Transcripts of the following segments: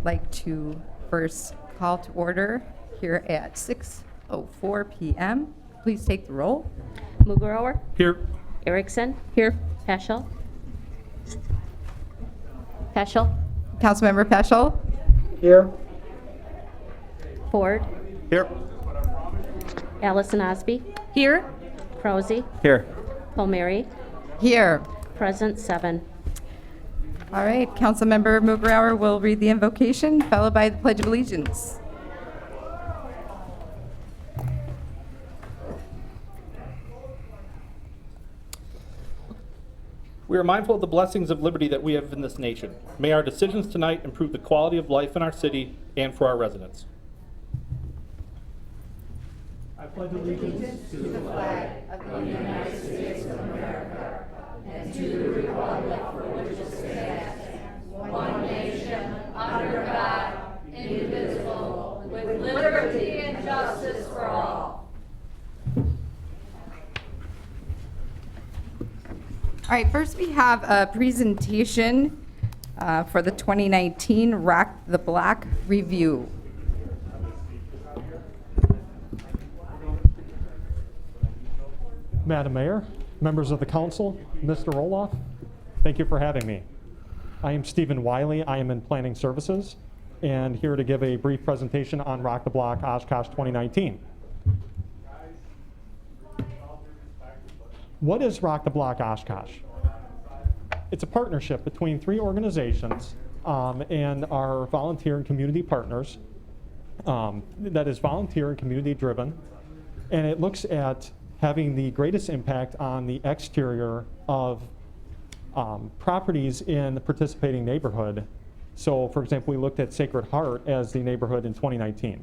like to first call to order here at 6:04 p.m. Please take the roll. Mugrower, Here. Erickson, Here. Peschel. Peschel, Councilmember Peschel. Here. Ford, Here. Allison Osby, Here. Crozy, Here. Palmieri, Here. present 7. All right, Councilmember Mugrower will read the invocation, followed by the Pledge of Allegiance. We are mindful of the blessings of liberty that we have in this nation. May our decisions tonight improve the quality of life in our city and for our residents. I pledge allegiance to the flag of the United States of America and to the republic for which it stands, one nation, under God, indivisible, with liberty and justice for all. All right, first we have a presentation for the 2019 Rock the Block Review. Madam Mayor, members of the council, Mr. Roloff, thank you for having me. I am Stephen Wiley. I am in Planning Services and here to give a brief presentation on Rock the Block Oshkosh 2019. What is Rock the Block Oshkosh? It's a partnership between 3 organizations and our volunteer and community partners that is volunteer and community driven, and it looks at having the greatest impact on the exterior of properties in the participating neighborhood. So for example, we looked at Sacred Heart as the neighborhood in 2019.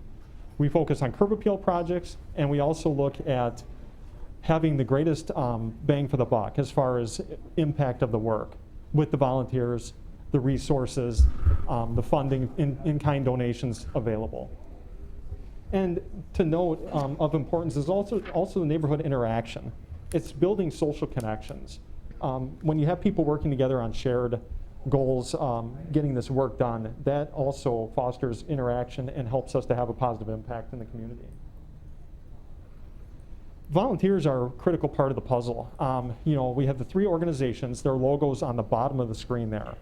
We focus on curb appeal projects, and we also look at having the greatest bang for the buck as far as impact of the work with the volunteers, the resources, the funding, in-kind donations available. And to note of importance is also the neighborhood interaction. It's building social connections. When you have people working together on shared goals, getting this work done, that also fosters interaction and helps us to have a positive impact in the community. Volunteers are a critical part of the puzzle. We have the 3 organizations, their logos on the bottom of the screen there.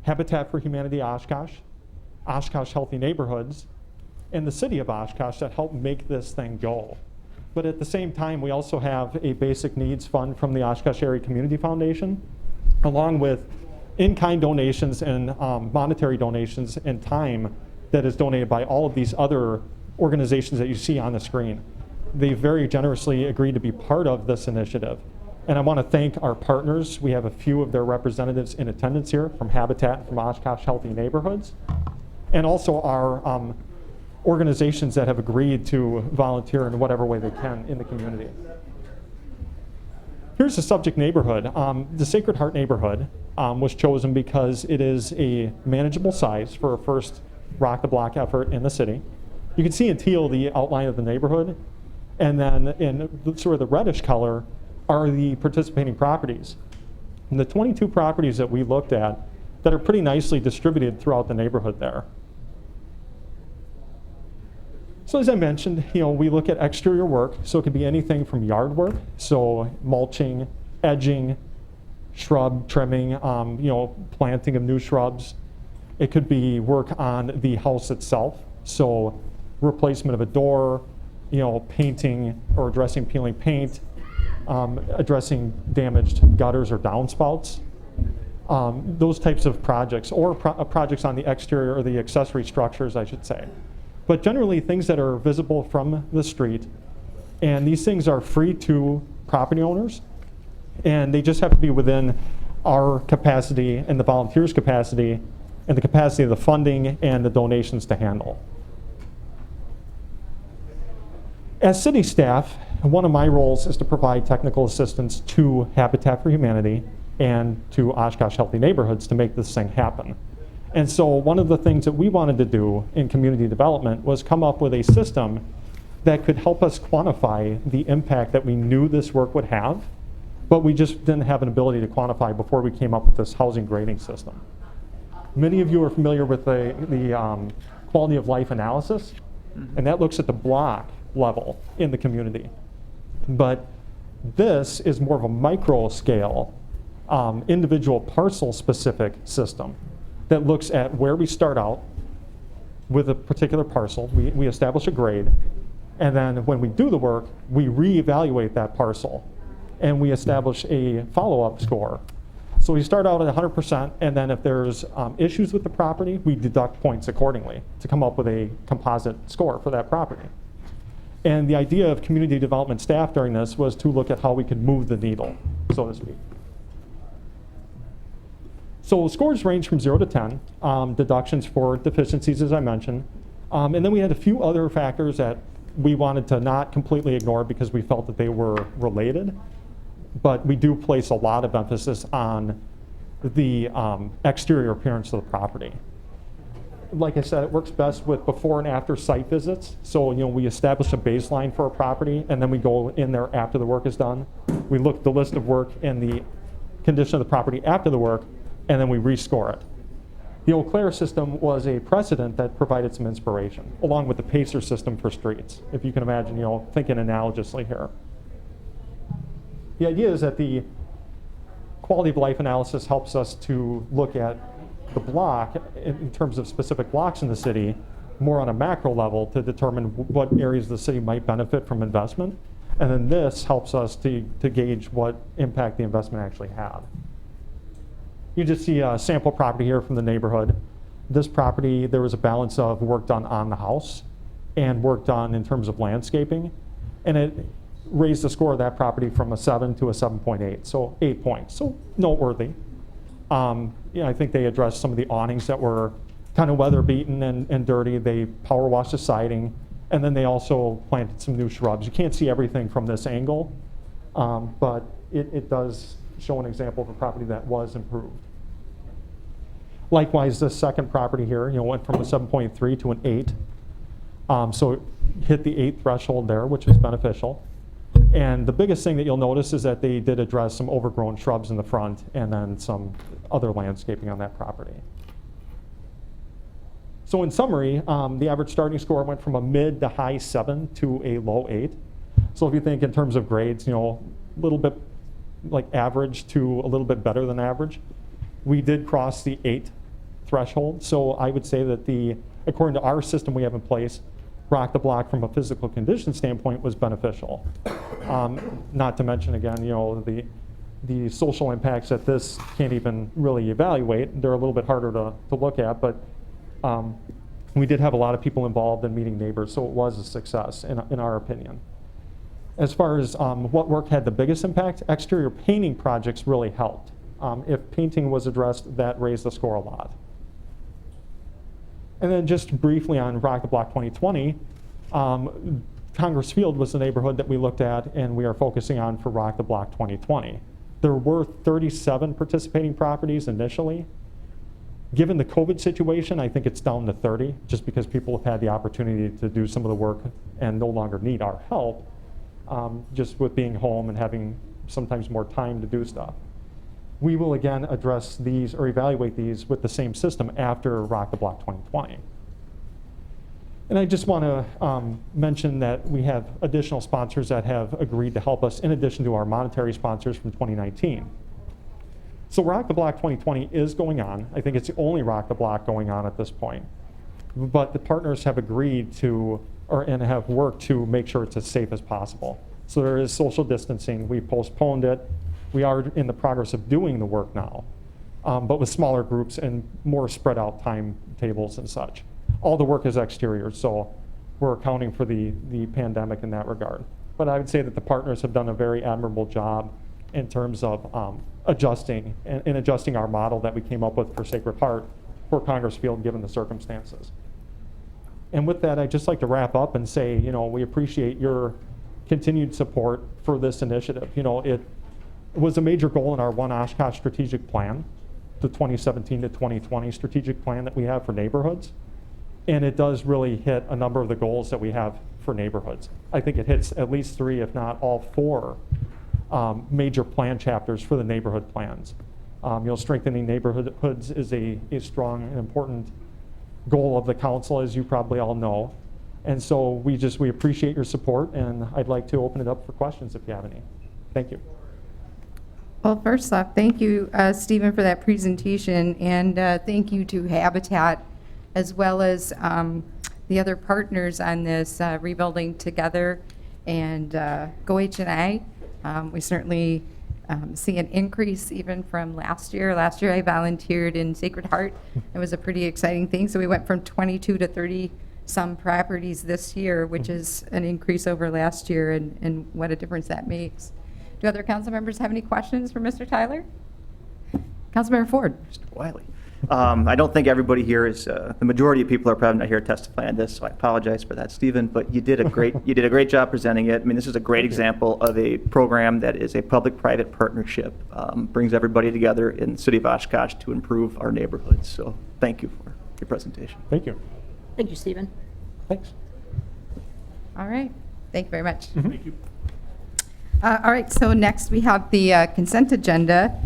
Habitat for Humanity Oshkosh, Oshkosh Healthy Neighborhoods, and the city of Oshkosh that help make this thing go. But at the same time, we also have a basic needs fund from the Oshkosh Area Community Foundation, along with in-kind donations and monetary donations and time that is donated by all of these other organizations that you see on the screen. They very generously agreed to be part of this initiative. And I want to thank our partners. We have a few of their representatives in attendance here from Habitat, from Oshkosh Healthy Neighborhoods, and also our organizations that have agreed to volunteer in whatever way they can in the community. Here's the subject neighborhood. The Sacred Heart neighborhood was chosen because it is a manageable size for a first Rock the Block effort in the city. You can see in teal the outline of the neighborhood, and then in sort of the reddish color are the participating properties. And the 22 properties that we looked at that are pretty nicely distributed throughout the neighborhood there. So as I mentioned, we look at exterior work, so it could be anything from yard work, so mulching, edging, shrub trimming, planting of new shrubs. It could be work on the house itself, so replacement of a door, painting or addressing peeling paint, addressing damaged gutters or downspouts, those types of projects, or projects on the exterior or the accessory structures, I should say. But generally things that are visible from the street, and these things are free to property owners, and they just have to be within our capacity and the volunteers' capacity and the capacity of the funding and the donations to handle. As city staff, one of my roles is to provide technical assistance to Habitat for Humanity and to Oshkosh Healthy Neighborhoods to make this thing happen. And so one of the things that we wanted to do in community development was come up with a system that could help us quantify the impact that we knew this work would have, but we just didn't have an ability to quantify before we came up with this housing grading system. Many of you are familiar with the quality of life analysis, and that looks at the block level in the community. But this is more of a micro scale, individual parcel specific system that looks at where we start out with a particular parcel. We establish a grade, and then when we do the work, we reevaluate that parcel, and we establish a follow-up score. So we start out at 100%, and then if there's issues with the property, we deduct points accordingly to come up with a composite score for that property. And the idea of community development staff during this was to look at how we could move the needle, so to speak. So scores range from 0 to 10, deductions for deficiencies, as I mentioned. And then we had a few other factors that we wanted to not completely ignore because we felt that they were related. But we do place a lot of emphasis on the exterior appearance of the property. Like I said, it works best with before and after site visits. So, we establish a baseline for a property, and then we go in there after the work is done. We look at the list of work and the condition of the property after the work, and then we rescore it. The Eau Claire system was a precedent that provided some inspiration, along with the PACER system for streets, if you can imagine, thinking analogously here. The idea is that the quality of life analysis helps us to look at the block in terms of specific blocks in the city, more on a macro level to determine what areas of the city might benefit from investment. And then this helps us to gauge what impact the investment actually had. You just see a sample property here from the neighborhood. This property, there was a balance of work done on the house and work done in terms of landscaping. And it raised the score of that property from a 7 to a 7.8, so 8 points. So noteworthy. I think they addressed some of the awnings that were kind of weather beaten and dirty. They power washed the siding, and then they also planted some new shrubs. You can't see everything from this angle, but it does show an example of a property that was improved. Likewise, this second property here, went from a 7.3 to an 8. So it hit the 8 threshold there, which is beneficial. And the biggest thing that you'll notice is that they did address some overgrown shrubs in the front and then some other landscaping on that property. So in summary, the average starting score went from a mid to high 7 to a low 8. So if you think in terms of grades, a little bit like average to a little bit better than average. We did cross the 8 threshold. So I would say that according to our system we have in place, Rock the Block from a physical condition standpoint was beneficial. Not to mention again, the social impacts that this can't even really evaluate. They're a little bit harder to look at, but we did have a lot of people involved in meeting neighbors, so it was a success in our opinion. As far as what work had the biggest impact, exterior painting projects really helped. If painting was addressed, that raised the score a lot. And then just briefly on Rock the Block 2020, Congress Field was the neighborhood that we looked at and we are focusing on for Rock the Block 2020. There were 37 participating properties initially. Given the COVID situation, I think it's down to 30, just because people have had the opportunity to do some of the work and no longer need our help, just with being home and having sometimes more time to do stuff. We will again address these or evaluate these with the same system after Rock the Block 2020. And I just want to mention that we have additional sponsors that have agreed to help us in addition to our monetary sponsors from 2019. So Rock the Block 2020 is going on. I think it's the only Rock the Block going on at this point. But the partners have agreed to, and have worked to make sure it's as safe as possible. So there is social distancing. We postponed it. We are in the progress of doing the work now, but with smaller groups and more spread out timetables and such. All the work is exterior, so we're accounting for the pandemic in that regard. But I would say that the partners have done a very admirable job in terms of adjusting our model that we came up with for Sacred Heart for Congress Field given the circumstances. And with that, I'd just like to wrap up and say, we appreciate your continued support for this initiative. It was a major goal in our One Oshkosh strategic plan, the 2017 to 2020 strategic plan that we have for neighborhoods. And it does really hit a number of the goals that we have for neighborhoods. I think it hits at least 3, if not all 4, major plan chapters for the neighborhood plans. Strengthening neighborhoods is a strong and important goal of the council, as you probably all know. And so we appreciate your support, and I'd like to open it up for questions if you have any. Thank you. Well, first off, thank you, Stephen, for that presentation, and thank you to Habitat, as well as the other partners on this, Rebuilding Together and Go H&I. We certainly see an increase even from last year. Last year I volunteered in Sacred Heart. It was a pretty exciting thing. So we went from 22 to 30 some properties this year, which is an increase over last year, and what a difference that makes. Do other council members have any questions for Mr. Tyler? Councilmember Ford. Mr. Wiley. I don't think everybody here is, the majority of people are probably not here to testify on this, so I apologize for that, Stephen, but you did a great job presenting it. I mean, this is a great example of a program that is a public-private partnership, brings everybody together in the city of Oshkosh to improve our neighborhoods. So thank you for your presentation. Thank you. Thank you, Stephen. Thanks. All right. Thank you very much. Thank you. All right, so next we have the consent agenda.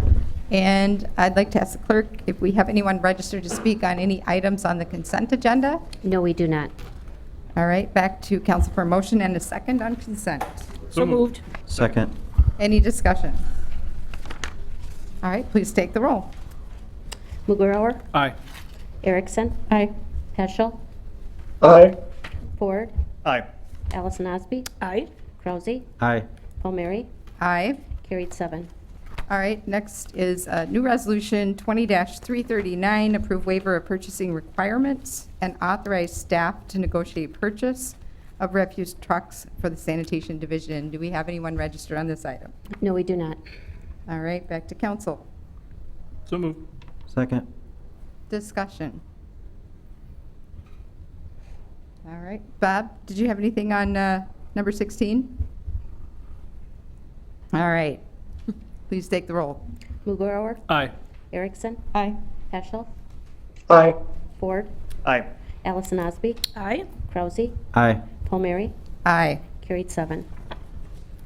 And I'd like to ask the clerk if we have anyone registered to speak on any items on the consent agenda. No, we do not. All right, back to council for a motion and a second on consent. So moved. Second. Any discussion? All right, please take the roll. Mugrower, Aye. Erickson, Aye. Heschel, Aye. Ford, Aye. Allison Osby. Aye. Krause, Aye. Palmieri, Aye. carried 7. All right, next is new resolution 20-339, approve waiver of purchasing requirements and authorize staff to negotiate purchase of refuse trucks for the sanitation division. Do we have anyone registered on this item? No, we do not. All right, back to council. So moved. Second. Discussion. All right, Bob, did you have anything on number 16? All right, please take the roll. Mugrower, Aye. Erickson, Aye. Heschel, Aye. Ford, Aye. Allison Osby. Aye. Krause, Aye. Palmieri, Aye. carried 7.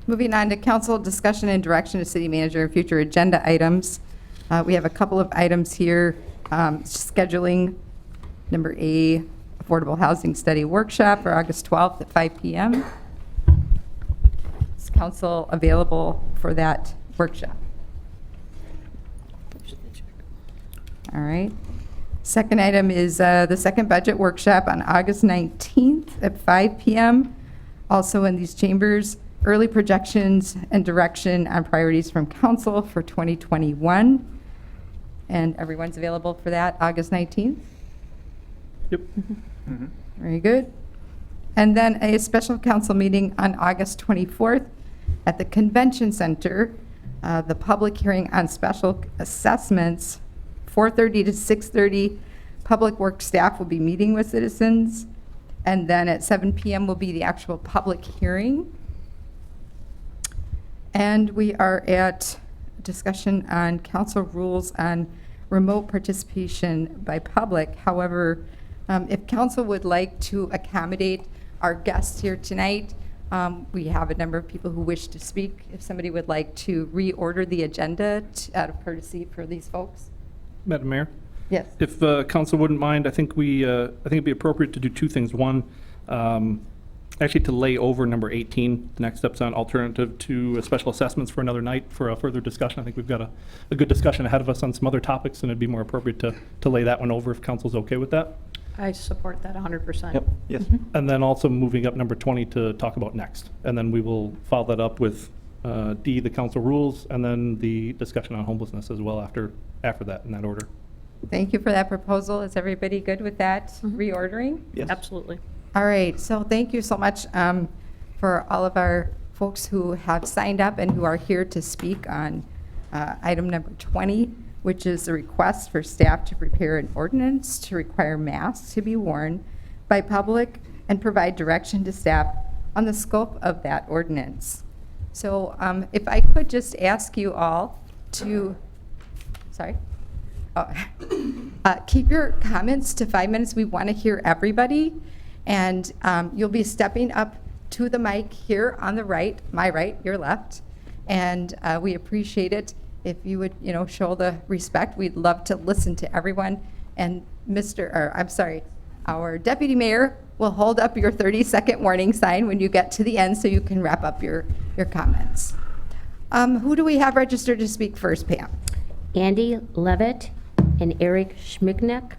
Moving on to council discussion and direction of city manager and future agenda items. We have a couple of items here. Scheduling, number A, Affordable Housing Study Workshop for August 12th at 5 p.m. Is council available for that workshop? All right. Second item is the second budget workshop on August 19th at 5 p.m. Also in these chambers, early projections and direction on priorities from council for 2021. And everyone's available for that, August 19th? Yep. Very good. And then a special council meeting on August 24th at the Convention Center, the public hearing on special assessments, 4:30 to 6:30. Public Works staff will be meeting with citizens. And then at 7 p.m. will be the actual public hearing. And we are at discussion on council rules on remote participation by public. However, if council would like to accommodate our guests here tonight, we have a number of people who wish to speak. If somebody would like to reorder the agenda out of courtesy for these folks. Madam Mayor? Yes. If council wouldn't mind, I think it'd be appropriate to do two things. One, actually to lay over number 18, the next steps on alternative to special assessments for another night for a further discussion. I think we've got a good discussion ahead of us on some other topics, and it'd be more appropriate to lay that one over if council's okay with that. I support that 100%. Yep. Yes. And then also moving up number 20 to talk about next. And then we will follow that up with D, the council rules, and then the discussion on homelessness as well after that in that order. Thank you for that proposal. Is everybody good with that reordering? Yes. Absolutely. All right, so thank you so much for all of our folks who have signed up and who are here to speak on item number 20, which is a request for staff to prepare an ordinance to require masks to be worn by public and provide direction to staff on the scope of that ordinance. So if I could just ask you all to, keep your comments to 5 minutes. We want to hear everybody. And you'll be stepping up to the mic here on the right, my right, your left. And we appreciate it if you would, show the respect, we'd love to listen to everyone. And our deputy mayor will hold up your 30-second warning sign when you get to the end so you can wrap up your comments. Who do we have registered to speak first, Pam? Andy Levitt and Eric Schmicknick.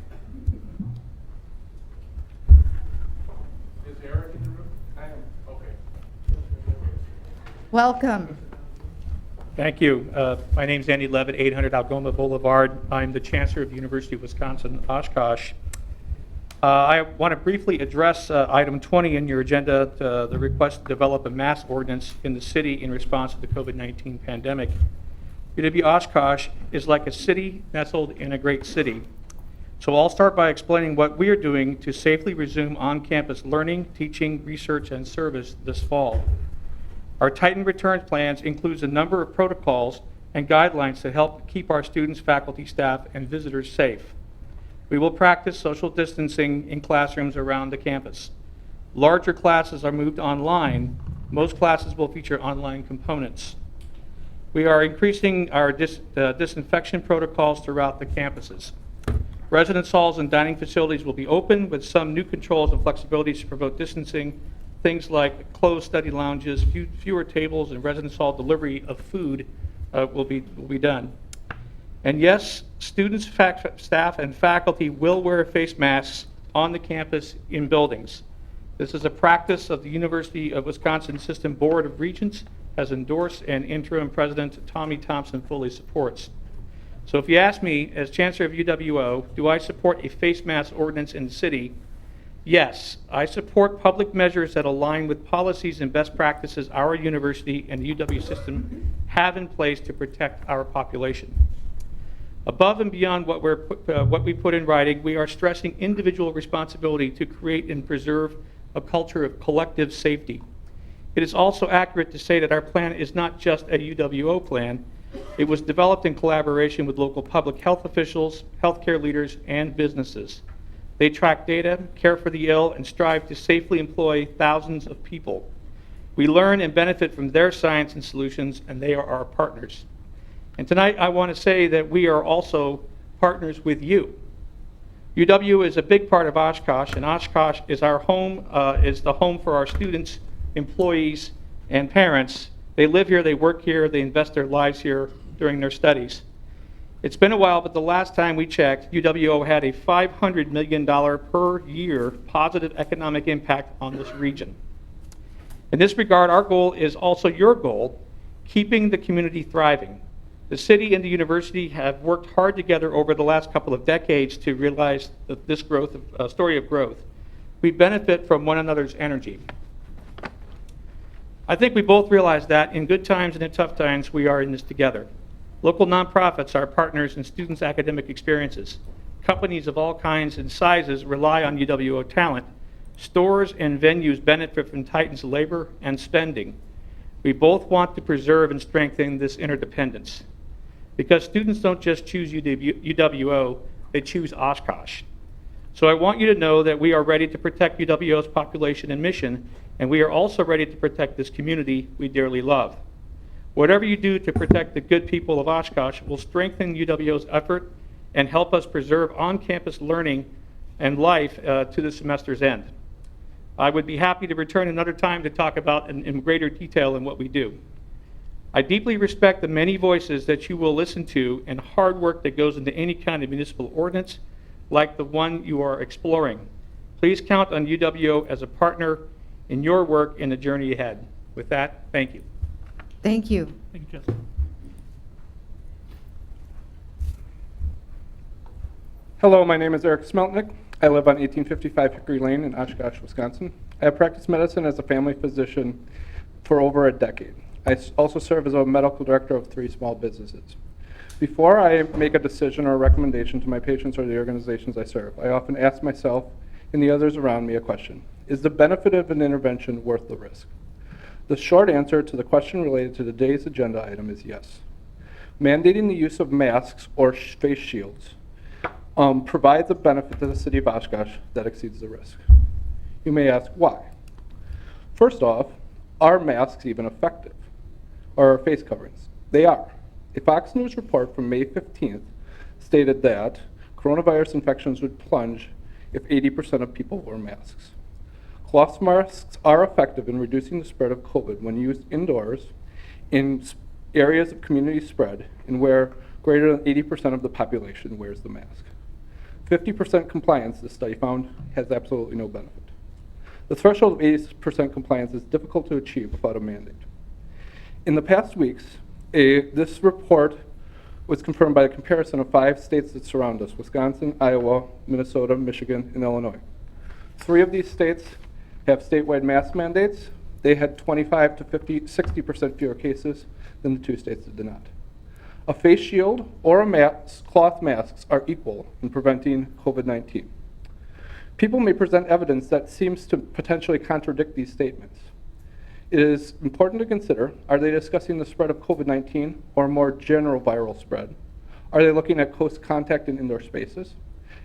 Is Eric in the room? I am, okay. Welcome. Thank you. My name's Andy Levitt, 800 Algoma Boulevard. I'm the Chancellor of the University of Wisconsin, Oshkosh. I want to briefly address item 20 in your agenda, the request to develop a mask ordinance in the city in response to the COVID-19 pandemic. UW Oshkosh is like a city nestled in a great city. So I'll start by explaining what we are doing to safely resume on-campus learning, teaching, research, and service this fall. Our tightened return plans includes a number of protocols and guidelines to help keep our students, faculty, staff, and visitors safe. We will practice social distancing in classrooms around the campus. Larger classes are moved online. Most classes will feature online components. We are increasing our disinfection protocols throughout the campuses. Residence halls and dining facilities will be open with some new controls and flexibilities to promote distancing. Things like closed study lounges, fewer tables, and residence hall delivery of food will be done. And yes, students, staff, and faculty will wear face masks on the campus in buildings. This is a practice of the University of Wisconsin System Board of Regents has endorsed, and interim president Tommy Thompson fully supports. So if you ask me, as Chancellor of UWO, do I support a face mask ordinance in the city? Yes, I support public measures that align with policies and best practices our university and the UW system have in place to protect our population. Above and beyond what we put in writing, we are stressing individual responsibility to create and preserve a culture of collective safety. It is also accurate to say that our plan is not just a UWO plan. It was developed in collaboration with local public health officials, healthcare leaders, and businesses. They track data, care for the ill, and strive to safely employ thousands of people. We learn and benefit from their science and solutions, and they are our partners. And tonight I want to say that we are also partners with you. UW is a big part of Oshkosh, and Oshkosh is our home, is the home for our students, employees, and parents. They live here, they work here, they invest their lives here during their studies. It's been a while, but the last time we checked, UWO had a $500 million per year positive economic impact on this region. In this regard, our goal is also your goal, keeping the community thriving. The city and the university have worked hard together over the last couple of decades to realize this story of growth. We benefit from one another's energy. I think we both realize that in good times and in tough times, we are in this together. Local nonprofits are partners in students' academic experiences. Companies of all kinds and sizes rely on UWO talent. Stores and venues benefit from Titan's labor and spending. We both want to preserve and strengthen this interdependence. Because students don't just choose UWO, they choose Oshkosh. So I want you to know that we are ready to protect UWO's population and mission, and we are also ready to protect this community we dearly love. Whatever you do to protect the good people of Oshkosh will strengthen UWO's effort and help us preserve on-campus learning and life to the semester's end. I would be happy to return another time to talk about in greater detail in what we do. I deeply respect the many voices that you will listen to and hard work that goes into any kind of municipal ordinance like the one you are exploring. Please count on UWO as a partner in your work in the journey ahead. With that, thank you. Thank you. Thank you, Jessica. Hello, my name is Eric Smeltnick. I live on 1855 Hickory Lane in Oshkosh, Wisconsin. I have practiced medicine as a family physician for over a decade. I also serve as a medical director of 3 small businesses. Before I make a decision or a recommendation to my patients or the organizations I serve, I often ask myself and the others around me a question. Is the benefit of an intervention worth the risk? The short answer to the question related to today's agenda item is yes. Mandating the use of masks or face shields provides a benefit to the city of Oshkosh that exceeds the risk. You may ask why. First off, are masks even effective? Or face coverings? They are. A Fox News report from May 15th stated that coronavirus infections would plunge if 80% of people wore masks. Cloth masks are effective in reducing the spread of COVID when used indoors in areas of community spread and where greater than 80% of the population wears the mask. 50% compliance, this study found, has absolutely no benefit. The threshold of 80% compliance is difficult to achieve without a mandate. In the past weeks, this report was confirmed by a comparison of 5 states that surround us: Wisconsin, Iowa, Minnesota, Michigan, and Illinois. 3 of these states have statewide mask mandates. They had 25 to 60% fewer cases than the 2 states that did not. A face shield or a mask, cloth masks are equal in preventing COVID-19. People may present evidence that seems to potentially contradict these statements. It is important to consider, are they discussing the spread of COVID-19 or a more general viral spread? Are they looking at close contact in indoor spaces?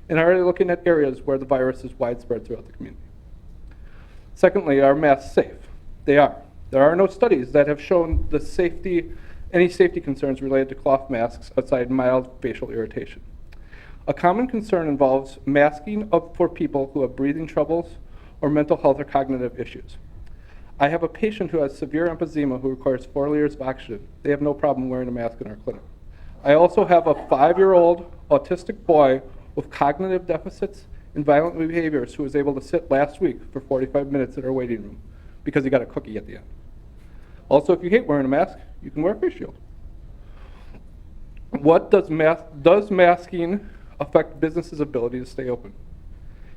And are they looking at areas where the virus is widespread throughout the community? Secondly, are masks safe? They are. There are no studies that have shown any safety concerns related to cloth masks outside mild facial irritation. A common concern involves masking for people who have breathing troubles or mental health or cognitive issues. I have a patient who has severe emphysema who requires 4 liters of oxygen. They have no problem wearing a mask in our clinic. I also have a 5-year-old autistic boy with cognitive deficits and violent behaviors who was able to sit last week for 45 minutes in our waiting room because he got a cookie at the end. Also, if you hate wearing a mask, you can wear a face shield. Does masking affect businesses' ability to stay open?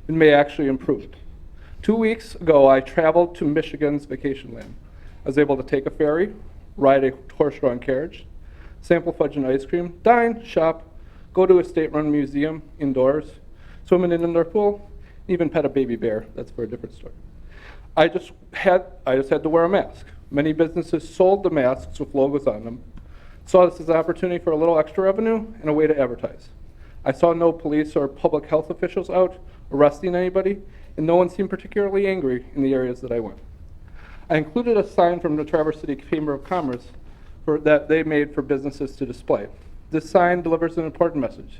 It may actually improve it. 2 weeks ago, I traveled to Michigan's vacation land. I was able to take a ferry, ride a horse-drawn carriage, sample fudge and ice cream, dine, shop, go to a state-run museum indoors, swim in an indoor pool, even pet a baby bear. That's for a different story. I just had to wear a mask. Many businesses sold the masks with logos on them. Saw this as an opportunity for a little extra revenue and a way to advertise. I saw no police or public health officials out arresting anybody, and no one seemed particularly angry in the areas that I went. I included a sign from the Traverse City Chamber of Commerce that they made for businesses to display. This sign delivers an important message.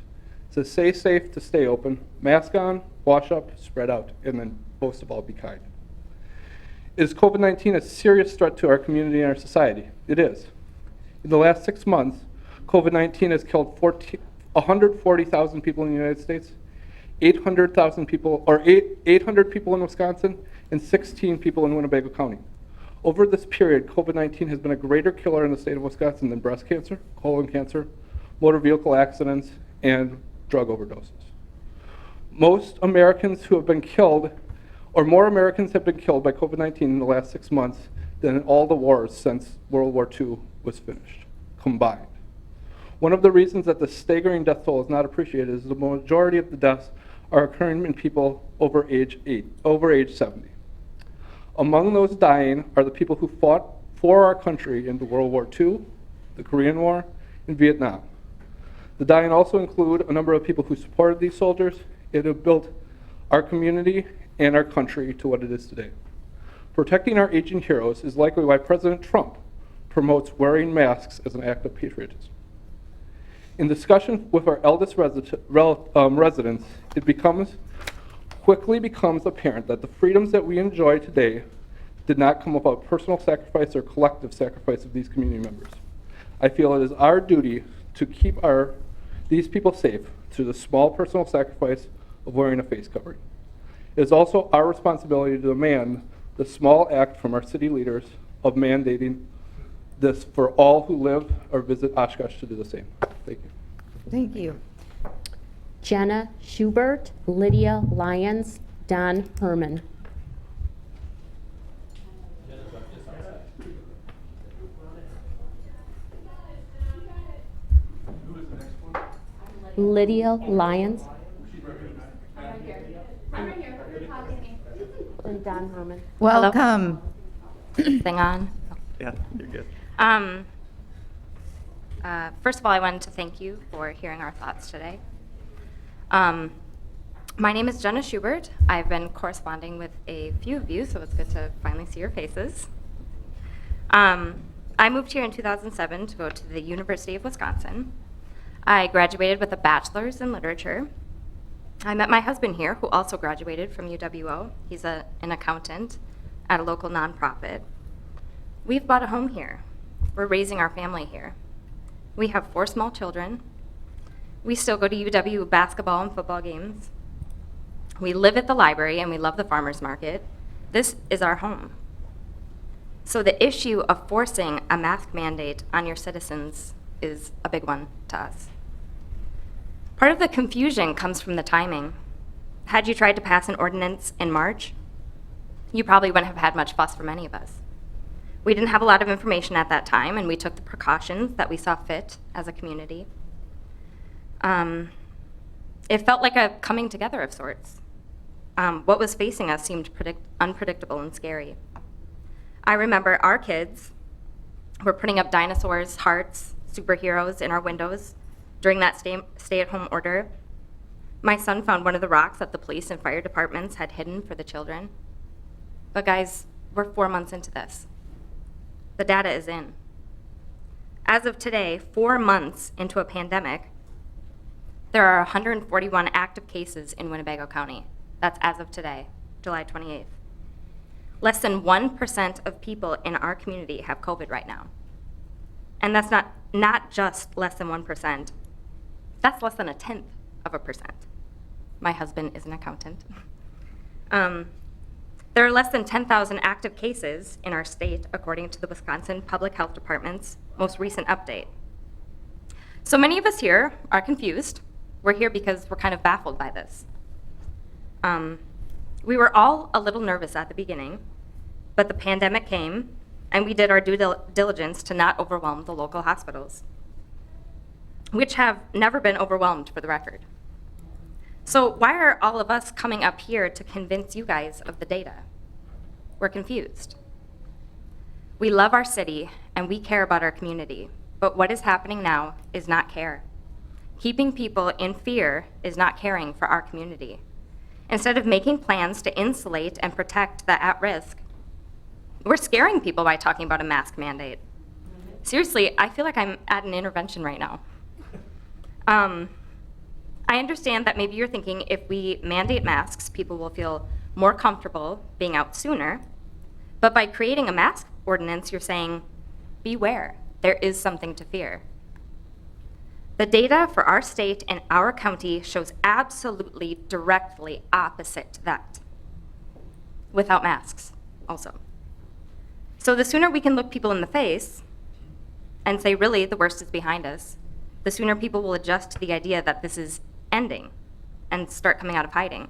It says, stay safe to stay open, mask on, wash up, spread out, and then most of all, be kind. Is COVID-19 a serious threat to our community and our society? It is. In the last 6 months, COVID-19 has killed 140,000 people in the United States, 800,000 people, or 800 people in Wisconsin, and 16 people in Winnebago County. Over this period, COVID-19 has been a greater killer in the state of Wisconsin than breast cancer, colon cancer, motor vehicle accidents, and drug overdoses. Most Americans who have been killed, or more Americans have been killed by COVID-19 in the last 6 months than in all the wars since World War II was finished, combined. One of the reasons that the staggering death toll is not appreciated is the majority of the deaths are occurring in people over age 70. Among those dying are the people who fought for our country in World War II, the Korean War, and Vietnam. The dying also include a number of people who supported these soldiers and have built our community and our country to what it is today. Protecting our aging heroes is likely why President Trump promotes wearing masks as an act of patriotism. In discussion with our eldest residents, it quickly becomes apparent that the freedoms that we enjoy today did not come without personal sacrifice or collective sacrifice of these community members. I feel it is our duty to keep these people safe through the small personal sacrifice of wearing a face covering. It is also our responsibility to demand the small act from our city leaders of mandating this for all who live or visit Oshkosh to do the same. Thank you. Thank you. Jenna Schubert, Lydia Lyons, Don Herman. Lydia Lyons. And Don Herman. Welcome. Thing on. Yeah, you're good. First of all, I wanted to thank you for hearing our thoughts today. My name is Jenna Schubert. I've been corresponding with a few of you, so it's good to finally see your faces. I moved here in 2007 to go to the University of Wisconsin. I graduated with a bachelor's in literature. I met my husband here, who also graduated from UWO. He's an accountant at a local nonprofit. We've bought a home here. We're raising our family here. We have 4 small children. We still go to UW basketball and football games. We live at the library and we love the farmer's market. This is our home. So the issue of forcing a mask mandate on your citizens is a big one to us. Part of the confusion comes from the timing. Had you tried to pass an ordinance in March, you probably wouldn't have had much fuss from any of us. We didn't have a lot of information at that time, and we took the precautions that we saw fit as a community. It felt like a coming together of sorts. What was facing us seemed unpredictable and scary. I remember our kids were putting up dinosaurs, hearts, superheroes in our windows during that stay-at-home order. My son found one of the rocks that the police and fire departments had hidden for the children. But guys, we're 4 months into this. The data is in. As of today, 4 months into a pandemic, there are 141 active cases in Winnebago County. That's as of today, July 28th. Less than 1% of people in our community have COVID right now. And that's not just less than 1%. That's less than 0.1%. My husband is an accountant. There are less than 10,000 active cases in our state, according to the Wisconsin Public Health Department's most recent update. So many of us here are confused. We're here because we're kind of baffled by this. We were all a little nervous at the beginning, but the pandemic came, and we did our due diligence to not overwhelm the local hospitals, which have never been overwhelmed, for the record. So why are all of us coming up here to convince you guys of the data? We're confused. We love our city, and we care about our community, but what is happening now is not care. Keeping people in fear is not caring for our community. Instead of making plans to insulate and protect the at-risk, we're scaring people by talking about a mask mandate. Seriously, I feel like I'm at an intervention right now. I understand that maybe you're thinking if we mandate masks, people will feel more comfortable being out sooner. But by creating a mask ordinance, you're saying, beware, there is something to fear. The data for our state and our county shows absolutely directly opposite to that, without masks also. So the sooner we can look people in the face and say, really, the worst is behind us, the sooner people will adjust to the idea that this is ending and start coming out of hiding.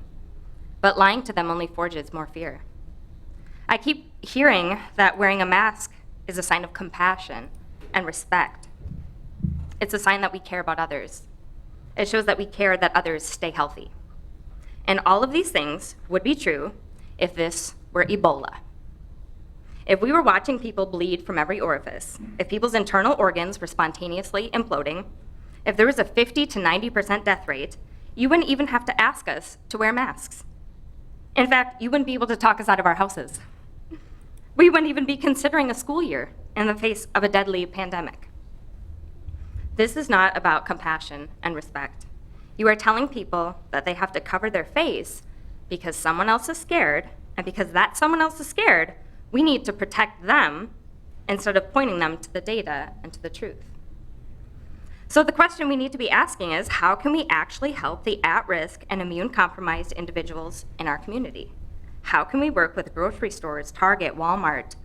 But lying to them only forges more fear. I keep hearing that wearing a mask is a sign of compassion and respect. It's a sign that we care about others. It shows that we care that others stay healthy. And all of these things would be true if this were Ebola. If we were watching people bleed from every orifice, if people's internal organs were spontaneously imploding, if there was a 50 to 90% death rate, you wouldn't even have to ask us to wear masks. In fact, you wouldn't be able to talk us out of our houses. We wouldn't even be considering a school year in the face of a deadly pandemic. This is not about compassion and respect. You are telling people that they have to cover their face because someone else is scared, and because that someone else is scared, we need to protect them instead of pointing them to the data and to the truth. So the question we need to be asking is, how can we actually help the at-risk and immune-compromised individuals in our community? How can we work with grocery stores, Target, Walmart,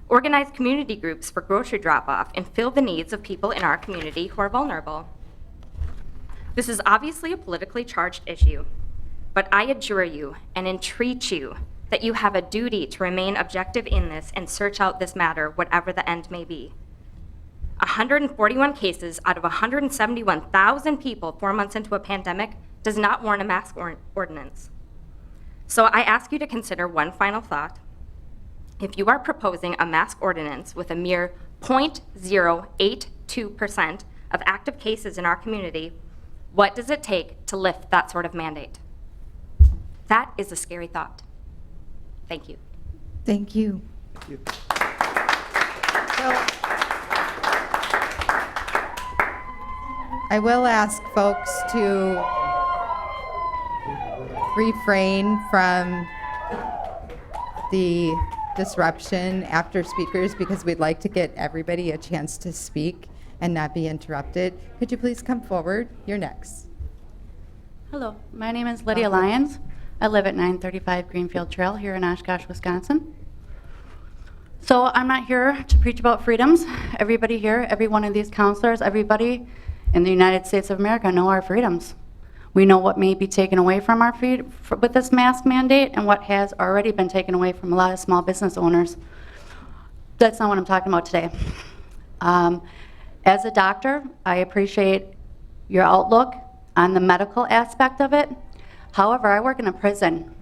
organize community groups for grocery drop-off, and fill the needs of people in our community who are vulnerable? This is obviously a politically charged issue, but I adjure you and entreat you that you have a duty to remain objective in this and search out this matter, whatever the end may be. 141 cases out of 171,000 people 4 months into a pandemic does not warrant a mask ordinance. So I ask you to consider one final thought. If you are proposing a mask ordinance with a mere 0.082% of active cases in our community, what does it take to lift that sort of mandate? That is a scary thought. Thank you. Thank you. Thank you. So I will ask folks to refrain from the disruption after speakers because we'd like to get everybody a chance to speak and not be interrupted. Could you please come forward? You're next. Hello, my name is Lydia Lyons. I live at 935 Greenfield Trail here in Oshkosh, Wisconsin. So I'm not here to preach about freedoms. Everybody here, every one of these counselors, everybody in the United States of America know our freedoms. We know what may be taken away from our freedom with this mask mandate and what has already been taken away from a lot of small business owners. That's not what I'm talking about today. As a doctor, I appreciate your outlook on the medical aspect of it. However, I work in a prison.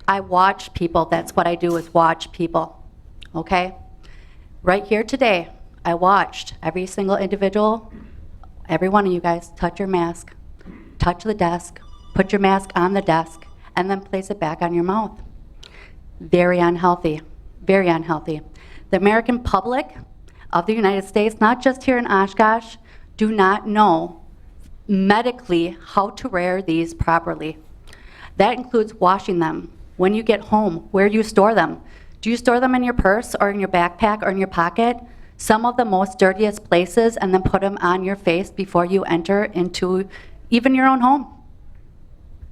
I watch people. That's what I do, is watch people. Okay? Right here today, I watched every single individual, every one of you guys, touch your mask, touch the desk, put your mask on the desk, and then place it back on your mouth. Very unhealthy. Very unhealthy. The American public of the United States, not just here in Oshkosh, do not know medically how to wear these properly. That includes washing them. When you get home, where you store them. Do you store them in your purse or in your backpack or in your pocket? Some of the most dirtiest places, and then put them on your face before you enter into even your own home.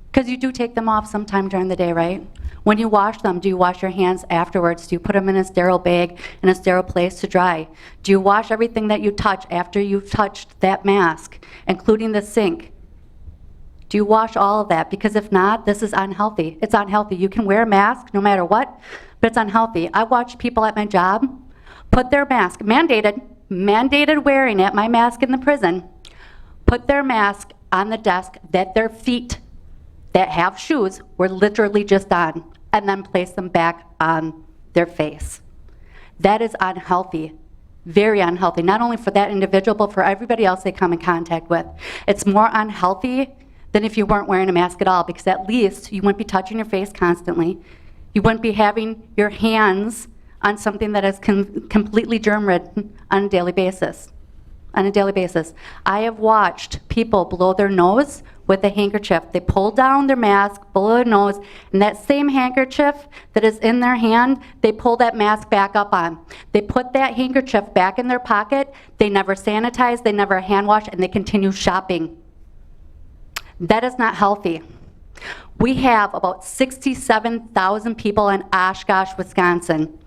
Because you do take them off sometime during the day, right? When you wash them, do you wash your hands afterwards? Do you put them in a sterile bag, in a sterile place to dry? Do you wash everything that you touch after you've touched that mask, including the sink? Do you wash all of that? Because if not, this is unhealthy. It's unhealthy. You can wear a mask no matter what, but it's unhealthy. I watch people at my job put their mask, mandated wearing it, my mask in the prison, put their mask on the desk that their feet that have shoes were literally just on, and then place them back on their face. That is unhealthy, very unhealthy, not only for that individual, but for everybody else they come in contact with. It's more unhealthy than if you weren't wearing a mask at all, because at least you wouldn't be touching your face constantly. You wouldn't be having your hands on something that is completely germ-ridden on a daily basis. I have watched people blow their nose with a handkerchief. They pull down their mask, blow their nose, and that same handkerchief that is in their hand, they pull that mask back up on. They put that handkerchief back in their pocket. They never sanitize, they never hand wash, and they continue shopping. That is not healthy. We have about 67,000 people in Oshkosh, Wisconsin.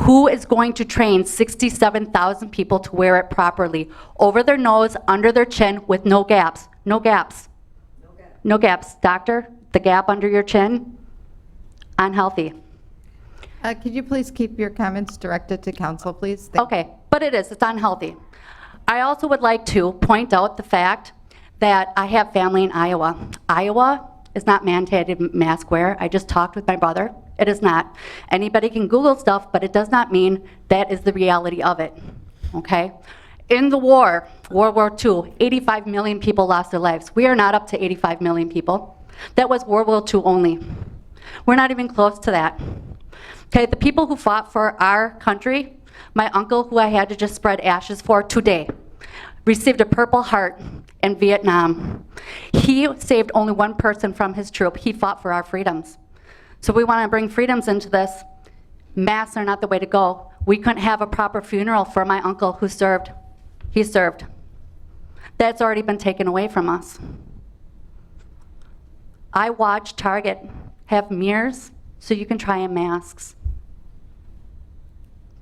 Who is going to train 67,000 people to wear it properly? Over their nose, under their chin, with no gaps. No gaps. No gaps. Doctor, the gap under your chin, unhealthy. Could you please keep your comments directed to council, please? Okay, but it's unhealthy. I also would like to point out the fact that I have family in Iowa. Iowa is not mandated mask wear. I just talked with my brother. It is not. Anybody can Google stuff, but it does not mean that is the reality of it, okay? In the war, World War II, 85 million people lost their lives. We are not up to 85 million people. That was World War II only. We're not even close to that. Okay, the people who fought for our country, my uncle, who I had to just spread ashes for today, received a Purple Heart in Vietnam. He saved only one person from his troop. He fought for our freedoms. So we want to bring freedoms into this. Masks are not the way to go. We couldn't have a proper funeral for my uncle who served. He served. That's already been taken away from us. I watched Target have mirrors so you can try on masks.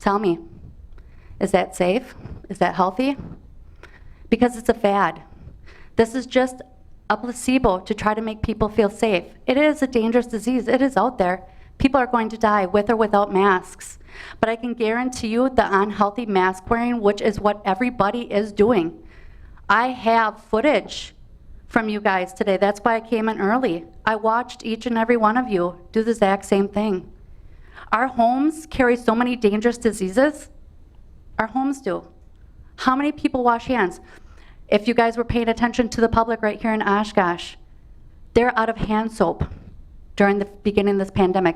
Tell me, is that safe? Is that healthy? Because it's a fad. This is just a placebo to try to make people feel safe. It is a dangerous disease. It is out there. People are going to die with or without masks. But I can guarantee you the unhealthy mask wearing, which is what everybody is doing. I have footage from you guys today. That's why I came in early. I watched each and every one of you do the exact same thing. Our homes carry so many dangerous diseases. Our homes do. How many people wash hands? If you guys were paying attention to the public right here in Oshkosh, they're out of hand soap during the beginning of this pandemic.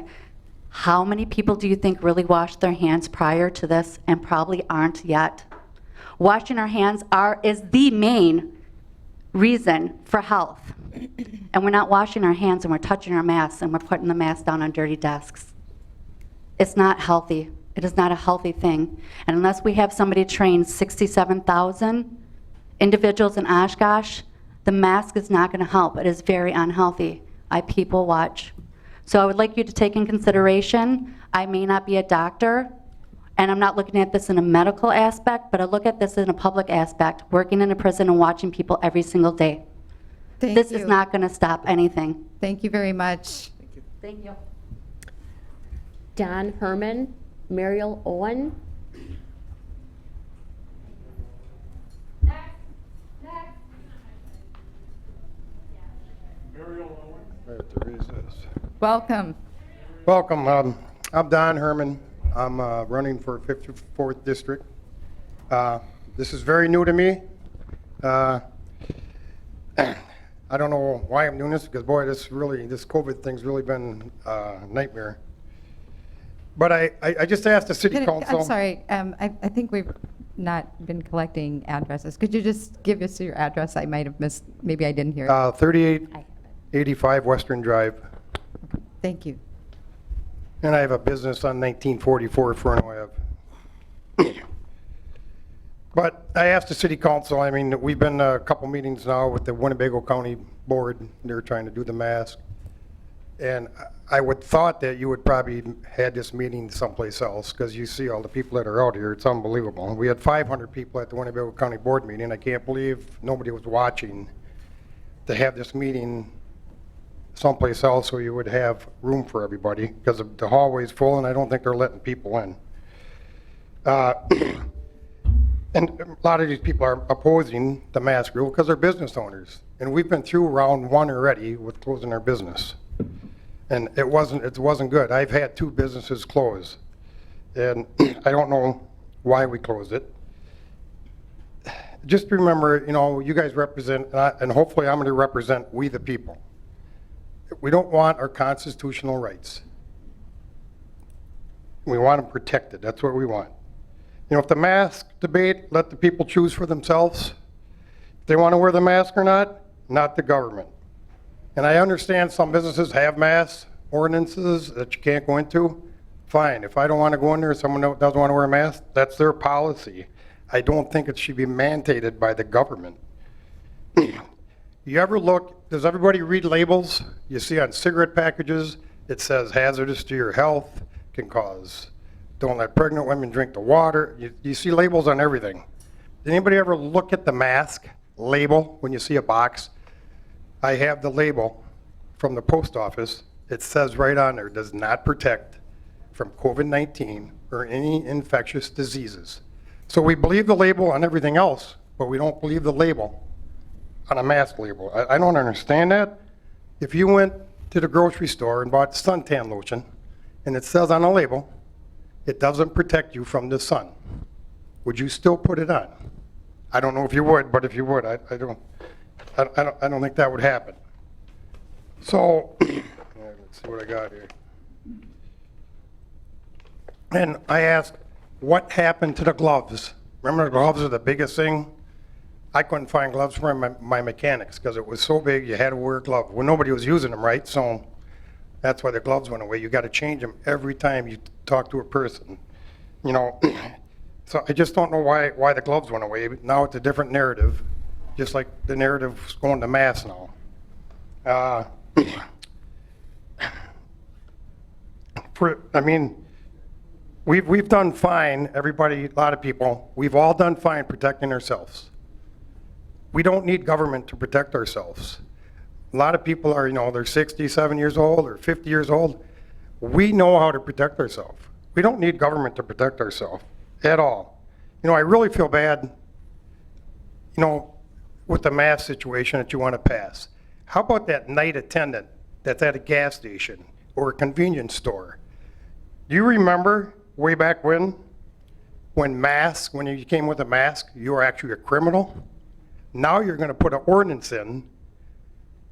How many people do you think really washed their hands prior to this and probably aren't yet? Washing our hands is the main reason for health. And we're not washing our hands and we're touching our masks and we're putting the masks down on dirty desks. It's not healthy. It is not a healthy thing. And unless we have somebody train 67,000 individuals in Oshkosh, the mask is not going to help. It is very unhealthy. I people watch. So I would like you to take in consideration, I may not be a doctor, and I'm not looking at this in a medical aspect, but I look at this in a public aspect, working in a prison and watching people every single day. Thank This you. is not going to stop anything. Thank you very much. Thank you. Don Herman, Muriel Owen. Welcome. Welcome. I'm Don Herman. I'm running for 54th District. This is very new to me. I don't know why I'm doing this, because boy, this COVID thing's really been a nightmare. But I just asked the city council. I'm sorry, I think we've not been collecting addresses. Could you just give us your address? I might have missed, maybe I didn't hear it. 3885 Western Drive. Thank you. And I have a business on 1944 Fernway Ave. But I asked the city council, I mean, we've been a couple meetings now with the Winnebago County Board. They're trying to do the mask. And I would thought that you would probably had this meeting someplace else, because you see all the people that are out here. It's unbelievable. We had 500 people at the Winnebago County Board meeting. I can't believe nobody was watching to have this meeting someplace else so you would have room for everybody, because the hallway's full and I don't think they're letting people in. And a lot of these people are opposing the mask rule because they're business owners. And we've been through round one already with closing our business. And it wasn't good. I've had 2 businesses close. And I don't know why we closed it. Just remember, you know, you guys represent, and hopefully I'm going to represent we the people. We don't want our constitutional rights. We want them protected. That's what we want. You know, if the mask debate, let the people choose for themselves. If they want to wear the mask or not the government. And I understand some businesses have mask ordinances that you can't go into. Fine. If I don't want to go in there, someone doesn't want to wear a mask, that's their policy. I don't think it should be mandated by the government. You ever look, does everybody read labels? You see on cigarette packages, it says hazardous to your health, can cause, don't let pregnant women drink the water. You see labels on everything. Did anybody ever look at the mask label when you see a box? I have the label from the post office. It says right on there, does not protect from COVID-19 or any infectious diseases. So we believe the label on everything else, but we don't believe the label on a mask label. I don't understand that. If you went to the grocery store and bought suntan lotion, and it says on the label, it doesn't protect you from the sun, would you still put it on? I don't know if you would, but if you would, I don't think that would happen. So, let's see what I got here. And I asked, what happened to the gloves? Remember, the gloves are the biggest thing? I couldn't find gloves for my mechanics because it was so big you had to wear a glove. Well, nobody was using them, right? So that's why the gloves went away. You got to change them every time you talk to a person, you know. So I just don't know why the gloves went away. But now it's a different narrative, just like the narrative's going to mass now. I mean, we've done fine, everybody, a lot of people, we've all done fine protecting ourselves. We don't need government to protect ourselves. A lot of people are, you know, they're 67 years old or 50 years old. We know how to protect ourselves. We don't need government to protect ourselves at all. You know, I really feel bad, you know, with the mask situation that you want to pass. How about that night attendant that's at a gas station or a convenience store? Do you remember way back when you came with a mask, you were actually a criminal? Now you're going to put an ordinance in.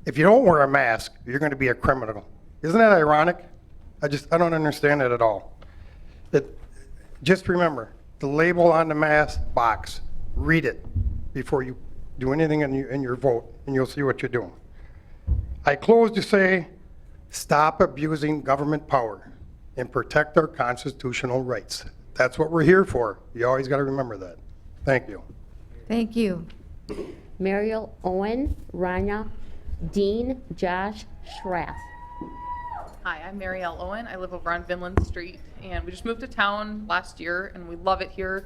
If you don't wear a mask, you're going to be a criminal. Isn't that ironic? I don't understand it at all. Just remember, the label on the mask box, read it before you do anything in your vote, and you'll see what you're doing. I close to say, stop abusing government power and protect our constitutional rights. That's what we're here for. You always got to remember that. Thank you. Thank you. Mariel Owen, Rana Dean, Josh Schrath. Hi, I'm Mary L. Owen. I live over on Vinland Street, and we just moved to town last year, and we love it here.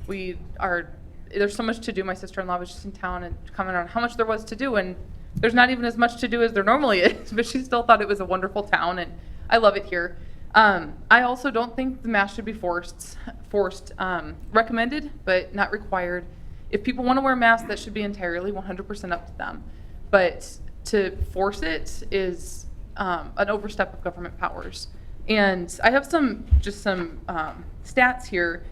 There's so much to do. My sister-in-law was just in town and commented on how much there was to do, and there's not even as much to do as there normally is, but she still thought it was a wonderful town, and I love it here. I also don't think the mask should be forced, recommended, but not required. If people want to wear masks, that should be entirely 100% up to them. But to force it is an overstep of government powers. And I have some stats here.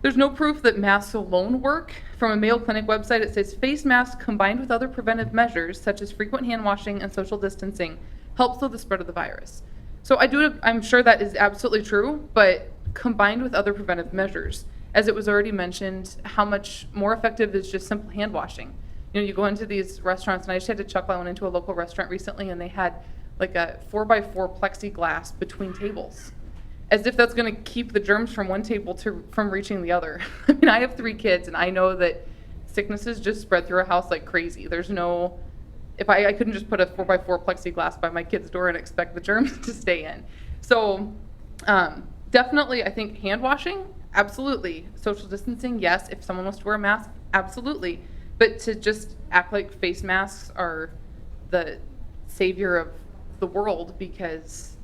There's no proof that masks alone work. From a Mayo Clinic website, it says face masks combined with other preventive measures, such as frequent hand washing and social distancing, help slow the spread of the virus. So I'm sure that is absolutely true, but combined with other preventive measures, as it was already mentioned, how much more effective is just simple hand washing? You know, you go into these restaurants, and I just had to chuckle. I went into a local restaurant recently, and they had like a 4x4 plexiglass between tables, as if that's going to keep the germs from one table from reaching the other. I mean, I have 3 kids, and I know that sicknesses just spread through a house like crazy. There's no, if I couldn't just put a 4x4 plexiglass by my kid's door and expect the germs to stay in. So definitely, I think hand washing, absolutely. Social distancing, yes. If someone wants to wear a mask, absolutely. But to just act like face masks are the savior of the world because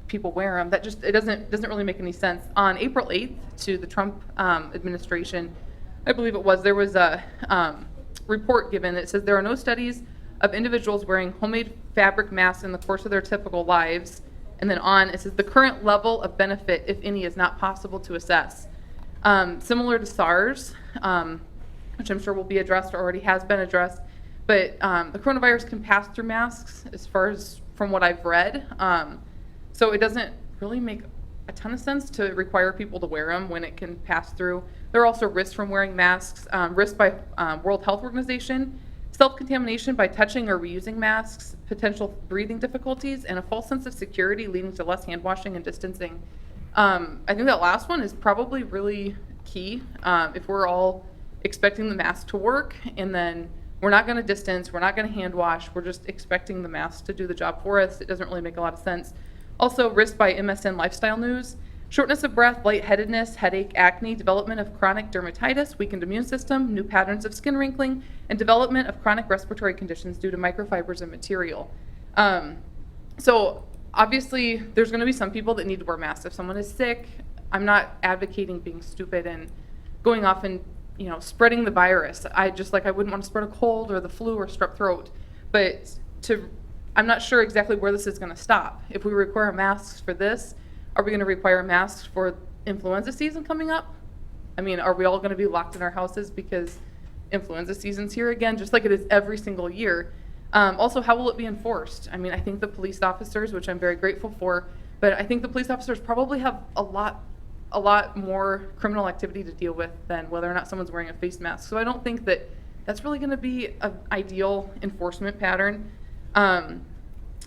people wear them, that just, it doesn't really make any sense. On April 8th, to the Trump administration, I believe it was, there was a report given that says there are no studies of individuals wearing homemade fabric masks in the course of their typical lives. And then on, it says the current level of benefit, if any, is not possible to assess. Similar to SARS, which I'm sure will be addressed or already has been addressed, but the coronavirus can pass through masks as far as from what I've read. So it doesn't really make a ton of sense to require people to wear them when it can pass through. There are also risks from wearing masks, risks by World Health Organization, self-contamination by touching or reusing masks, potential breathing difficulties, and a false sense of security leading to less hand washing and distancing. I think that last one is probably really key. If we're all expecting the mask to work and then we're not going to distance, we're not going to hand wash, we're just expecting the mask to do the job for us, it doesn't really make a lot of sense. Also, risk by MSN Lifestyle News, shortness of breath, lightheadedness, headache, acne, development of chronic dermatitis, weakened immune system, new patterns of skin wrinkling, and development of chronic respiratory conditions due to microfibers and material. So obviously, there's going to be some people that need to wear masks. If someone is sick, I'm not advocating being stupid and going off and spreading the virus. I wouldn't want to spread a cold or the flu or strep throat. But I'm not sure exactly where this is going to stop. If we require masks for this, are we going to require masks for influenza season coming up? I mean, are we all going to be locked in our houses because influenza season's here again, just like it is every single year? Also, how will it be enforced? I mean, I think the police officers, which I'm very grateful for, but I think the police officers probably have a lot more criminal activity to deal with than whether or not someone's wearing a face mask. So I don't think that that's really going to be an ideal enforcement pattern.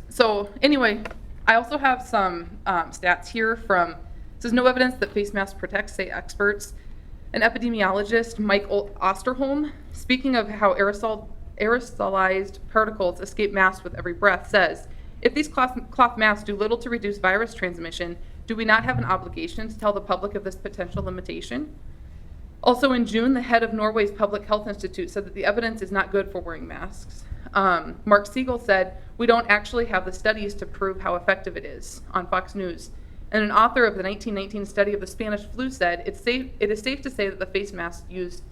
So anyway, I also have some stats here from, says no evidence that face masks protect, say experts. An epidemiologist, Mike Osterholm, speaking of how aerosolized particles escape masks with every breath, says, if these cloth masks do little to reduce virus transmission, do we not have an obligation to tell the public of this potential limitation? Also in June, the head of Norway's Public Health Institute said that the evidence is not good for wearing masks. Mark Siegel said, we don't actually have the studies to prove how effective it is, on Fox News. And an author of the 1919 study of the Spanish flu said, it is safe to say that the face mask used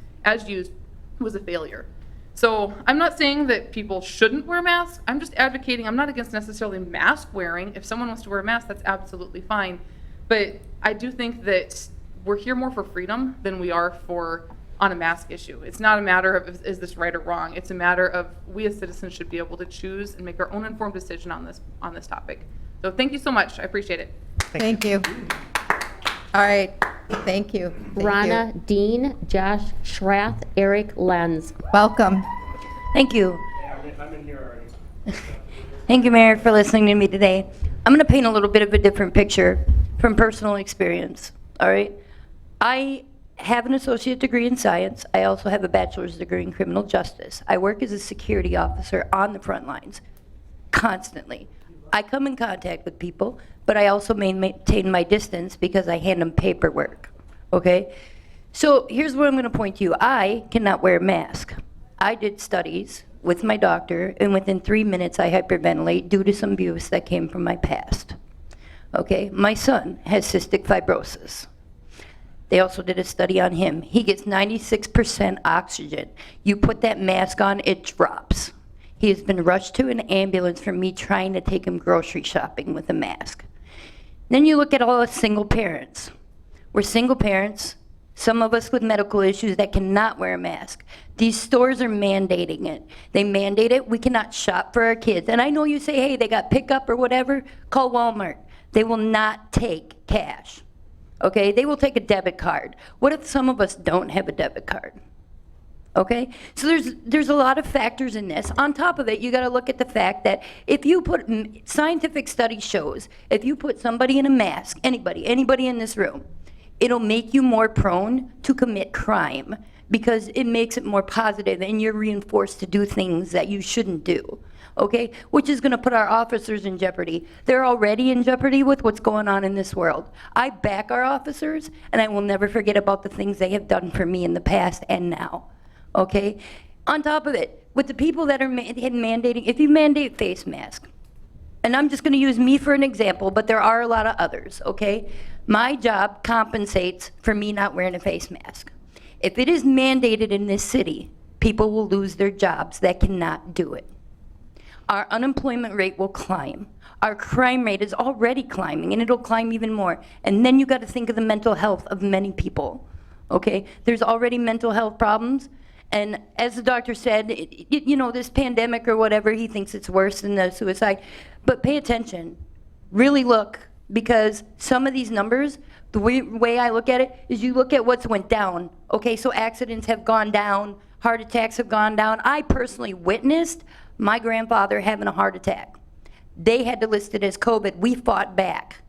was a failure. So I'm not saying that people shouldn't wear masks. I'm just advocating, I'm not against necessarily mask wearing. If someone wants to wear a mask, that's absolutely fine. But I do think that we're here more for freedom than we are on a mask issue. It's not a matter of is this right or wrong. It's a matter of we as citizens should be able to choose and make our own informed decision on this topic. So thank you so much. I appreciate it. Thank you. All right. Thank you. Rana Dean, Josh Schrath, Eric Lenz. Welcome. Thank you. Thank you, Mayor, for listening to me today. I'm going to paint a little bit of a different picture from personal experience, all right? I have an associate degree in science. I also have a bachelor's degree in criminal justice. I work as a security officer on the front lines constantly. I come in contact with people, but I also maintain my distance because I hand them paperwork, okay? So here's what I'm going to point to you. I cannot wear a mask. I did studies with my doctor, and within 3 minutes I hyperventilate due to some abuse that came from my past. Okay, my son has cystic fibrosis. They also did a study on him. He gets 96% oxygen. You put that mask on, it drops. He has been rushed to an ambulance from me trying to take him grocery shopping with a mask. Then you look at all the single parents. We're single parents, some of us with medical issues that cannot wear a mask. These stores are mandating it. They mandate it, we cannot shop for our kids. And I know you say, hey, they got pickup or whatever, call Walmart. They will not take cash, okay? They will take a debit card. What if some of us don't have a debit card? Okay, so there's a lot of factors in this. On top of it, you gotta look at the fact that if you put, scientific study shows, if you put somebody in a mask, anybody in this room, it'll make you more prone to commit crime because it makes it more positive and you're reinforced to do things that you shouldn't do, okay? Which is gonna put our officers in jeopardy. They're already in jeopardy with what's going on in this world. I back our officers and I will never forget about the things they have done for me in the past and now. Okay? On top of it, with the people that are mandating, if you mandate face mask, and I'm just gonna use me for an example, but there are a lot of others, okay? My job compensates for me not wearing a face mask. If it is mandated in this city, people will lose their jobs that cannot do it. Our unemployment rate will climb. Our crime rate is already climbing, and it'll climb even more. And then you gotta think of the mental health of many people, okay? There's already mental health problems. And as the doctor said, you know, this pandemic or whatever, he thinks it's worse than the suicide. But pay attention, really look, because some of these numbers, the way I look at it is you look at what's went down. Okay, so accidents have gone down, heart attacks have gone down. I personally witnessed my grandfather having a heart attack. They had to list it as COVID. We fought back.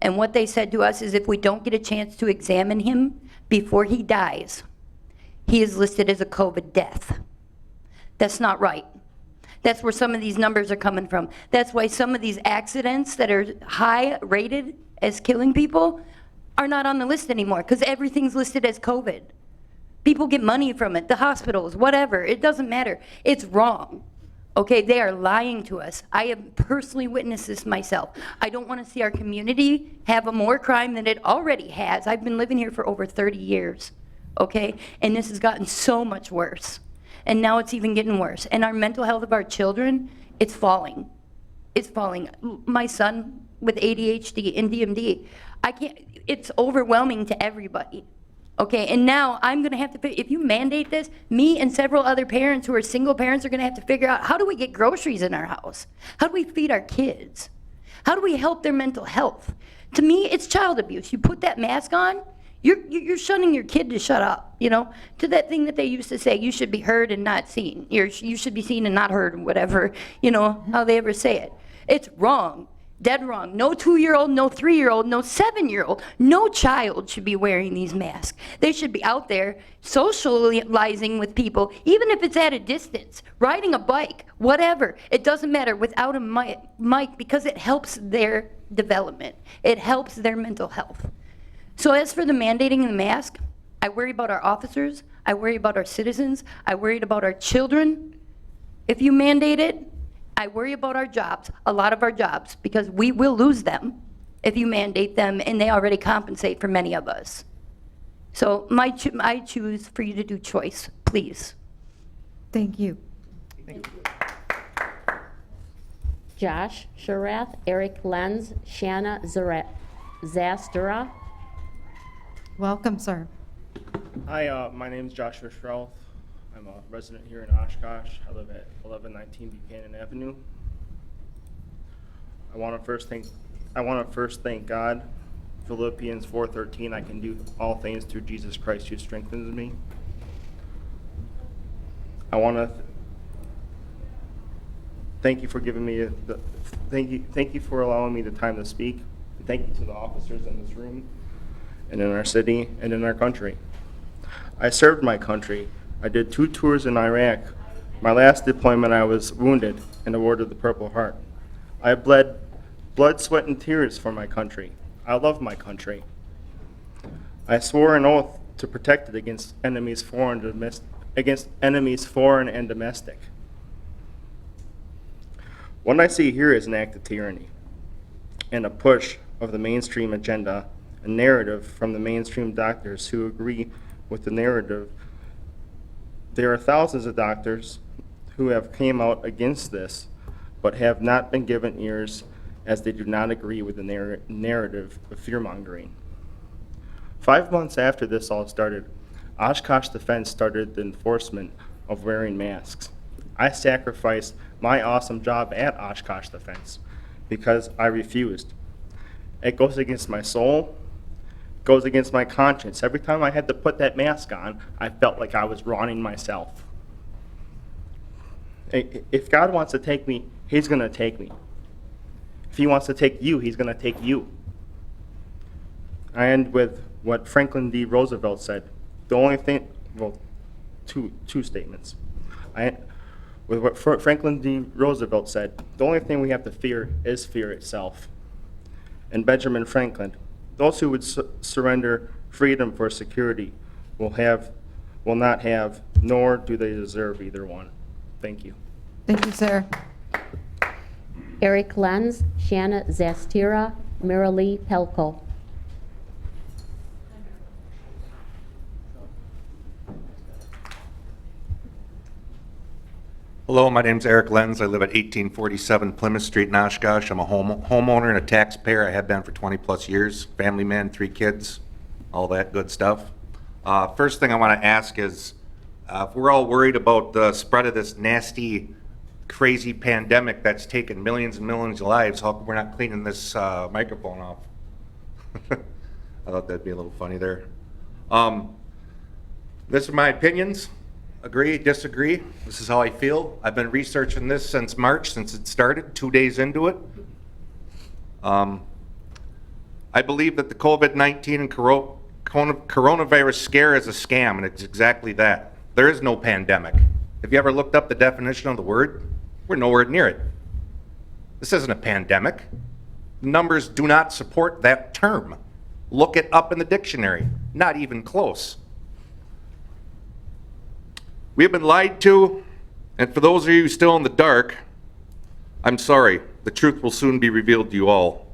And what they said to us is if we don't get a chance to examine him before he dies, he is listed as a COVID death. That's not right. That's where some of these numbers are coming from. That's why some of these accidents that are high rated as killing people are not on the list anymore because everything's listed as COVID. People get money from it, the hospitals, whatever, it doesn't matter. It's wrong. Okay, they are lying to us. I have personally witnessed this myself. I don't want to see our community have more crime than it already has. I've been living here for over 30 years. Okay, and this has gotten so much worse. And now it's even getting worse. And our mental health of our children, it's falling. It's falling. My son with ADHD and DMD, it's overwhelming to everybody. Okay, and now I'm gonna have to, if you mandate this, me and several other parents who are single parents are gonna have to figure out how do we get groceries in our house? How do we feed our kids? How do we help their mental health? To me, it's child abuse. You put that mask on, you're shunning your kid to shut up, you know, to that thing that they used to say, you should be heard and not seen. You should be seen and not heard, whatever, you know, how they ever say it. It's wrong, dead wrong. No 2-year-old, no 3-year-old, no 7-year-old, no child should be wearing these masks. They should be out there socializing with people, even if it's at a distance, riding a bike, whatever. It doesn't matter without a mic because it helps their development. It helps their mental health. So as for the mandating the mask, I worry about our officers, I worry about our citizens, I worry about our children. If you mandate it, I worry about our jobs, a lot of our jobs, because we will lose them if you mandate them, and they already compensate for many of us. So I choose for you to do choice, please. Thank you. Thank you. Josh Sharath, Eric Lenz, Shanna Zastra. Welcome, sir. Hi, my name is Joshua Schroth. I'm a resident here in Oshkosh. I live at 1119 Buchanan Avenue. I want to first thank God. Philippians 4:13, I can do all things through Jesus Christ who strengthens me. I want thank you for giving me thank you for allowing me the time to speak. Thank you to the officers in this room and in our city and in our country. I served my country. I did 2 tours in Iraq. My last deployment, I was wounded and awarded the Purple Heart. I bled blood, sweat, and tears for my country. I love my country. I swore an oath to protect it against enemies foreign and domestic. What I see here is an act of tyranny and a push of the mainstream agenda, a narrative from the mainstream doctors who agree with the narrative. There are thousands of doctors who have came out against this, but have not been given ears as they do not agree with the narrative of fear-mongering. 5 months after this all started, Oshkosh Defense started the enforcement of wearing masks. I sacrificed my awesome job at Oshkosh Defense because I refused. It goes against my soul, goes against my conscience. Every time I had to put that mask on, I felt like I was wronging myself. If God wants to take me, he's going to take me. If he wants to take you, he's going to take you. I end with what Franklin D. Roosevelt said. The only thing, well, two statements. With what Franklin D. Roosevelt said, the only thing we have to fear is fear itself. And Benjamin Franklin, those who would surrender freedom for security will not have, nor do they deserve either one. Thank you. Thank you, sir. Eric Lenz, Shanna Zastira, Marilee Pelko. Hello, my name's Eric Lenz. I live at 1847 Plymouth Street in Oshkosh. I'm a homeowner and a taxpayer. I have been for 20 plus years. Family man, 3 kids, all that good stuff. First thing I want to ask is, if we're all worried about the spread of this nasty, crazy pandemic that's taken millions and millions of lives, how come we're not cleaning this microphone off? I thought that'd be a little funny there. This are my opinions. Agree, disagree. This is how I feel. I've been researching this since March, since it started, 2 days into it. I believe that the COVID-19 and coronavirus scare is a scam, and it's exactly that. There is no pandemic. Have you ever looked up the definition of the word? We're nowhere near it. This isn't a pandemic. The numbers do not support that term. Look it up in the dictionary. Not even close. We have been lied to, and for those of you still in the dark, I'm sorry. The truth will soon be revealed to you all.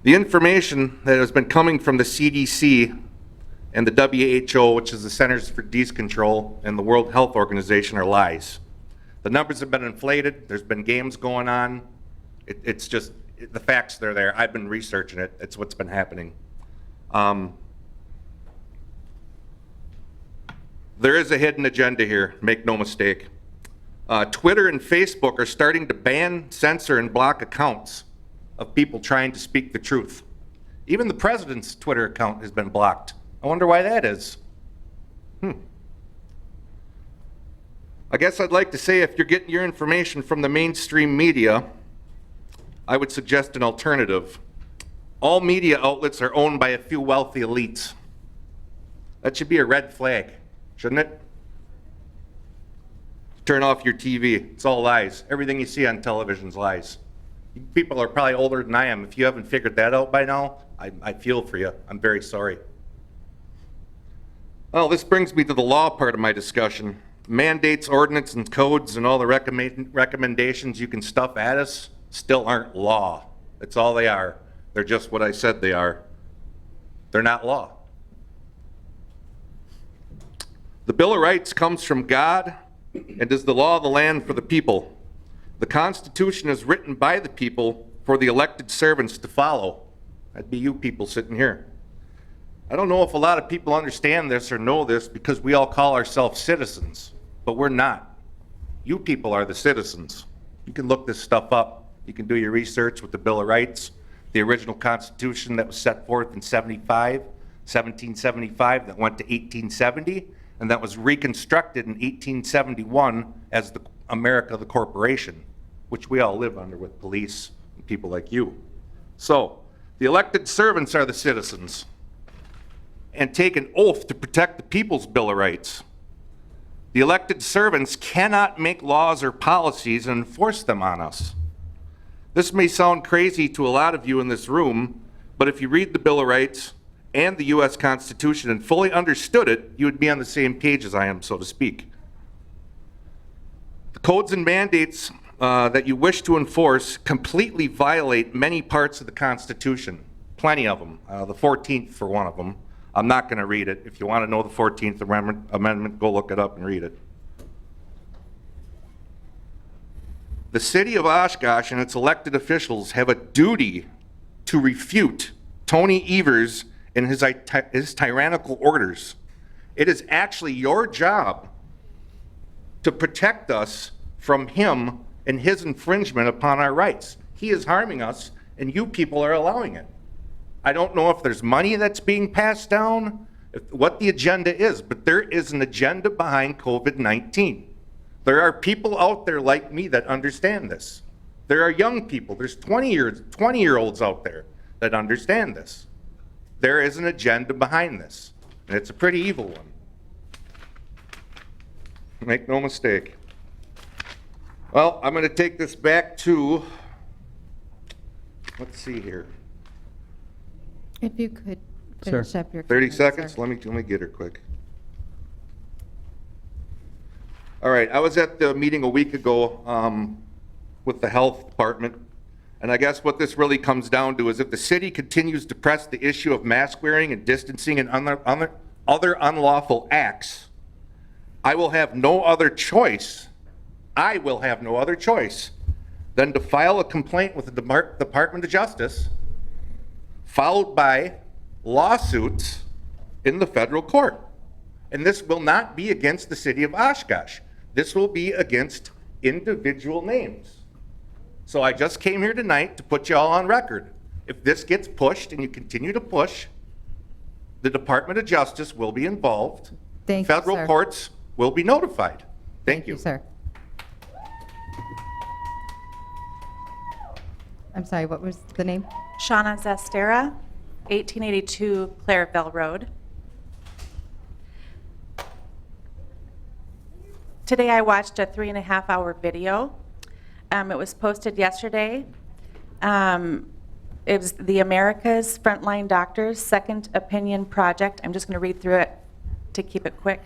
The information that has been coming from the CDC and the WHO, which is the Centers for Disease Control, and the World Health Organization are lies. The numbers have been inflated. There's been games going on. It's just, the facts, they're there. I've been researching it. It's what's been happening. There is a hidden agenda here, make no mistake. Twitter and Facebook are starting to ban, censor, and block accounts of people trying to speak the truth. Even the president's Twitter account has been blocked. I wonder why that is. I guess I'd like to say if you're getting your information from the mainstream media, I would suggest an alternative. All media outlets are owned by a few wealthy elites. That should be a red flag, shouldn't it? Turn off your TV. It's all lies. Everything you see on television is lies. People are probably older than I am. If you haven't figured that out by now, I feel for you. I'm very sorry. Well, this brings me to the law part of my discussion. Mandates, ordinance, and codes, and all the recommendations you can stuff at us still aren't law. That's all they are. They're just what I said they are. They're not law. The Bill of Rights comes from God and is the law of the land for the people. The Constitution is written by the people for the elected servants to follow. That'd be you people sitting here. I don't know if a lot of people understand this or know this because we all call ourselves citizens, but we're not. You people are the citizens. You can look this stuff up. You can do your research with the Bill of Rights, the original Constitution that was set forth in 1775, that went to 1870, and that was reconstructed in 1871 as the America the corporation. which we all live under with police and people like you. So, the elected servants are the citizens and take an oath to protect the people's Bill of Rights. The elected servants cannot make laws or policies and enforce them on us. This may sound crazy to a lot of you in this room, but if you read the Bill of Rights and the U.S. Constitution and fully understood it, you would be on the same page as I am, so to speak. The codes and mandates that you wish to enforce completely violate many parts of the Constitution, plenty of them, the 14th for one of them. I'm not going to read it. If you want to know the 14th Amendment, go look it up and read it. The city of Oshkosh and its elected officials have a duty to refute Tony Evers and his tyrannical orders. It is actually your job to protect us from him and his infringement upon our rights. He is harming us, and you people are allowing it. I don't know if there's money that's being passed down, what the agenda is, but there is an agenda behind COVID-19. There are people out there like me that understand this. There are young people, there's 20-year-olds out there that understand this. There is an agenda behind this, and it's a pretty evil one. Make no mistake. Well, I'm going to take this back to, let's see here. If you could finish up your 30 comments, seconds? sir. Let me get her quick. All right, I was at the meeting a week ago with the health department, and I guess what this really comes down to is if the city continues to press the issue of mask wearing and distancing and other unlawful acts, I will have no other choice than to file a complaint with the Department of Justice, followed by lawsuits in the federal court. And this will not be against the city of Oshkosh. This will be against individual names. So I just came here tonight to put you all on record. If this gets pushed and you continue to push, the Department of Justice will be involved. Thank you, Federal sir. courts will be notified. Thank you. Sir. I'm sorry, what was the name? Shauna Zestera, 1882 Clareville Road. Today I watched a 3.5-hour video. It was posted yesterday. It was the America's Frontline Doctors Second Opinion Project. I'm just going to read through it to keep it quick.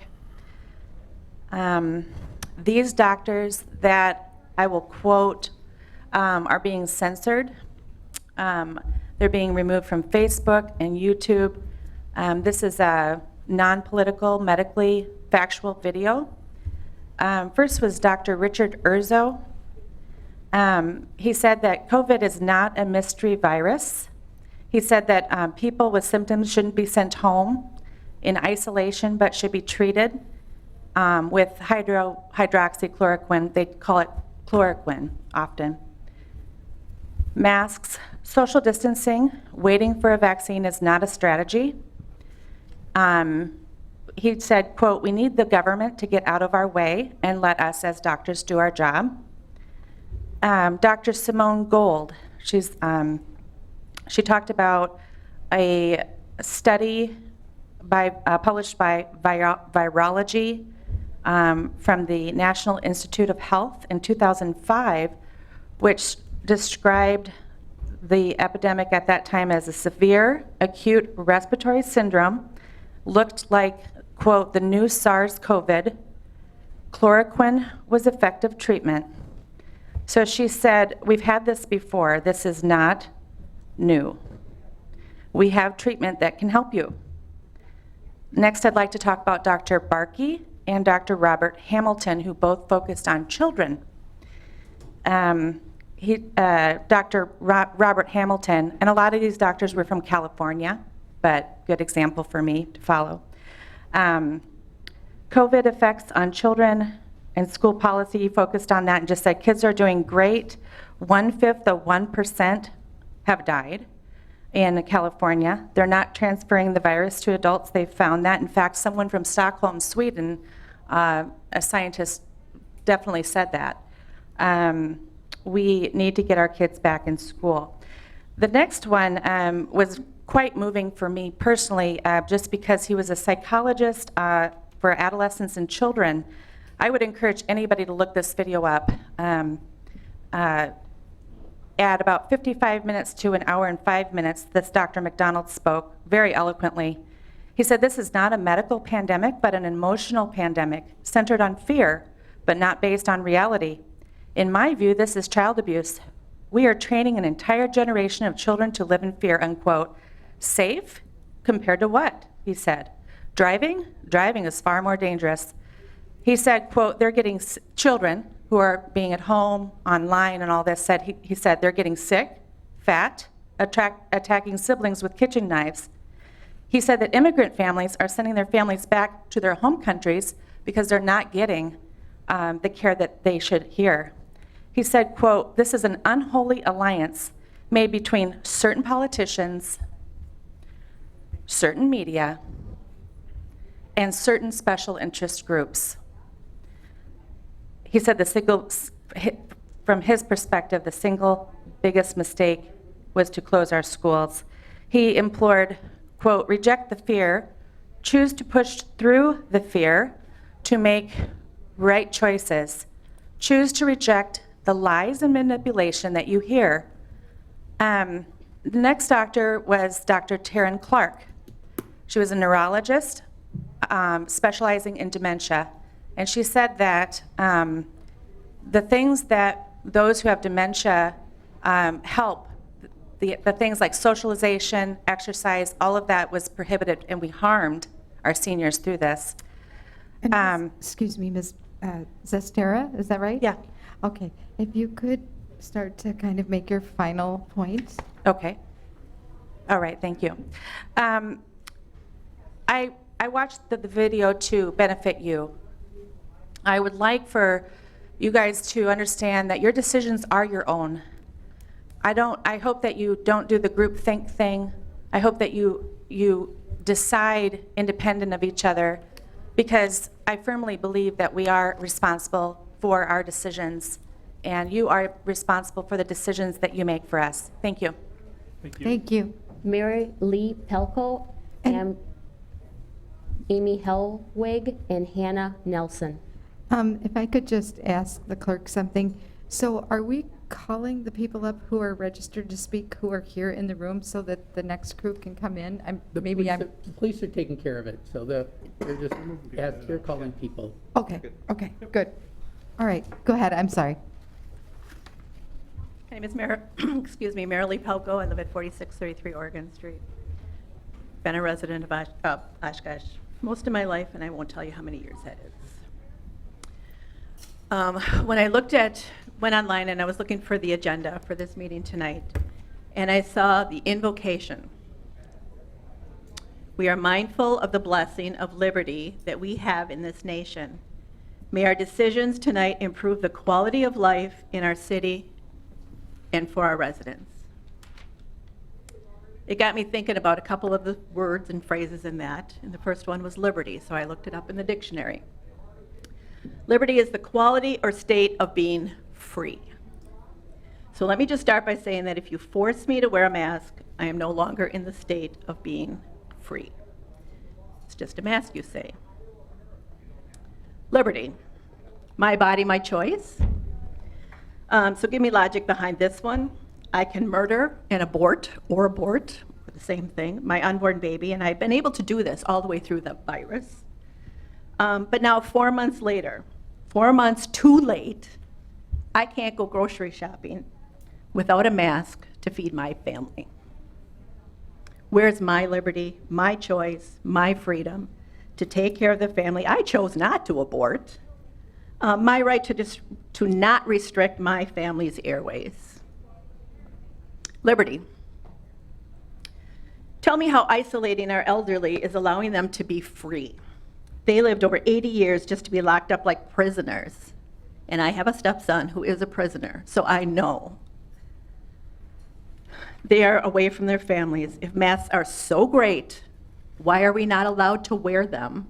These doctors that I will quote are being censored. They're being removed from Facebook and YouTube. This is a non-political, medically factual video. First was Dr. Richard Urzo. He said that COVID is not a mystery virus. He said that people with symptoms shouldn't be sent home in isolation, but should be treated with hydroxychloroquine. They call it chloroquine often. Masks, social distancing, waiting for a vaccine is not a strategy. He said, quote, "We need the government to get out of our way and let us as doctors do our job." Dr. Simone Gold, she talked about a study published by Virology from the National Institute of Health in 2005, which described the epidemic at that time as a severe acute respiratory syndrome, looked like, quote, "the new SARS-CoV. Chloroquine was effective treatment." So she said, we've had this before. This is not new. We have treatment that can help you. Next, I'd like to talk about Dr. Barkey and Dr. Robert Hamilton, who both focused on children. Dr. Robert Hamilton, and a lot of these doctors were from California, but good example for me to follow. COVID effects on children and school policy focused on that and just said kids are doing great. 1/5 of 1% have died in California. They're not transferring the virus to adults. They've found that. In fact, someone from Stockholm, Sweden, a scientist definitely said that. we need to get our kids back in school. The next one was quite moving for me personally, just because he was a psychologist for adolescents and children. I would encourage anybody to look this video up. At about 55 minutes to an hour and 5 minutes, this Dr. McDonald spoke very eloquently. He said, "This is not a medical pandemic, but an emotional pandemic centered on fear, but not based on reality. In my view, this is child abuse. We are training an entire generation of children to live in fear," unquote. Safe? Compared to what? He said. Driving? Driving is far more dangerous. He said, quote, they're getting children who are being at home, online, and all this, he said they're getting sick, fat, attacking siblings with kitchen knives. He said that immigrant families are sending their families back to their home countries because they're not getting the care that they should hear. He said, quote, "This is an unholy alliance made between certain politicians, certain media, and certain special interest groups." He said from his perspective, the single biggest mistake was to close our schools. He implored, quote, "Reject the fear, choose to push through the fear to make right choices. Choose to reject the lies and manipulation that you hear." The next doctor was Dr. Taryn Clark. She was a neurologist specializing in dementia. And she said that the things that those who have dementia help, the things like socialization, exercise, all of that was prohibited, and we harmed our seniors through this. And excuse me, Ms. Zestera, is that right? Yeah. Okay. If you could start to kind of make your final point. Okay. All right, thank you. I watched the video to benefit you. I would like for you guys to understand that your decisions are your own. I hope that you don't do the groupthink thing. I hope that you decide independent of each other, because I firmly believe that we are responsible for our decisions, and you are responsible for the decisions that you make for us. Thank you. Thank you. Mary Lee Pelko and Amy Hellwig and Hannah Nelson. If I could just ask the clerk something. So are we calling the people up who are registered to speak, who are here in the room, so that the next group can come in? The police are taking care of it, so they're just calling people. Okay, okay, good. All right, go ahead, I'm sorry. My name is Marilee Pelko. I live at 4633 Oregon Street. Been a resident of Oshkosh most of my life, and I won't tell you how many years that is. When I went online and I was looking for the agenda for this meeting tonight, and I saw the invocation. We are mindful of the blessing of liberty that we have in this nation. May our decisions tonight improve the quality of life in our city and for our residents. It got me thinking about a couple of the words and phrases in that, and the first one was liberty, so I looked it up in the dictionary. Liberty is the quality or state of being free. So let me just start by saying that if you force me to wear a mask, I am no longer in the state of being free. It's just a mask, you say. Liberty, my body, my choice. So give me logic behind this one. I can murder and abort, the same thing, my unborn baby, and I've been able to do this all the way through the virus. But now 4 months later, 4 months too late, I can't go grocery shopping without a mask to feed my family. Where's my liberty, my choice, my freedom to take care of the family? I chose not to abort. My right to not restrict my family's airways. Liberty. Tell me how isolating our elderly is allowing them to be free. They lived over 80 years just to be locked up like prisoners. And I have a stepson who is a prisoner, so I know. They are away from their families. If masks are so great, why are we not allowed to wear them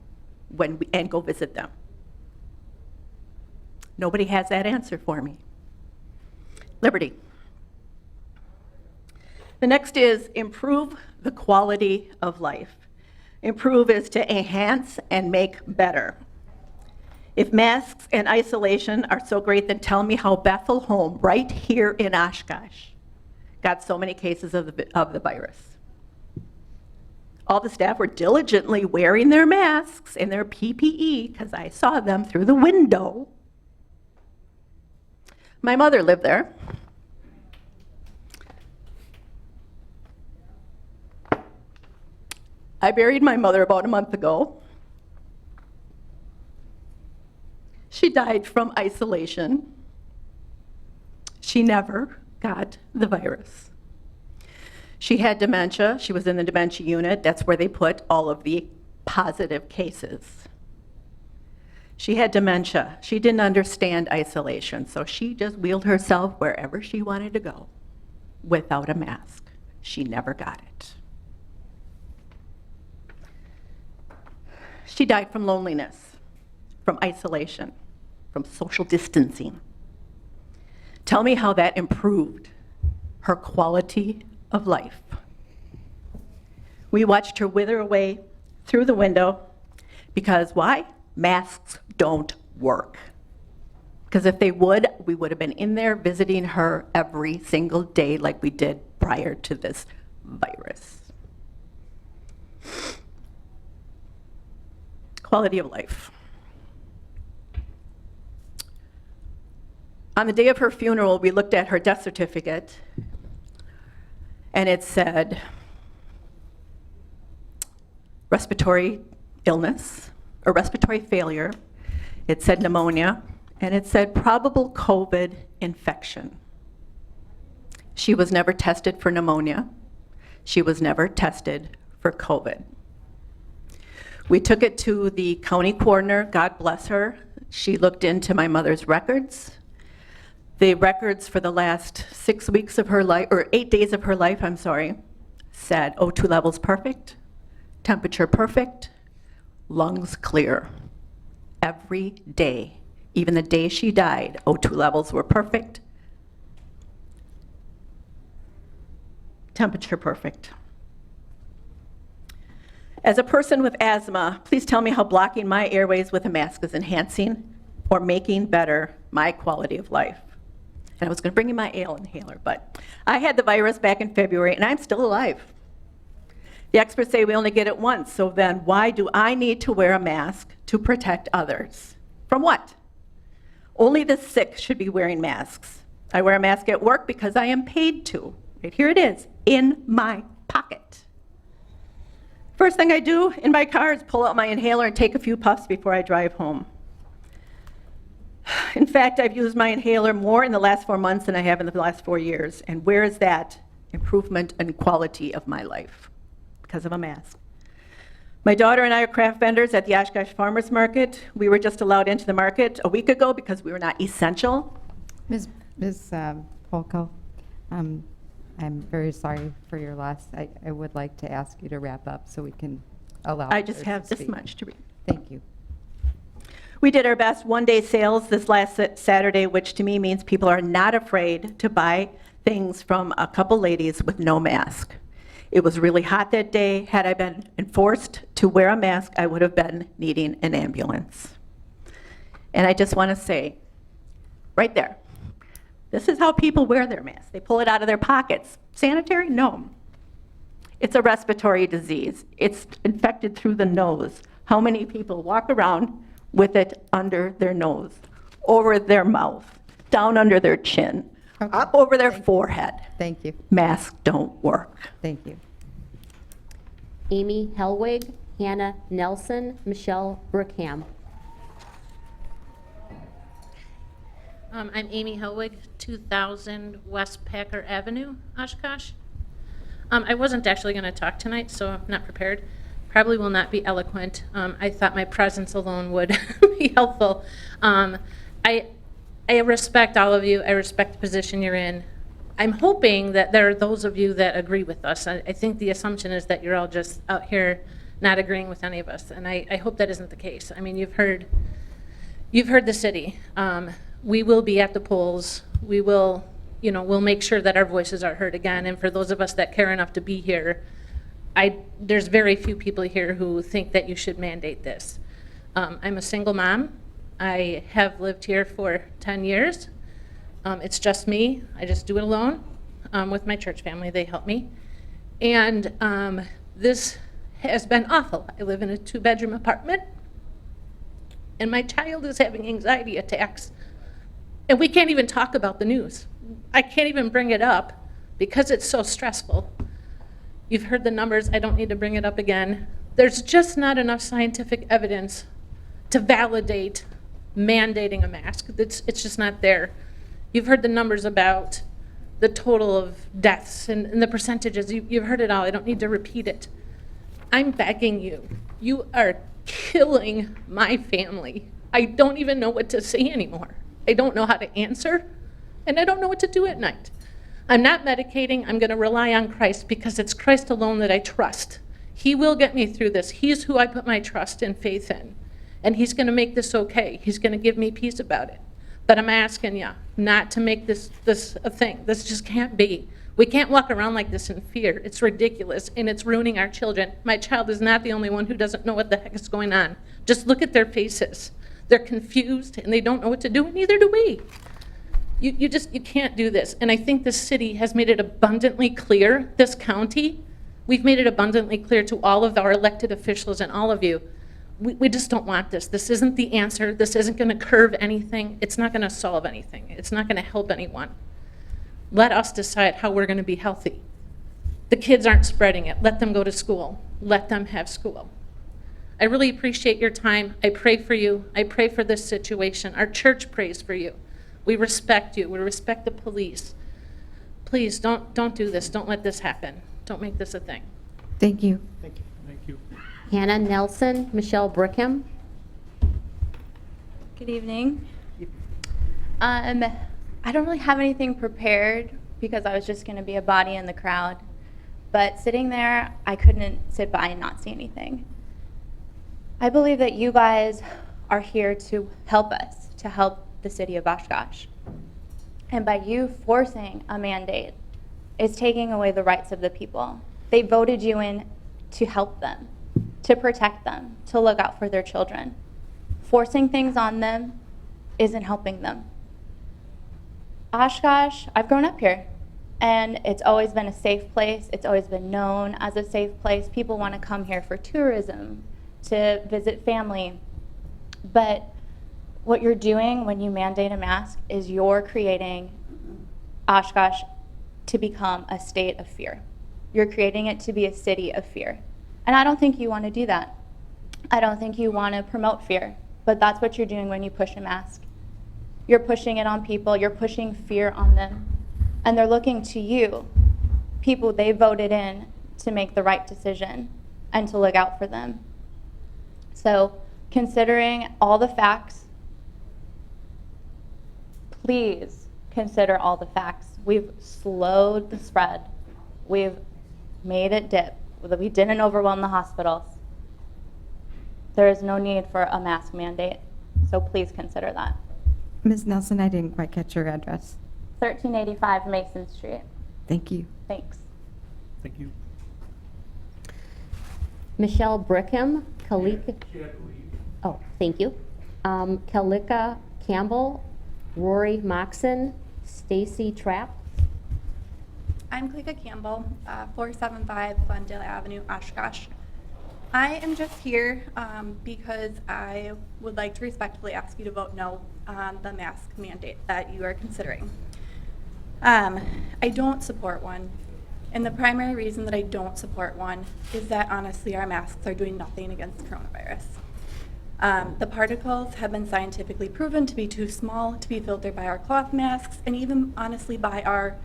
and go visit them? Nobody has that answer for me. liberty. The next is improve the quality of life. Improve is to enhance and make better. If masks and isolation are so great, then tell me how Bethel Home, right here in Oshkosh, got so many cases of the virus. All the staff were diligently wearing their masks and their PPE because I saw them through the window. My mother lived there. I buried my mother about a month ago. She died from isolation. She never got the virus. She had dementia. She was in the dementia unit. That's where they put all of the positive cases. She had dementia. She didn't understand isolation, so she just wheeled herself wherever she wanted to go without a mask. She never got it. She died from loneliness, from isolation, from social distancing. Tell me how that improved her quality of life. We watched her wither away through the window because why? Masks don't work. Because if they would, we would have been in there visiting her every single day like we did prior to this virus. Quality of life. On the day of her funeral, we looked at her death certificate, and it said respiratory illness, or respiratory failure. It said pneumonia, and it said probable COVID infection. She was never tested for pneumonia. She was never tested for COVID. We took it to the county coroner, God bless her. She looked into my mother's records. The records for the last 6 weeks of her life, or 8 days of her life, I'm sorry, said O2 levels perfect, temperature perfect, lungs clear. Every day, even the day she died, O2 levels were perfect, temperature perfect. As a person with asthma, please tell me how blocking my airways with a mask is enhancing or making better my quality of life. And I was going to bring in my ale inhaler, but I had the virus back in February, and I'm still alive. The experts say we only get it once, so then why do I need to wear a mask to protect others? From what? Only the sick should be wearing masks. I wear a mask at work because I am paid to. Right here it is, in my pocket. First thing I do in my car is pull out my inhaler and take a few puffs before I drive home. In fact, I've used my inhaler more in the last 4 months than I have in the last 4 years. And where is that improvement in quality of my life? Because of a mask. My daughter and I are craft vendors at the Oshkosh Farmers Market. We were just allowed into the market a week ago because we were not essential. Ms. Polko, I'm very sorry for your loss. I would like to ask you to wrap up so we can allow I just others have to this speak. much to read. Thank you. We did our best one-day sales this last Saturday, which to me means people are not afraid to buy things from a couple ladies with no mask. It was really hot that day. Had I been enforced to wear a mask, I would have been needing an ambulance. And I just want to say, right there, this is how people wear their masks. They pull it out of their pockets. Sanitary? No. It's a respiratory disease. It's infected through the nose. How many people walk around with it under their nose, over their mouth, down under their chin, up over their forehead? Thank you. Masks don't work. Thank you. Amy Helwig, Hannah Nelson, Michelle Brookham. I'm Amy Helwig, 2000 West Packer Avenue, Oshkosh. I wasn't actually going to talk tonight, so I'm not prepared. Probably will not be eloquent. I thought my presence alone would be helpful. I respect all of you. I respect the position you're in. I'm hoping that there are those of you that agree with us. I think the assumption is that you're all just out here not agreeing with any of us, and I hope that isn't the case. I mean, you've heard the city. We will be at the polls. We will we'll make sure that our voices are heard again. And for those of us that care enough to be here, there's very few people here who think that you should mandate this. I'm a single mom. I have lived here for 10 years. It's just me. I just do it alone with my church family. They help me. And this has been awful. I live in a 2-bedroom apartment, and my child is having anxiety attacks. And we can't even talk about the news. I can't even bring it up because it's so stressful. You've heard the numbers. I don't need to bring it up again. There's just not enough scientific evidence to validate mandating a mask. It's just not there. You've heard the numbers about the total of deaths and the percentages. You've heard it all. I don't need to repeat it. I'm begging you. You are killing my family. I don't even know what to say anymore. I don't know how to answer, and I don't know what to do at night. I'm not medicating. I'm going to rely on Christ because it's Christ alone that I trust. He will get me through this. He's who I put my trust and faith in, and he's going to make this okay. He's going to give me peace about it. But I'm asking you not to make this a thing. This just can't be. We can't walk around like this in fear. It's ridiculous, and it's ruining our children. My child is not the only one who doesn't know what the heck is going on. Just look at their faces. They're confused, and they don't know what to do, and neither do we. You can't do this. And I think this city has made it abundantly clear, this county, we've made it abundantly clear to all of our elected officials and all of you, we just don't want this. This isn't the answer. This isn't going to curve anything. It's not going to solve anything. It's not going to help anyone. Let us decide how we're going to be healthy. The kids aren't spreading it. Let them go to school. Let them have school. I really appreciate your time. I pray for you. I pray for this situation. Our church prays for you. We respect you. We respect the police. Please don't do this. Don't let this happen. Don't make this a thing. Thank you. Thank you. Hannah Nelson, Michelle Brickham. Good evening. I don't really have anything prepared because I was just going to be a body in the crowd. But sitting there, I couldn't sit by and not see anything. I believe that you guys are here to help us, to help the city of Oshkosh. And by you forcing a mandate is taking away the rights of the people. They voted you in to help them, to protect them, to look out for their children. Forcing things on them isn't helping them. Oshkosh, I've grown up here, and it's always been a safe place. It's always been known as a safe place. People want to come here for tourism, to visit family. But what you're doing when you mandate a mask is you're creating Oshkosh to become a state of fear. You're creating it to be a city of fear. And I don't think you want to do that. I don't think you want to promote fear, but that's what you're doing when you push a mask. You're pushing it on people, you're pushing fear on them, and they're looking to you, people they voted in to make the right decision and to look out for them. So, considering all the facts, please consider all the facts. We've slowed the spread. We've made it dip. We didn't overwhelm the hospitals. There is no need for a mask mandate, so please consider that. Ms. Nelson, I didn't quite catch your address. 1385 Mason Street. Thank you. Thanks. Thank you. Michelle Brickham, Kalika. Oh, thank you. Kalika Campbell, Rory Moxon, Stacy Trapp. I'm Kalika Campbell, 475 Glendale Avenue, Oshkosh. I am just here because I would like to respectfully ask you to vote no on the mask mandate that you are considering. I don't support one, and the primary reason that I don't support one is that honestly our masks are doing nothing against coronavirus. The particles have been scientifically proven to be too small to be filtered by our cloth masks and even honestly by our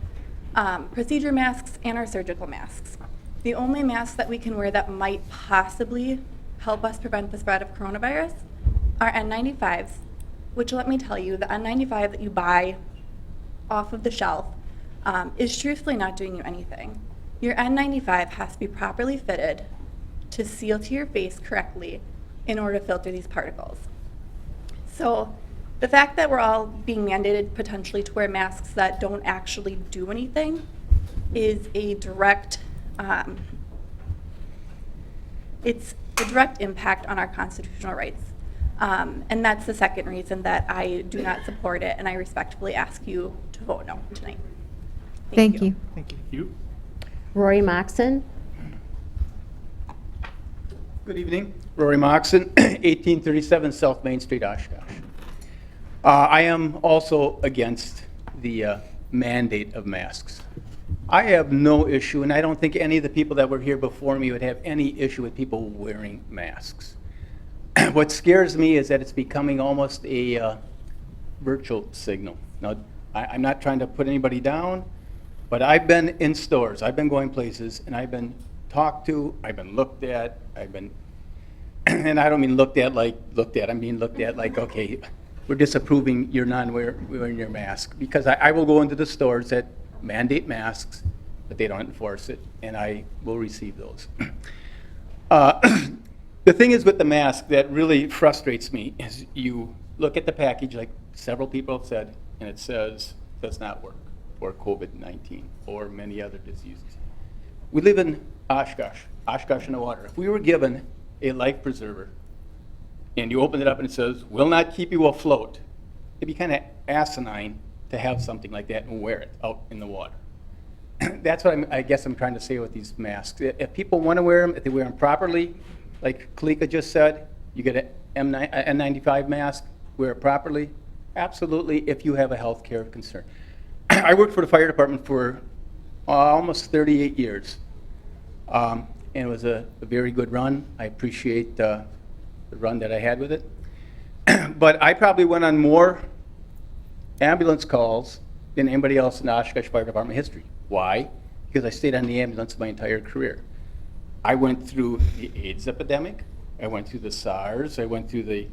procedure masks and our surgical masks. The only masks that we can wear that might possibly help us prevent the spread of coronavirus are N95s, which let me tell you, the N95 that you buy off of the shelf is truthfully not doing you anything. Your N95 has to be properly fitted to seal to your face correctly in order to filter these particles. So The fact that we're all being mandated potentially to wear masks that don't actually do anything is a direct, it's a direct impact on our constitutional rights. And that's the second reason that I do not support it, and I respectfully ask you to vote no tonight. Thank you. Thank you. Rory Moxon. Good evening. Rory Moxon, 1837 South Main Street, Oshkosh. I am also against the mandate of masks. I have no issue, and I don't think any of the people that were here before me would have any issue with people wearing masks. What scares me is that it's becoming almost a virtual signal. Now, I'm not trying to put anybody down, but I've been in stores, I've been going places, and I've been talked to, I've been looked at, and I don't mean looked at, I mean looked at like, okay, we're disapproving you're not wearing your mask. Because I will go into the stores that mandate masks, but they don't enforce it, and I will receive those. The thing is with the mask that really frustrates me is you look at the package, like several people have said, and it says does not work for COVID-19 or many other diseases. We live in Oshkosh in the water. If we were given a life preserver and you open it up and it says, will not keep you afloat, it'd be kind of asinine to have something like that and wear it out in the water. That's what I guess I'm trying to say with these masks. If people want to wear them, if they wear them properly, like Kalika just said, you get an N95 mask, wear it properly, absolutely, if you have a health care concern. I worked for the fire department for almost 38 years. And it was a very good run. I appreciate the run that I had with it. But I probably went on more ambulance calls than anybody else in the Oshkosh Fire Department history. Why? Because I stayed on the ambulance my entire career. I went through the AIDS epidemic. I went through the SARS. I went through the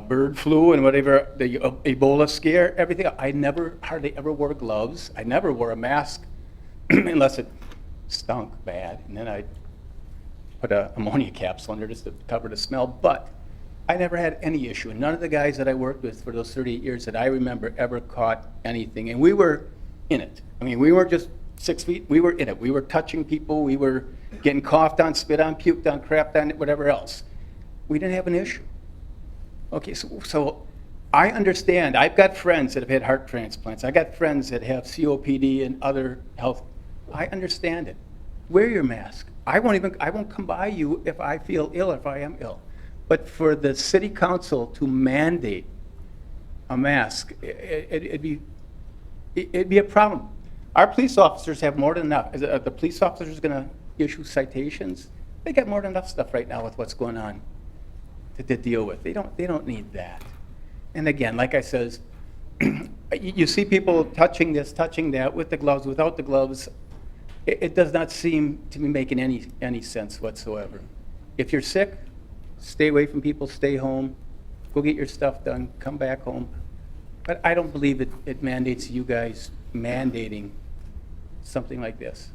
bird flu and whatever, the Ebola scare, everything. I never, hardly ever wore gloves. I never wore a mask unless it stunk bad. And then I put an ammonia capsule under just to cover the smell. But I never had any issue. And none of the guys that I worked with for those 38 years that I remember ever caught anything. And we were in it. I mean, we weren't just 6 feet. We were in it. We were touching people. We were getting coughed on, spit on, puked on, crapped on, whatever else. We didn't have an issue. Okay, so I understand. I've got friends that have had heart transplants. I got friends that have COPD and other health. I understand it. Wear your mask. I won't come by you if I feel ill or if I am ill. But for the city council to mandate a mask, it'd be a problem. Our police officers have more than enough. Are the police officers going to issue citations? They got more than enough stuff right now with what's going on to deal with. They don't need that. And again, like I says, you see people touching this, touching that, with the gloves, without the gloves. It does not seem to be making any sense whatsoever. If you're sick, stay away from people, stay home, go get your stuff done, come back home. But I don't believe it mandates you guys mandating something like this.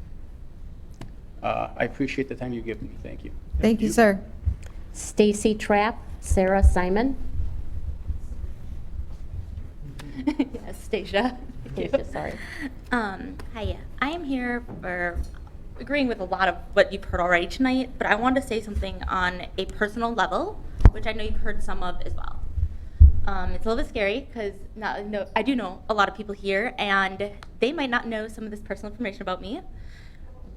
I appreciate the time you've given me. Thank you. Thank you, sir. Stacy Trapp, Sarah Simon. Yes, Stacia. Stacia, sorry. Hi, I am here for agreeing with a lot of what you've heard already tonight, but I wanted to say something on a personal level, which I know you've heard some of as well. It's a little bit scary because I do know a lot of people here, and they might not know some of this personal information about me.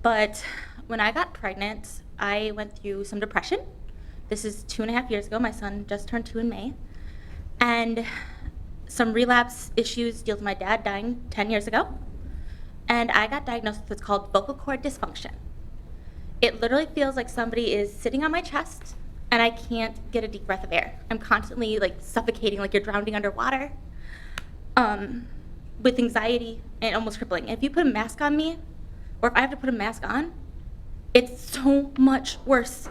But when I got pregnant, I went through some depression. This is 2.5 years ago. My son just turned 2 in May. And some relapse issues dealt with my dad dying 10 years ago. And I got diagnosed with what's called vocal cord dysfunction. It literally feels like somebody is sitting on my chest and I can't get a deep breath of air. I'm constantly like suffocating, like you're drowning underwater, with anxiety and almost crippling. And if you put a mask on me, or if I have to put a mask on, it's so much worse.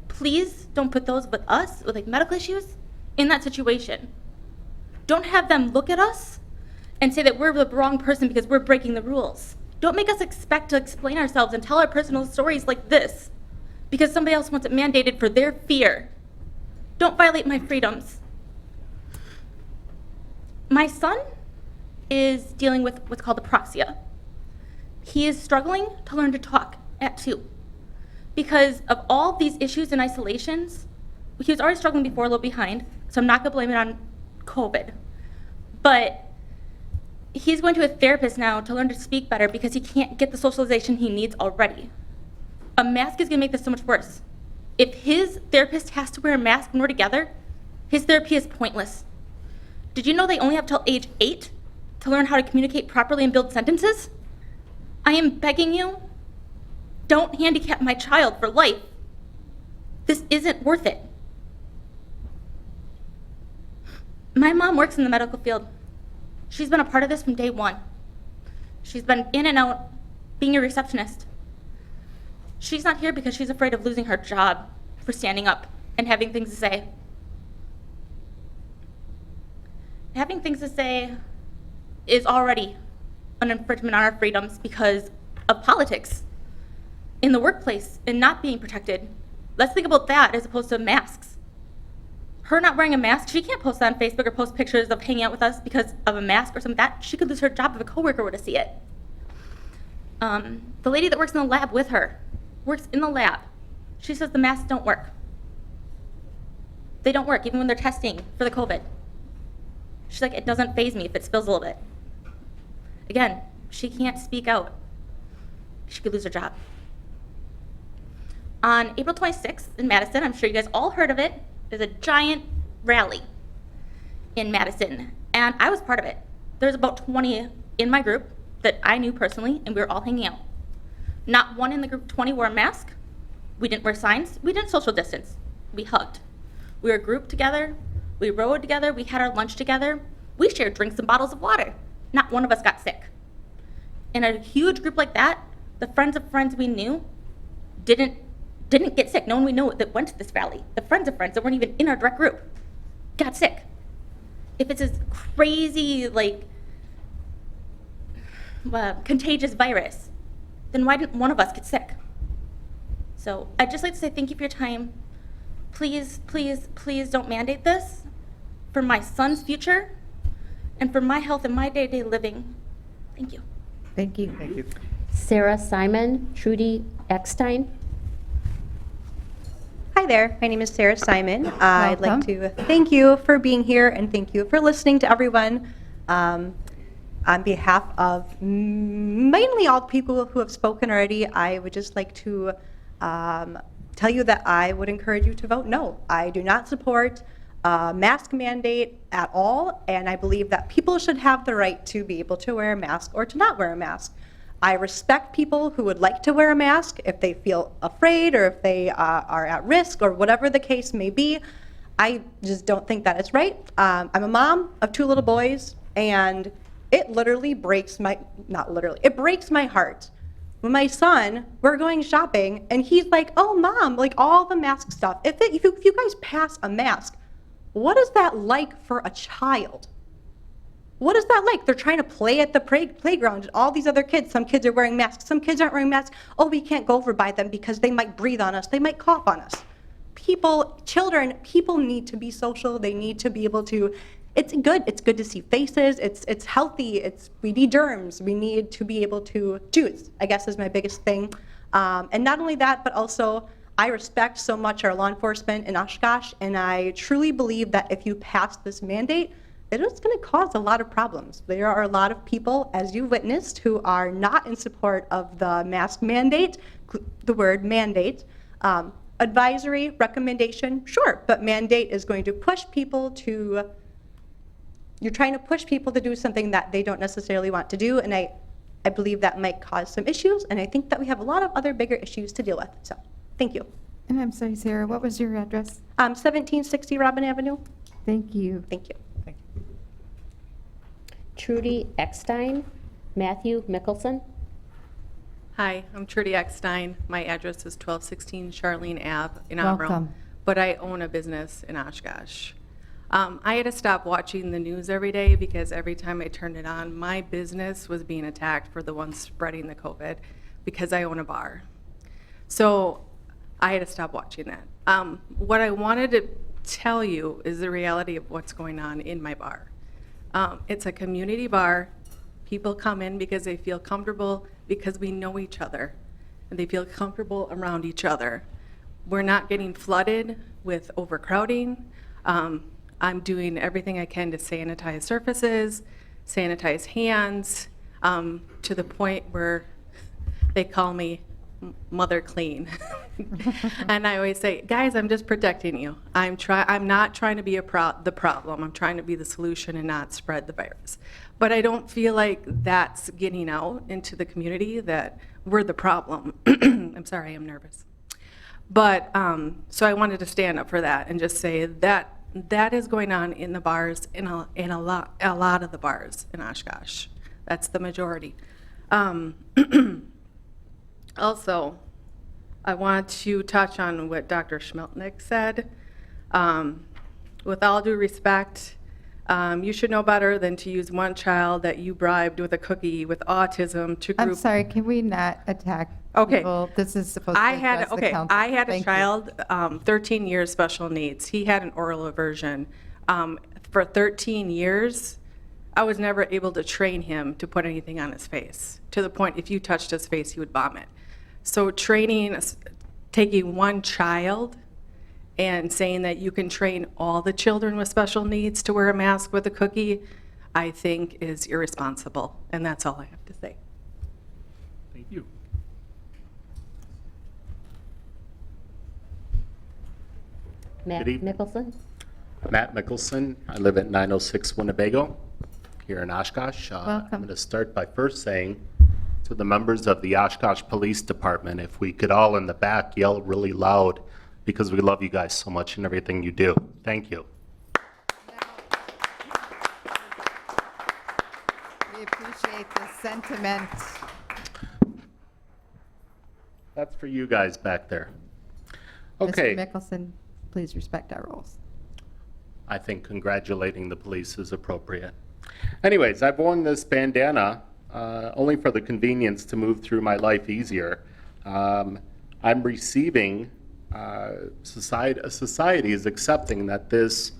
Please don't put those with us with like medical issues in that situation. Don't have them look at us and say that we're the wrong person because we're breaking the rules. Don't make us expect to explain ourselves and tell our personal stories like this because somebody else wants it mandated for their fear. Don't violate my freedoms. My son is dealing with what's called apraxia. He is struggling to learn to talk at 2 because of all these issues and isolations. He was already struggling before, a little behind, so I'm not going to blame it on COVID. But he's going to a therapist now to learn to speak better because he can't get the socialization he needs already. A mask is going to make this so much worse. If his therapist has to wear a mask when we're together, his therapy is pointless. Did you know they only have till age 8 to learn how to communicate properly and build sentences? I am begging you, don't handicap my child for life. This isn't worth it. My mom works in the medical field. She's been a part of this from day 1. She's been in and out, being a receptionist. She's not here because she's afraid of losing her job for standing up and having things to say. Having things to say is already an infringement on our freedoms because of politics in the workplace and not being protected. Let's think about that as opposed to masks. Her not wearing a mask, she can't post that on Facebook or post pictures of hanging out with us because of a mask or something like that. She could lose her job if a coworker were to see it. The lady that works in the lab with her, works in the lab. She says the masks don't work. They don't work even when they're testing for the COVID. She's like, it doesn't faze me if it spills a little bit. Again, she can't speak out. She could lose her job. On April 26th in Madison, I'm sure you guys all heard of it, there's a giant rally in Madison, and I was part of it. There's about 20 in my group that I knew personally, and we were all hanging out. Not one in the group 20 wore a mask. We didn't wear signs. We didn't social distance. We hugged. We were grouped together. We rode together. We had our lunch together. We shared drinks and bottles of water. Not one of us got sick. In a huge group like that, the friends of friends we knew didn't get sick. No one we knew that went to this rally. The friends of friends that weren't even in our direct group got sick. If it's this crazy, contagious virus, then why didn't one of us get sick? So I'd just like to say thank you for your time. Please, please, please don't mandate this for my son's future and for my health and my day-to-day living. Thank you. Thank you. Thank you. Sarah Simon, Trudy Eckstein. Hi there, my name is Sarah Simon. I'd like to thank you for being here and thank you for listening to everyone. On behalf of mainly all the people who have spoken already, I would just like to tell you that I would encourage you to vote no. I do not support a mask mandate at all, and I believe that people should have the right to be able to wear a mask or to not wear a mask. I respect people who would like to wear a mask if they feel afraid or if they are at risk or whatever the case may be. I just don't think that it's right. I'm a mom of 2 little boys, and it literally breaks my, not literally, it breaks my heart. When my son, we're going shopping, and he's like, oh, Mom, like all the mask stuff. If you guys pass a mask, what is that like for a child? What is that like? They're trying to play at the playground, and all these other kids, some kids are wearing masks, some kids aren't wearing masks. Oh, we can't go over by them because they might breathe on us, they might cough on us. People need to be social, they need to be able to, it's good to see faces, it's healthy, we need germs, we need to be able to choose, I guess is my biggest thing. And not only that, but also I respect so much our law enforcement in Oshkosh, and I truly believe that if you pass this mandate, it is going to cause a lot of problems. There are a lot of people, as you witnessed, who are not in support of the mask mandate, the word mandate. Advisory, recommendation, sure, but mandate is going to push people to, you're trying to push people to do something that they don't necessarily want to do, and I believe that might cause some issues, and I think that we have a lot of other bigger issues to deal with, so thank you. And I'm sorry, Sarah, what was your address? 1760 Robin Avenue. Thank you. Thank you. Trudy Eckstein, Matthew Mickelson. Hi, I'm Trudy Eckstein. My address is 1216 Charlene Ave in Welcome. Omro, but I own a business in Oshkosh. I had to stop watching the news every day because every time I turned it on, my business was being attacked for the ones spreading the COVID because I own a bar. So I had to stop watching that. What I wanted to tell you is the reality of what's going on in my bar. It's a community bar. People come in because they feel comfortable, because we know each other, and they feel comfortable around each other. We're not getting flooded with overcrowding. I'm doing everything I can to sanitize surfaces, sanitize hands, to the point where they call me Mother Clean. And I always say, guys, I'm just protecting you. I'm not trying to be the problem. I'm trying to be the solution and not spread the virus. But I don't feel like that's getting out into the community, that we're the problem. I'm sorry, I'm nervous. But, so I wanted to stand up for that and just say that that is going on in the bars, in a lot of the bars in Oshkosh. That's the majority. Also, I want to touch on what Dr. Schmeltnick said. With all due respect, you should know better than to use one child that you bribed with a cookie with autism to group. I'm sorry, can we not attack Okay. people? This is supposed to address the council. I had a Thank you. child, 13 years special needs. He had an oral aversion. For 13 years, I was never able to train him to put anything on his face, to the point if you touched his face, he would vomit. So taking one child and saying that you can train all the children with special needs to wear a mask with a cookie, I think is irresponsible. And that's all I have to say. Thank you. Matt Good evening. Nicholson? Matt Mickelson. I live at 906 Winnebago here in Oshkosh. Welcome. I'm going to start by first saying to the members of the Oshkosh Police Department, if we could all in the back yell really loud, because we love you guys so much and everything you do. Thank you. We appreciate the sentiment. That's for you guys back there. Okay. Mr. Mickelson, please respect our rules. I think congratulating the police is appropriate. Anyways, I've worn this bandana only for the convenience to move through my life easier. I'm receiving, society is accepting that this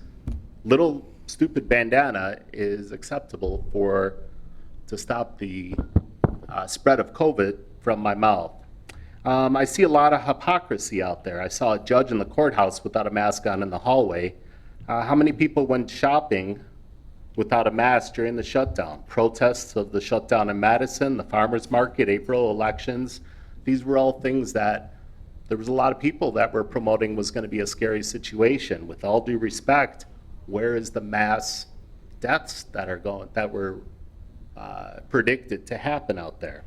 little stupid bandana is acceptable to stop the spread of COVID from my mouth. I see a lot of hypocrisy out there. I saw a judge in the courthouse without a mask on in the hallway. How many people went shopping without a mask during the shutdown? Protests of the shutdown in Madison, the farmers market, April elections. These were all things that there was a lot of people that were promoting was going to be a scary situation. With all due respect, where is the mass deaths that were predicted to happen out there?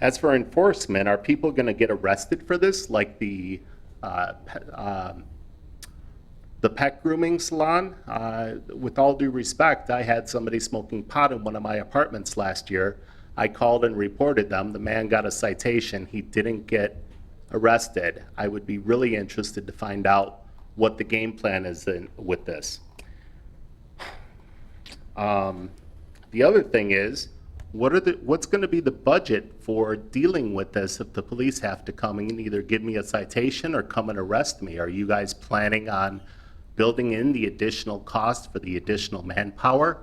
As for enforcement, are people going to get arrested for this, like the pet grooming salon? With all due respect, I had somebody smoking pot in one of my apartments last year. I called and reported them. The man got a citation. He didn't get arrested. I would be really interested to find out what the game plan is with this. The other thing is, what's going to be the budget for dealing with this if the police have to come and either give me a citation or come and arrest me? Are you guys planning on building in the additional cost for the additional manpower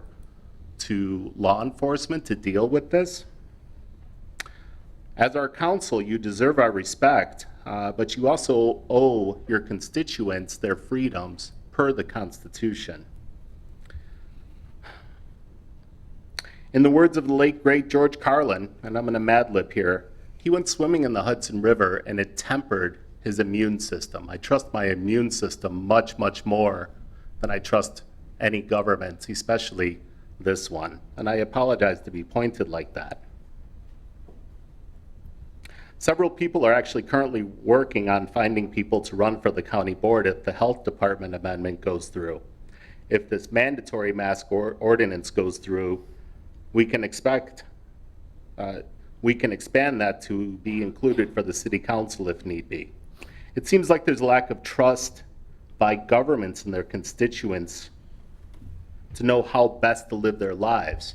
to law enforcement to deal with this? As our council, you deserve our respect, but you also owe your constituents their freedoms per the Constitution. In the words of the late, great George Carlin, and I'm going to mad-lib here, he went swimming in the Hudson River and it tempered his immune system. I trust my immune system much, much more than I trust any government, especially this one. And I apologize to be pointed like that. Several people are actually currently working on finding people to run for the county board if the health department amendment goes through. If this mandatory mask ordinance goes through, we can expand that to be included for the city council if need be. It seems like there's a lack of trust by governments and their constituents to know how best to live their lives.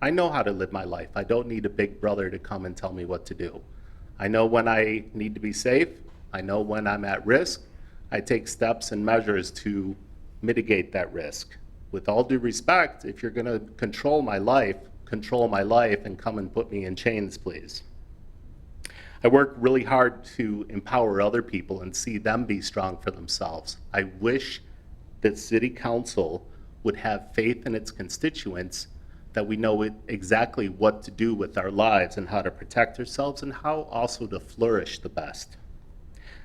I know how to live my life. I don't need a big brother to come and tell me what to do. I know when I need to be safe. I know when I'm at risk. I take steps and measures to mitigate that risk with all due respect, if you're going to control my life and come and put me in chains, please. I work really hard to empower other people and see them be strong for themselves. I wish that City Council would have faith in its constituents, that we know exactly what to do with our lives and how to protect ourselves and how also to flourish the best.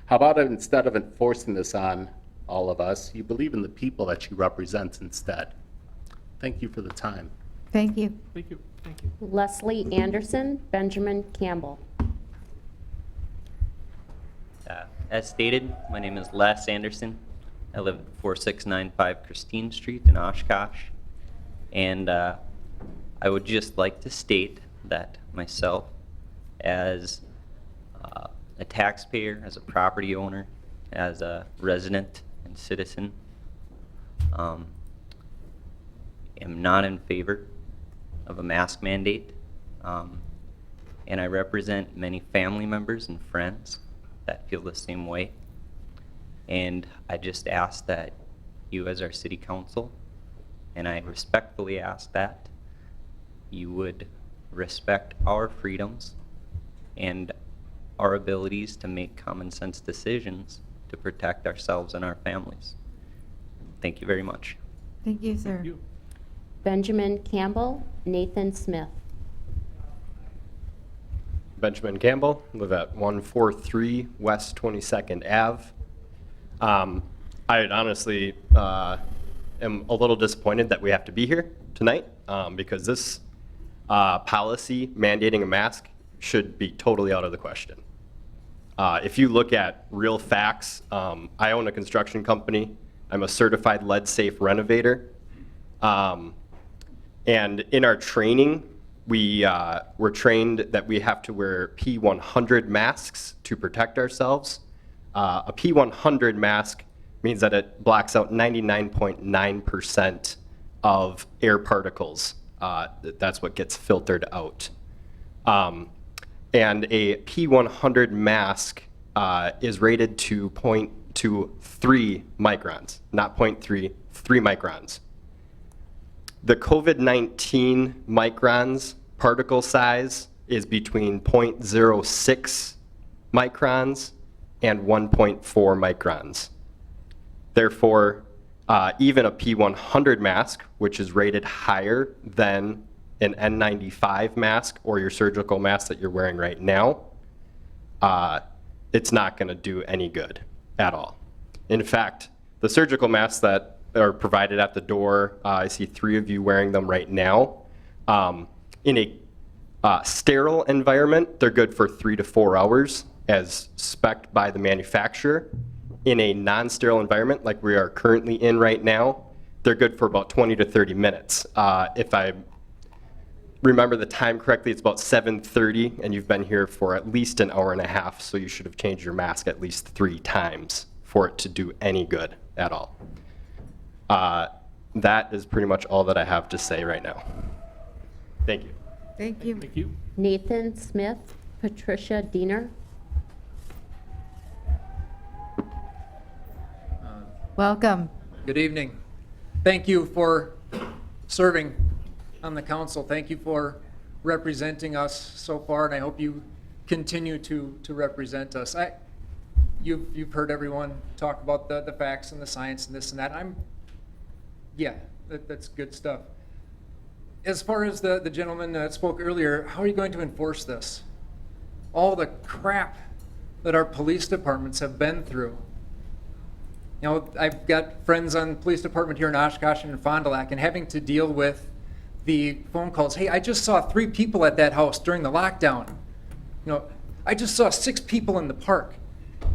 How about instead of enforcing this on all of us, you believe in the people that you represent instead? Thank you for the time. Thank you. Thank you. Thank you. Leslie Anderson, Benjamin Campbell. As stated, my name is Les Anderson. I live at 4695 Christine Street in Oshkosh. And I would just like to state that myself, as a taxpayer, as a property owner, as a resident and citizen, am not in favor of a mask mandate. And I represent many family members and friends that feel the same way. And I just ask that you, as our city council, and I respectfully ask that you would respect our freedoms and our abilities to make common sense decisions to protect ourselves and our families. Thank you very much. Thank you, sir. Thank you. Benjamin Campbell, Nathan Smith. Benjamin Campbell, live at 143 West 22nd Ave. I honestly am a little disappointed that we have to be here tonight because this policy mandating a mask should be totally out of the question. If you look at real facts, I own a construction company. I'm a certified lead-safe renovator. And in our training, we're trained that we have to wear P100 masks to protect ourselves. A P100 mask means that it blocks out 99.9% of air particles. That's what gets filtered out. And a P100 mask is rated to 0.23 microns, not 0.3, 3 microns. The COVID-19 microns particle size is between 0.06 microns and 1.4 microns. Therefore, even a P100 mask, which is rated higher than an N95 mask or your surgical mask that you're wearing right now, it's not going to do any good at all. In fact, the surgical masks that are provided at the door, I see 3 of you wearing them right now. In a sterile environment, they're good for 3 to 4 hours as spec'd by the manufacturer. In a non-sterile environment like we are currently in right now, they're good for about 20 to 30 minutes. If I remember the time correctly, it's about 7:30, and you've been here for at least an hour and a half, so you should have changed your mask at least 3 times for it to do any good at all. That is pretty much all that I have to say right now. Thank you. Thank you. Thank you. Nathan Smith, Patricia Diener. Welcome. Good evening. Thank you for serving on the council. Thank you for representing us so far, and I hope you continue to represent us. You've heard everyone talk about the facts and the science and this and that. That's good stuff. As far as the gentleman that spoke earlier, how are you going to enforce this? All the crap that our police departments have been through. You know, I've got friends on the police department here in Oshkosh and in Fond du Lac, and having to deal with the phone calls. Hey, I just saw 3 people at that house during the lockdown. You know, I just saw 6 people in the park.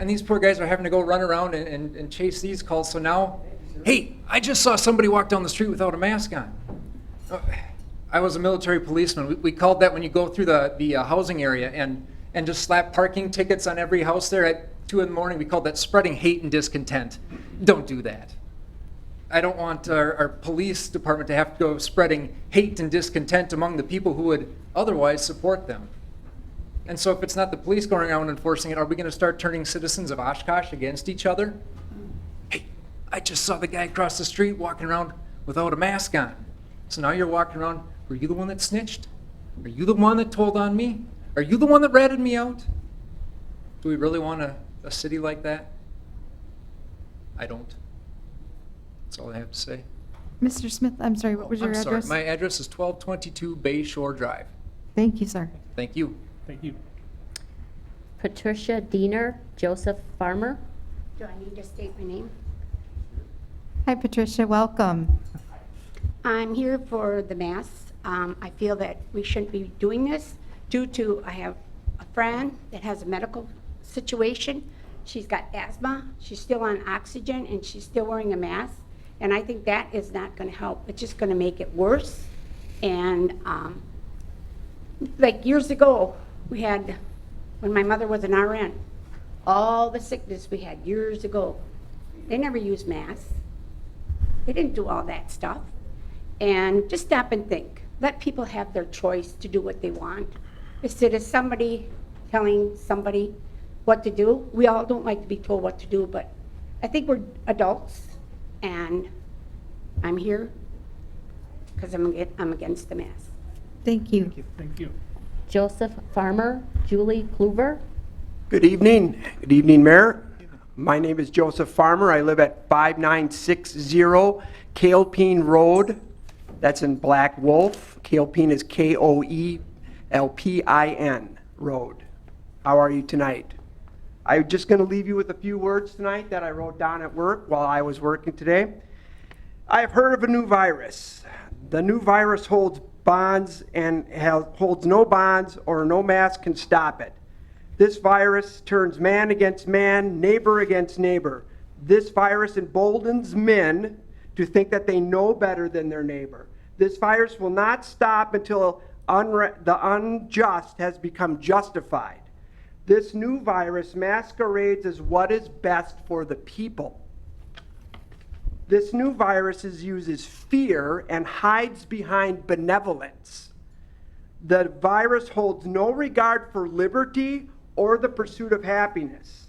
And these poor guys are having to go run around and chase these calls. So now, hey, I just saw somebody walk down the street without a mask on. I was a military policeman. We called that when you go through the housing area and just slap parking tickets on every house there at 2 in the morning. We called that spreading hate and discontent. Don't do that. I don't want our police department to have to go spreading hate and discontent among the people who would otherwise support them. And so if it's not the police going around enforcing it, are we going to start turning citizens of Oshkosh against each other? Hey, I just saw the guy across the street walking around without a mask on. So now you're walking around, were you the one that snitched? Are you the one that told on me? Are you the one that ratted me out? Do we really want a city like that? I don't. That's all I have to say. Mr. Smith, I'm sorry, what was your I'm address? sorry, my address is 1222 Bay Shore Drive. Thank you, sir. Thank you. Thank you. Patricia Diener, Joseph Farmer. Do I need to state my name? Hi, Patricia, welcome. I'm here for the mass. I feel that we shouldn't be doing this due to, I have a friend that has a medical situation. She's got asthma, she's still on oxygen, and she's still wearing a mask. And I think that is not gonna help. It's just gonna make it worse. And like years ago, we had, when my mother was an RN, all the sickness we had years ago, they never used masks. They didn't do all that stuff. And just stop and think. Let people have their choice to do what they want. Instead of somebody telling somebody what to do. We all don't like to be told what to do, but I think we're adults, and I'm here because I'm against the mask. Thank you. Thank you. Joseph Farmer, Julie Kluver. Good evening. Good evening, Mayor. My name is Joseph Farmer. I live at 5960 Kalepeen Road. That's in Black Wolf. Kalepeen is Koelpin Road. How are you tonight? I'm just going to leave you with a few words tonight that I wrote down at work while I was working today. I've heard of a new virus. The new virus holds bonds and holds no bonds, or no mask can stop it. This virus turns man against man, neighbor against neighbor. This virus emboldens men to think that they know better than their neighbor. This virus will not stop until the unjust has become justified. This new virus masquerades as what is best for the people. This new virus uses fear and hides behind benevolence. The virus holds no regard for liberty or the pursuit of happiness.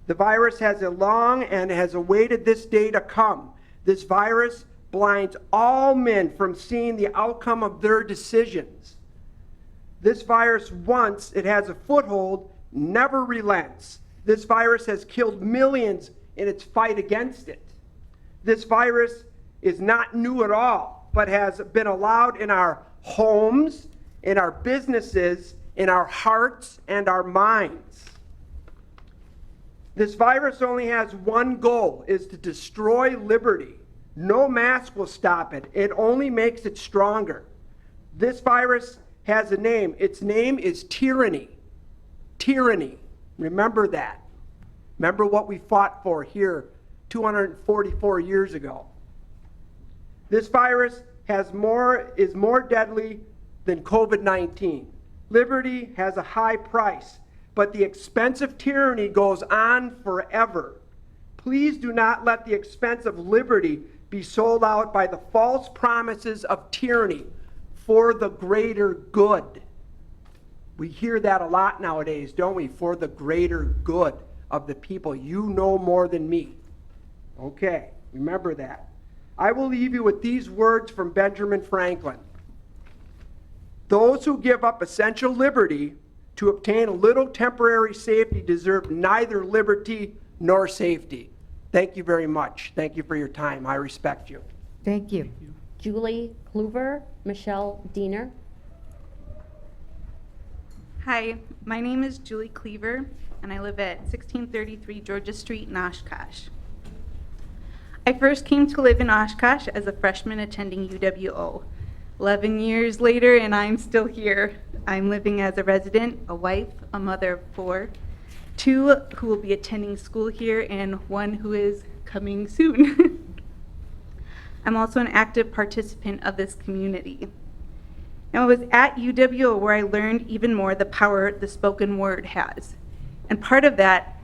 The virus has has awaited this day to come. This virus blinds all men from seeing the outcome of their decisions. This virus, once it has a foothold, never relents. This virus has killed millions in its fight against it. This virus is not new at all, but has been allowed in our homes, in our businesses, in our hearts and our minds. This virus only has one goal, is to destroy liberty. No mask will stop it. It only makes it stronger. This virus has a name. Its name is tyranny. Tyranny. Remember that. Remember what we fought for here 244 years ago. This virus is more deadly than COVID-19. Liberty has a high price, but the expense of tyranny goes on forever. Please do not let the expense of liberty be sold out by the false promises of tyranny for the greater good. We hear that a lot nowadays, don't we? For the greater good of the people. You know more than me. Okay, remember that. I will leave you with these words from Benjamin Franklin. Those who give up essential liberty to obtain a little temporary safety deserve neither liberty nor safety. Thank you very much. Thank you for your time. I respect you. Thank you. Julie Kluver, Michelle Diener. Hi, my name is Julie Cleaver, and I live at 1633 Georgia Street in Oshkosh. I first came to live in Oshkosh as a freshman attending UWO. 11 years later, and I'm still here. I'm living as a resident, a wife, a mother of 4, 2 who will be attending school here, and 1 who is coming soon. I'm also an active participant of this community. Now, it was at UWO where I learned even more the power the spoken word has. And part of that,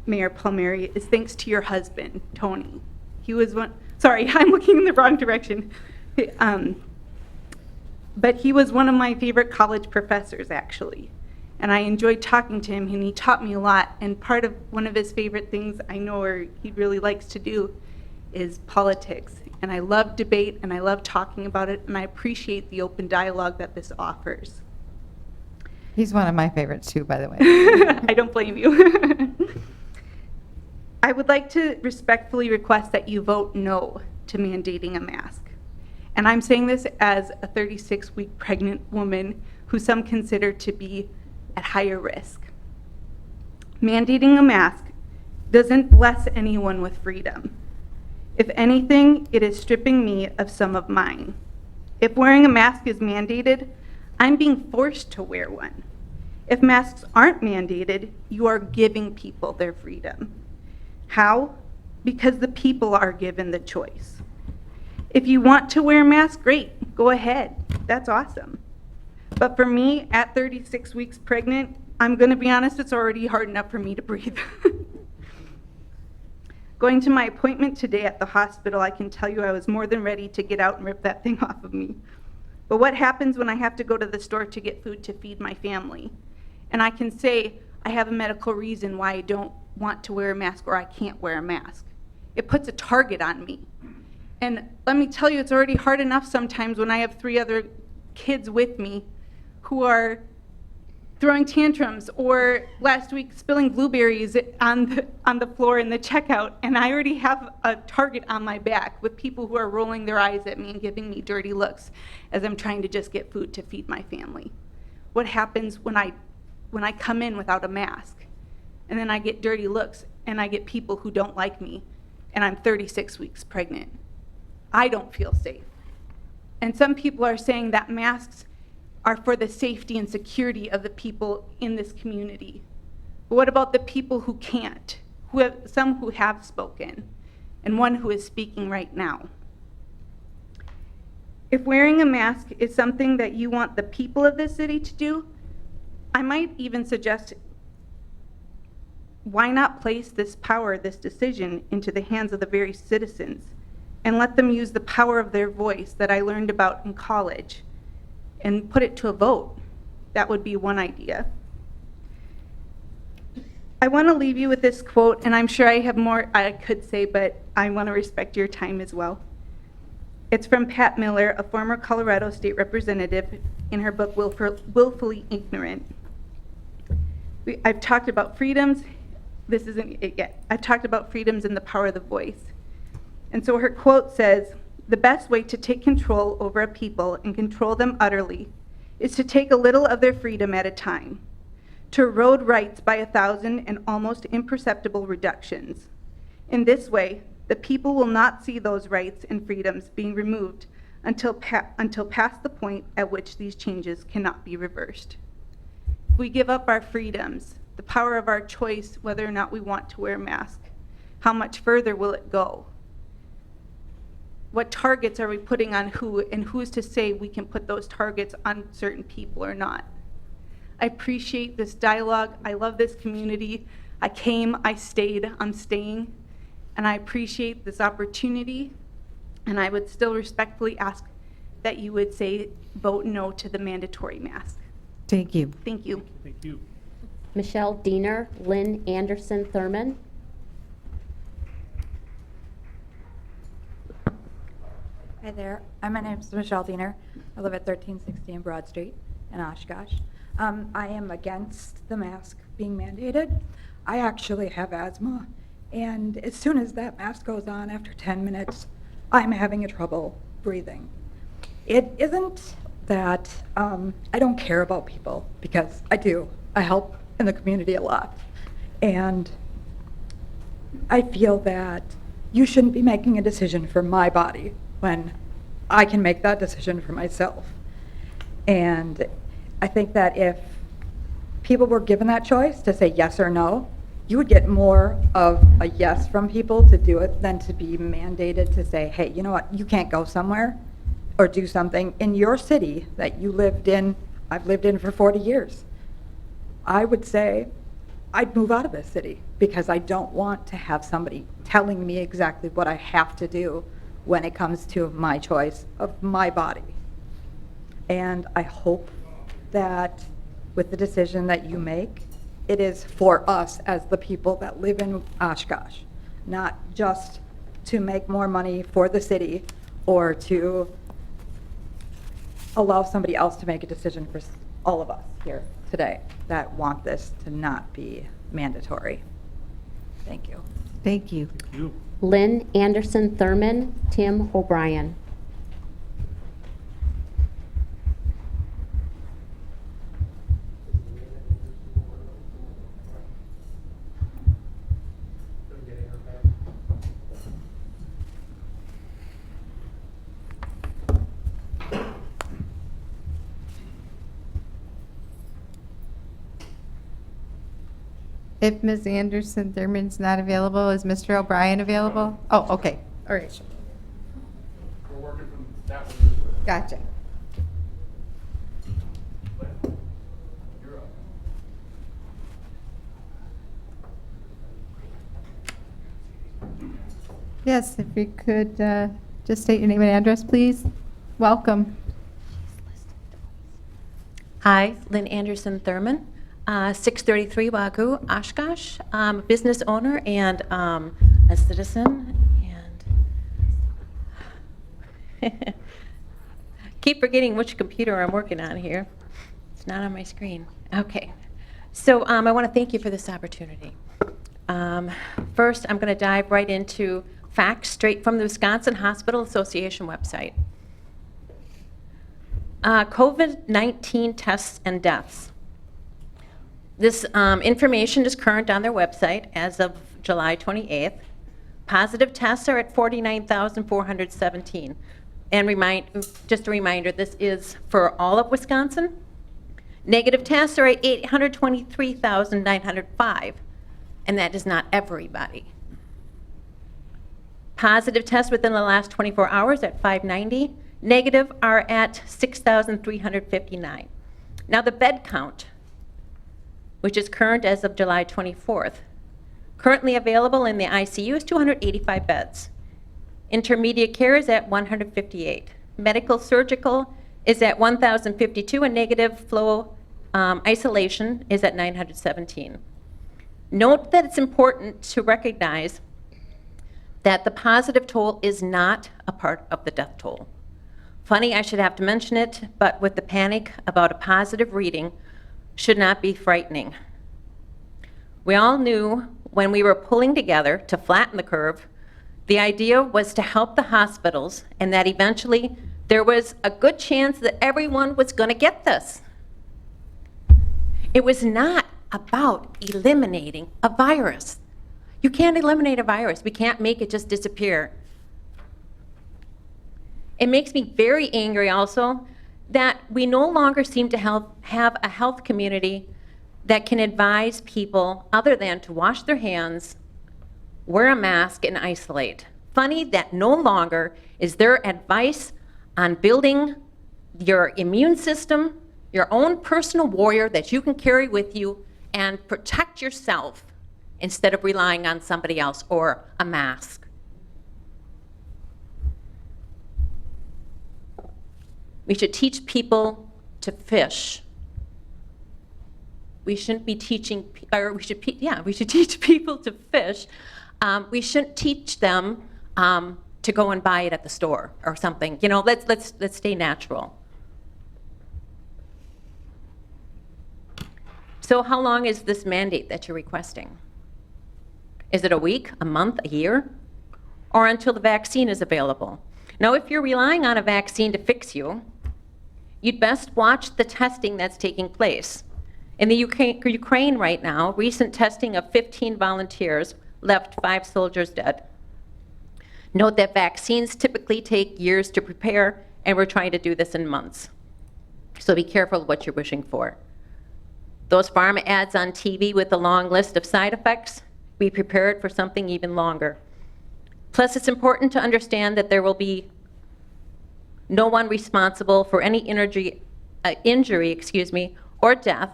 Mayor Palmieri, is thanks to your husband, Tony. He was sorry, I'm looking in the wrong direction. But he was one of my favorite college professors, actually. And I enjoyed talking to him, and he taught me a lot. And one of his favorite things I know he really likes to do is politics. and I love debate, and I love talking about it, and I appreciate the open dialogue that this offers. He's one of my favorites too, by the way. I don't blame you. I would like to respectfully request that you vote no to mandating a mask. And I'm saying this as a 36-week pregnant woman who some consider to be at higher risk. Mandating a mask doesn't bless anyone with freedom. If anything, it is stripping me of some of mine. If wearing a mask is mandated, I'm being forced to wear one. If masks aren't mandated, you are giving people their freedom. How? Because the people are given the choice. If you want to wear a mask, great, go ahead. That's awesome. But for me, at 36 weeks pregnant, I'm gonna be honest, it's already hard enough for me to breathe. Going to my appointment today at the hospital, I can tell you I was more than ready to get out and rip that thing off of me. But what happens when I have to go to the store to get food to feed my family? And I can say I have a medical reason why I don't want to wear a mask or I can't wear a mask. It puts a target on me. And let me tell you, it's already hard enough sometimes when I have 3 other kids with me who are throwing tantrums, or last week spilling blueberries on the floor in the checkout, and I already have a target on my back with people who are rolling their eyes at me and giving me dirty looks as I'm trying to just get food to feed my family. What happens when I come in without a mask, and then I get dirty looks, and I get people who don't like me, and I'm 36 weeks pregnant? I don't feel safe. And some people are saying that masks are for the safety and security of the people in this community. But what about the people who can't? Some who have spoken, and one who is speaking right now. If wearing a mask is something that you want the people of this city to do, I might even suggest, why not place this power, this decision, into the hands of the very citizens, and let them use the power of their voice that I learned about in college, and put it to a vote? That would be one idea. I want to leave you with this quote, and I'm sure I have more I could say, but I want to respect your time as well. It's from Pat Miller, a former Colorado state representative, in her book Willfully Ignorant. I've talked about freedoms. This isn't it yet. I've talked about freedoms and the power of the voice. And so her quote says, "The best way to take control over a people and control them utterly is to take a little of their freedom at a time, to erode rights by 1,000 and almost imperceptible reductions. In this way, the people will not see those rights and freedoms being removed until past the point at which these changes cannot be reversed." If we give up our freedoms, the power of our choice whether or not we want to wear a mask, how much further will it go? What targets are we putting on who, and who's to say we can put those targets on certain people or not? I appreciate this dialogue. I love this community. I came, I stayed, I'm staying, and I appreciate this opportunity, and I would still respectfully ask that you would say vote no to the mandatory mask. Thank you. Thank you. Thank you. Michelle Diener, Lynn Anderson Thurman. Hi there. My name is Michelle Diener. I live at 1316 Broad Street in Oshkosh. I am against the mask being mandated. I actually have asthma, and as soon as that mask goes on after 10 minutes, I'm having trouble breathing. It isn't that I don't care about people, because I do. I help in the community a lot. And I feel that you shouldn't be making a decision for my body when I can make that decision for myself. And I think that if people were given that choice to say yes or no, you would get more of a yes from people to do it than to be mandated to say, hey, you know what, you can't go somewhere or do something in your city that you lived in. I've lived in for 40 years. I would say I'd move out of this city because I don't want to have somebody telling me exactly what I have to do when it comes to my choice of my body. And I hope that with the decision that you make, it is for us as the people that live in Oshkosh, not just to make more money for the city or to allow somebody else to make a decision for all of us here today that want this to not be mandatory. Thank you. Thank you. Lynn Anderson Thurman, Tim O'Brien. If Ms. Anderson Thurman's not available, is Mr. O'Brien available? Oh, okay, all right. We're working from that one this way. Gotcha. You're up. Yes, if you could just state your name and address, please. Welcome. Hi, Lynn Anderson Thurman, 633 Wagoo, Oshkosh. I'm a business owner and a citizen, and keep forgetting which computer I'm working on here. It's not on my screen. Okay, so I want to thank you for this opportunity. First, I'm going to dive right into facts straight from the Wisconsin Hospital Association website. COVID-19 tests and deaths. This information is current on their website as of July 28th. Positive tests are at 49,417. And just a reminder, this is for all of Wisconsin. Negative tests are at 823,905, and that is not everybody. Positive tests within the last 24 hours at 590. Negative are at 6,359. Now the bed count, which is current as of July 24th, currently available in the ICU is 285 beds. Intermediate care is at 158. Medical surgical is at 1,052, and negative flow isolation is at 917. Note that it's important to recognize that the positive toll is not a part of the death toll. Funny, I should have to mention it, but with the panic about a positive reading should not be frightening. We all knew when we were pulling together to flatten the curve, the idea was to help the hospitals, and that eventually there was a good chance that everyone was going to get this. It was not about eliminating a virus. You can't eliminate a virus. We can't make it just disappear. It makes me very angry also that we no longer seem to have a health community that can advise people other than to wash their hands, wear a mask, and isolate. Funny that no longer is there advice on building your immune system, your own personal warrior that you can carry with you and protect yourself instead of relying on somebody else or a mask. We should teach people to fish. We shouldn't be teaching, or we should teach people to fish. We shouldn't teach them to go and buy it at the store or something. You know, let's stay natural. So how long is this mandate that you're requesting? Is it a week, a month, a year? Or until the vaccine is available? Now, if you're relying on a vaccine to fix you, you'd best watch the testing that's taking place. In the Ukraine right now, recent testing of 15 volunteers left 5 soldiers dead. Note that vaccines typically take years to prepare, and we're trying to do this in months. So be careful what you're wishing for. Those pharma ads on TV with a long list of side effects, be prepared for something even longer. Plus, it's important to understand that there will be no one responsible for any injury, or death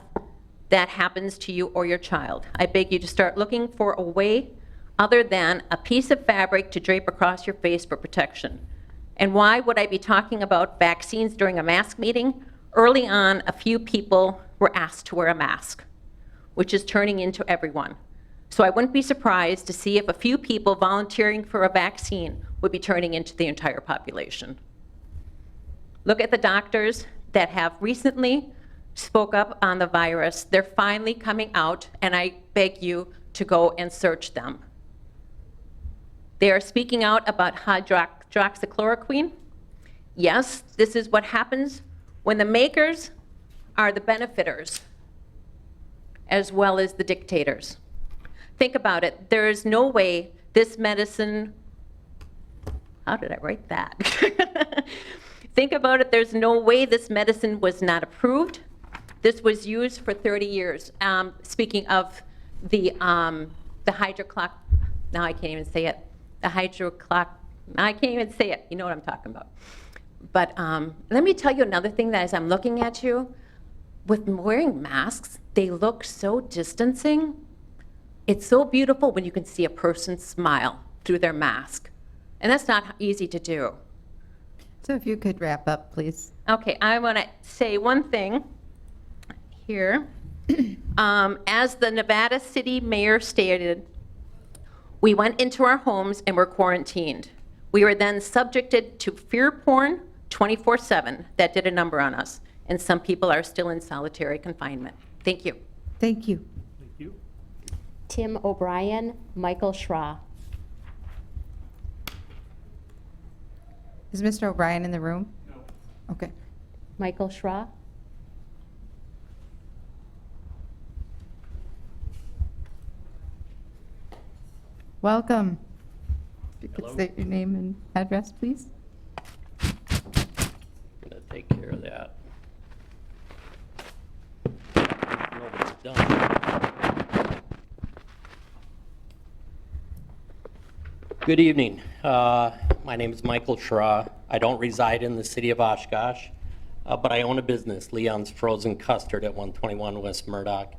that happens to you or your child. I beg you to start looking for a way other than a piece of fabric to drape across your face for protection. And why would I be talking about vaccines during a mask meeting? Early on, a few people were asked to wear a mask, which is turning into everyone. So I wouldn't be surprised to see if a few people volunteering for a vaccine would be turning into the entire population. Look at the doctors that have recently spoke up on the virus. They're finally coming out, and I beg you to go and search them. They are speaking out about hydroxychloroquine. Yes, this is what happens when the makers are the benefiters as well as the dictators. Think about it. There is no way this medicine, how did I write that? Think about it. There's no way this medicine was not approved. This was used for 30 years. Speaking of the hydroclock, now I can't even say it. The hydroclock, I can't even say it. You know what I'm talking about. But let me tell you another thing that as I'm looking at you, with wearing masks, they look so distancing. It's so beautiful when you can see a person smile through their mask. And that's not easy to do. So if you could wrap up, please. Okay, I want to say one thing here. As the Nevada City Mayor stated, we went into our homes and were quarantined. We were then subjected to fear porn 24/7. That did a number on us. And some people are still in solitary confinement. Thank you. Thank you. Thank you. Tim O'Brien, Michael Schra. Is Mr. O'Brien in the room? No. Okay. Michael Schra. Welcome. If you could Hello. state your name and address, please. Gonna take care of that. Nobody's done. Good evening. My name is Michael Schra. I don't reside in the city of Oshkosh, but I own a business, Leon's Frozen Custard at 121 West Murdoch.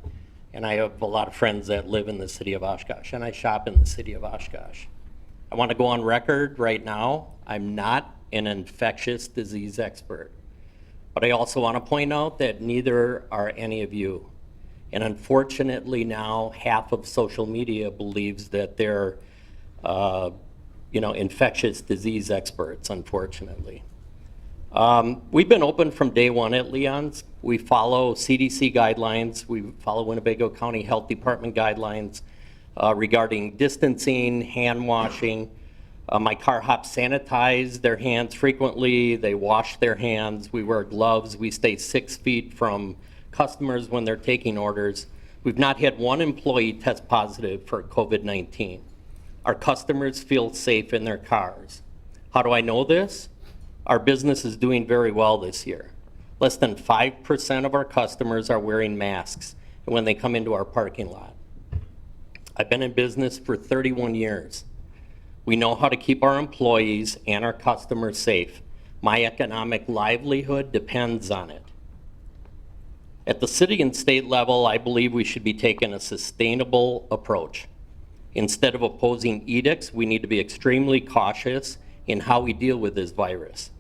And I have a lot of friends that live in the city of Oshkosh, and I shop in the city of Oshkosh. I want to go on record right now, I'm not an infectious disease expert. But I also want to point out that neither are any of you. And unfortunately now, half of social media believes that they're infectious disease experts, unfortunately. We've been open from day one at Leon's. We follow CDC guidelines. We follow Winnebago County Health Department guidelines regarding distancing, hand washing. My car hops sanitize their hands frequently. They wash their hands. We wear gloves. We stay 6 feet from customers when they're taking orders. We've not had one employee test positive for COVID-19. Our customers feel safe in their cars. How do I know this? Our business is doing very well this year. Less than 5% of our customers are wearing masks when they come into our parking lot. I've been in business for 31 years. We know how to keep our employees and our customers safe. My economic livelihood depends on it. At the city and state level, I believe we should be taking a sustainable approach. Instead of opposing edicts, we need to be extremely cautious in how we deal with this virus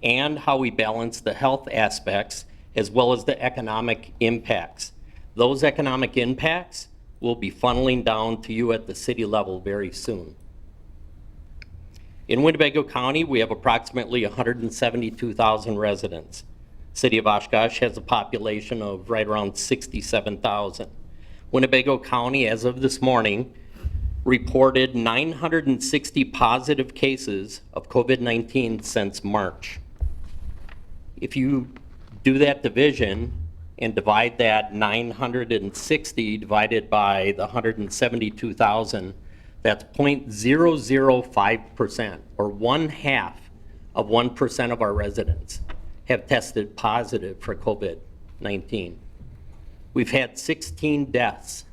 and how we balance the health aspects as well as the economic impacts. Those economic impacts will be funneling down to you at the city level very soon. In Winnebago County, we have approximately 172,000 residents. City of Oshkosh has a population of right around 67,000. Winnebago County, as of this morning, reported 960 positive cases of COVID-19 since March. If you do that division and divide that 960 divided by the 172,000, that's 0.005%, or 1/2 of 1% of our residents have tested positive for COVID-19. We've had 16 deaths.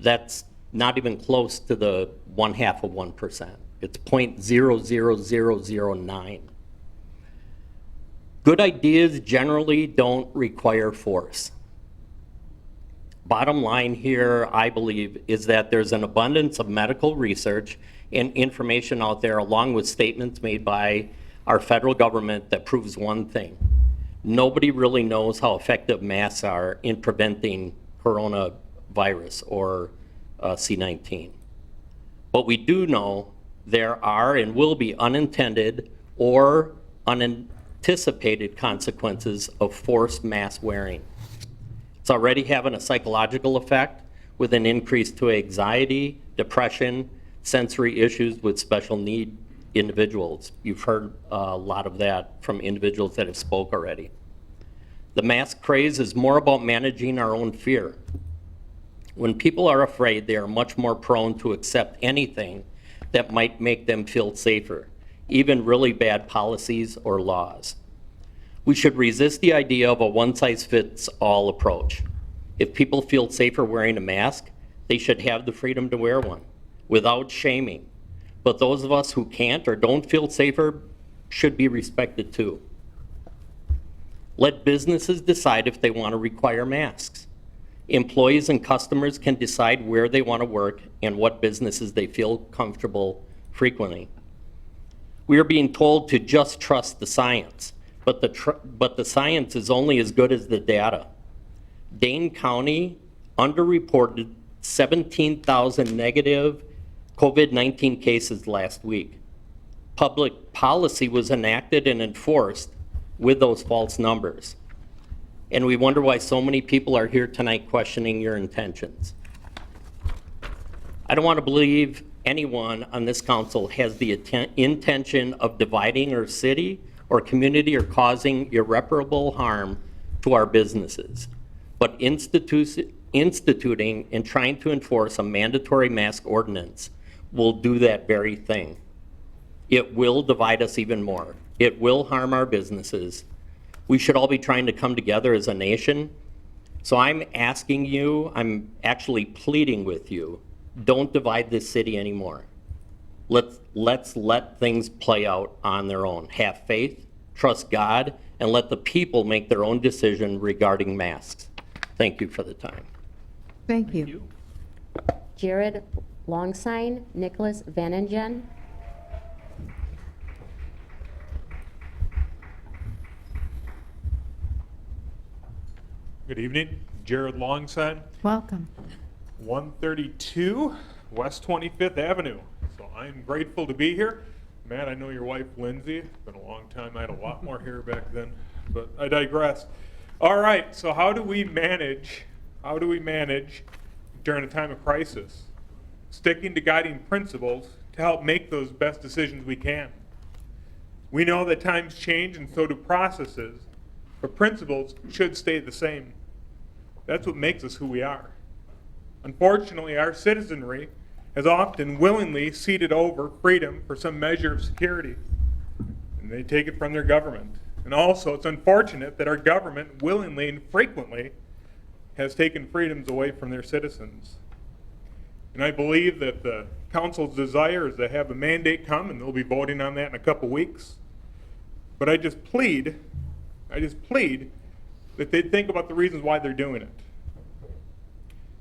That's not even close to the 1/2 of 1%. It's 0.00009. Good ideas generally don't require force. Bottom line here, I believe, is that there's an abundance of medical research and information out there, along with statements made by our federal government, that proves one thing. Nobody really knows how effective masks are in preventing coronavirus or C-19. But we do know there are and will be unintended or unanticipated consequences of forced mask wearing. It's already having a psychological effect with an increase to anxiety, depression, sensory issues with special need individuals. You've heard a lot of that from individuals that have spoke already. The mask craze is more about managing our own fear. When people are afraid, they are much more prone to accept anything that might make them feel safer, even really bad policies or laws. We should resist the idea of a one-size-fits-all approach. If people feel safer wearing a mask, they should have the freedom to wear one without shaming. But those of us who can't or don't feel safer should be respected too. Let businesses decide if they want to require masks. Employees and customers can decide where they want to work and what businesses they feel comfortable frequenting. We are being told to just trust the science, but the science is only as good as the data. Dane County underreported 17,000 negative COVID-19 cases last week. Public policy was enacted and enforced with those false numbers. And we wonder why so many people are here tonight questioning your intentions. I don't want to believe anyone on this council has the intention of dividing our city or community or causing irreparable harm to our businesses. But instituting and trying to enforce a mandatory mask ordinance will do that very thing. It will divide us even more. It will harm our businesses. We should all be trying to come together as a nation. So I'm asking you, I'm actually pleading with you, don't divide this city anymore. Let's let things play out on their own. Have faith, trust God, and let the people make their own decision regarding masks. Thank you for the time. Thank you. Jared Longsign, Nicholas Vanningen. Good evening, Jared Longsign, Welcome. 132 West 25th Avenue. So I'm grateful to be here. Matt, I know your wife Lindsay. It's been a long time. I had a lot more hair back then, but I digress. All right, so how do we manage during a time of crisis? Sticking to guiding principles to help make those best decisions we can. We know that times change and so do processes, but principles should stay the same. That's what makes us who we are. Unfortunately, our citizenry has often willingly ceded over freedom for some measure of security, and they take it from their government. And also, it's unfortunate that our government willingly and frequently has taken freedoms away from their citizens. And I believe that the council's desire is to have a mandate come, and they'll be voting on that in a couple weeks. But I just plead that they think about the reasons why they're doing it.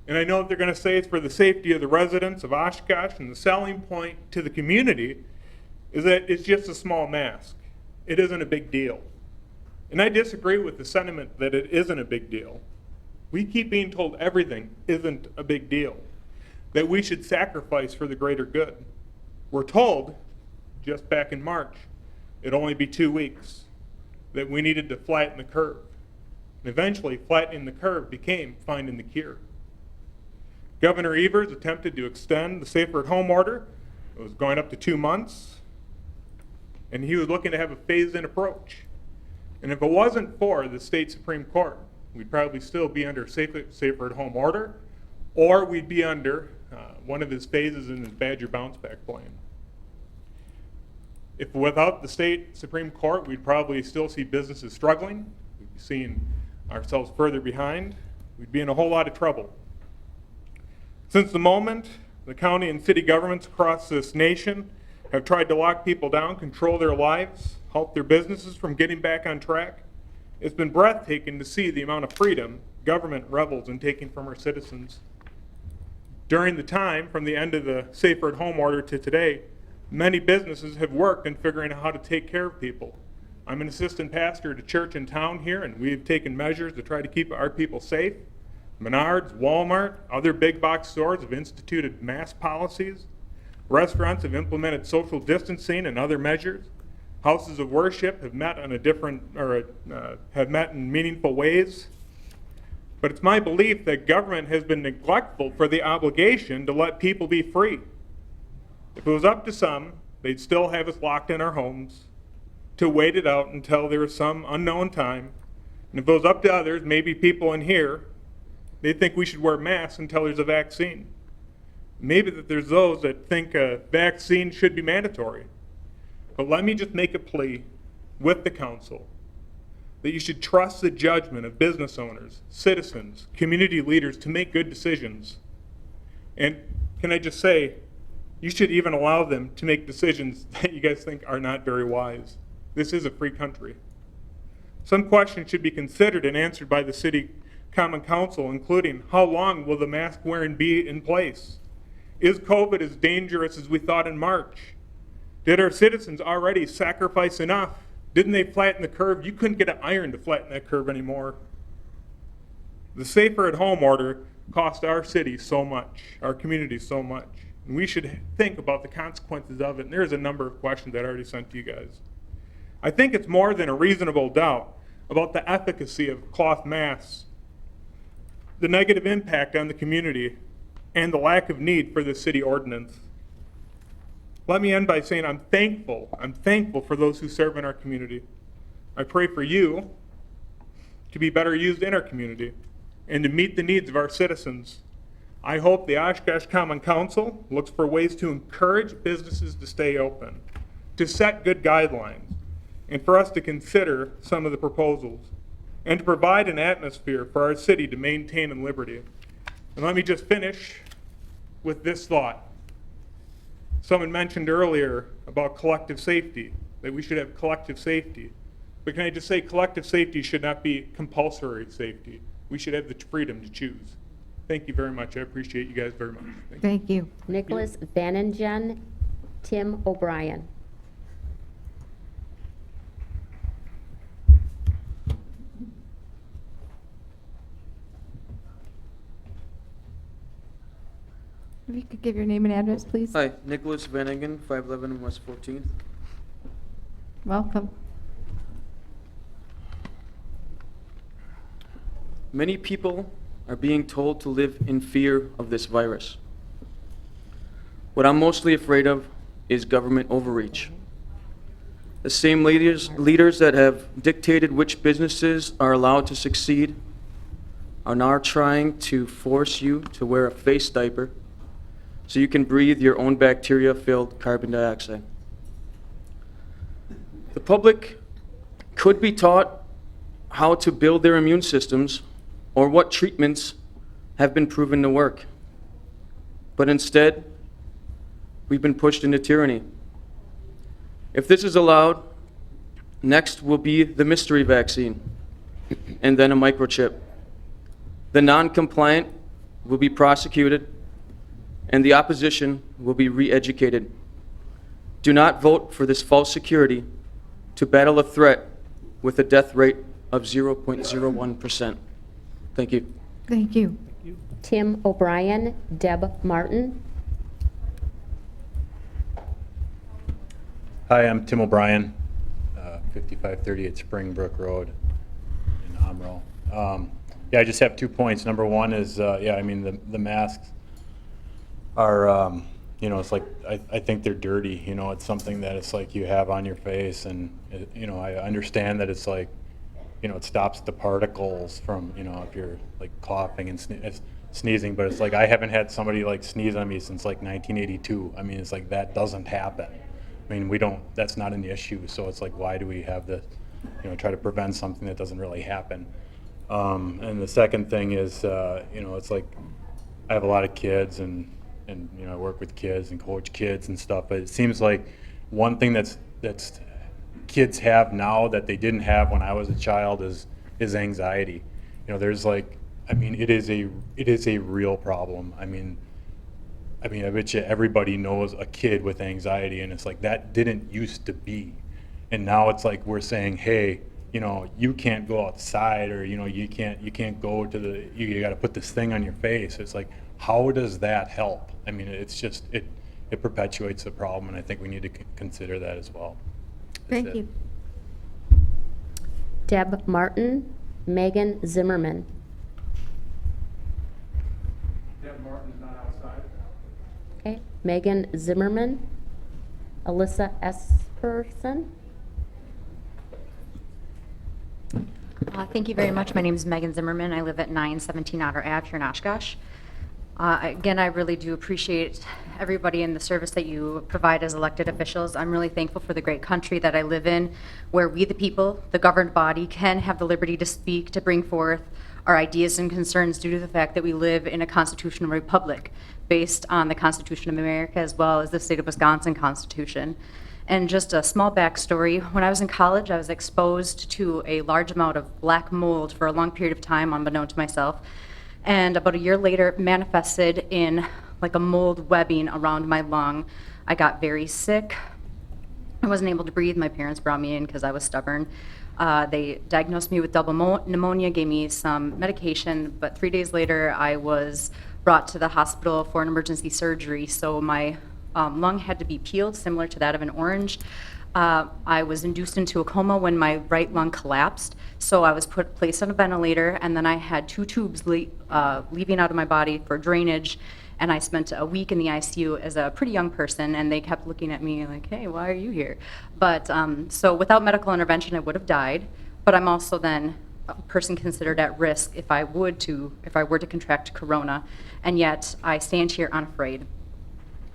And I know that they're going to say it's for the safety of the residents of Oshkosh, and the selling point to the community is that it's just a small mask. It isn't a big deal. And I disagree with the sentiment that it isn't a big deal. We keep being told everything isn't a big deal, that we should sacrifice for the greater good. We're told, just back in March, it'd only be 2 weeks, that we needed to flatten the curve. And eventually, flattening the curve became finding the cure. Governor Evers attempted to extend the safer at home order. It was going up to 2 months, and he was looking to have a phased-in approach. And if it wasn't for the state Supreme Court, we'd probably still be under safer at home order, or we'd be under one of his phases in his Badger bounce back plan. If without the state Supreme Court, we'd probably still see businesses struggling. We'd be seeing ourselves further behind. We'd be in a whole lot of trouble. Since the moment the county and city governments across this nation have tried to lock people down, control their lives, halt their businesses from getting back on track, it's been breathtaking to see the amount of freedom government revels in taking from our citizens. During the time from the end of the safer at home order to today, many businesses have worked in figuring out how to take care of people. I'm an assistant pastor at a church in town here, and we've taken measures to try to keep our people safe. Menards, Walmart, other big box stores have instituted mask policies. Restaurants have implemented social distancing and other measures. Houses of worship have met on have met in meaningful ways. But it's my belief that government has been neglectful for the obligation to let people be free. If it was up to some, they'd still have us locked in our homes to wait it out until there was some unknown time. And if it was up to others, maybe people in here, they think we should wear masks until there's a vaccine. Maybe that there's those that think a vaccine should be mandatory. But let me just make a plea with the council that you should trust the judgment of business owners, citizens, community leaders to make good decisions. And can I just say, you should even allow them to make decisions that you guys think are not very wise. This is a free country. Some questions should be considered and answered by the City Common Council, including how long will the mask wearing be in place? Is COVID as dangerous as we thought in March? Did our citizens already sacrifice enough? Didn't they flatten the curve? You couldn't get an iron to flatten that curve anymore. The safer at home order cost our city so much, our community so much. And we should think about the consequences of it. And there's a number of questions that I already sent to you guys. I think it's more than a reasonable doubt about the efficacy of cloth masks, the negative impact on the community, and the lack of need for the city ordinance. Let me end by saying I'm thankful for those who serve in our community. I pray for you to be better used in our community and to meet the needs of our citizens. I hope the Oshkosh Common Council looks for ways to encourage businesses to stay open, to set good guidelines, and for us to consider some of the proposals, and to provide an atmosphere for our city to maintain in liberty. And let me just finish with this thought. Someone mentioned earlier about collective safety, that we should have collective safety. But can I just say collective safety should not be compulsory safety. We should have the freedom to choose. Thank you very much. I appreciate you guys very much. Thank you. Nicholas Vanningen, Tim O'Brien. If you could give your name and address, please. Hi, Nicholas Vanningen, 511 West 14th. Welcome. Many people are being told to live in fear of this virus. What I'm mostly afraid of is government overreach. The same leaders that have dictated which businesses are allowed to succeed are now trying to force you to wear a face diaper so you can breathe your own bacteria-filled carbon dioxide. The public could be taught how to build their immune systems or what treatments have been proven to work. But instead, we've been pushed into tyranny. If this is allowed, next will be the mystery vaccine, and then a microchip. The non-compliant will be prosecuted, and the opposition will be re-educated. Do not vote for this false security to battle a threat with a death rate of 0.01%. Thank you. Thank you. Tim O'Brien, Deb Martin. Hi, I'm Tim O'Brien, 5538 Springbrook Road in Omro. Yeah, I just have 2 points. Number one is, yeah, I mean, the masks are, you know, it's like, I think they're dirty. You know, it's something that it's like you have on your face, and, you know, I understand that it's like, you know, it stops the particles from, you know, if you're like coughing and sneezing, but it's like I haven't had somebody like sneeze on me since like 1982. I mean, it's like that doesn't happen. I mean, we don't, that's not an issue. So it's like, why do we have the, you know, try to prevent something that doesn't really happen? And the second thing is, you know, it's like I have a lot of kids and you know, I work with kids and coach kids and stuff, but it seems like one thing that's kids have now that they didn't have when I was a child is anxiety. You know, there's like, I mean, it is a real problem. I mean, I bet you everybody knows a kid with anxiety, and it's like that didn't used to be, and now it's like we're saying, hey, you know, you can't go outside, or, you know, you can't go to the, you got to put this thing on your face. It's like, how does that help? I mean, it's just, it perpetuates the problem, and I think we need to consider that as well. Thank you. Deb Martin, Megan Zimmerman. Deb Martin's not outside. Okay, Megan Zimmerman, Alyssa Esperson. Thank you very much. My name is Megan Zimmerman. I live at 917 Otter Ave here in Oshkosh. Again, I really do appreciate everybody in the service that you provide as elected officials. I'm really thankful for the great country that I live in, where we, the people, the governed body, can have the liberty to speak, to bring forth our ideas and concerns due to the fact that we live in a constitutional republic based on the Constitution of America as well as the state of Wisconsin Constitution. And just a small backstory, when I was in college, I was exposed to a large amount of black mold for a long period of time, unbeknown to myself. And about a year later, it manifested in like a mold webbing around my lung. I got very sick. I wasn't able to breathe. My parents brought me in because I was stubborn. They diagnosed me with double pneumonia, gave me some medication, but 3 days later, I was brought to the hospital for an emergency surgery. So my lung had to be peeled, similar to that of an orange. I was induced into a coma when my right lung collapsed, so I was placed on a ventilator, and then I had 2 tubes leaving out of my body for drainage, and I spent a week in the ICU as a pretty young person, and they kept looking at me like, hey, why are you here? But so without medical intervention, I would have died, but I'm also then a person considered at risk if I were to contract corona, and yet I stand here unafraid.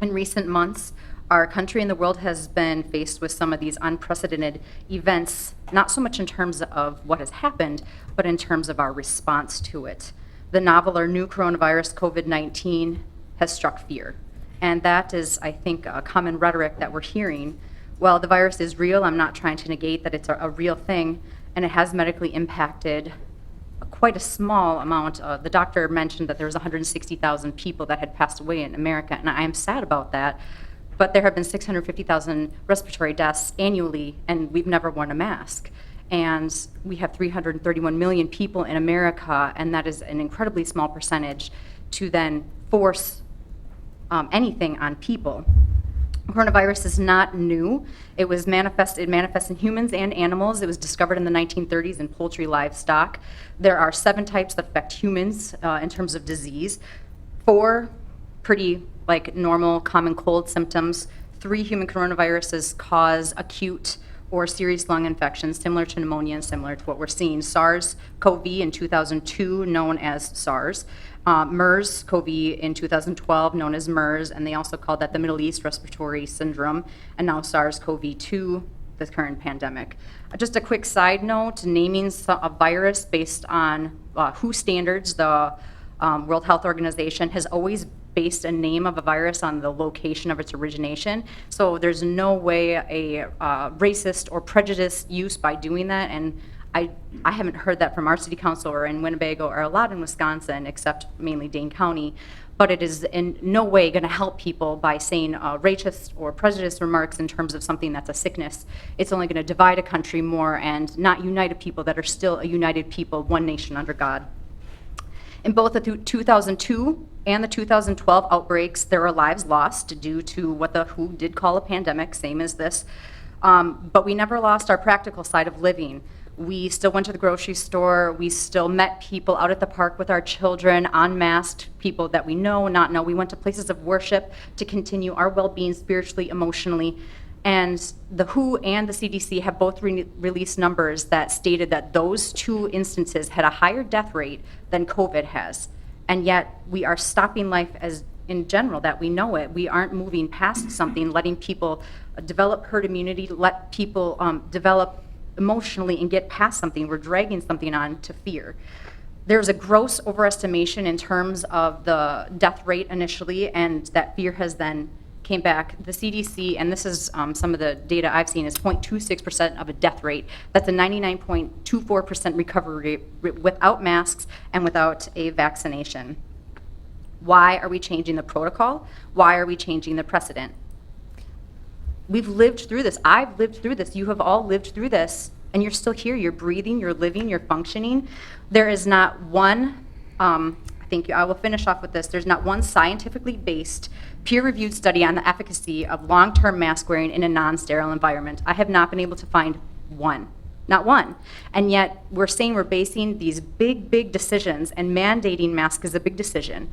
In recent months, our country and the world has been faced with some of these unprecedented events, not so much in terms of what has happened, but in terms of our response to it. The novel or new coronavirus, COVID-19, has struck fear. And that is, I think, a common rhetoric that we're hearing. Well, the virus is real. I'm not trying to negate that it's a real thing, and it has medically impacted quite a small amount. The doctor mentioned that there was 160,000 people that had passed away in America, and I am sad about that. But there have been 650,000 respiratory deaths annually, and we've never worn a mask. And we have 331 million people in America, and that is an incredibly small percentage to then force anything on people. Coronavirus is not new. It manifests in humans and animals. It was discovered in the 1930s in poultry livestock. There are 7 types that affect humans in terms of disease. 4 pretty like normal common cold symptoms. 3 human coronaviruses cause acute or serious lung infections, similar to pneumonia and similar to what we're seeing. SARS-CoV in 2002, known as SARS. MERS-CoV in 2012, known as MERS, and they also called that the Middle East Respiratory Syndrome, and now SARS-CoV-2, the current pandemic. Just a quick side note, naming a virus based on WHO standards, the World Health Organization has always based a name of a virus on the location of its origination. So there's no way a racist or prejudiced use by doing that, and I haven't heard that from our city council or in Winnebago or a lot in Wisconsin, except mainly Dane County. But it is in no way going to help people by saying racist or prejudiced remarks in terms of something that's a sickness. It's only going to divide a country more and not unite a people that are still a united people, one nation under God. In both the 2002 and the 2012 outbreaks, there were lives lost due to what the WHO did call a pandemic, same as this. But we never lost our practical side of living. We still went to the grocery store. We still met people out at the park with our children, unmasked, people that we know, not know. We went to places of worship to continue our well-being spiritually, emotionally. And the WHO and the CDC have both released numbers that stated that those 2 instances had a higher death rate than COVID has. And yet we are stopping life as in general, that we know it. We aren't moving past something, letting people develop herd immunity, let people develop emotionally and get past something. We're dragging something on to fear. There's a gross overestimation in terms of the death rate initially, and that fear has then came back. The CDC, and this is some of the data I've seen, is 0.26% of a death rate. That's a 99.24% recovery rate without masks and without a vaccination. Why are we changing the protocol? Why are we changing the precedent? We've lived through this. I've lived through this. You have all lived through this And you're still here, you're breathing, you're living, you're functioning. There is not one, I will finish off with this. There's not one scientifically based, peer-reviewed study on the efficacy of long-term mask wearing in a non-sterile environment. I have not been able to find one. Not one. And yet, we're saying we're basing these big, big decisions, and mandating masks is a big decision,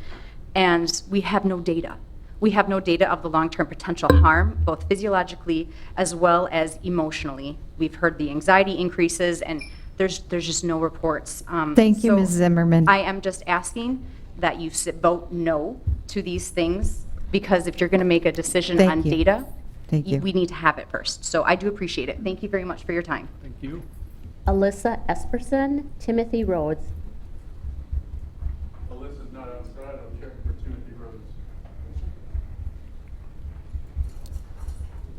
and we have no data. We have no data of the long-term potential harm, both physiologically as well as emotionally. We've heard the anxiety increases, and there's just no reports. Thank you, Ms. Zimmerman. I am just asking that you vote no to these things, because if you're going to make a decision Thank on you. data, Thank you. we need to have it first. So I do appreciate it. Thank you very much for your time. Thank you. Alyssa Esperson, Timothy Rhodes. Alyssa's not outside, I'll check for Timothy Rhodes.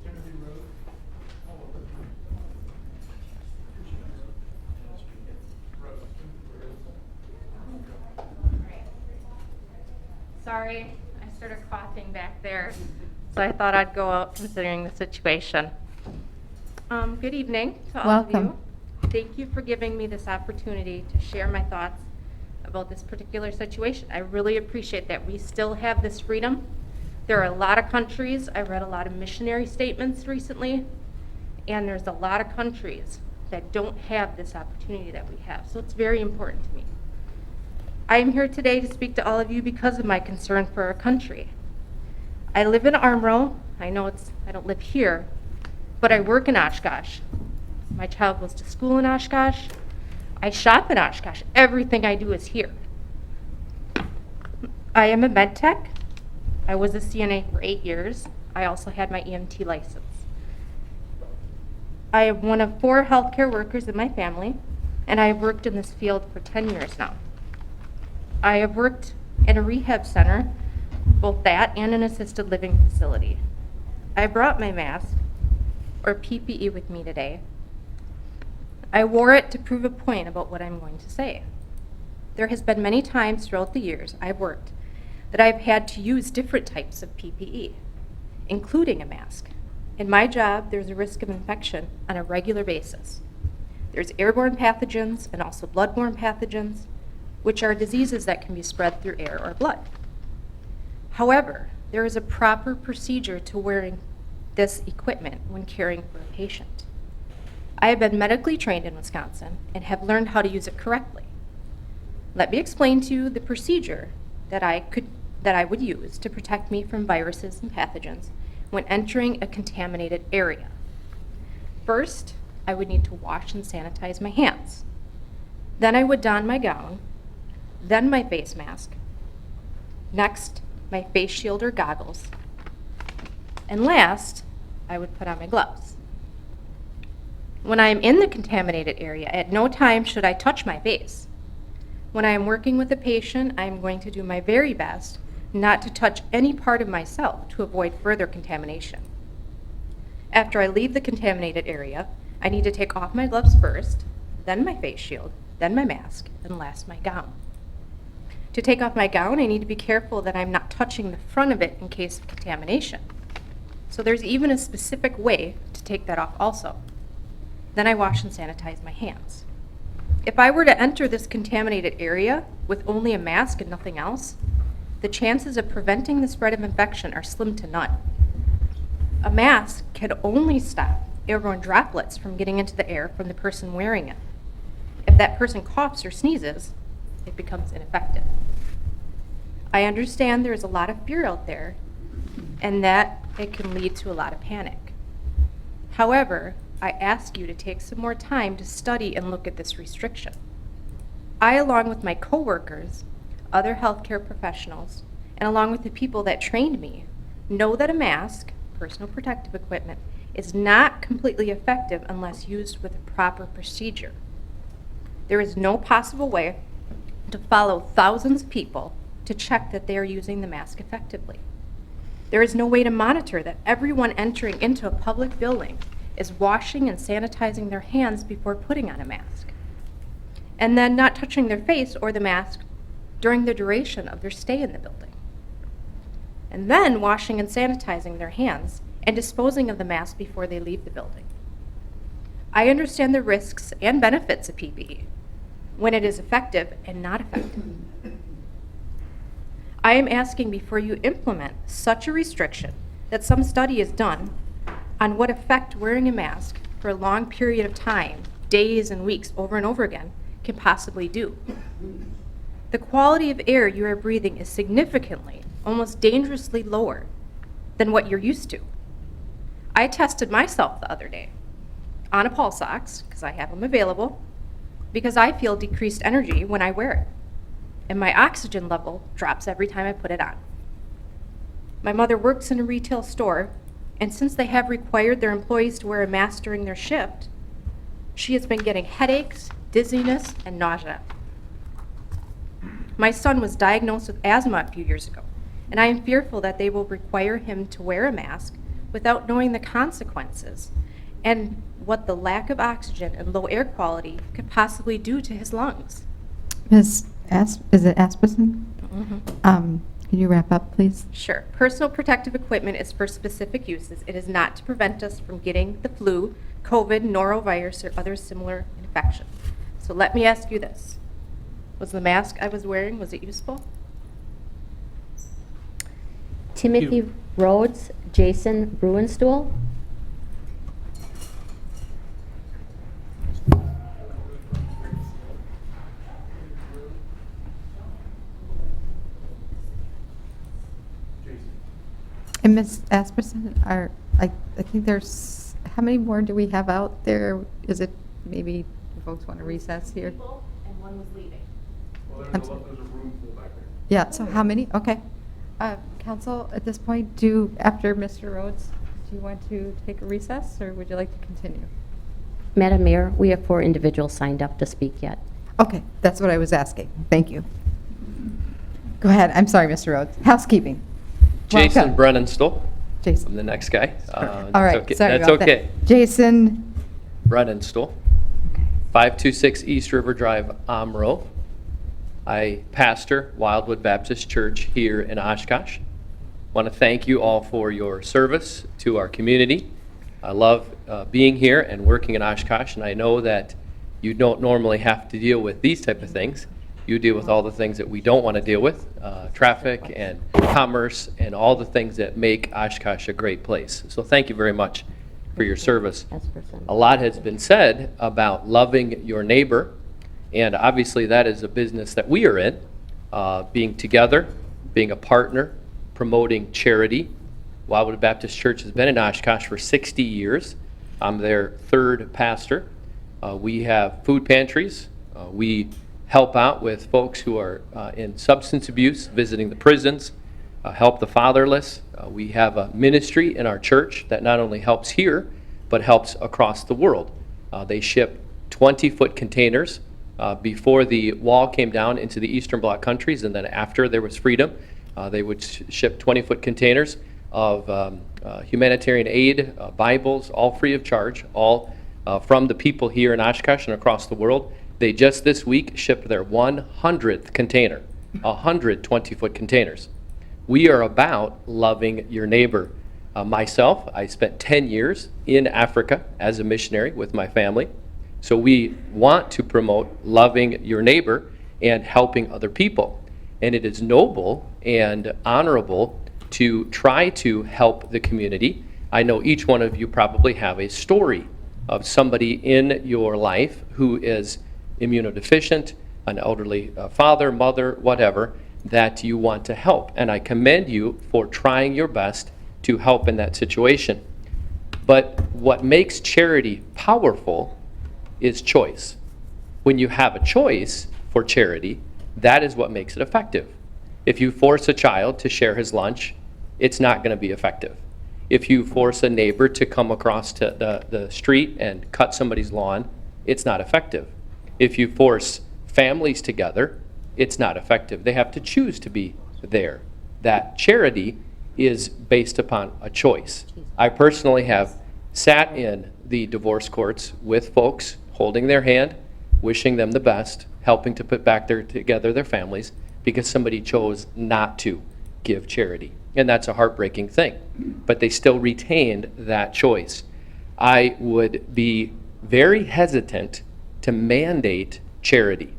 Timothy Rhodes? Sorry, I started coughing back there, so I thought I'd go out considering the situation. Good evening to all of you. Welcome. Thank you for giving me this opportunity to share my thoughts about this particular situation. I really appreciate that we still have this freedom. There are a lot of countries, I read a lot of missionary statements recently, and there's a lot of countries that don't have this opportunity that we have, so it's very important to me. I am here today to speak to all of you because of my concern for our country. I live in Armroe. I know I don't live here, but I work in Oshkosh. My child goes to school in Oshkosh. I shop in Oshkosh. Everything I do is here. I am a med tech. I was a CNA for 8 years. I also had my EMT license. I am one of 4 healthcare workers in my family, and I have worked in this field for 10 years now. I have worked in a rehab center, both that and an assisted living facility. I brought my mask, or PPE, with me today. I wore it to prove a point about what I'm going to say. There has been many times throughout the years I've worked that I've had to use different types of PPE, including a mask. In my job, there's a risk of infection on a regular basis. There's airborne pathogens and also bloodborne pathogens, which are diseases that can be spread through air or blood. However, there is a proper procedure to wearing this equipment when caring for a patient. I have been medically trained in Wisconsin and have learned how to use it correctly. Let me explain to you the procedure that I would use to protect me from viruses and pathogens when entering a contaminated area. First, I would need to wash and sanitize my hands. Then I would don my gown, then my face mask, next my face shield or goggles, and last, I would put on my gloves. When I am in the contaminated area, at no time should I touch my face. When I am working with a patient, I am going to do my very best not to touch any part of myself to avoid further contamination. After I leave the contaminated area, I need to take off my gloves first, then my face shield, then my mask, and last my gown. To take off my gown, I need to be careful that I'm not touching the front of it in case of contamination. So there's even a specific way to take that off also. Then I wash and sanitize my hands. If I were to enter this contaminated area with only a mask and nothing else, the chances of preventing the spread of infection are slim to none. A mask can only stop airborne droplets from getting into the air from the person wearing it. If that person coughs or sneezes, it becomes ineffective. I understand there is a lot of fear out there and that it can lead to a lot of panic. However, I ask you to take some more time to study and look at this restriction. I, along with my coworkers, other healthcare professionals, and along with the people that trained me, know that a mask, personal protective equipment, is not completely effective unless used with a proper procedure. There is no possible way to follow thousands of people to check that they are using the mask effectively. There is no way to monitor that everyone entering into a public building is washing and sanitizing their hands before putting on a mask, and then not touching their face or the mask during the duration of their stay in the building, and then washing and sanitizing their hands and disposing of the mask before they leave the building. I understand the risks and benefits of PPE, when it is effective and not effective. I am asking before you implement such a restriction that some study is done on what effect wearing a mask for a long period of time, days and weeks over and over again, can possibly do. The quality of air you are breathing is significantly, almost dangerously lower than what you're used to. I tested myself the other day on a pulse ox, because I have them available, because I feel decreased energy when I wear it. And my oxygen level drops every time I put it on. My mother works in a retail store, and since they have required their employees to wear a mask during their shift, she has been getting headaches, dizziness, and nausea. My son was diagnosed with asthma a few years ago, and I am fearful that they will require him to wear a mask without knowing the consequences and what the lack of oxygen and low air quality could possibly do to his lungs. Ms. Is it Asperson? Can you wrap up, please? Sure. Personal protective equipment is for specific uses. It is not to prevent us from getting the flu, COVID, norovirus, or other similar infections. So let me ask you this. Was the mask I was wearing, was it useful? Timothy Rhodes, Jason Bruinstuhl. And Ms. Asperson, I think there's, how many more do we have out there? Is it maybe folks want to recess here? And one was leaving. I'm sorry. Yeah, so how many? Okay. Council, at this point, after Mr. Rhodes, do you want to take a recess, or would you like to continue? Madam Mayor, we have 4 individuals signed up to speak yet. Okay, that's what I was asking. Thank you. Go ahead. I'm sorry, Mr. Rhodes. Housekeeping. Jason Brennenstuhl. Jason. I'm the next guy. All right, okay. sorry That's about okay. that. Jason. Brennenstuhl. 526 East River Drive, Omro. I pastor Wildwood Baptist Church here in Oshkosh. Want to thank you all for your service to our community. I love being here and working in Oshkosh, and I know that you don't normally have to deal with these type of things. You deal with all the things that we don't want to deal with, traffic and commerce and all the things that make Oshkosh a great place. So thank you very much for your service. A lot has been said about loving your neighbor, and obviously that is a business that we are in, being together, being a partner, promoting charity. Wildwood Baptist Church has been in Oshkosh for 60 years. I'm their 3rd pastor. We have food pantries. We help out with folks who are in substance abuse, visiting the prisons, help the fatherless. We have a ministry in our church that not only helps here, but helps across the world. They ship 20-foot containers before the wall came down into the Eastern Bloc countries, and then after there was freedom, they would ship 20-foot containers of humanitarian aid, Bibles, all free of charge, all from the people here in Oshkosh and across the world. They just this week shipped their 100th container, 100 20-foot containers. We are about loving your neighbor. Myself, I spent 10 years in Africa as a missionary with my family. So we want to promote loving your neighbor and helping other people. And it is noble and honorable to try to help the community. I know each one of you probably have a story of somebody in your life who is immunodeficient, an elderly father, mother, whatever, that you want to help. And I commend you for trying your best to help in that situation. But what makes charity powerful is choice. When you have a choice for charity, that is what makes it effective. If you force a child to share his lunch, it's not going to be effective. If you force a neighbor to come across to the street and cut somebody's lawn, it's not effective. If you force families together, it's not effective. They have to choose to be there. That charity is based upon a choice. I personally have sat in the divorce courts with folks, holding their hand, wishing them the best, helping to put back together their families, because somebody chose not to give charity. And that's a heartbreaking thing. But they still retained that choice. I would be very hesitant to mandate charity.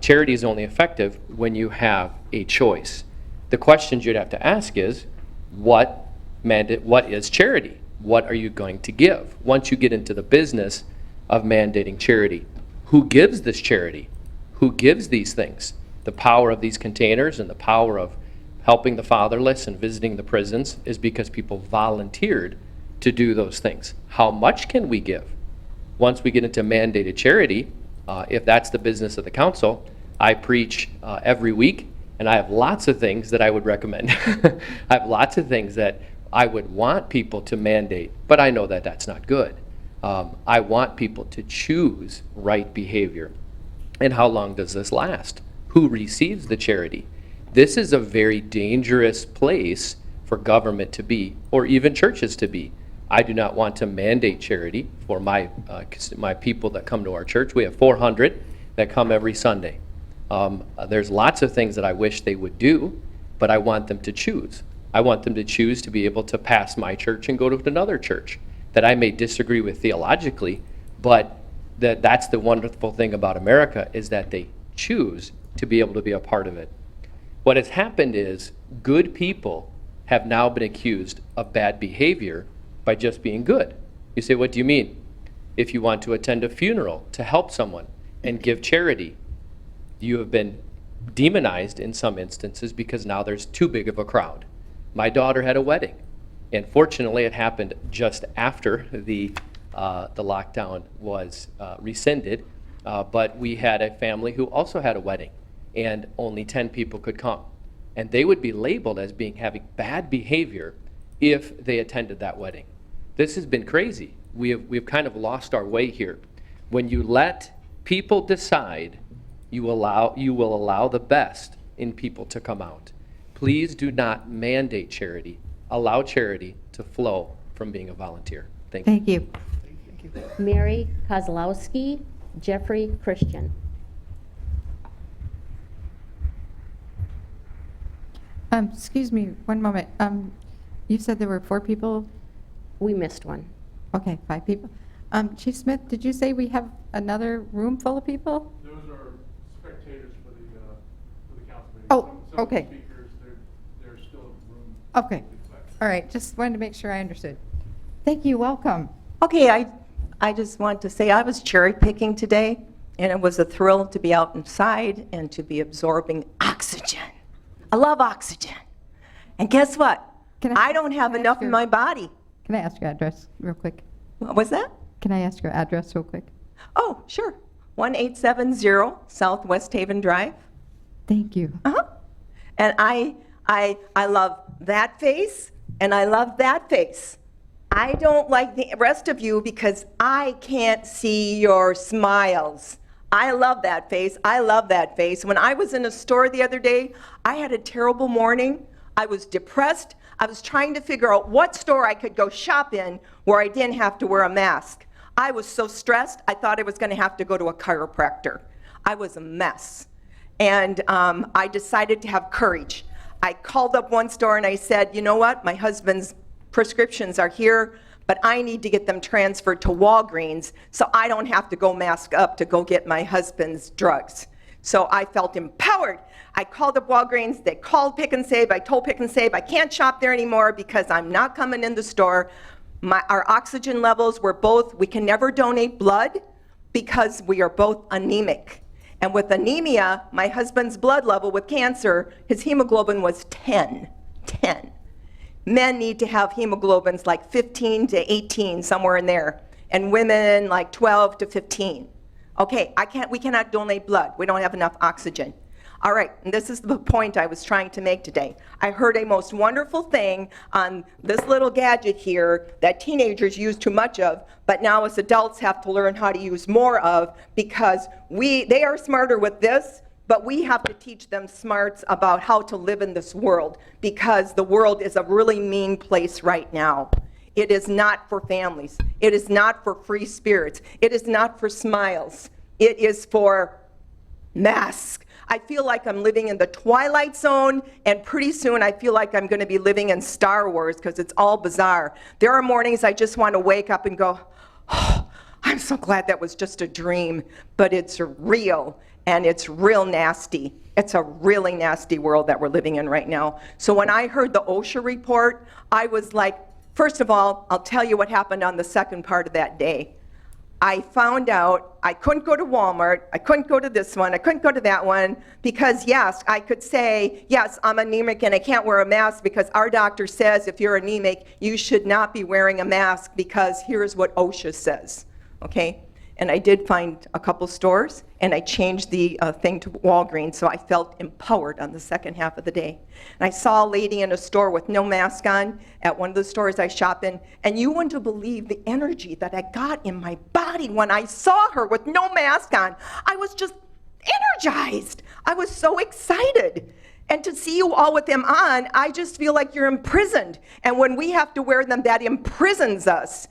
Charity is only effective when you have a choice. The questions you'd have to ask is, what is charity? What are you going to give? Once you get into the business of mandating charity, who gives this charity? Who gives these things? The power of these containers and the power of helping the fatherless and visiting the prisons is because people volunteered to do those things. How much can we give? Once we get into mandated charity, if that's the business of the council, I preach every week, and I have lots of things that I would recommend. I have lots of things that I would want people to mandate, but I know that that's not good. I want people to choose right behavior. And how long does this last? Who receives the charity? This is a very dangerous place for government to be, or even churches to be. I do not want to mandate charity for my people that come to our church. We have 400 that come every Sunday. There's lots of things that I wish they would do, but I want them to choose. I want them to choose to be able to pass my church and go to another church that I may disagree with theologically, but that's the wonderful thing about America, is that they choose to be able to be a part of it. What has happened is good people have now been accused of bad behavior by just being good. You say, what do you mean? If you want to attend a funeral to help someone and give charity, you have been demonized in some instances because now there's too big of a crowd. My daughter had a wedding, and fortunately it happened just after the lockdown was rescinded, but we had a family who also had a wedding, and only 10 people could come. And they would be labeled as having bad behavior if they attended that wedding. This has been crazy. We've kind of lost our way here. When you let people decide, you will allow the best in people to come out. Please do not mandate charity. Allow charity to flow from being a volunteer. Thank you. Thank you. Mary Kozlowski, Jeffrey Christian. Excuse me, one moment. You said there were 4 people? We missed one. Okay, 5 people. Chief Smith, did you say we have another room full of people? Those are spectators for the council meeting. Oh, Some okay. of the speakers, there's still room. Okay. All right, just wanted to make sure I understood. Thank you, welcome. Okay, I just want to say I was cherry picking today, and it was a thrill to be out inside and to be absorbing oxygen. I love oxygen. And guess what? I don't have enough in my body. Can I ask your address real quick? What was that? Can I ask your address real quick? Oh, sure. 1870 Southwest Haven Drive. Thank you. And I love that face, and I love that face. I don't like the rest of you because I can't see your smiles. I love that face. I love that face. When I was in a store the other day, I had a terrible morning. I was depressed. I was trying to figure out what store I could go shop in where I didn't have to wear a mask. I was so stressed, I thought I was going to have to go to a chiropractor. I was a mess. And I decided to have courage. I called up one store and I said, you know what, my husband's prescriptions are here, but I need to get them transferred to Walgreens so I don't have to go mask up to go get my husband's drugs. So I felt empowered. I called up Walgreens, they called Pick and Save, I told Pick and Save I can't shop there anymore because I'm not coming in the store. Our oxygen levels were both, we can never donate blood because we are both anemic. And with anemia, my husband's blood level with cancer, his hemoglobin was 10. Men need to have hemoglobins like 15 to 18, somewhere in there, and women like 12 to 15. Okay, we cannot donate blood. We don't have enough oxygen. All right, and this is the point I was trying to make today. I heard a most wonderful thing on this little gadget here that teenagers use too much of, but now as adults have to learn how to use more of because they are smarter with this, but we have to teach them smarts about how to live in this world because the world is a really mean place right now. It is not for families. It is not for free spirits. It is not for smiles. It is for masks. I feel like I'm living in the Twilight Zone, and pretty soon I feel like I'm going to be living in Star Wars because it's all bizarre. There are mornings I just want to wake up and go, oh, I'm I'm so glad that was just a dream, but it's real, and it's real nasty. It's a really nasty world that we're living in right now. So when I heard the OSHA report, I was like, first of all, I'll tell you what happened on the second part of that day. I found out I couldn't go to Walmart, I couldn't go to this one, I couldn't go to that one, because yes, I could say, yes, I'm anemic and I can't wear a mask because our doctor says if you're anemic, you should not be wearing a mask because here's what OSHA says, okay? And I did find a couple stores, and I changed the thing to Walgreens, so I felt empowered on the second half of the day. And I saw a lady in a store with no mask on at one of the stores I shop in, and you wouldn't believe the energy that I got in my body when I saw her with no mask on. I was just energized. I was so excited. And to see you all with them on, I just feel like you're imprisoned. And when we have to wear them, that imprisons us.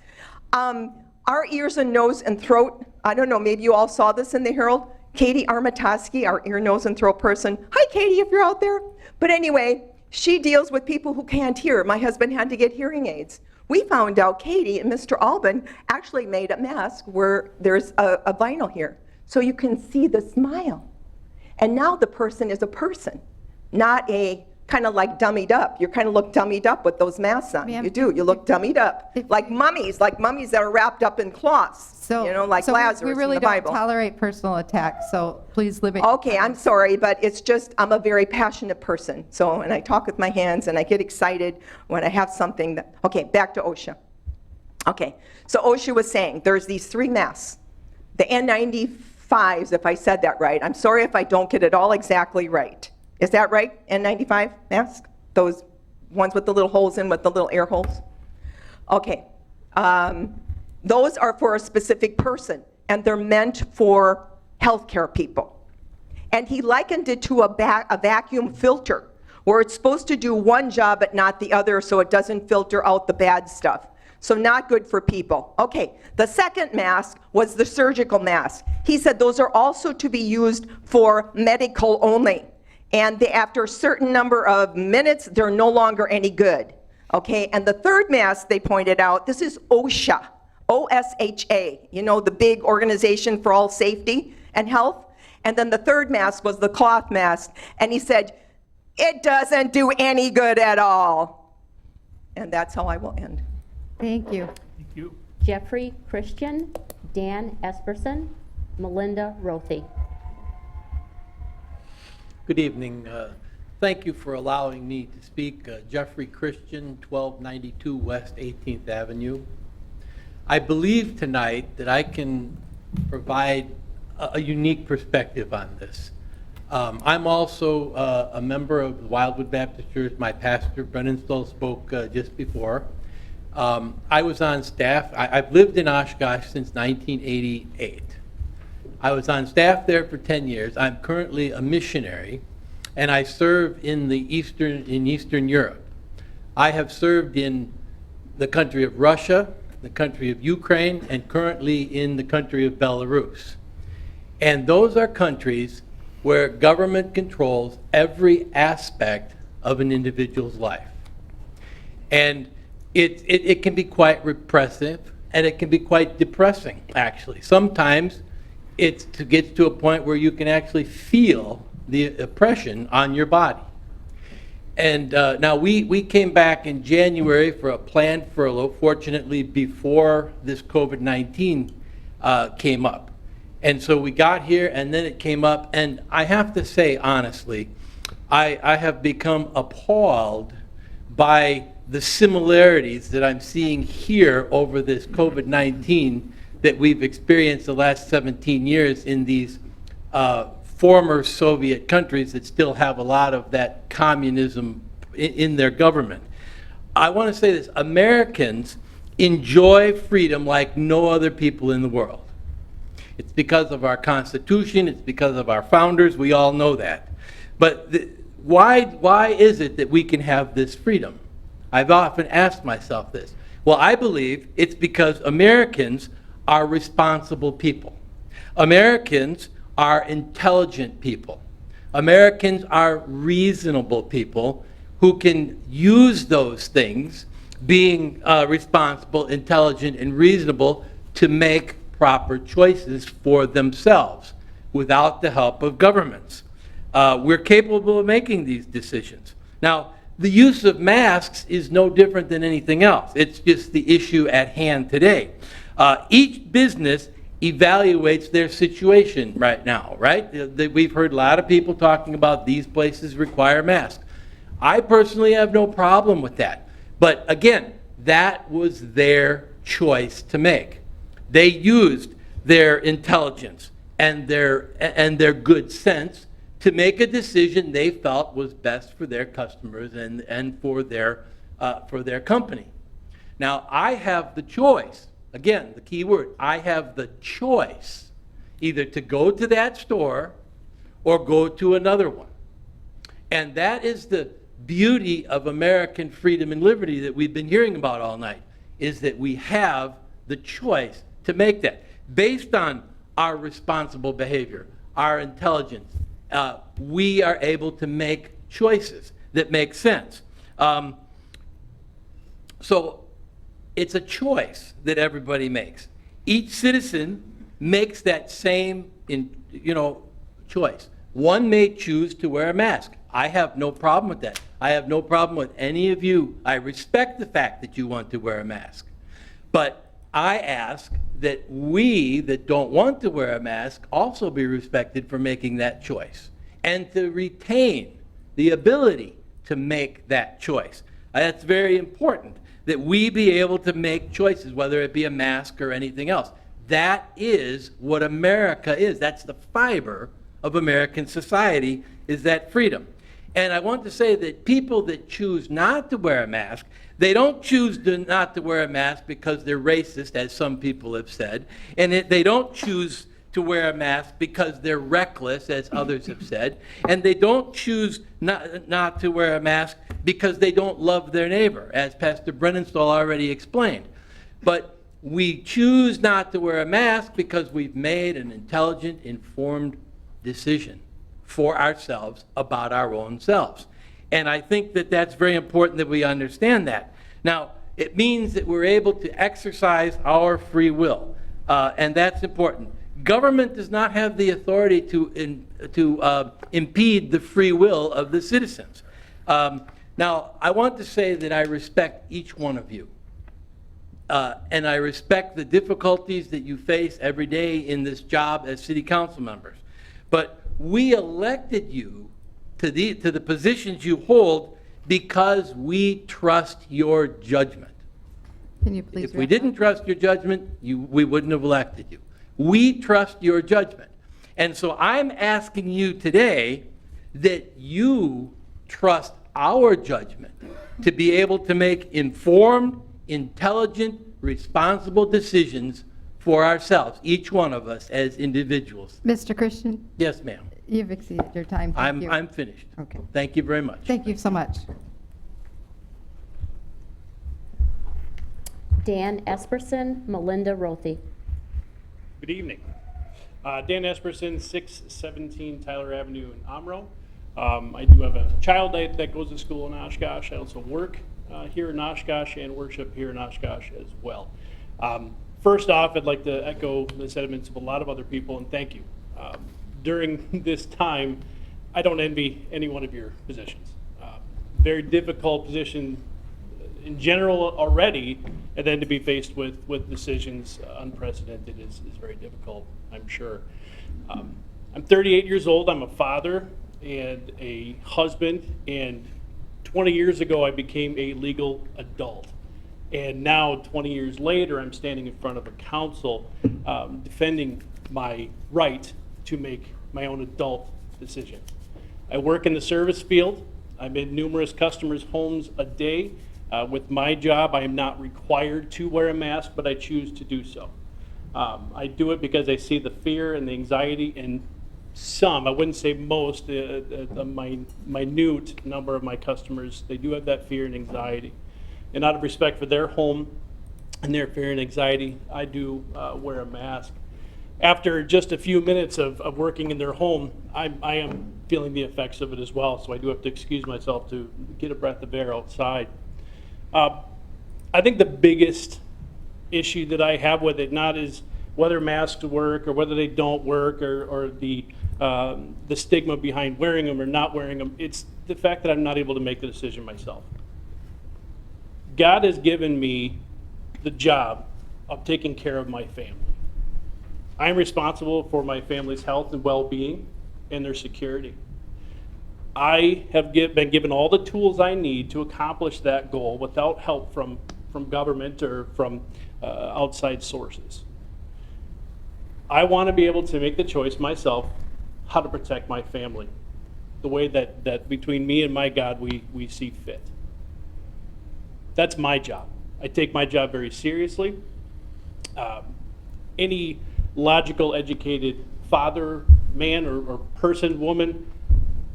Our ears and nose and throat, I don't know, maybe you all saw this in the Herald. Katie Armataski, our ear, nose, and throat person. Hi, Katie, if you're out there. But anyway, she deals with people who can't hear. My husband had to get hearing aids. We found out Katie and Mr. Alban actually made a mask where there's a vinyl here. So you can see the smile. And now the person is a person, not a kind of like dummied up. You kind of look dummied up with those masks on. You do. You look dummied up. Like mummies that are wrapped up in cloths, you know, like Lazarus we really in the Bible. don't tolerate personal attacks, so please limit. Okay, I'm sorry, but it's just, I'm a very passionate person. So, and I talk with my hands, and I get excited when I have something that, okay, back to OSHA. Okay, so OSHA was saying there's these 3 masks. The N95s, if I said that right. I'm sorry if I don't get it all exactly right. Is that right? N95 mask? Those ones with the little holes in with the little air holes? Okay. Those are for a specific person, and they're meant for healthcare people. And he likened it to a vacuum filter, where it's supposed to do one job but not the other, so it doesn't filter out the bad stuff. So not good for people. Okay, the second mask was the surgical mask. He said those are also to be used for medical only. And after a certain number of minutes, they're no longer any good. Okay, and the third mask they pointed out, this is OSHA, O-S-H-A, you know, the big organization for all safety and health. And then the third mask was the cloth mask. And he said, it doesn't do any good at all. And that's how I will end. Thank you. Thank you. Jeffrey Christian, Dan Esperson, Melinda Rothy. Good evening. Thank you for allowing me to speak. Jeffrey Christian, 1292 West 18th Avenue. I believe tonight that I can provide a unique perspective on this. I'm also a member of the Wildwood Baptist Church. My pastor, Brennan Stoll, spoke just before. I was on staff. I've lived in Oshkosh since 1988. I was on staff there for 10 years. I'm currently a missionary, and I serve in Eastern Europe. I have served in the country of Russia, the country of Ukraine, and currently in the country of Belarus. And those are countries where government controls every aspect of an individual's life. And it can be quite repressive, and it can be quite depressing, actually. Sometimes it gets to a point where you can actually feel the oppression on your body. And now we came back in January for a planned furlough, fortunately before this COVID-19 came up. And so we got here, and then it came up, and I have to say honestly, I have become appalled by the similarities that I'm seeing here over this COVID-19 that we've experienced the last 17 years in these former Soviet countries that still have a lot of that communism in their government. I want to say this, Americans enjoy freedom like no other people in the world. It's because of our Constitution, it's because of our founders, we all know that. But why is it that we can have this freedom? I've often asked myself this. Well, I believe it's because Americans are responsible people. Americans are intelligent people. Americans are reasonable people who can use those things, being responsible, intelligent, and reasonable, to make proper choices for themselves without the help of governments. We're capable of making these decisions. Now, the use of masks is no different than anything else. It's just the issue at hand today. Each business evaluates their situation right now, right? We've heard a lot of people talking about these places require masks. I personally have no problem with that. But again, that was their choice to make. They used their intelligence and their good sense to make a decision they felt was best for their customers and for their company. Now, I have the choice. Again, the key word, I have the choice either to go to that store or go to another one. And that is the beauty of American freedom and liberty that we've been hearing about all night, is that we have the choice to make that based on our responsible behavior, our intelligence. We are able to make choices that make sense. So it's a choice that everybody makes. Each citizen makes that same choice. One may choose to wear a mask. I have no problem with that. I have no problem with any of you. I respect the fact that you want to wear a mask. But I ask that we that don't want to wear a mask also be respected for making that choice and to retain the ability to make that choice. That's very important, that we be able to make choices, whether it be a mask or anything else. That is what America is. That's the fiber of American society, is that freedom. And I want to say that people that choose not to wear a mask, they don't choose not to wear a mask because they're racist, as some people have said, and they don't choose to wear a mask because they're reckless, as others have said, and they don't choose not to wear a mask because they don't love their neighbor, as Pastor Brennenstall already explained. But we choose not to wear a mask because we've made an intelligent, informed decision for ourselves about our own selves. And I think that that's very important that we understand that. Now, it means that we're able to exercise our free will, and that's important. Government does not have the authority to impede the free will of the citizens. Now, I want to say that I respect each one of you, and I respect the difficulties that you face every day in this job as city council members. But we elected you to the positions you hold because we trust your judgment. Can you please If we didn't trust your judgment, we wouldn't have elected you. We trust your judgment. And so I'm asking you today that you trust our judgment to be able to make informed, intelligent, responsible decisions for ourselves, each one of us as individuals. Mr. Christian? Yes, ma'am. You've exceeded your time. Thank you. I'm finished. Okay. Thank you very much. Thank you so much. Dan Esperson, Melinda Rothy. Good evening. Dan Esperson, 617 Tyler Avenue in Omro. I do have a child that goes to school in Oshkosh. I also work here in Oshkosh and worship here in Oshkosh as well. First off, I'd like to echo the sentiments of a lot of other people and thank you. During this time, I don't envy any one of your positions. Very difficult position in general already, and then to be faced with decisions unprecedented is very difficult, I'm sure. I'm 38 years old. I'm a father and a husband, and 20 years ago I became a legal adult. And now, 20 years later, I'm standing in front of a council defending my right to make my own adult decision. I work in the service field. I'm in numerous customers' homes a day. With my job, I am not required to wear a mask, but I choose to do so. I do it because I see the fear and the anxiety in some, I wouldn't say most, a minute number of my customers, they do have that fear and anxiety. And out of respect for their home and their fear and anxiety, I do wear a mask. After just a few minutes of working in their home, I am feeling the effects of it as well, so I do have to excuse myself to get a breath of air outside. I think the biggest issue that I have with it not is whether masks work or whether they don't work, or the stigma behind wearing them or not wearing them. It's the fact that I'm not able to make the decision myself. God has given me the job of taking care of my family. I'm responsible for my family's health and well-being and their security. I have been given all the tools I need to accomplish that goal without help from government or from outside sources. I want to be able to make the choice myself how to protect my family, the way that between me and my God we see fit. That's my job. I take my job very seriously. Any logical, educated father, man, or person, woman,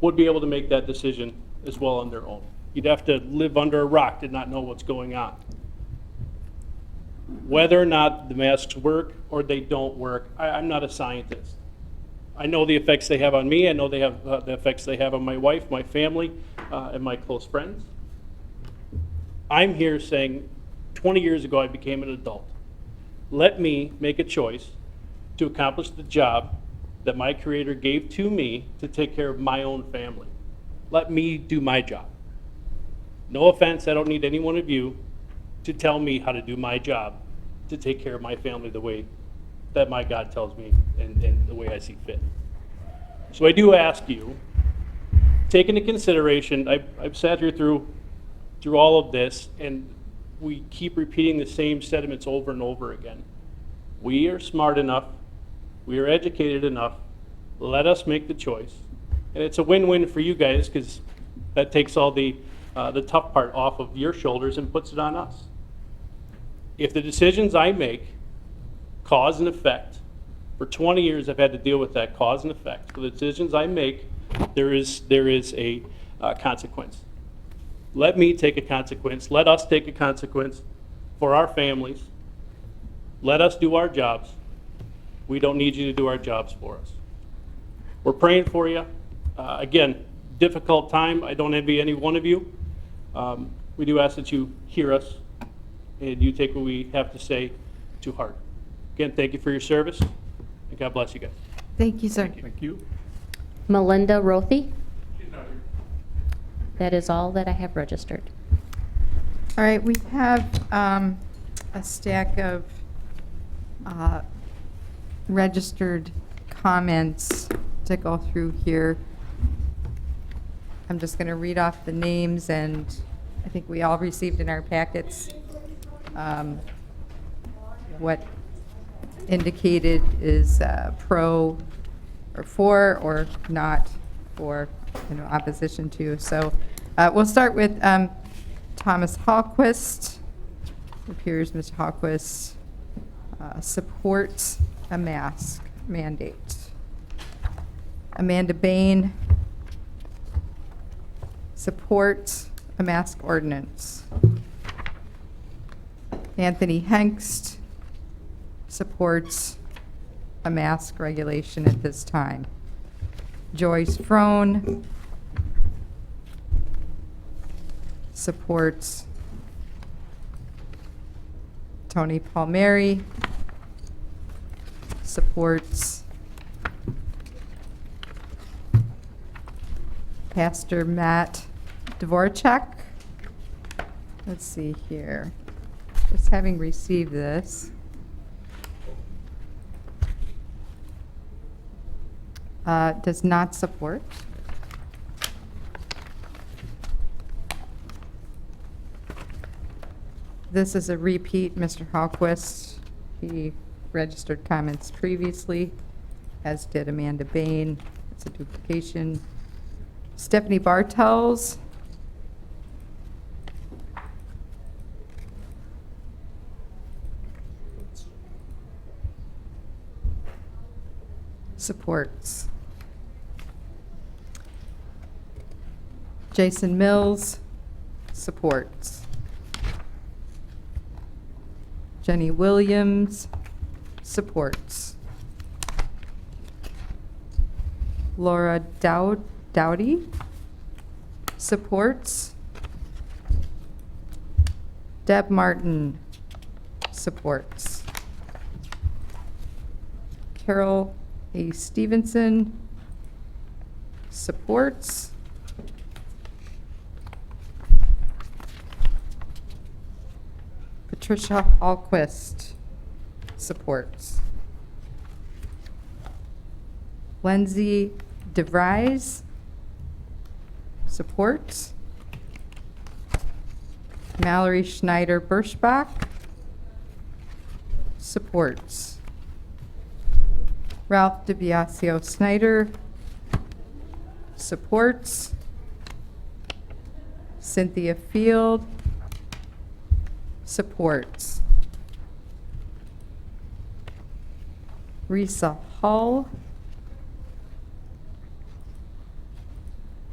would be able to make that decision as well on their own. You'd have to live under a rock to not know what's going on. Whether or not the masks work or they don't work, I'm not a scientist. I know the effects they have on me. I know they have the effects they have on my wife, my family, and my close friends. I'm here saying 20 years ago I became an adult. Let me make a choice to accomplish the job that my Creator gave to me to take care of my own family. Let me do my job. No offense, I don't need any one of you to tell me how to do my job to take care of my family the way that my God tells me and the way I see fit. So I do ask you, take into consideration, I've sat here through all of this, and we keep repeating the same sentiments over and over again. We are smart enough, we are educated enough, let us make the choice. And it's a win-win for you guys, because that takes all the tough part off of your shoulders and puts it on us. If the decisions I make cause and effect, for 20 years I've had to deal with that cause and effect. For the decisions I make, there is a consequence. Let me take a consequence. Let us take a consequence for our families. Let us do our jobs. We don't need you to do our jobs for us. We're praying for you. Again, difficult time. I don't envy any one of you. We do ask that you hear us and you take what we have to say to heart. Again, thank you for your service, and God bless you guys. Thank you, sir. Thank you. Melinda Rothy. She's not here. That is all that I have registered. All right, we have a stack of registered comments to go through here. I'm just going to read off the names, and I think we all received in our packets what indicated is pro or for or not for, opposition to. So we'll start with Thomas Hallquist. It appears Mr. Hallquist supports a mask mandate. Amanda Bain supports a mask ordinance. Anthony Hengst supports a mask regulation at this time. Joyce Frone supports. Tony Palmieri supports. Pastor Matt Dvorak. Let's see here. Just having received this. Does not support. This is a repeat, Mr. Hallquist. He registered comments previously, as did Amanda Bain. It's a duplication. Stephanie Bartels. Supports. Jason Mills supports. Jenny Williams supports. Laura Dowdy supports. Deb Martin supports. Carol A. Stevenson supports. Patricia Alquist supports. Lindsay DeVries supports. Mallory Schneider Birschbach supports. Ralph DiBiasio Snyder supports. Cynthia Field supports. Risa Hull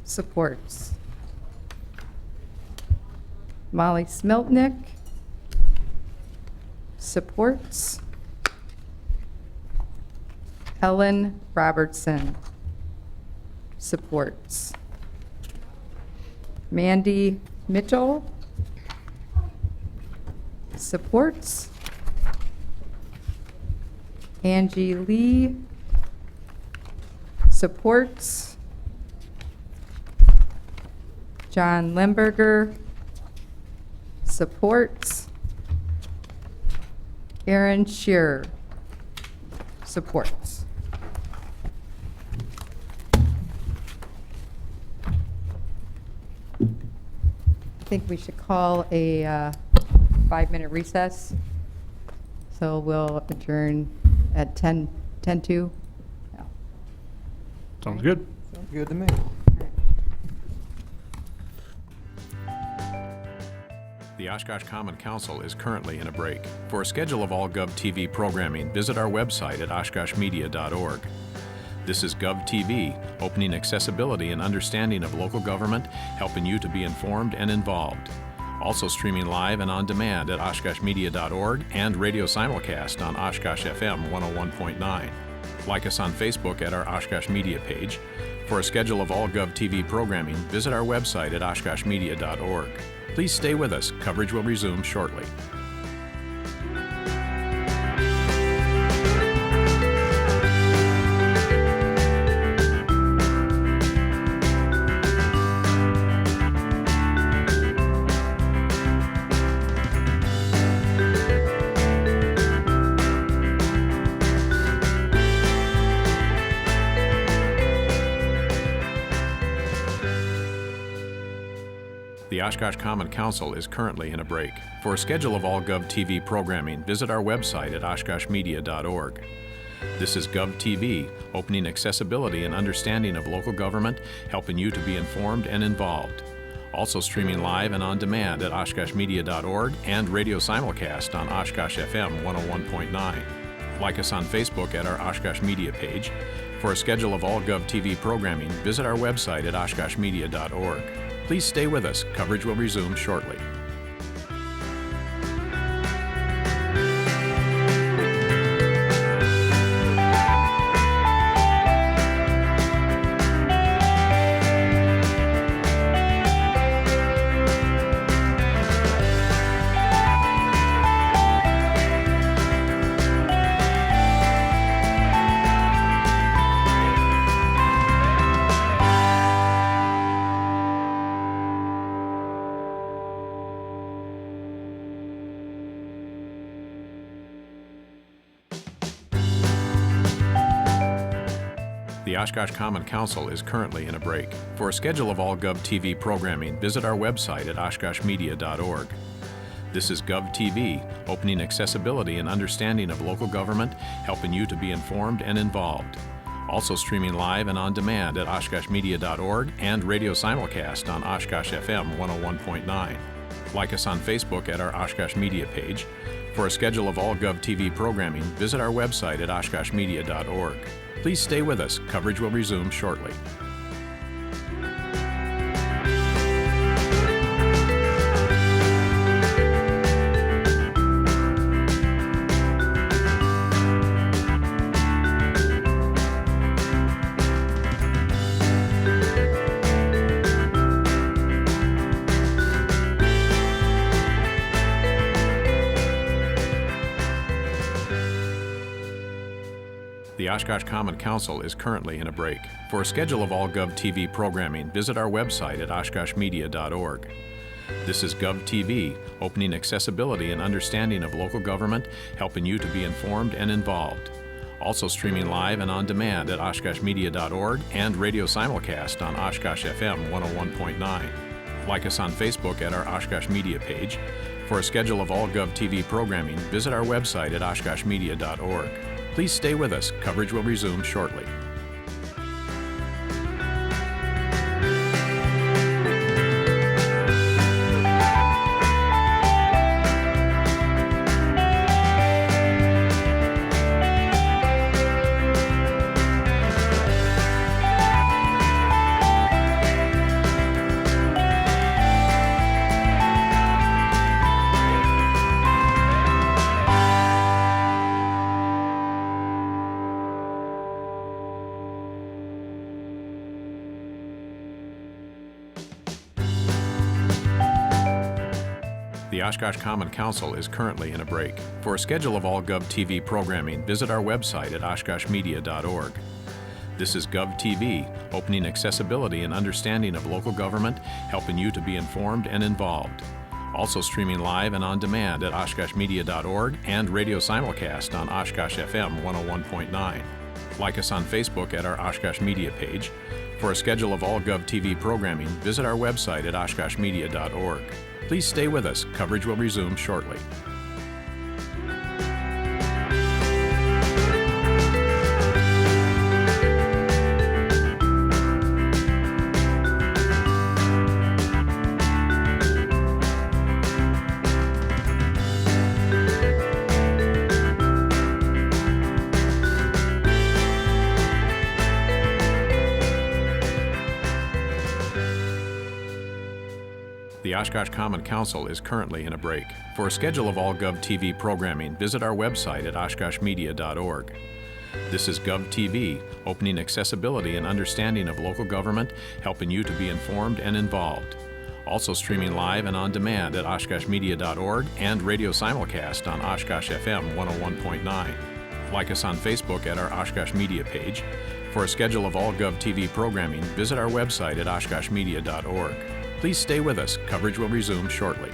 supports. Molly Smeltnick supports. Ellen Robertson supports. Mandy Mitchell supports. Angie Lee supports. John Lemberger supports. Aaron Shearer supports. I think we should call a 5-minute recess. So we'll adjourn at 10:02. Sounds good. Sounds good to me. The Oshkosh Common Council is currently in a break. For a schedule of all GovTV programming, visit our website at oshkoshmedia.org. This is GovTV, opening accessibility and understanding of local government, helping you to be informed and involved. Also streaming live and on demand at oshkoshmedia.org and radio simulcast on Oshkosh FM 101.9. Like us on Facebook at our Oshkosh Media page. For a schedule of all GovTV programming, visit our website at oshkoshmedia.org. Please stay with us. Coverage will resume shortly. The Oshkosh Common Council is currently in a break. For a schedule of all GovTV programming, visit our website at oshkoshmedia.org. This is GovTV, opening accessibility and understanding of local government, helping you to be informed and involved. Also streaming live and on demand at oshkoshmedia.org and radio simulcast on Oshkosh FM 101.9. Like us on Facebook at our Oshkosh Media page. For a schedule of all GovTV programming, visit our website at oshkoshmedia.org. Please stay with us. Coverage will resume shortly. The Oshkosh Common Council is currently in a break. For a schedule of all GovTV programming, visit our website at oshkoshmedia.org. This is GovTV, opening accessibility and understanding of local government, helping you to be informed and involved. Also streaming live and on demand at oshkoshmedia.org and radio simulcast on Oshkosh FM 101.9. Like us on Facebook at our Oshkosh Media page. For a schedule of all GovTV programming, visit our website at oshkoshmedia.org. Please stay with us. Coverage will resume shortly. The The Oshkosh Common Council is currently in a break. For a schedule of all GovTV programming, visit our website at oshkoshmedia.org. This is GovTV, opening accessibility and understanding of local government, helping you to be informed and involved. Also streaming live and on demand at oshkoshmedia.org and radio simulcast on Oshkosh FM 101.9. Like us on Facebook at our Oshkosh Media page. For a schedule of all GovTV programming, visit our website at oshkoshmedia.org. Please stay with us. Coverage will resume shortly. The Oshkosh Common Council is currently in a break. For a schedule of all GovTV programming, visit our website at oshkoshmedia.org. This is GovTV, opening accessibility and understanding of local government, helping you to be informed and involved. Also streaming live and on demand at oshkoshmedia.org and radio simulcast on Oshkosh FM 101.9. Like us on Facebook at our Oshkosh Media page. For a schedule of all GovTV programming, visit our website at oshkoshmedia.org. Please stay with us. Coverage will resume shortly. The Oshkosh Common Council is currently in a break. For a schedule of all GovTV programming, visit our website at oshkoshmedia.org. This is GovTV, opening accessibility and understanding of local government, helping you to be informed and involved. Also streaming live and on demand at oshkoshmedia.org and radio simulcast on Oshkosh FM 101.9. Like us on Facebook at our Oshkosh Media page. For a schedule of all GovTV programming, visit our website at oshkoshmedia.org. Please stay with us. Coverage will resume shortly.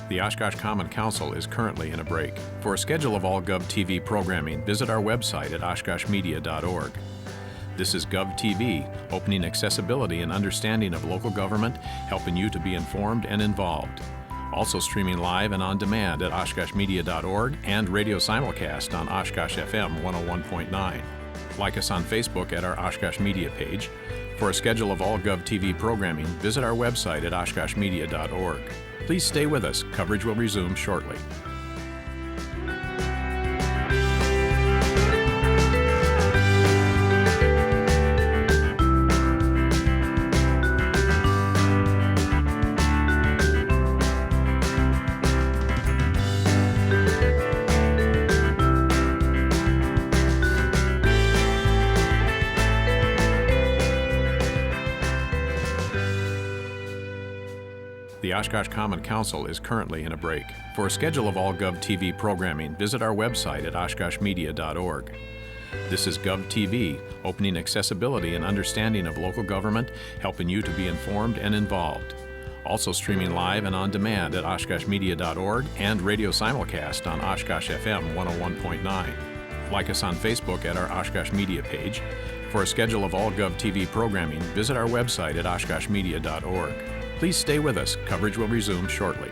The Oshkosh Common Council is currently in a break. For a schedule of all GovTV programming, visit our website at oshkoshmedia.org. This is GovTV, opening accessibility and understanding of local government, helping you to be informed and involved. Also streaming live and on demand at oshkoshmedia.org and radio simulcast on Oshkosh FM 101.9. Like us on Facebook at our Oshkosh Media page. For a schedule of all GovTV programming, visit our website at oshkoshmedia.org. Please stay with us. Coverage will resume shortly. The Oshkosh Common Council is currently in a break. For a schedule of all GovTV programming, visit our website at oshkoshmedia.org. This is GovTV, opening accessibility and understanding of local government, helping you to be informed and involved. Also streaming live and on demand at oshkoshmedia.org and radio simulcast on Oshkosh FM 101.9. Like us on Facebook at our Oshkosh Media page. For a schedule of all GovTV programming, visit our website at oshkoshmedia.org. Please stay with us. Coverage will resume shortly.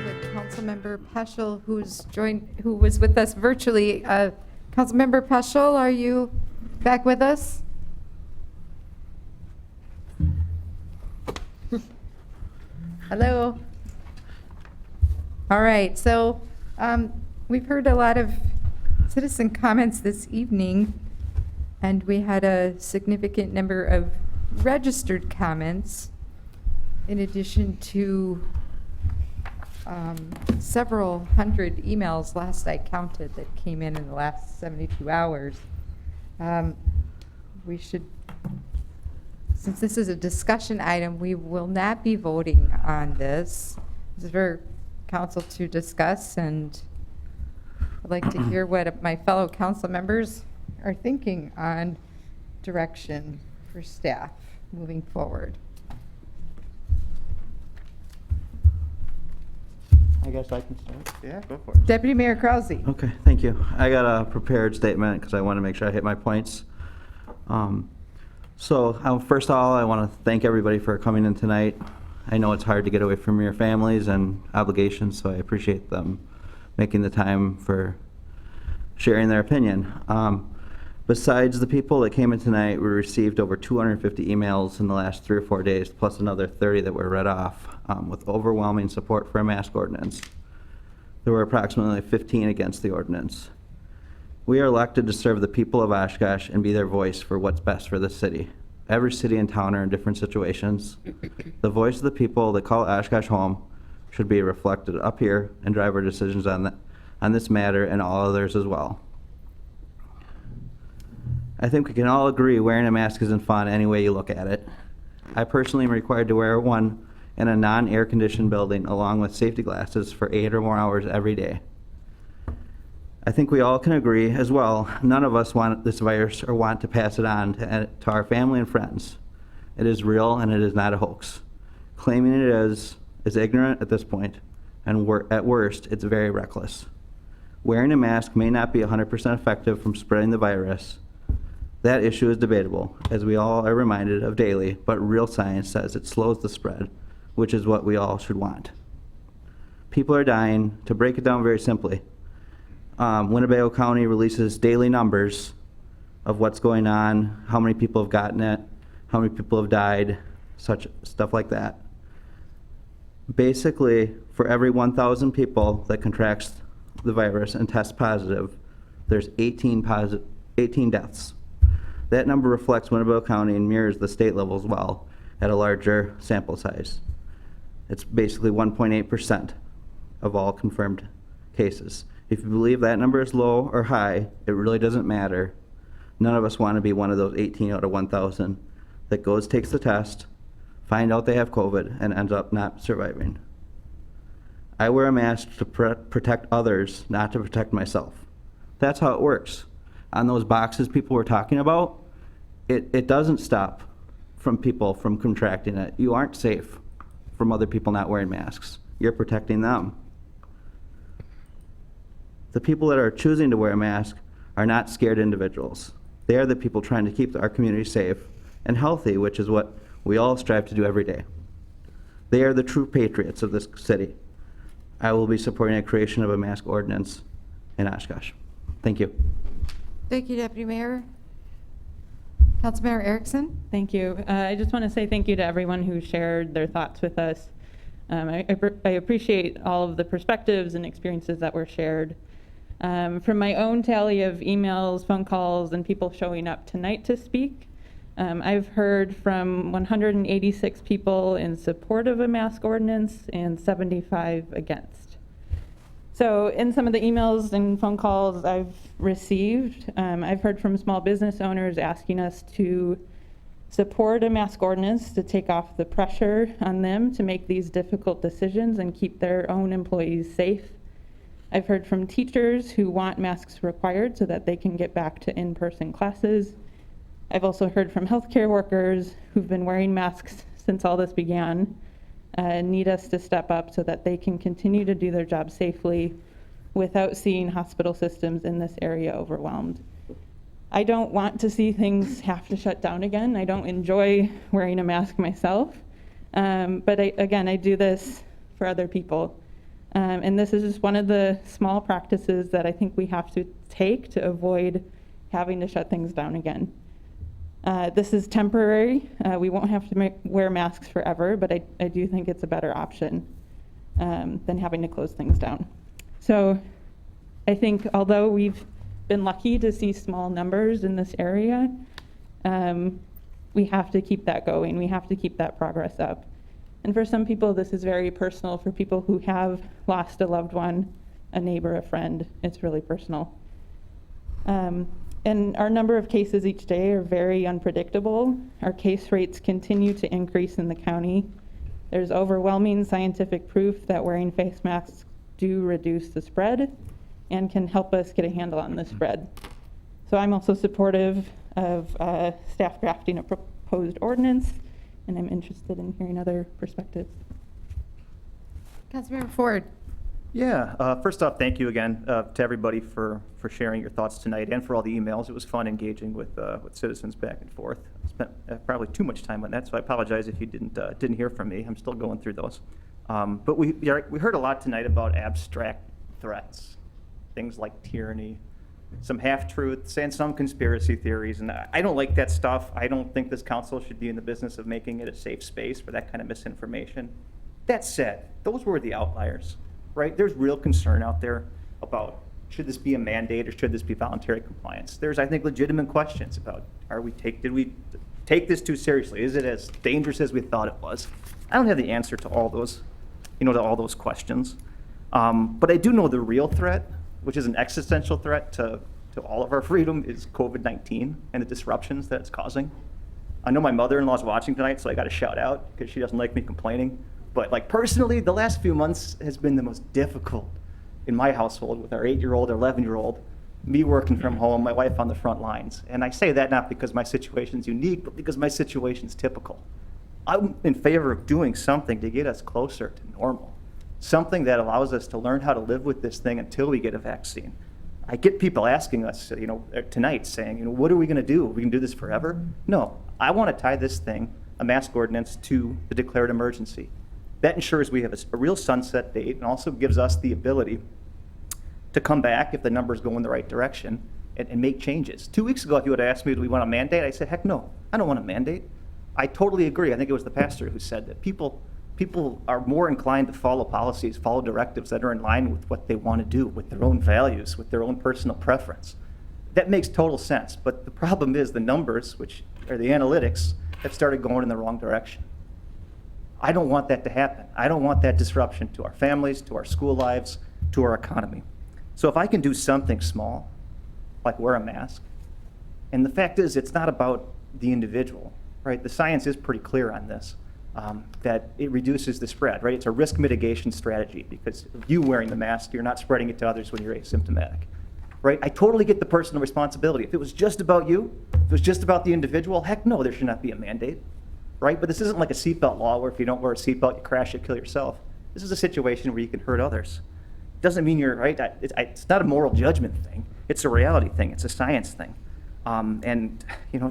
With Councilmember Peschel, who was with us virtually. Councilmember Peschel, are you back with us? Hello. All right, so we've heard a lot of citizen comments this evening, and we had a significant number of registered comments, in addition to several hundred emails, last I counted, that came in the last 72 hours. We should, since this is a discussion item, we will not be voting on this. This is for council to discuss, and I'd like to hear what my fellow council members are thinking on direction for staff moving forward. I guess I can start. Yeah, go for it. Deputy Mayor Krause. Okay, thank you. I got a prepared statement because I want to make sure I hit my points. First of all, I want to thank everybody for coming in tonight. I know it's hard to get away from your families and obligations, so I appreciate them making the time for sharing their opinion. Besides the people that came in tonight, we received over 250 emails in the last 3 or 4 days, plus another 30 that were read off, with overwhelming support for a mask ordinance. There were approximately 15 against the ordinance. We are elected to serve the people of Oshkosh and be their voice for what's best for the city. Every city and town are in different situations. The voice of the people that call Oshkosh home should be reflected up here and drive our decisions on this matter and all others as well. I think we can all agree wearing a mask isn't fun any way you look at it. I personally am required to wear one in a non-air conditioned building along with safety glasses for 8 or more hours every day. I think we all can agree as well, none of us want this virus or want to pass it on to our family and friends. It is real and it is not a hoax. Claiming it is ignorant at this point, and at worst, it's very reckless. Wearing a mask may not be 100% effective from spreading the virus. That issue is debatable, as we all are reminded of daily, but real science says it slows the spread, which is what we all should want. People are dying. To break it down very simply, Winnebago County releases daily numbers of what's going on, how many people have gotten it, how many people have died, such stuff like that. Basically, for every 1,000 people that contracts the virus and tests positive, there's 18 deaths. That number reflects Winnebago County and mirrors the state level as well at a larger sample size. It's basically 1.8% of all confirmed cases. If you believe that number is low or high, it really doesn't matter. None of us want to be one of those 18 out of 1,000 that goes, takes the test, find out they have COVID, and ends up not surviving. I wear a mask to protect others, not to protect myself. That's how it works. On those boxes people were talking about, it doesn't stop from people from contracting it. You aren't safe from other people not wearing masks. You're protecting them. The people that are choosing to wear a mask are not scared individuals. They are the people trying to keep our community safe and healthy, which is what we all strive to do every day. They are the true patriots of this city. I will be supporting the creation of a mask ordinance in Oshkosh. Thank you. Thank you, Deputy Mayor. Councilmember Erickson? Thank you. I just want to say thank you to everyone who shared their thoughts with us. I appreciate all of the perspectives and experiences that were shared. From my own tally of emails, phone calls, and people showing up tonight to speak, I've heard from 186 people in support of a mask ordinance and 75 against. So in some of the emails and phone calls I've received, I've heard from small business owners asking us to support a mask ordinance to take off the pressure on them to make these difficult decisions and keep their own employees safe. I've heard from teachers who want masks required so that they can get back to in-person classes. I've also heard from healthcare workers who've been wearing masks since all this began and need us to step up so that they can continue to do their job safely without seeing hospital systems in this area overwhelmed. I don't want to see things have to shut down again. I don't enjoy wearing a mask myself, but I do this for other people. And this is just one of the small practices that I think we have to take to avoid having to shut things down again. This is temporary. We won't have to wear masks forever, but I do think it's a better option than having to close things down. So I think although we've been lucky to see small numbers in this area, we have to keep that going. We have to keep that progress up. And for some people, this is very personal. For people who have lost a loved one, a neighbor, a friend, it's really personal. And our number of cases each day are very unpredictable. Our case rates continue to increase in the county. There's overwhelming scientific proof that wearing face masks do reduce the spread and can help us get a handle on the spread. So I'm also supportive of staff drafting a proposed ordinance, and I'm interested in hearing other perspectives. Councilmember Ford. Yeah, first off, thank you again to everybody for sharing your thoughts tonight and for all the emails. It was fun engaging with citizens back and forth. I spent probably too much time on that, so I apologize if you didn't hear from me. I'm still going through those. But we heard a lot tonight about abstract threats, things like tyranny, some half-truths, and some conspiracy theories. And I don't like that stuff. I don't think this council should be in the business of making it a safe space for that kind of misinformation. That said, those were the outliers. Right? There's real concern out there about should this be a mandate or should this be voluntary compliance. There's, I think, legitimate questions about did we take this too seriously? Is it as dangerous as we thought it was? I don't have the answer to all those, to all those questions. But I do know the real threat, which is an existential threat to all of our freedom, is COVID-19 and the disruptions that it's causing. I know my mother-in-law's watching tonight, so I got to shout out because she doesn't like me complaining. But like personally, the last few months has been the most difficult in my household with our 8-year-old, our 11-year-old, me working from home, my wife on the front lines. And I say that not because my situation's unique, but because my situation's typical. I'm in favor of doing something to get us closer to normal, something that allows us to learn how to live with this thing until we get a vaccine. I get people asking us, tonight saying, what are we gonna do? Are we gonna do this forever? No, I wanna tie this thing, a mask ordinance, to the declared emergency. That ensures we have a real sunset date and also gives us the ability to come back if the numbers go in the right direction and make changes. 2 weeks ago, if you would have asked me, do we want a mandate? I said, heck no, I don't want a mandate. I totally agree. I think it was the pastor who said that people are more inclined to follow policies, follow directives that are in line with what they want to do, with their own values, with their own personal preference. That makes total sense, but the problem is the numbers, which are the analytics, have started going in the wrong direction. I don't want that to happen. I don't want that disruption to our families, to our school lives, to our economy. So if I can do something small, like wear a mask, and the fact is it's not about the individual, right? The science is pretty clear on this, that it reduces the spread, right? It's a risk mitigation strategy because you wearing the mask, you're not spreading it to others when you're asymptomatic, right? I totally get the personal responsibility. If it was just about you, if it was just about the individual, heck no, there should not be a mandate. Right? But this isn't like a seatbelt law where if you don't wear a seatbelt, you crash, you kill yourself. This is a situation where you can hurt others. Doesn't mean you're right. It's not a moral judgment thing. It's a reality thing. It's a science thing. And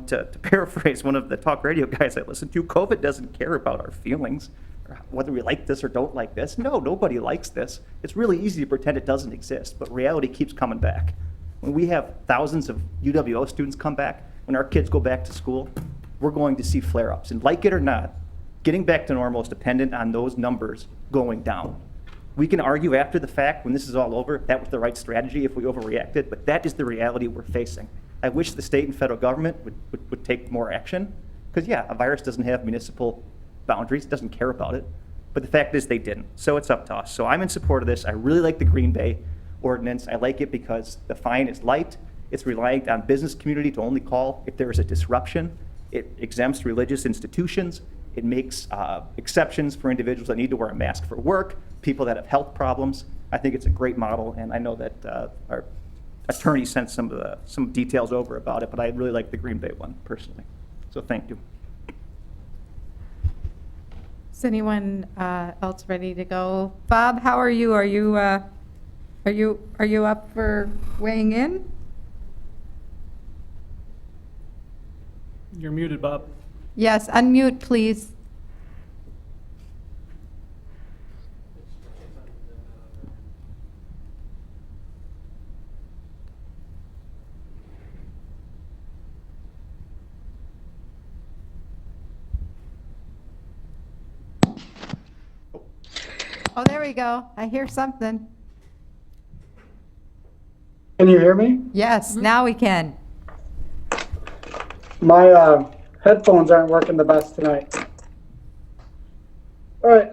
to paraphrase one of the talk radio guys I listen to, COVID doesn't care about our feelings, or whether we like this or don't like this. No, nobody likes this. It's really easy to pretend it doesn't exist, but reality keeps coming back. When we have thousands of UWO students come back, when our kids go back to school, we're going to see flare-ups. And like it or not, getting back to normal is dependent on those numbers going down. We can argue after the fact, when this is all over, that was the right strategy if we overreacted, but that is the reality we're facing. I wish the state and federal government would take more action, because yeah, a virus doesn't have municipal boundaries, doesn't care about it, but the fact is they didn't, so it's up to us. So I'm in support of this. I really like the Green Bay ordinance. I like it because the fine is light. It's relying on business community to only call if there is a disruption. It exempts religious institutions. It makes exceptions for individuals that need to wear a mask for work, people that have health problems. I think it's a great model, and I know that our attorney sent some details over about it, but I really like the Green Bay one personally. So thank you. Is anyone else ready to go? Bob, how are you? Are you up for weighing in? You're muted, Bob. Yes, unmute, please. Oh, there we go. I hear something. Can you hear me? Yes, now we can. My headphones aren't working the best tonight. All right,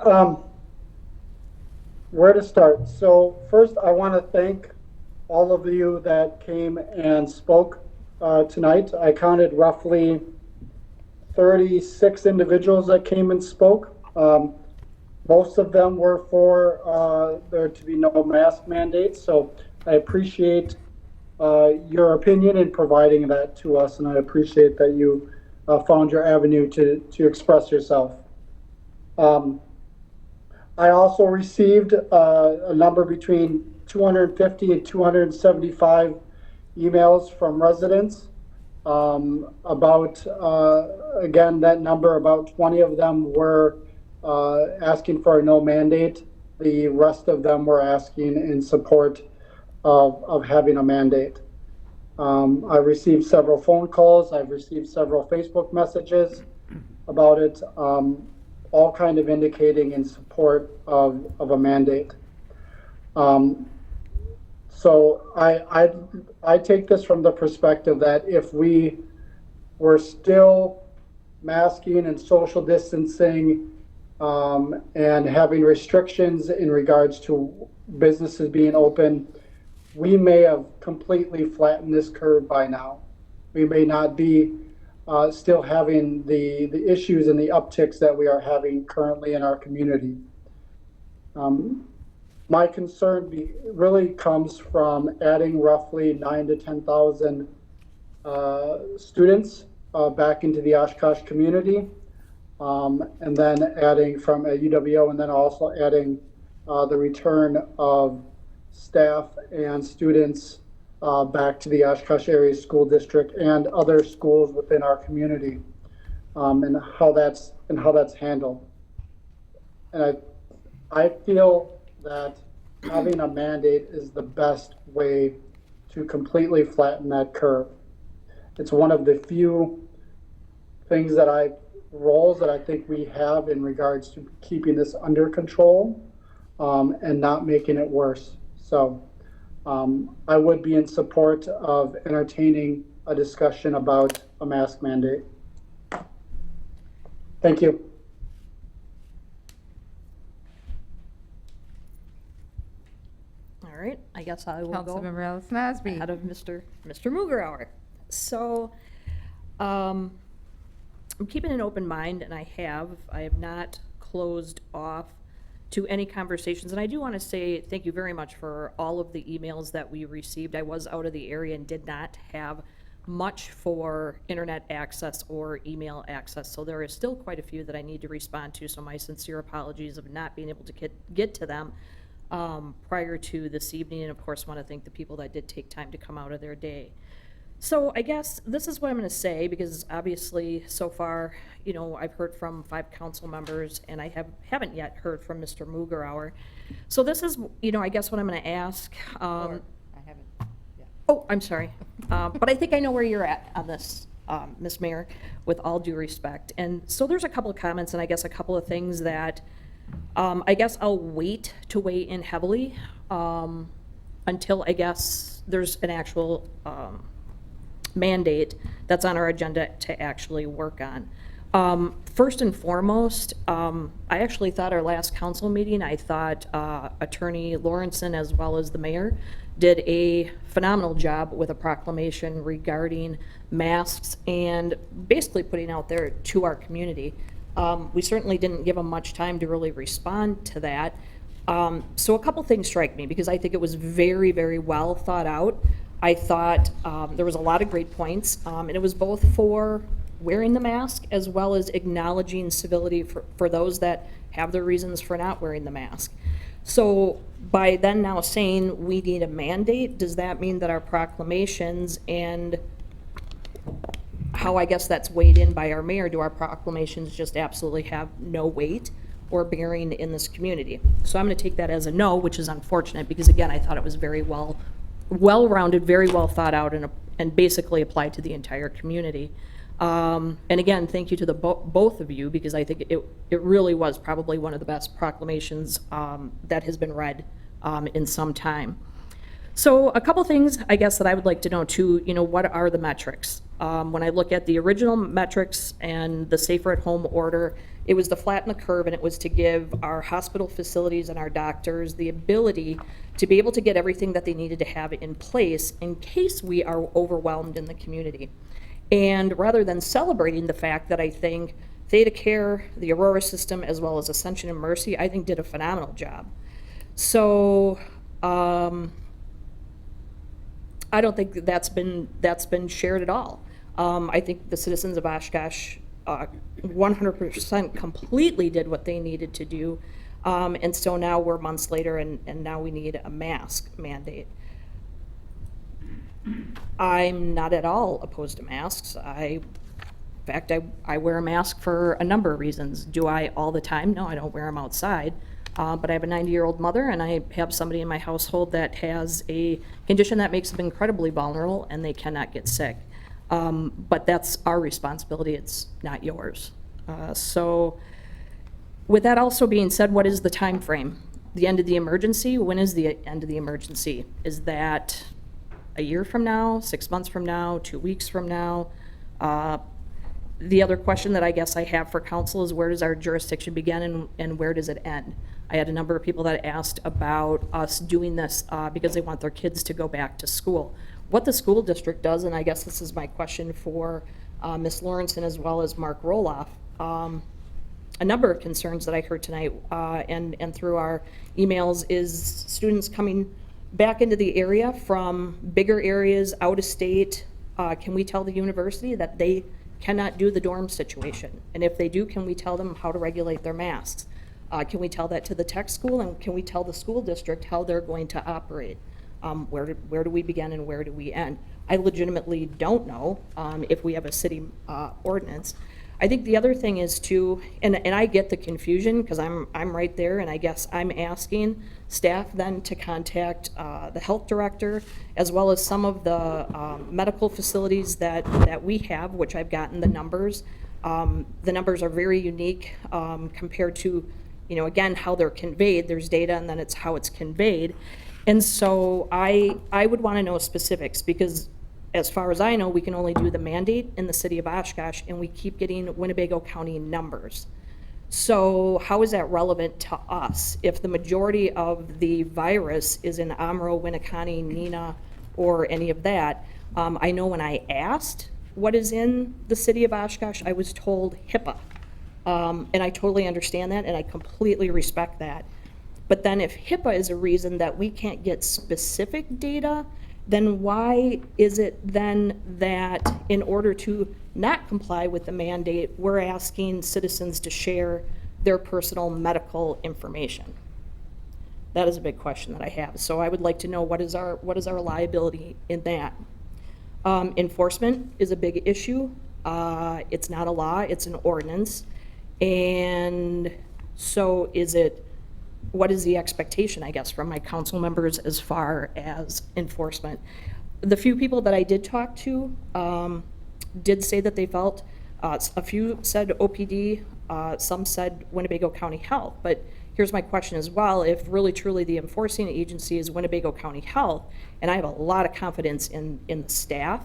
where to start? So first, I want to thank all of you that came and spoke tonight. I counted roughly 36 individuals that came and spoke. Most of them were for there to be no mask mandates, so I appreciate your opinion in providing that to us, and I appreciate that you found your avenue to express yourself. I also received a number between 250 and 275 emails from residents about, again, that number, about 20 of them were asking for a no mandate. The rest of them were asking in support of having a mandate. I've received several phone calls. I've received several Facebook messages about it, all kind of indicating in support of a mandate. So I take this from the perspective that if we were still masking and social distancing and having restrictions in regards to businesses being open, we may have completely flattened this curve by now. We may not be still having the issues and the upticks that we are having currently in our community. My concern really comes from adding roughly 9,000 to 10,000 students back into the Oshkosh community, and then adding from a UWO, and then also adding the return of staff and students back to the Oshkosh Area School District and other schools within our community, and how that's handled. And I feel that having a mandate is the best way to completely flatten that curve. It's one of the few things roles that I think we have in regards to keeping this under control and not making it worse. So I would be in support of entertaining a discussion about a mask mandate. Thank you. All right, I guess I will go Councilmember Alice Nosby. ahead of Mr. Mugerauer. So, I'm keeping an open mind, and I have not closed off to any conversations. And I do want to say thank you very much for all of the emails that we received. I was out of the area and did not have much for internet access or email access, so there is still quite a few that I need to respond to, so my sincere apologies of not being able to get to them prior to this evening, and of course want to thank the people that did take time to come out of their day. So I guess this is what I'm going to say, because obviously so far, you know, I've heard from 5 council members, and I haven't yet heard from Mr. Mugerauer. So this is, you know, I guess what I'm going to ask. I haven't. Oh, I'm sorry. But I think I know where you're at on this, Ms. Mayor, with all due respect. And so there's a couple of comments and I guess a couple of things that I guess I'll wait to weigh in heavily until I guess there's an actual mandate that's on our agenda to actually work on. First and foremost, I actually thought our last council meeting, I thought Attorney Lawrenson as well as the mayor did a phenomenal job with a proclamation regarding masks and basically putting out there to our community. We certainly didn't give them much time to really respond to that. So a couple things strike me because I think it was very, very well thought out. I thought there was a lot of great points, and it was both for wearing the mask as well as acknowledging civility for those that have their reasons for not wearing the mask. So by then now saying we need a mandate, does that mean that our proclamations and how I guess that's weighed in by our mayor, do our proclamations just absolutely have no weight or bearing in this community? So I'm going to take that as a no, which is unfortunate because again, I thought it was very well-rounded, very well thought out, and basically applied to the entire community. And again, thank you to the both of you, because I think it really was probably one of the best proclamations that has been read in some time. So a couple things, I guess, that I would like to know too, what are the metrics? When I look at the original metrics and the Safer at Home order, it was to flatten the curve, and it was to give our hospital facilities and our doctors the ability to be able to get everything that they needed to have in place in case we are overwhelmed in the community. And rather than celebrating the fact that I think Theta Care, the Aurora system, as well as Ascension and Mercy, I think did a phenomenal job. So, I don't think that's been shared at all. I think the citizens of Oshkosh 100% completely did what they needed to do, and so now we're months later, and now we need a mask mandate. I'm not at all opposed to masks. In fact, I wear a mask for a number of reasons. Do I all the time? No, I don't wear them outside. But I have a 90-year-old mother, and I have somebody in my household that has a condition that makes them incredibly vulnerable, and they cannot get sick. But that's our responsibility, it's not yours. So with that also being said, what is the time frame? The end of the emergency? When is the end of the emergency? Is that a year from now, 6 months from now, 2 weeks from now? The other question that I guess I have for council is, where does our jurisdiction begin and where does it end? I had a number of people that asked about us doing this because they want their kids to go back to school. What the school district does, and I guess this is my question for Ms. Lawrenson as well as Mark Roloff, a number of concerns that I heard tonight and through our emails is students coming back into the area from bigger areas, out of state. Can we tell the university that they cannot do the dorm situation? And if they do, can we tell them how to regulate their masks? Can we tell that to the tech school, and can we tell the school district how they're going to operate? Where do we begin and where do we end? I legitimately don't know if we have a city ordinance. I think the other thing is too, and I get the confusion because I'm right there, and I guess I'm asking staff then to contact the health director as well as some of the medical facilities that we have, which I've gotten the numbers. The numbers are very unique compared to, again, how they're conveyed. There's data, and then it's how it's conveyed. And so I would want to know specifics, because as far as I know, we can only do the mandate in the city of Oshkosh, and we keep getting Winnebago County numbers. So how is that relevant to us if the majority of the virus is in Amro, Winneconne, Neenah, or any of that? I know when I asked what is in the city of Oshkosh, I was told HIPAA. And I totally understand that, and I completely respect that. But then if HIPAA is a reason that we can't get specific data, then why is it then that in order to not comply with the mandate, we're asking citizens to share their personal medical information? That is a big question that I have. So I would like to know what is our liability in that. Enforcement is a big issue. It's not a law, it's an ordinance. And so what is the expectation, I guess, from my council members as far as enforcement? The few people that I did talk to did say that they felt, a few said OPD, some said Winnebago County Health, but here's my question as well. If really truly the enforcing agency is Winnebago County Health, and I have a lot of confidence in the staff,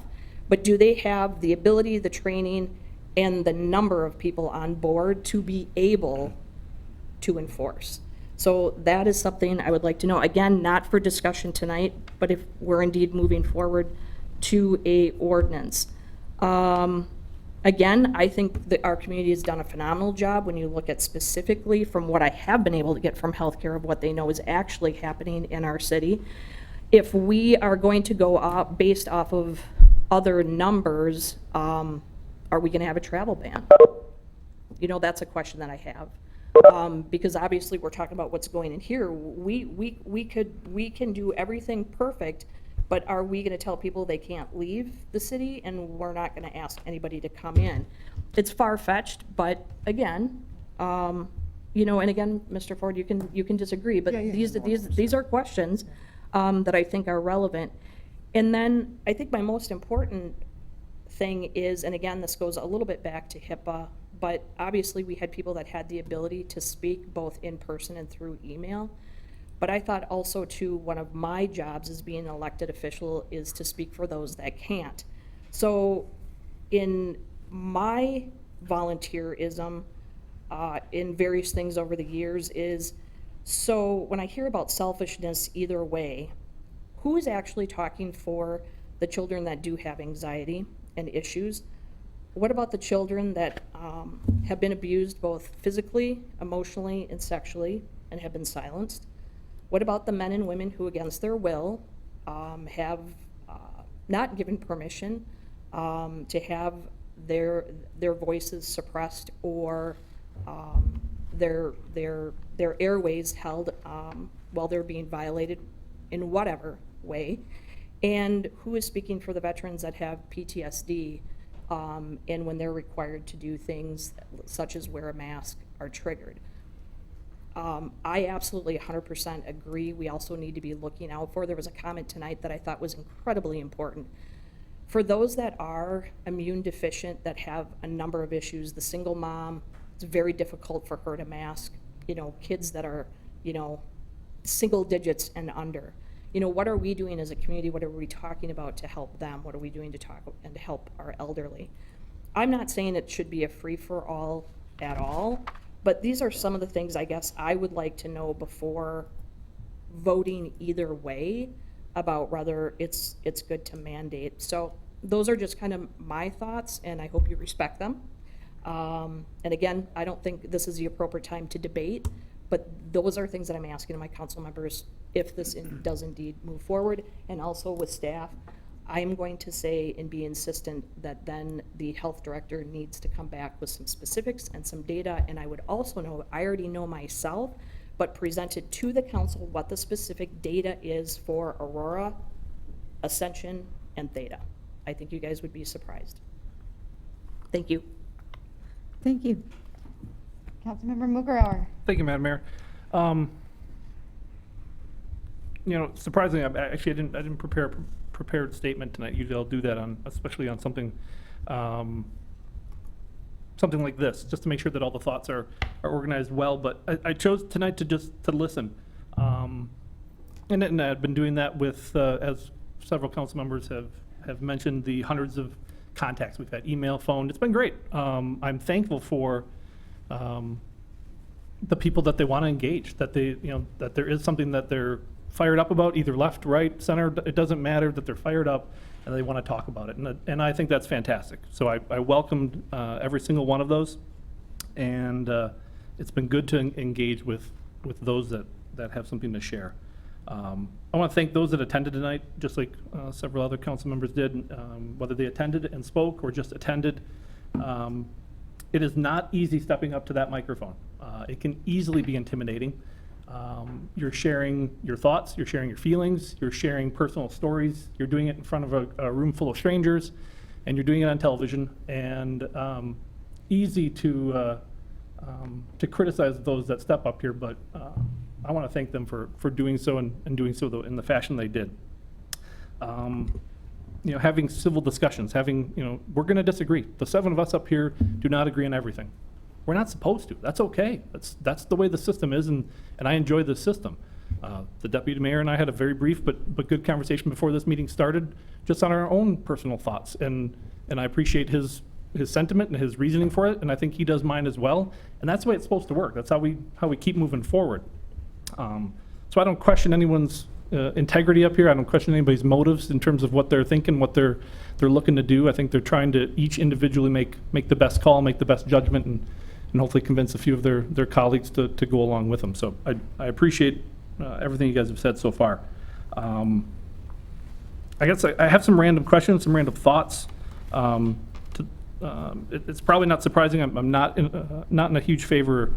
but do they have the ability, the training, and the number of people on board to be able to enforce? So that is something I would like to know. Again, not for discussion tonight, but if we're indeed moving forward to a ordinance. Again, I think that our community has done a phenomenal job when you look at specifically from what I have been able to get from healthcare of what they know is actually happening in our city. If we are going to go up based off of other numbers, are we gonna have a travel ban? That's a question that I have. Because obviously we're talking about what's going in here. We can do everything perfect, but are we gonna tell people they can't leave the city and we're not gonna ask anybody to come in? It's far-fetched, but again, and again, Mr. Ford, you can disagree, but these are questions that I think are relevant. And then I think my most important thing is, and again, this goes a little bit back to HIPAA, but obviously we had people that had the ability to speak both in person and through email. But I thought also too, one of my jobs as being an elected official is to speak for those that can't. So in my volunteerism, in various things over the years is, so when I hear about selfishness either way, who is actually talking for the children that do have anxiety and issues? What about the children that have been abused both physically, emotionally, and sexually and have been silenced? What about the men and women who, against their will, have not given permission to have their voices suppressed or their airways held while they're being violated in whatever way? And who is speaking for the veterans that have PTSD and when they're required to do things such as wear a mask are triggered? I absolutely 100% agree. We also need to be looking out for, there was a comment tonight that I thought was incredibly important. For those that are immune deficient, that have a number of issues, the single mom, it's very difficult for her to mask, kids that are, single digits and under. What are we doing as a community? What are we talking about to help them? What are we doing to talk and to help our elderly? I'm not saying it should be a free-for-all at all, but these are some of the things I guess I would like to know before voting either way about whether it's good to mandate. So those are just kind of my thoughts, and I hope you respect them. And again, I don't think this is the appropriate time to debate, but those are things that I'm asking of my council members if this does indeed move forward. And also with staff, I'm going to say and be insistent that then the health director needs to come back with some specifics and some data. And I would also know, I already know myself, but present it to the council what the specific data is for Aurora, Ascension, and Theta. I think you guys would be surprised. Thank you. Thank you. Councilmember Mugarauer. Thank you, Madam Mayor. Surprisingly, I didn't prepare a prepared statement tonight. Usually I'll do that especially on something like this, just to make sure that all the thoughts are organized well. But I chose tonight to listen, and I've been doing that with, as several council members have mentioned, the hundreds of contacts we've had, email, phone. It's been great. I'm thankful for the people that they want to engage, that that there is something that they're fired up about, either left, right, center. It doesn't matter, that they're fired up and they want to talk about it. And I think that's fantastic. So I welcomed every single one of those, and it's been good to engage with those that have something to share. I want to thank those that attended tonight, just like several other council members did, whether they attended and spoke or just attended. It is not easy stepping up to that microphone. It can easily be intimidating. You're sharing your thoughts, you're sharing your feelings, you're sharing personal stories, you're doing it in front of a room full of strangers, and you're doing it on television, and easy to criticize those that step up here, but I want to thank them for doing so and doing so in the fashion they did. Having civil discussions, we're going to disagree. The seven of us up here do not agree on everything. We're not supposed to. That's okay. That's the way the system is, and I enjoy the system. The deputy mayor and I had a very brief but good conversation before this meeting started, just on our own personal thoughts, and I appreciate his sentiment and his reasoning for it, and I think he does mine as well. And that's the way it's supposed to work. That's how we keep moving forward. So I don't question anyone's integrity up here. I don't question anybody's motives in terms of what they're thinking, what they're looking to do. I think they're trying to each individually make the best call, make the best judgment, and hopefully convince a few of their colleagues to go along with them. So I appreciate everything you guys have said so far. I guess I have some random questions, some random thoughts. It's probably not surprising. I'm not in a huge favor,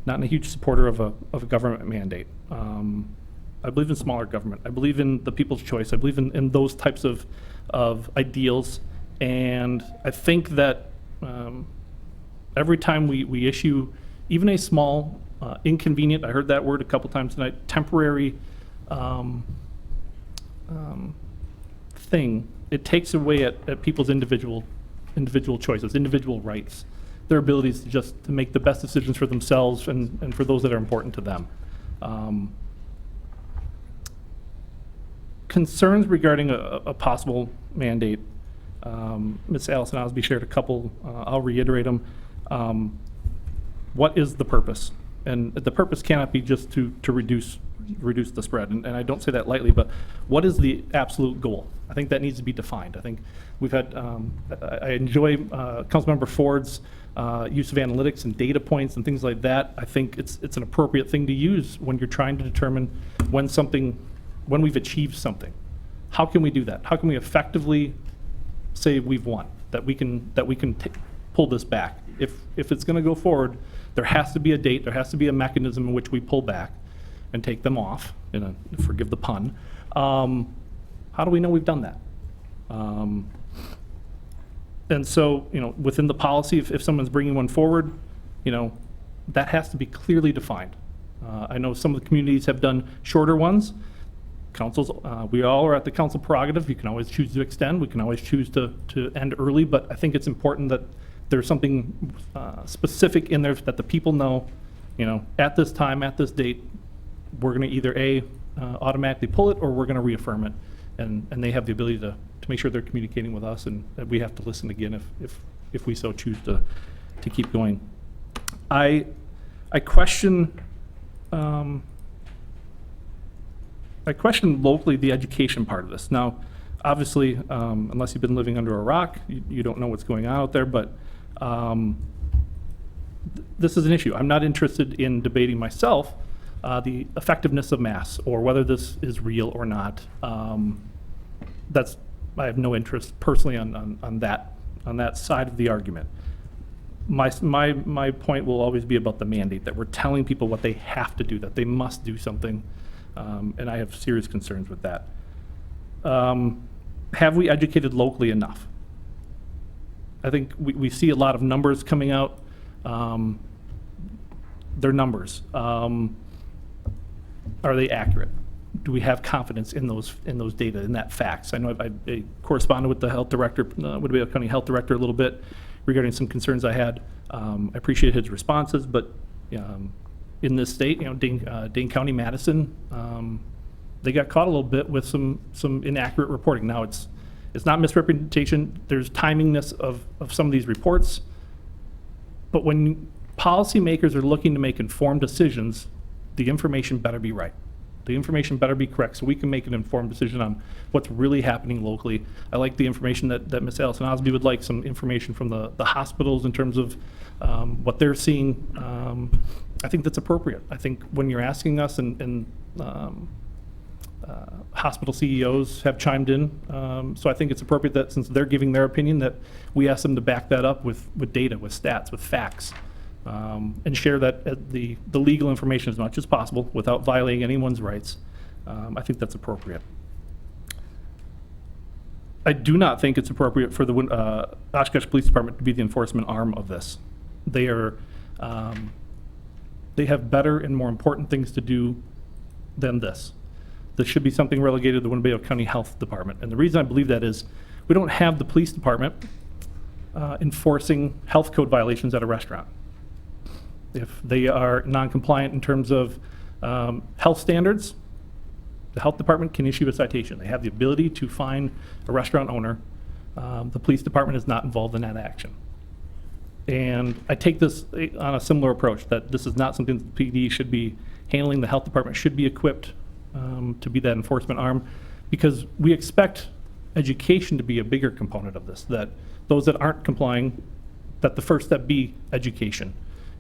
not in a huge supporter of a government mandate. I believe in smaller government. I believe in the people's choice. I believe in those types of ideals, and I think that every time we issue even a small, inconvenient, I heard that word a couple times tonight, temporary thing, it takes away at people's individual individual choices, individual rights, their abilities to just to make the best decisions for themselves and for those that are important to them. Concerns regarding a possible mandate. Ms. Allison Osby shared a couple. I'll reiterate them. What is the purpose? And the purpose cannot be just to reduce the spread. And I don't say that lightly, but what is the absolute goal? I think that needs to be defined. I think we've had, I enjoy Councilmember Ford's use of analytics and data points and things like that. I think it's an appropriate thing to use when you're trying to determine when we've achieved something. How can we do that? How can we effectively say we've won? That we can pull this back. If it's going to go forward, there has to be a date. There has to be a mechanism in which we pull back and take them off. Forgive the pun. How do we know we've done that? And so, within the policy, if someone's bringing one forward, that has to be clearly defined. I know some of the communities have done shorter ones. Councils, we all are at the council prerogative. You can always choose to extend. We can always choose to end early, but I think it's important that there's something specific in there that the people know, at this time, at this date, we're going to either automatically pull it or we're going to reaffirm it. And they have the ability to make sure they're communicating with us, and that we have to listen again if we so choose to keep going. I question locally the education part of this. Now, obviously, unless you've been living under a rock, you don't know what's going on out there, but this is an issue. I'm not interested in debating myself the effectiveness of masks or whether this is real or not. I have no interest personally on that side of the argument. My point will always be about the mandate, that we're telling people what they have to do, that they must do something, and I have serious concerns with that. Have we educated locally enough? I think we see a lot of numbers coming out. They're numbers. Are they accurate? Do we have confidence in those data, in that facts? I know I corresponded with the health director, Winnebago County Health Director, a little bit regarding some concerns I had. I appreciate his responses, but in this state, Dane County, Madison, they got caught a little bit with some inaccurate reporting. Now it's not misrepresentation. There's timingness of some of these reports, but when policymakers are looking to make informed decisions, the information better be right. The information better be correct so we can make an informed decision on what's really happening locally. I like the information that Ms. Allison Osby would like, some information from the hospitals in terms of what they're seeing. I think that's appropriate. I think when you're asking us and hospital CEOs have chimed in, so I think it's appropriate that since they're giving their opinion that we ask them to back that up with data, with stats, with facts. And share that the legal information as much as possible without violating anyone's rights. I think that's appropriate. I do not think it's appropriate for the Oshkosh Police Department to be the enforcement arm of this. They have better and more important things to do than this. This should be something relegated to the Winnebago County Health Department. And the reason I believe that is we don't have the police department enforcing health code violations at a restaurant. If they are non-compliant in terms of health standards, the health department can issue a citation. They have the ability to fine a restaurant owner. The police department is not involved in that action. And I take this on a similar approach, that this is not something that the PD should be handling. The health department should be equipped to be that enforcement arm, because we expect education to be a bigger component of this, that those that aren't complying, that the first step be education.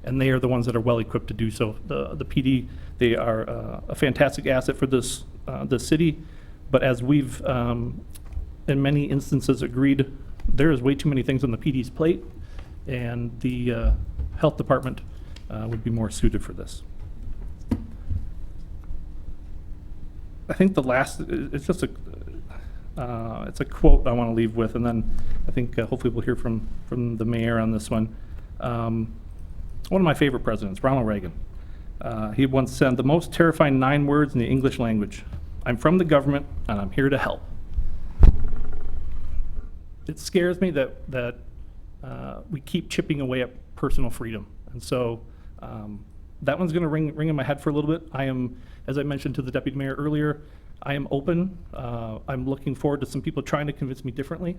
And they are the ones that are well equipped to do so. The PD, they are a fantastic asset for this city, but as we've in many instances agreed, there is way too many things on the PD's plate, and the health department would be more suited for this. I think the last, it's just it's a quote I want to leave with, and then I think hopefully we'll hear from the mayor on this one. One of my favorite presidents, Ronald Reagan, he once said, "The most terrifying 9 words in the English language: I'm from the government and I'm here to help." It scares me that we keep chipping away at personal freedom. And so that one's going to ring in my head for a little bit. I am, as I mentioned to the deputy mayor earlier, I am open. I'm looking forward to some people trying to convince me differently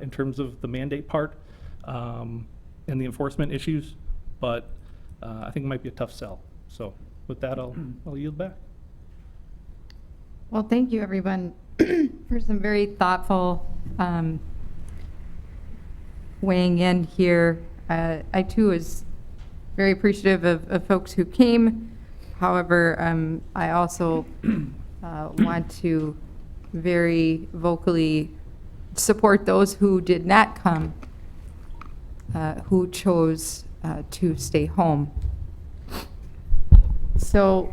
in terms of the mandate part and the enforcement issues, but I think it might be a tough sell. So with that, I'll yield back. Well, thank you, everyone, for some very thoughtful weighing in here. I, too, was very appreciative of folks who came. However, I also want to very vocally support those who did not come, who chose to stay home. So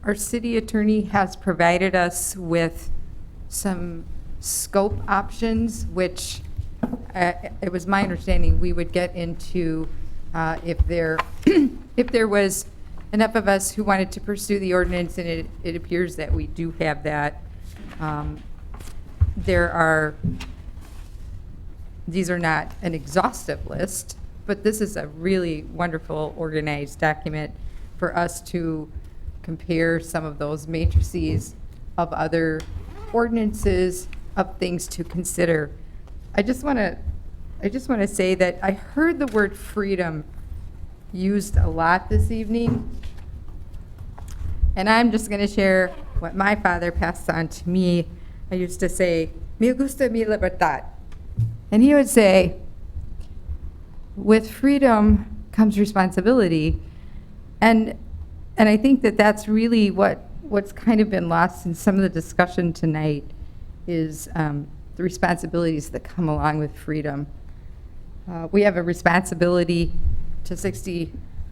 our city attorney has provided us with some scope options, which it was my understanding we would get into if there was enough of us who wanted to pursue the ordinance, and it appears that we do have that. These are not an exhaustive list, but this is a really wonderful organized document for us to compare some of those matrices of other ordinances, of things to consider. I just want to say that I heard the word freedom used a lot this evening, and I'm just going to share what my father passed on to me. I used to say, "Me gusta mi libertad," and he would say, "With freedom comes responsibility," and I think that that's really what's kind of been lost in some of the discussion tonight is the responsibilities that come along with freedom. We have a responsibility to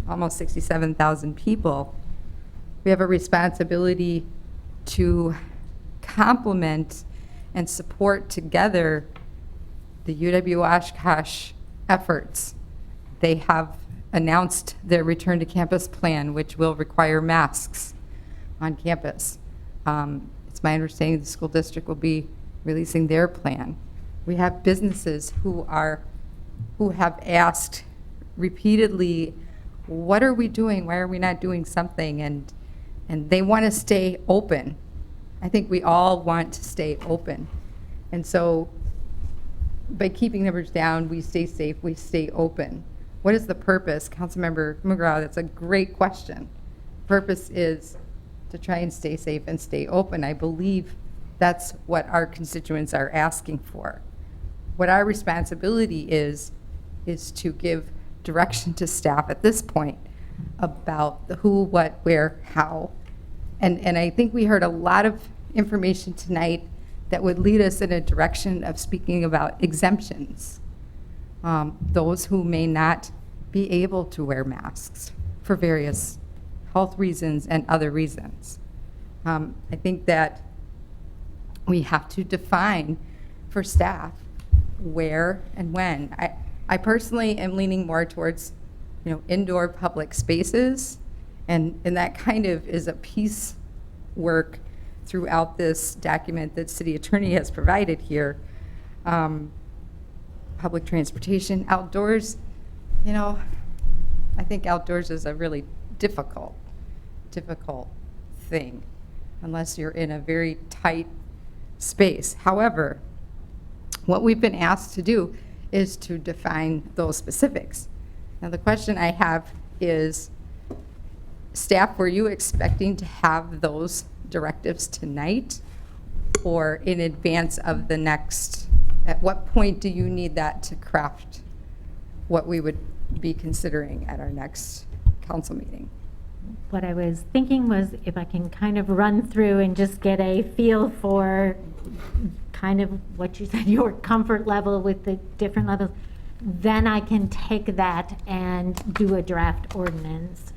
almost 67,000 people. We have a responsibility to complement and support together the UW-Oshkosh efforts. They have announced their return to campus plan, which will require masks on campus. It's my understanding the school district will be releasing their plan. We have businesses who have asked repeatedly, what are we doing? Why are we not doing something? And they want to stay open. I think we all want to stay open. And so by keeping numbers down, we stay safe, we stay open. What is the purpose? Councilmember McGraw, that's a great question. Purpose is to try and stay safe and stay open. I believe that's what our constituents are asking for. What our responsibility is to give direction to staff at this point about the who, what, where, how. And I think we heard a lot of information tonight that would lead us in a direction of speaking about exemptions. Those who may not be able to wear masks for various health reasons and other reasons. I think that we have to define for staff where and when. I personally am leaning more towards, indoor public spaces, and that kind of is a piecework throughout this document that city attorney has provided here. Public transportation, outdoors, I think outdoors is a really difficult thing unless you're in a very tight space. However, what we've been asked to do is to define those specifics. Now, the question I have is, staff, were you expecting to have those directives tonight or in advance of the next? At what point do you need that to craft what we would be considering at our next council meeting? What I was thinking was if I can kind of run through and just get a feel for kind of what you said, your comfort level with the different levels, then I can take that and do a draft ordinance.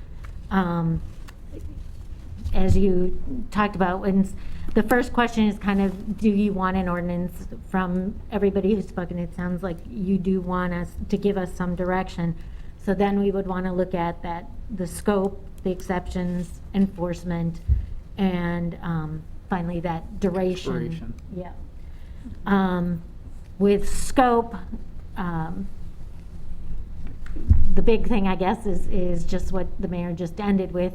As you talked about, when the first question is kind of, do you want an ordinance? From everybody who's spoken, it sounds like you do want us to give us some direction. So then we would want to look at that, the scope, the exceptions, enforcement, and finally that duration. Yeah. With scope, the big thing, I guess, is just what the mayor just ended with.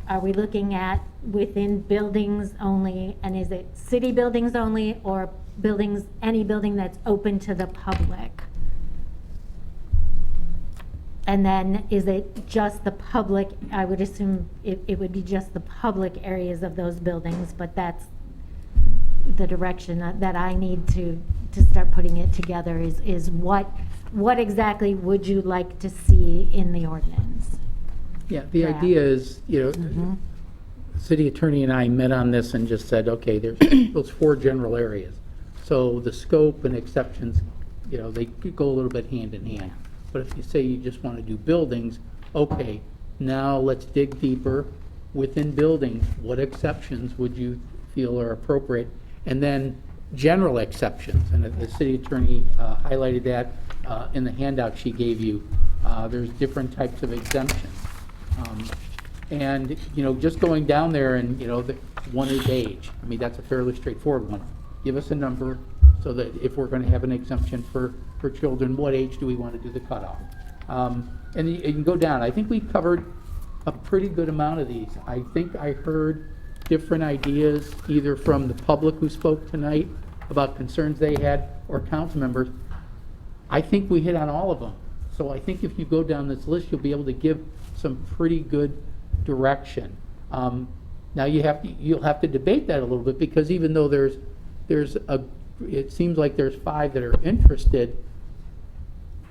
Are we looking at within buildings only, and is it city buildings only, or buildings, any building that's open to the public? And then is it just the public? I would assume it would be just the public areas of those buildings, but that's the direction that I need to start putting it together is what exactly would you like to see in the ordinance? Yeah, the idea is, the city attorney and I met on this and just said, okay, there's those 4 general areas. So the scope and exceptions, they could go a little bit hand in hand. But if you say you just want to do buildings, okay, now let's dig deeper within buildings. What exceptions would you feel are appropriate? And then general exceptions, and the city attorney highlighted that in the handout she gave you. There's different types of exemptions. And, just going down there and, one is age. I mean, that's a fairly straightforward one. Give us a number so that if we're going to have an exemption for children, what age do we want to do the cutoff? And you can go down. I think we covered a pretty good amount of these. I think I heard different ideas either from the public who spoke tonight about concerns they had or council members. I think we hit on all of them. So I think if you go down this list, you'll be able to give some pretty good direction. Now you'll have to debate that a little bit, because even though it seems like there's 5 that are interested,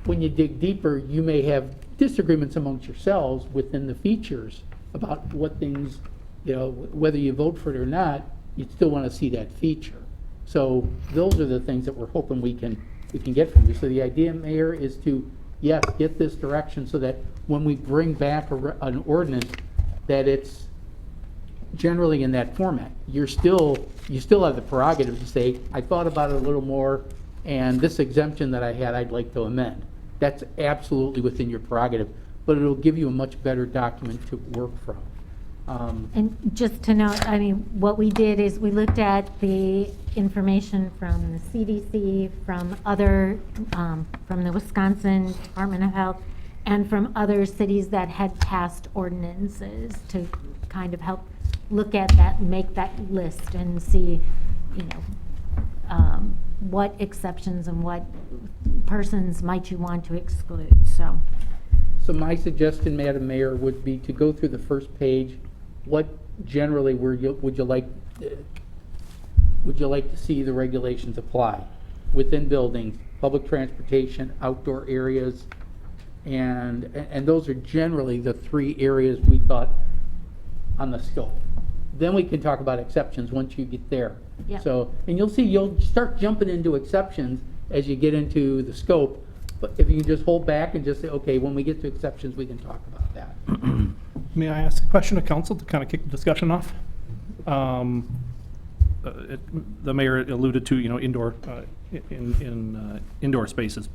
when you dig deeper, you may have disagreements amongst yourselves within the features about what things, whether you vote for it or not, you'd still want to see that feature. So those are the things that we're hoping we can get from you. So the idea, Mayor, is to, yes, get this direction so that when we bring back an ordinance, that it's generally in that format. You still have the prerogative to say, I thought about it a little more, and this exemption that I had, I'd like to amend. That's absolutely within your prerogative, but it'll give you a much better document to work from. And just to note, I mean, what we did is we looked at the information from the CDC, from other, from the Wisconsin Department of Health, and from other cities that had passed ordinances to kind of help look at that, make that list and see, what exceptions and what persons might you want to exclude, so. So my suggestion, Madam Mayor, would be to go through the first page. What generally would you like to see the regulations apply within buildings, public transportation, outdoor areas, and those are generally the 3 areas we thought on the scope. Then we can talk about exceptions once you get there. Yeah. So, and you'll see you'll start jumping into exceptions as you get into the scope. But if you can just hold back and just say, okay, when we get to exceptions, we can talk about that. May I ask a question of council to kind of kick the discussion off? The mayor alluded to, indoor indoor spaces,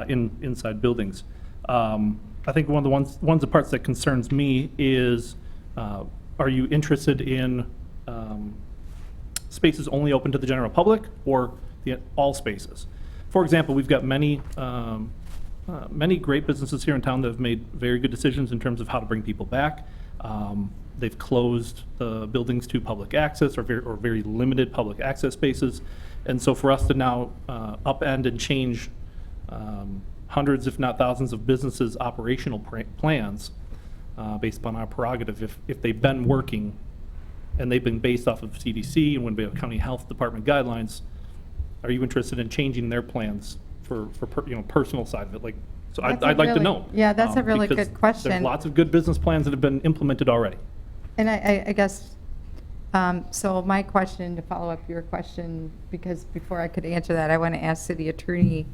inside buildings. I think one of the parts that concerns me is, are you interested in spaces only open to the general public, or all spaces? For example, we've got many great businesses here in town that have made very good decisions in terms of how to bring people back. They've closed the buildings to public access or very limited public access spaces. And so for us to now upend and change hundreds, if not thousands, of businesses' operational plans based upon our prerogative, if they've been working and they've been based off of CDC and Winnebago County Health Department guidelines, are you interested in changing their plans for personal side of it? Like, so I'd like to know. Yeah, that's a really because good question. There's lots of good business plans that have been implemented already. And I guess, so my question, to follow up your question, because before I could answer that, I want to ask City Attorney,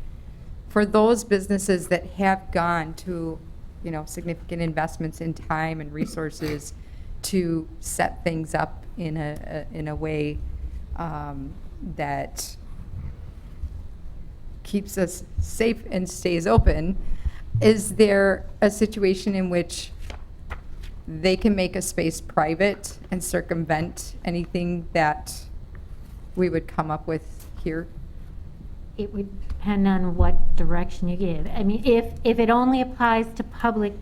for those businesses that have gone to, significant investments in time and resources to set things up in a way that keeps us safe and stays open, is there a situation in which they can make a space private and circumvent anything that we would come up with here? it would depend on what direction you give. I mean, if it only applies to public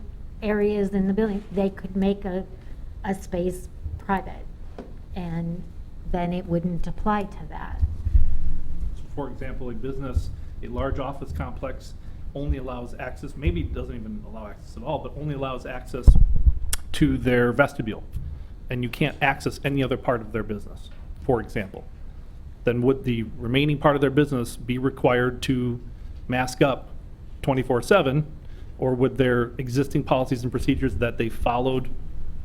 areas in the building, they could make a space private, and then it wouldn't apply to that. For example, a large office complex only allows access, maybe doesn't even allow access at all, but only allows access to their vestibule. And you can't access any other part of their business, for example. Then would the remaining part of their business be required to mask up 24/7? Or would their existing policies and procedures that they followed,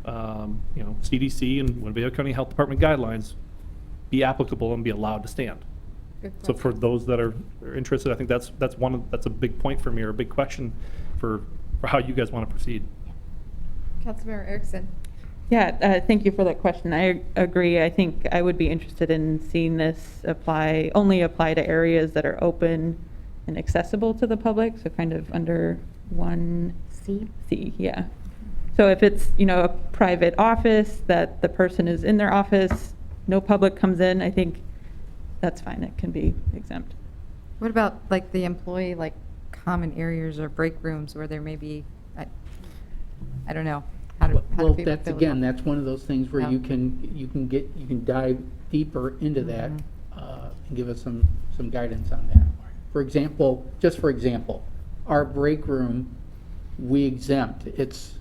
CDC and Winnebago County Health Department guidelines be applicable and be allowed to stand? So for those that are interested, I think that's a big point for me, or a big question for how you guys want to proceed. Councilmember Erickson. Yeah, thank you for that question. I agree. I think I would be interested in seeing this only apply to areas that are open and accessible to the public, so kind of under 1C, yeah. So if it's, a private office that the person is in their office, no public comes in, I think that's fine. It can be exempt. What about like the employee, like common areas or break rooms where there may be, I don't know. How do Well, people that's, feel again, about that's one of those things where Yeah. you can dive deeper into that and give us some guidance on that. For example, our break room, we exempt. It's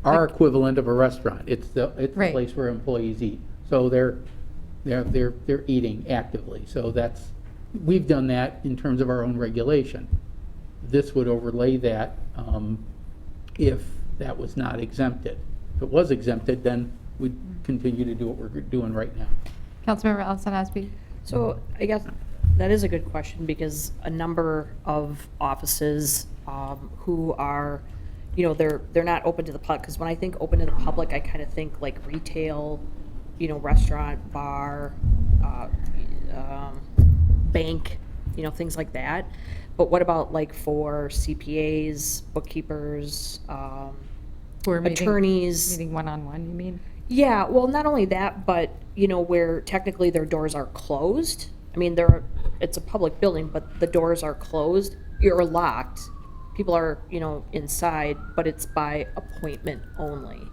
our equivalent of a restaurant. It's the Right. place where employees eat. So they're eating actively. So we've done that in terms of our own regulation. This would overlay that if that was not exempted. If it was exempted, then we'd continue to do what we're doing right now. Councilmember Allison Asby. So I guess that is a good question, because a number of offices who are, they're not open to the public. Because when I think open to the public, I kind of think like retail, restaurant, bar, bank, things like that. But what about like for CPAs, bookkeepers, Who are attorneys? Meeting one-on-one, you mean? Yeah, well, not only that, but, where technically their doors are closed. I mean, it's a public building, but the doors are closed, you're locked. People are, inside, but it's by appointment only.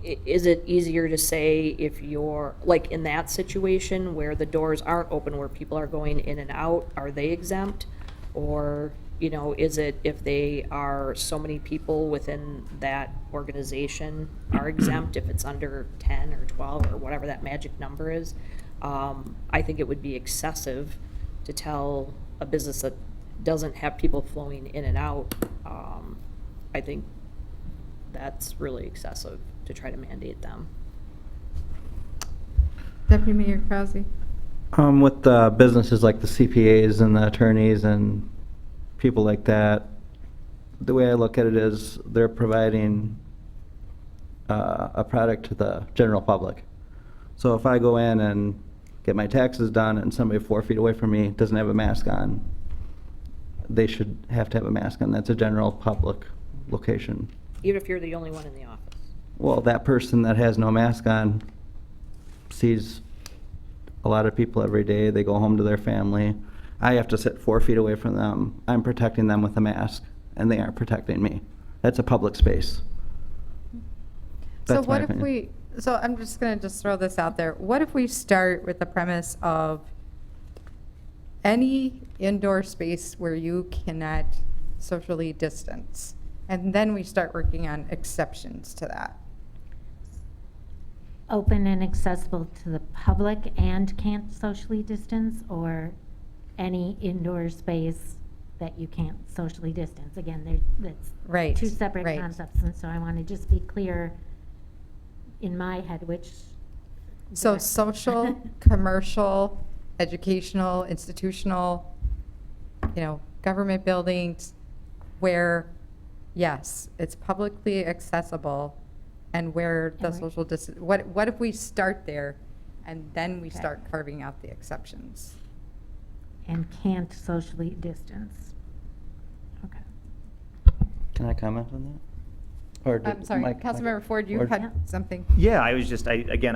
Is it easier to say if you're, like in that situation where the doors aren't open, where people are going in and out, are they exempt? Or, is it if they are so many people within that organization are exempt, if it's under 10 or 12 or whatever that magic number is? I think it would be excessive to tell a business that doesn't have people flowing in and out. I think that's really excessive to try to mandate them. Deputy Mayor Krause. With the businesses like the CPAs and the attorneys and people like that, the way I look at it is they're providing a product to the general public. So if I go in and get my taxes done and somebody 4 feet away from me doesn't have a mask on, they should have to have a mask on. That's a general public location. Even if you're the only one in the office. Well, that person that has no mask on sees a lot of people every day. They go home to their family. I have to sit 4 feet away from them. I'm protecting them with a mask, and they aren't protecting me. That's a public space. So That's my what if opinion. so I'm just going to throw this out there. What if we start with the premise of any indoor space where you cannot socially distance, and then we start working on exceptions to that? Open and accessible to the public and can't socially distance, or any indoor space that you can't socially distance? Again, that's Right, two separate right. concepts, and so I want to just be clear in my head which. So social, commercial, educational, institutional, government buildings where, yes, it's publicly accessible, and where the And we- social distance, what if we start there and then we Okay. start carving out the exceptions? And can't socially distance. Okay. Can I comment on that? Or I'm sorry, Councilmember Ford, you or- had something? Yeah, I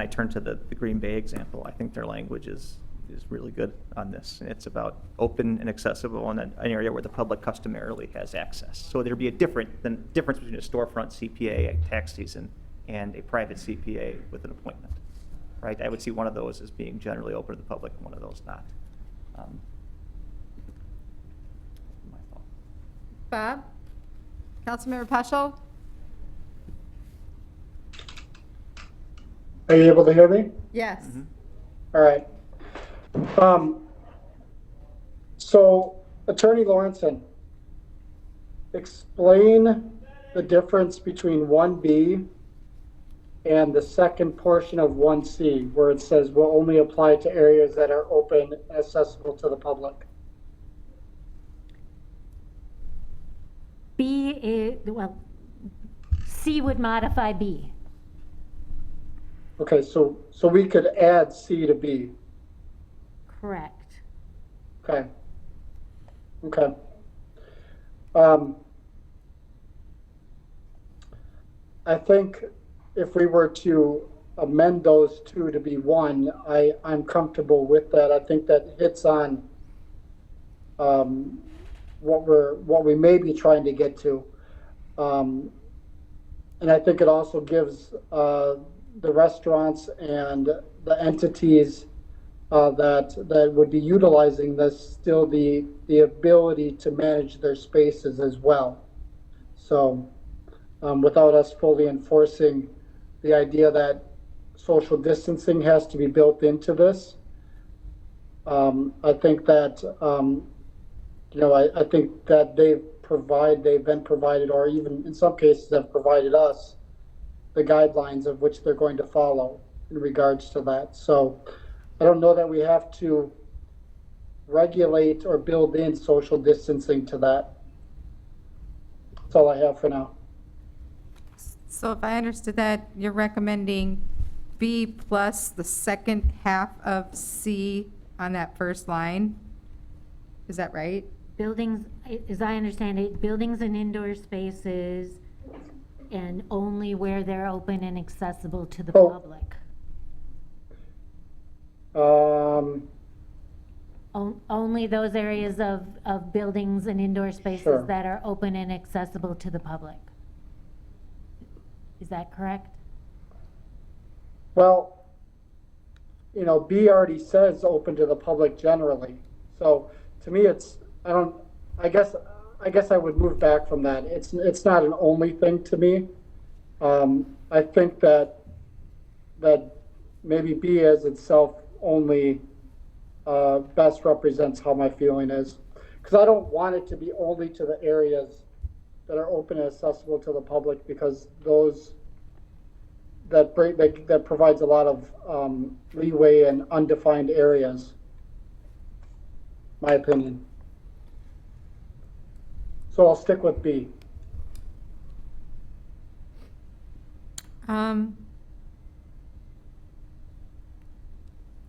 turned to the Green Bay example. I think their language is is really good on this. It's about open and accessible in an area where the public customarily has access. So there'd be a difference between a storefront CPA at tax season and a private CPA with an appointment, right? I would see one of those as being generally open to the public and one of those not. My thought. Bob? Councilmember Peschel? Are you able to hear me? Yes. All right. So, Attorney Lawrenson, explain the difference between 1B and the second portion of 1C, where it says will only apply to areas that are open and accessible to the public. B is, well, C would modify B. Okay, so we could add C to B. Correct. Okay. Okay. I think if we were to amend those two to be one, I'm comfortable with that. I think that hits on what we may be trying to get to. And I think it also gives the restaurants and the entities that would be utilizing this still the ability to manage their spaces as well. So without us fully enforcing the idea that social distancing has to be built into this, I think that I think that they've been provided, or even in some cases have provided us the guidelines of which they're going to follow in regards to that. So I don't know that we have to regulate or build in social distancing to that. That's all I have for now. So if I understood that, you're recommending B plus the second half of C on that first line? Is that right? Buildings, as I understand it, buildings and indoor spaces, and only where they're open and accessible to the public. Only those areas of buildings and indoor spaces Sure. that are open and accessible to the public. Is that correct? Well, B already says open to the public generally. So to me, I guess I would move back from that. It's not an only thing to me. I think that maybe B as itself only best represents how my feeling is. Because I don't want it to be only to the areas that are open and accessible to the public, because those that provides a lot of leeway in undefined areas. My opinion. So I'll stick with B.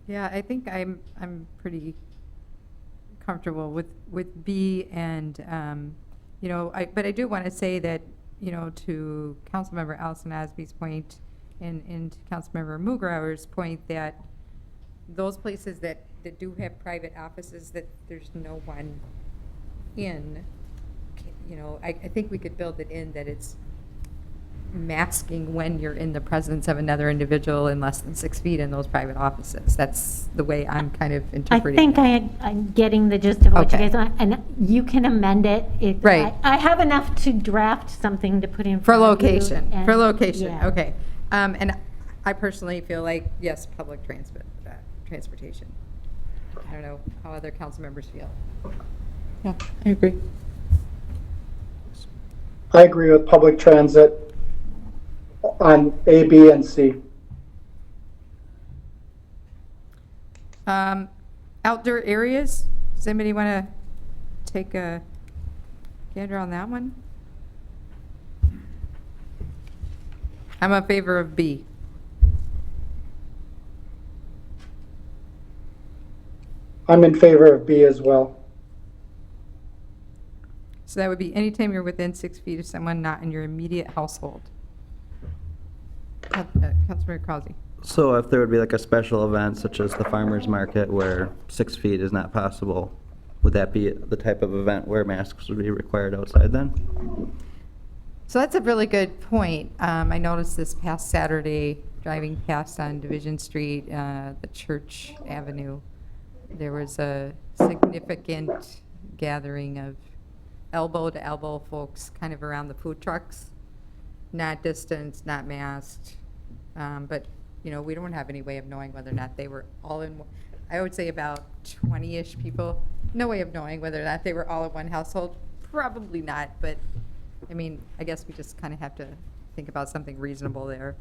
Yeah, I think I'm pretty comfortable with B, and but I do want to say that to Councilmember Allison Osby's point and to Councilmember Mugrauer's point, that those places that do have private offices that there's no one in, I think we could build it in that it's masking when you're in the presence of another individual in less than 6 feet in those private offices. That's the way I'm kind of interpreting it. I think I'm getting the gist of what Okay. you guys want, and you can amend it. Right. I have enough to draft something to put in For front of you, location, and- for location, yeah. okay. And I personally feel like, yes, public transportation. I don't know how other council members feel. Yeah, I agree. I agree with public transit on A, B, and C. Outdoor areas, does anybody want to take a gander on that one? I'm in favor of B. I'm in favor of B as well. So that would be anytime you're within 6 feet of someone not in your immediate household. Councilmember Krause. So if there would be like a special event such as the farmer's market where 6 feet is not possible, would that be the type of event where masks would be required outside then? So that's a really good point. I noticed this past Saturday, driving past on Division Street, the Church Avenue, there was a significant gathering of elbow-to-elbow folks kind of around the food trucks. Not distanced, not masked, but, you know, we don't have any way of knowing whether or not they were all in, I would say about 20-ish people. No way of knowing whether or not they were all in one household. Probably not, but, I mean, I guess we just kind of have to think about something reasonable there.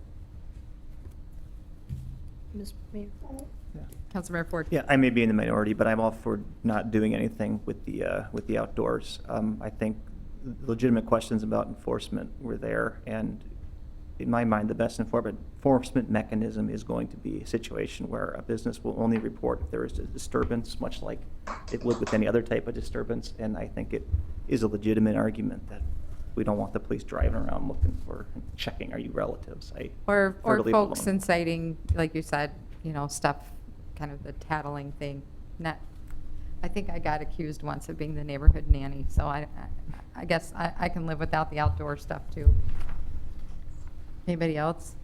Ms. Mayor? Councilmember Ford. Yeah, I may be in the minority, but I'm all for not doing anything with the outdoors. I think legitimate questions about enforcement were there, and in my mind, the best enforcement mechanism is going to be a situation where a business will only report if there is a disturbance, much like it would with any other type of disturbance. And I think it is a legitimate argument that we don't want the police driving around looking for, checking, are you relatives? Or prefer to leave it folks alone. inciting, like you said, you know, stuff, kind of the tattling thing. Not, I think I got accused once of being the neighborhood nanny, so I guess I can live without the outdoor stuff too. Anybody else?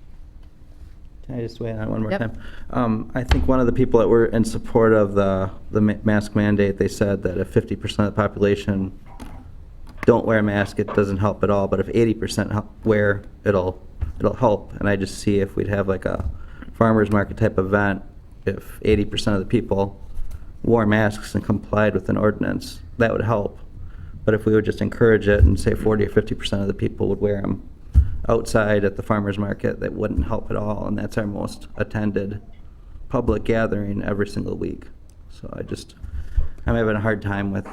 Can I just weigh in on one more Yep. time? I think one of the people that were in support of the mask mandate, they said that if 50% of the population don't wear a mask, it doesn't help at all, but if 80% wear, it'll help. And I just see if we'd have like a farmer's market type event, if 80% of the people wore masks and complied with an ordinance, that would help. But if we would just encourage it and say 40 or 50% of the people would wear them outside at the farmer's market, that wouldn't help at all. And that's our most attended public gathering every single week. So I'm having a hard time with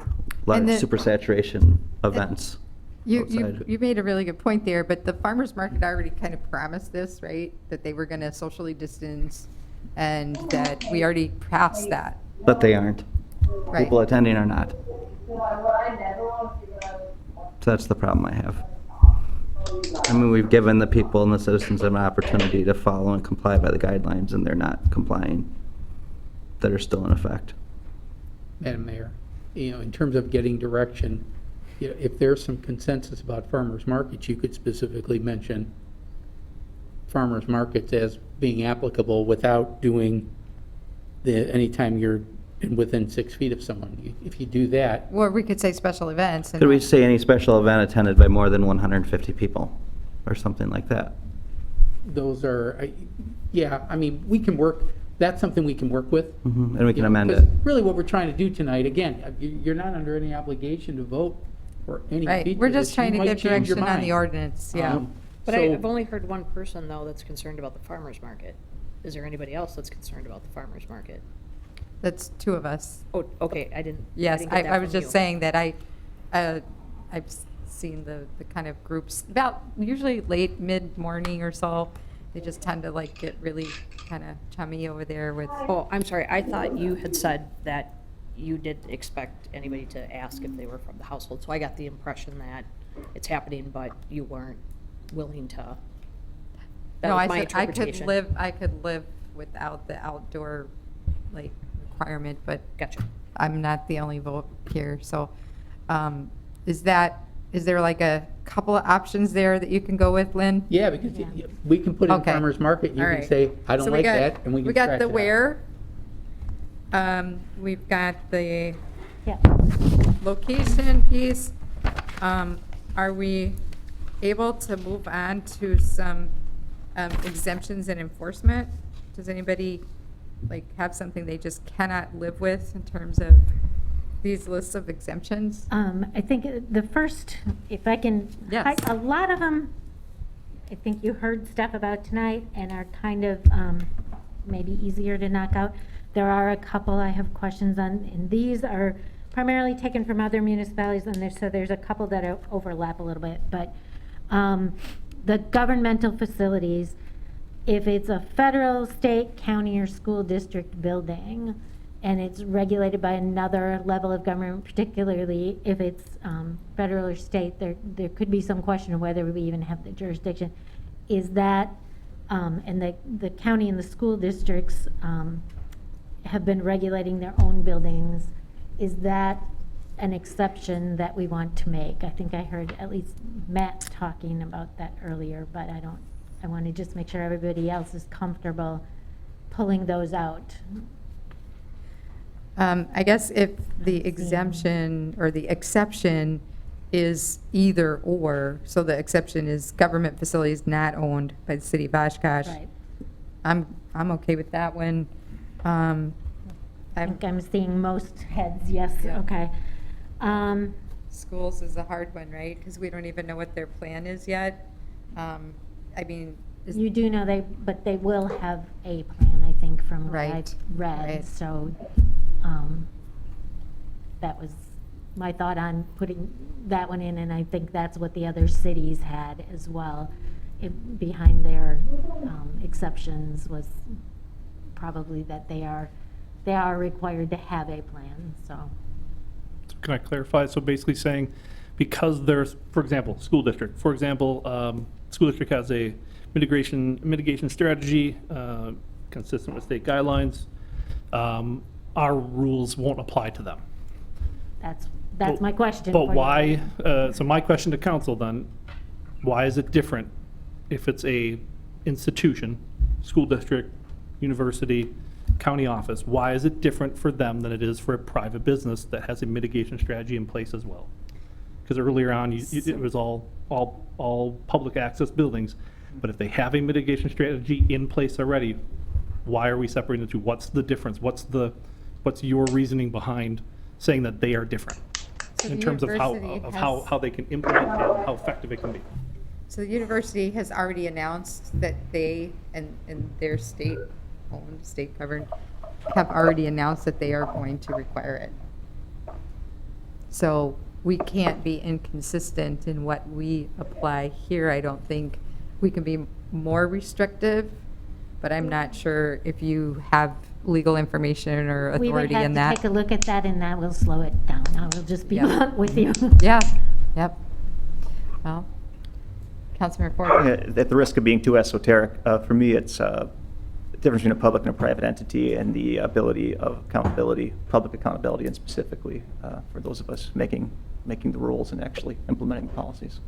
large supersaturation events outside. You made a really good point there, but the farmer's market already kind of promised this, right? That they were going to socially distance and that we already passed that. But they aren't. Right. People attending are not. So that's the problem I have. I mean, we've given the people and the citizens an opportunity to follow and comply by the guidelines, and they're not complying, that are still in effect. Madam Mayor, you know, in terms of getting direction, you know, if there's some consensus about farmers markets, you could specifically mention farmers markets as being applicable without doing anytime you're within 6 feet of someone. If you do that. Or we could say special events. And Could we say any special event attended by more than 150 people, or something like that? Those are, yeah, I mean, we can work, that's something we can work with. And we can You know, amend 'cause it. Really what we're trying to do tonight, again, you're not under any obligation to vote for any Right, feature. we're just that trying you to might give change your direction on the mind. ordinance, yeah. But so- I've only heard one person, though, that's concerned about the farmer's market. Is there anybody else that's concerned about the farmer's market? That's two of us. Oh, okay, I didn't. Yes, didn't get that I was from just you. saying that I've seen the kind of groups, about usually late, mid-morning or so. They just tend to like get really kind of chummy over there with. Oh, I'm sorry, I thought you had said that you didn't expect anybody to ask if they were from the household, so I got the impression that it's happening, but you weren't willing to. That No, was I my said interpretation. I could live without the outdoor, like, requirement, but. Gotcha. I'm not the only vote here, so, is there like a couple of options there that you can go with, Lynn? Yeah, because we can put in Okay. farmer's market, you All can right. say, I don't So we like got- that, and we can We got scratch the it out. where. We've got the location piece. Are we able to move on to some exemptions and enforcement? Does anybody like have something they just cannot live with in terms of these lists of exemptions? I think the first, if I can, Yes. a lot of them, I think you heard stuff about tonight and are kind of maybe easier to knock out. There are a couple I have questions on, and these are primarily taken from other municipalities, and so there's a couple that overlap a little bit. But the governmental facilities, if it's a federal, state, county, or school district building, and it's regulated by another level of government, particularly if it's federal or state, there could be some question of whether we even have the jurisdiction. Is that And the county and the school districts have been regulating their own buildings. Is that an exception that we want to make? I think I heard at least Matt talking about that earlier, but I want to just make sure everybody else is comfortable pulling those out. I guess if the exemption or the exception is either or, so the exception is government facilities not owned by the city of Oshkosh. Right. I'm okay with that one. I think I'm seeing most heads, yes, Yeah. okay. Schools is a hard one, right? Because we don't even know what their plan is yet. I mean, You do know but they will have a plan, I think, from what I've Right, read. right. So that was my thought on putting that one in, and I think that's what the other cities had as well. Behind their exceptions was probably that they are required to have a plan, so. So can I clarify? So basically saying, because there's, for example, school district, school district has a mitigation strategy consistent with state guidelines, our rules won't apply to them. That's my question. But for you. why, so my question to council then, why is it different if it's a institution, school district, university, county office, why is it different for them than it is for a private business that has a mitigation strategy in place as well? Because earlier on, it was all public access buildings, but if they have a mitigation strategy in place already, why are we separating the two? What's the difference? What's your reasoning behind saying that they are different So in the terms of university how they can implement it and how effective it can be? So the university has already announced that they and their state-owned, state-governed, have already announced that they are going to require it. So we can't be inconsistent in what we apply here. I don't think we can be more restrictive, but I'm not sure if you have legal information or authority in We would have that. to take a look at that, and that will slow it down. I will just be Yeah. blunt with you. Yeah, yep. Well, Councilmember Ford. At the risk of being too esoteric, for me, it's the difference between a public and a private entity and the ability of accountability, public accountability, and specifically for those of us making the rules and actually implementing the policies.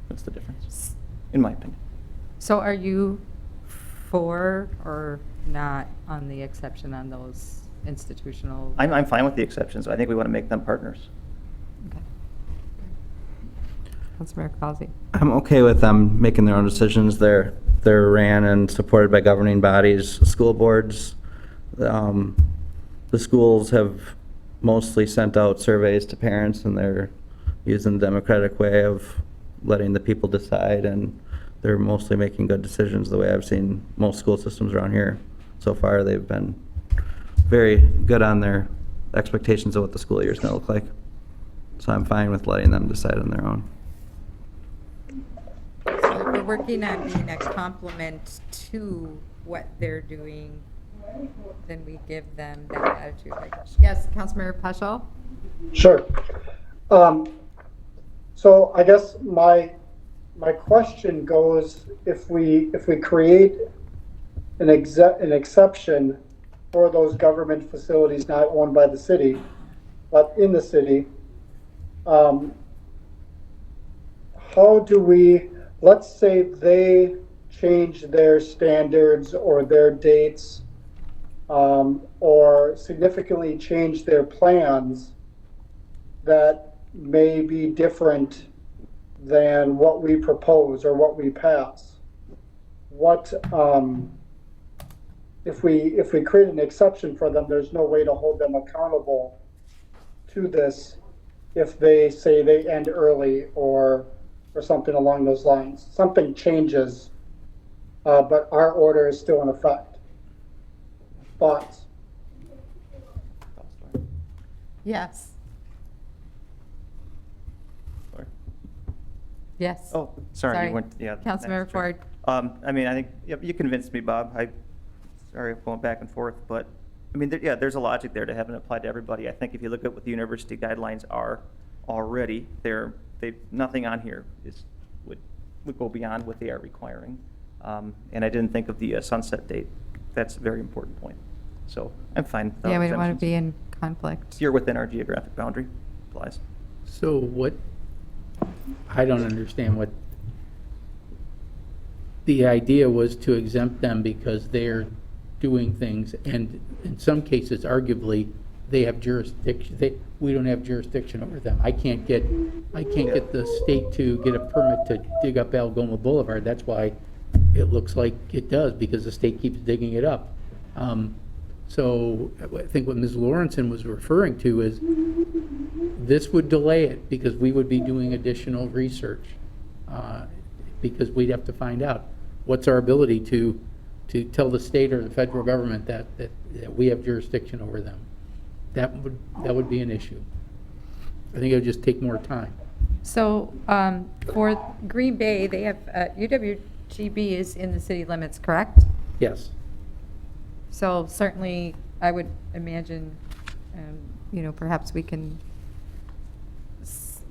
That's the difference, in my opinion. So are you for or not on the exception on those institutional? I'm fine with the exceptions. I think we want to make them partners. Councilmember Causey. I'm okay with them making their own decisions. They're ran and supported by governing bodies, school boards. The schools have mostly sent out surveys to parents, and they're using the democratic way of letting the people decide, and they're mostly making good decisions the way I've seen most school systems around here. So far, they've been very good on their expectations of what the school year is going to look like. So I'm fine with letting them decide on their own. So if we're working on being a complement to what they're doing, then we give them that attitude, I guess. Yes, Councilmember Peschel? Sure. So I guess my question goes, if we create an exception for those government facilities not owned by the city, but in the city, how do we, let's say they change their standards or their dates, or significantly change their plans that may be different than what we propose or what we pass. What, if we create an exception for them, there's no way to hold them accountable to this if they say they end early or something along those lines. Something changes, but our order is still in effect. Thoughts? Yes. Yes. Oh, sorry, you weren't, yeah. Councilmember Ford. I mean, I think you convinced me, Bob. Sorry, going back and forth, but I mean, there's a logic there to having it applied to everybody. I think if you look at what the university guidelines are already, nothing on here would go beyond what they are requiring. And I didn't think of the sunset date. That's a very important point. So I'm fine. without Yeah, we don't want to exemptions. be in conflict. You're within our geographic boundary, applies. So what, I don't understand what, the idea was to exempt them because they're doing things, and in some cases, arguably, they have jurisdiction, we don't have jurisdiction over them. I can't get the state to get a permit to dig up Algoma Boulevard. That's why it looks like it does, because the state keeps digging it up. So I think what Ms. Lawrenson was referring to is this would delay it because we would be doing additional research, because we'd have to find out what's our ability to tell the state or the federal government that we have jurisdiction over them. That would be an issue. I think it would just take more time. So for Green Bay, they have, UWGB is in the city limits, correct? Yes. So certainly, I would imagine, perhaps we can,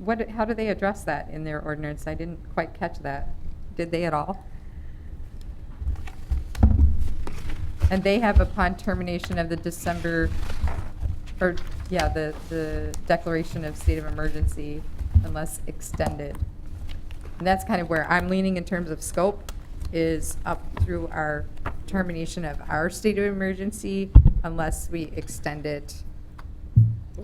how do they address that in their ordinance? I didn't quite catch that. Did they at all? And they have upon termination of the the declaration of state of emergency unless extended. And that's kind of where I'm leaning in terms of scope, is up through our termination of our state of emergency unless we extend it.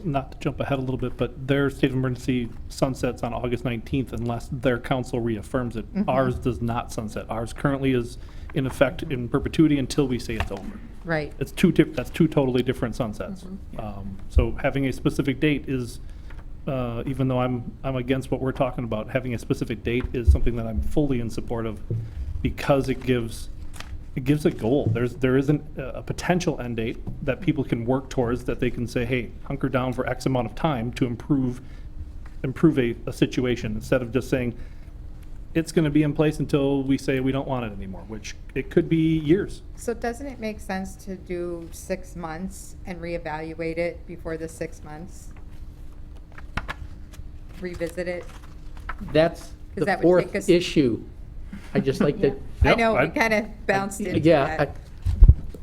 Not to jump ahead a little bit, but their state of emergency sunsets on August 19th unless their council reaffirms it. Mhm. Ours does not sunset. Ours currently is in effect in perpetuity until we say it's over. Right. That's two totally different sunsets. So having a specific date is, even though I'm against what we're talking about, having a specific date is something that I'm fully in support of, because it gives a goal. There is a potential end date that people can work towards, that they can say, hey, hunker down for X amount of time to improve a situation, instead of just saying it's going to be in place until we say we don't want it anymore, which it could be years. So doesn't it make sense to do 6 months and reevaluate it before the 6 months? Revisit it? That's the that would take fourth us- issue. I just like to. I know, we kind of bounced into Yeah, that.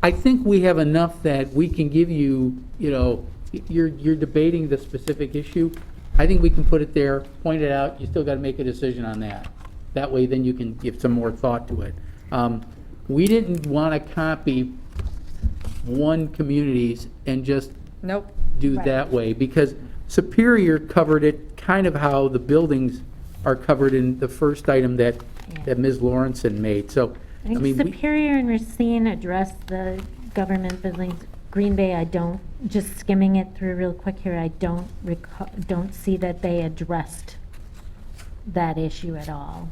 I think we have enough that we can give you, you're debating the specific issue. I think we can put it there, point it out, you still got to make a decision on that. That way, then you can give some more thought to it. We didn't want to copy one community's and just Nope. do Right. that way, because Superior covered it kind of how the buildings are covered in the first item that Ms. Lawrenson made. So, I think mean, Superior and Racine address the government buildings. Green Bay, I don't, just skimming it through real quick here, I don't see that they addressed that issue at all.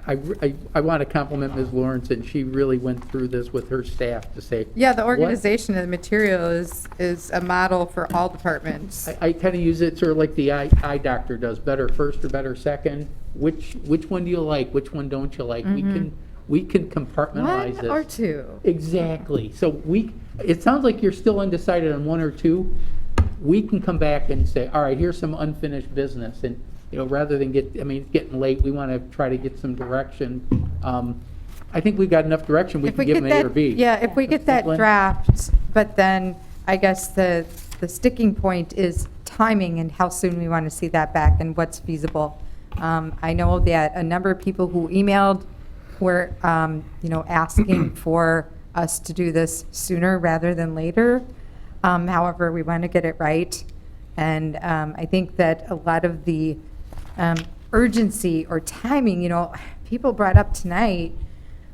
I want to compliment Ms. Lawrenson. She really went through this with her staff to say. Yeah, the what- organization of the material is a model for all departments. I kind of use it sort of like the eye doctor does, better first or better second. Which one do you like? Which one don't you like? We can compartmentalize this. One or two. Exactly. So it sounds like you're still undecided on one or two. We can come back and say, all right, here's some unfinished business. And, rather than it's getting late, we want to try to get some direction. I think we've got enough direction. We If can give them an A or B. Yeah, if we get that Lynn? draft, but then I guess the sticking point is timing and how soon we want to see that back and what's feasible. I know that a number of people who emailed were, asking for us to do this sooner rather than later. However, we want to get it right. And I think that a lot of the urgency or timing, people brought up tonight,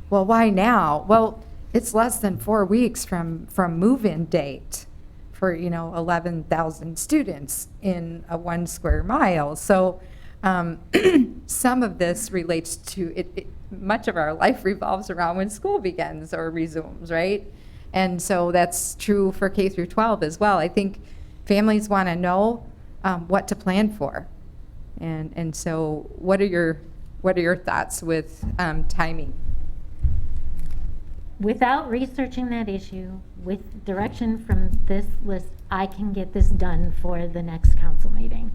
well, why now? Well, it's less than 4 weeks from move-in date for, 11,000 students in a 1 square mile. So some of this relates to much of our life revolves around when school begins or resumes, right? And so that's true for K through 12 as well. I think families want to know what to plan for. And so what are your thoughts with timing? Without researching that issue, with direction from this list, I can get this done for the next council meeting.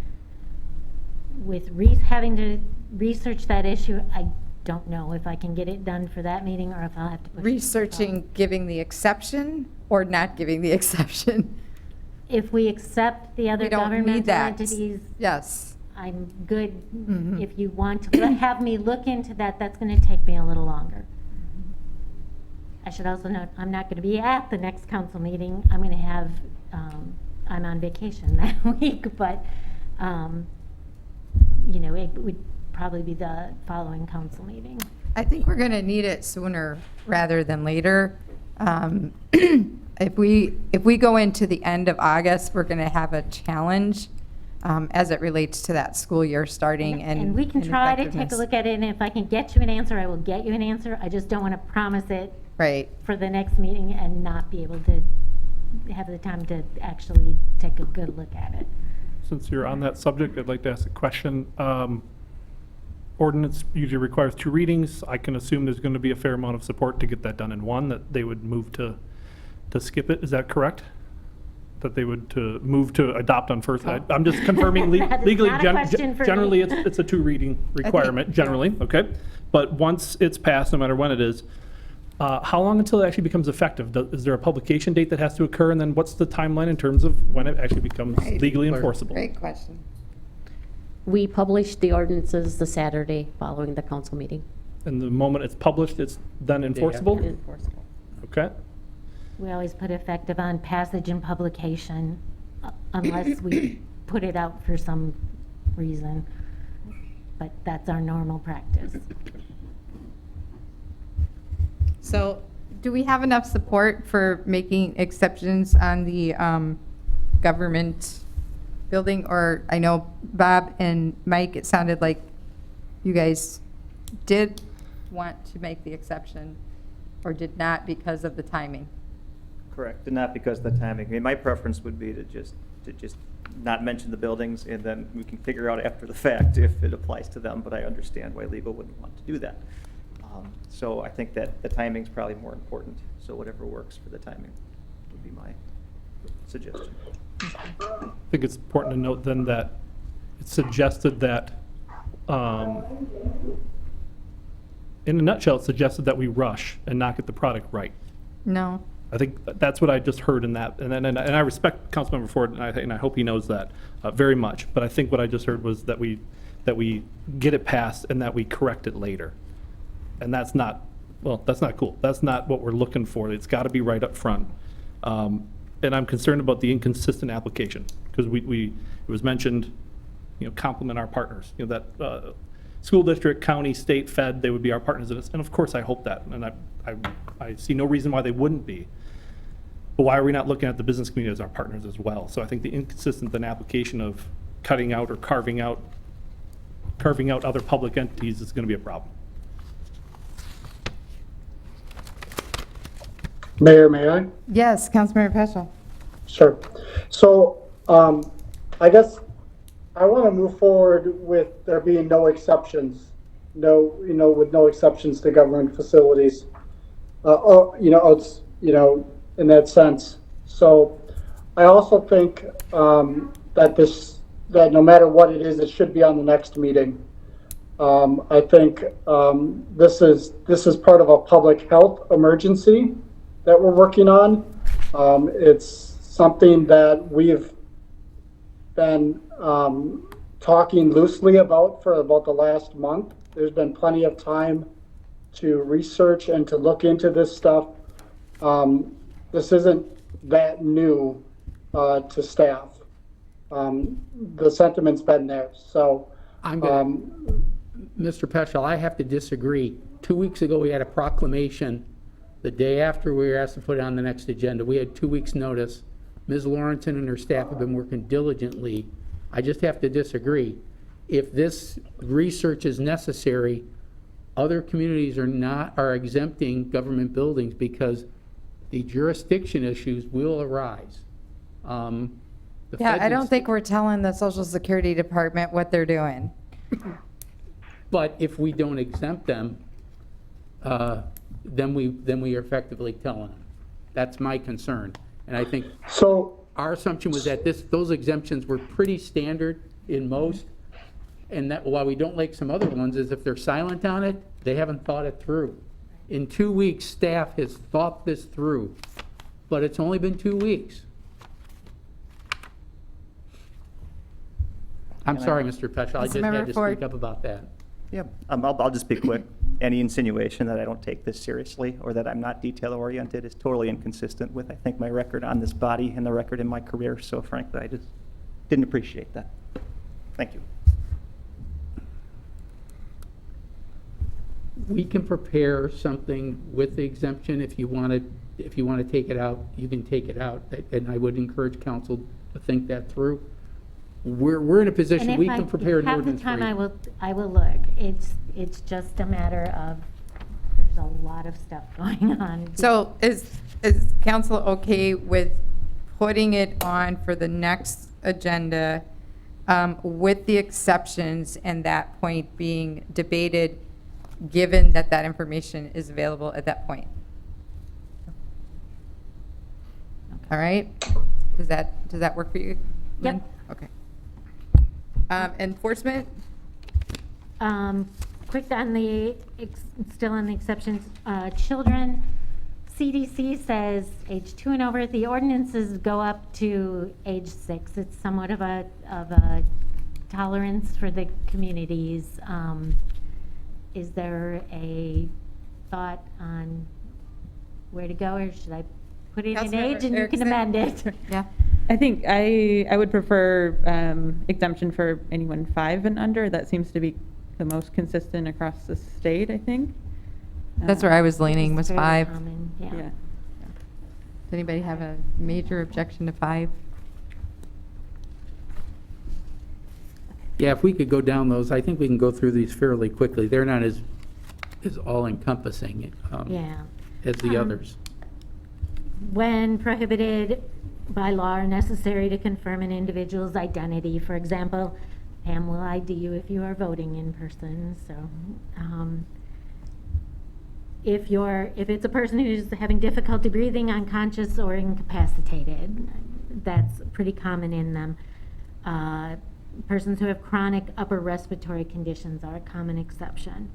With having to research that issue, I don't know if I can get it done for that meeting or if I'll have to push it. Researching giving the exception or not giving the exception? If we accept the other We don't need governmental that. entities, Yes. I'm good. Mhm. If you want to have me look into that, that's going to take me a little longer. I should also note, I'm not going to be at the next council meeting. I'm going to have, I'm on vacation that week, but, you know, it would probably be the following council meeting. I think we're going to need it sooner rather than later. If we go into the end of August, we're going to have a challenge as it relates to that school year starting And we can try to take a look at it, and if I can get you an answer, I will get you an answer. I just don't want to promise it Right. for the next meeting and not be able to have the time to actually take a good look at it. Since you're on that subject, I'd like to ask a question. Ordinance usually requires 2 readings. I can assume there's going to be a fair amount of support to get that done in one, that they would move to skip it. Is that correct? That they would move to adopt on first? I'm just confirming That is legally. not a question for me. Generally, it's a 2 reading requirement, generally, okay? But once it's passed, no matter when it is, how long until it actually becomes effective? Is there a publication date that has to occur? And then what's the timeline in terms of when it actually becomes legally enforceable? Great question. We published the ordinances the Saturday following the council meeting. And the moment it's published, it's then enforceable? Enforceable. Okay. We always put effective on passage and publication unless we put it out for some reason. But that's our normal practice. So do we have enough support for making exceptions on the government building? Or I know Bob and Mike, it sounded like you guys did want to make the exception or did not because of the timing. Correct, and not because of the timing. I mean, my preference would be to just not mention the buildings, and then we can figure out after the fact if it applies to them, but I understand why legal wouldn't want to do that. So I think that the timing's probably more important, so whatever works for the timing would be my suggestion. I think it's important to note then that it's suggested that, in a nutshell, it's suggested that we rush and not get the product right. No. I think that's what I just heard in that, and I respect Councilmember Ford, and I hope he knows that very much. But I think what I just heard was that we get it passed and that we correct it later, and that's not cool. That's not what we're looking for. It's got to be right up front, and I'm concerned about the inconsistent application because it was mentioned, complement our partners, that school district, county, state, fed, they would be our partners in this, and of course I hope that, and I see no reason why they wouldn't be. But why are we not looking at the business community as our partners as well? So I think the inconsistent then application of cutting out or carving out other public entities is going to be a problem. Mayor, may I? Yes, Councilmember Peschel. Sure. So I guess I want to move forward with there being no exceptions, with no exceptions to government facilities, in that sense. So I also think that no matter what it is, it should be on the next meeting. I think this is part of a public health emergency that we're working on. It's something that we've been talking loosely about for about the last month. There's been plenty of time to research and to look into this stuff. This isn't that new to staff. The sentiment's been there. So, Mr. Peschel, I have to disagree. 2 weeks ago, we had a proclamation. The day after we were asked to put it on the next agenda, we had 2 weeks' notice. Ms. Lawrenson and her staff have been working diligently. I just have to disagree. If this research is necessary, other communities are exempting government buildings because the jurisdiction issues will arise. Yeah, I don't think we're telling the Social Security Department what they're doing. But if we don't exempt them, then we are effectively telling them. That's my concern. And I think our assumption was that those exemptions were pretty standard in most. And that, why we don't like some other ones is if they're silent on it, they haven't thought it through. In 2 weeks, staff has thought this through, but it's only been 2 weeks. I'm sorry, Mr. Peschel, I just had to speak up about that. Yeah, I'll just be quick. Any insinuation that I don't take this seriously or that I'm not detail-oriented is totally inconsistent with, I think, my record on this body and the record in my career. So frankly, I just didn't appreciate that. Thank you. We can prepare something with the exemption. If you want to take it out, you can take it out. And I would encourage council to think that through. We're in a position, we can prepare an ordinance for you. Half the time I will look. It's just a matter of, there's a lot of stuff going on. So is council okay with putting it on for the next agenda with the exceptions and that point being debated, given that that information is available at that point? All right? Does that work for you? Yep. Okay. Enforcement? Quick on the, still on the exceptions, children, CDC says age 2 and over. The ordinances go up to age 6. It's somewhat of a tolerance for the communities. Is there a thought on where to go, or should I put it in age and you can amend it? Yeah. I think I would prefer exemption for anyone 5 and under. That seems to be the most consistent across the state, I think. That's where I was leaning, was Very 5. common, yeah. Yeah. Does anybody have a major objection to 5? Yeah, if we could go down those, I think we can go through these fairly quickly. They're not as all-encompassing Yeah. as the others. When prohibited by law or necessary to confirm an individual's identity. For example, Pam will ID you if you are voting in person. So, if it's a person who's having difficulty breathing, unconscious, or incapacitated, that's pretty common in them. Persons who have chronic upper respiratory conditions are a common exception.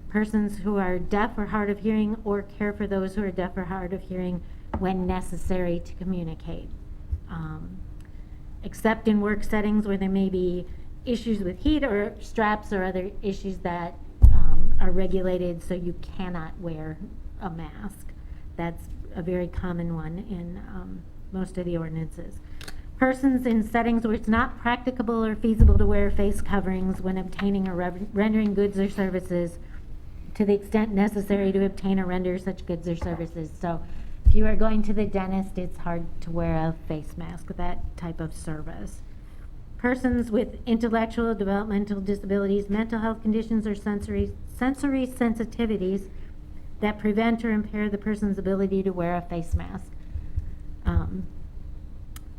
Persons who are deaf or hard of hearing, or care for those who are deaf or hard of hearing when necessary to communicate. Except in work settings where there may be issues with heat or straps or other issues that are regulated so you cannot wear a mask. That's a very common one in most of the ordinances. Persons in settings where it's not practicable or feasible to wear face coverings when obtaining or rendering goods or services to the extent necessary to obtain or render such goods or services. So if you are going to the dentist, it's hard to wear a face mask, that type of service. Persons with intellectual, developmental disabilities, mental health conditions, or sensory sensitivities that prevent or impair the person's ability to wear a face mask.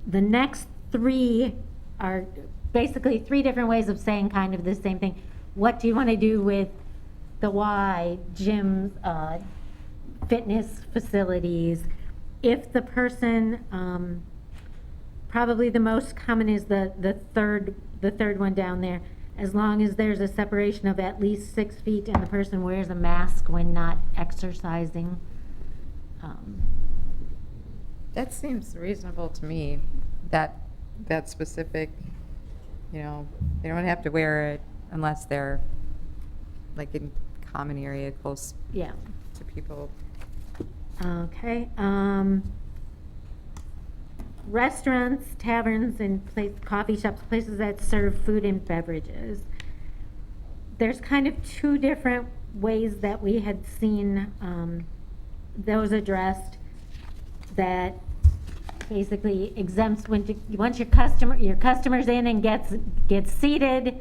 The next 3 are basically 3 different ways of saying kind of the same thing. What do you want to do with the Y, gyms, fitness facilities? If the person, probably the most common is the third one down there, as long as there's a separation of at least 6 feet and the person wears a mask when not exercising. That seems reasonable to me, that specific, they don't have to wear it unless they're like in common area close to people. Okay. Restaurants, taverns, and coffee shops, places that serve food and beverages. There's kind of 2 different ways that we had seen those addressed, that basically exempts once your customer's in and gets seated,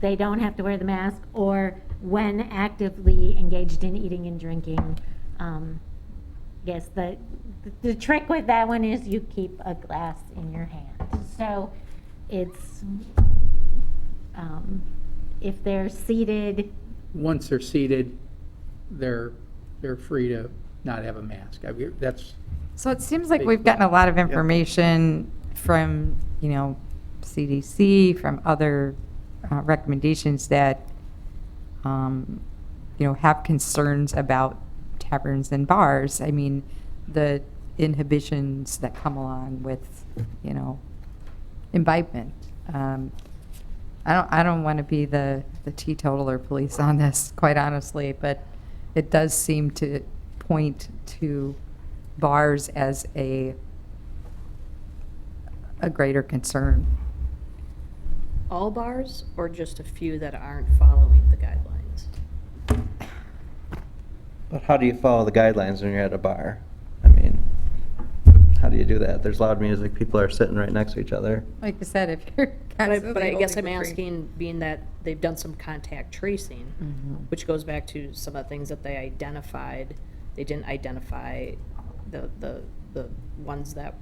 they don't have to wear the mask, or when actively engaged in eating and drinking. Yes, the trick with that one is you keep a glass in your hand. So it's, if they're seated. Once they're seated, they're free to not have a mask. That's. So it seems like we've gotten a lot of information from, CDC, from other recommendations that, have concerns about taverns and bars. I mean, the inhibitions that come along with, imbibement. I don't want to be the teetotaler police on this, quite honestly, but it does seem to point to bars as a greater concern. All bars, or just a few that aren't following the guidelines? But how do you follow the guidelines when you're at a bar? I mean, how do you do that? There's loud music, people are sitting right next to each other. Like I said, if you're But constantly I guess I'm holding the drink. asking, being that they've done some contact tracing, which goes back to some of the things that they identified. They didn't identify the ones that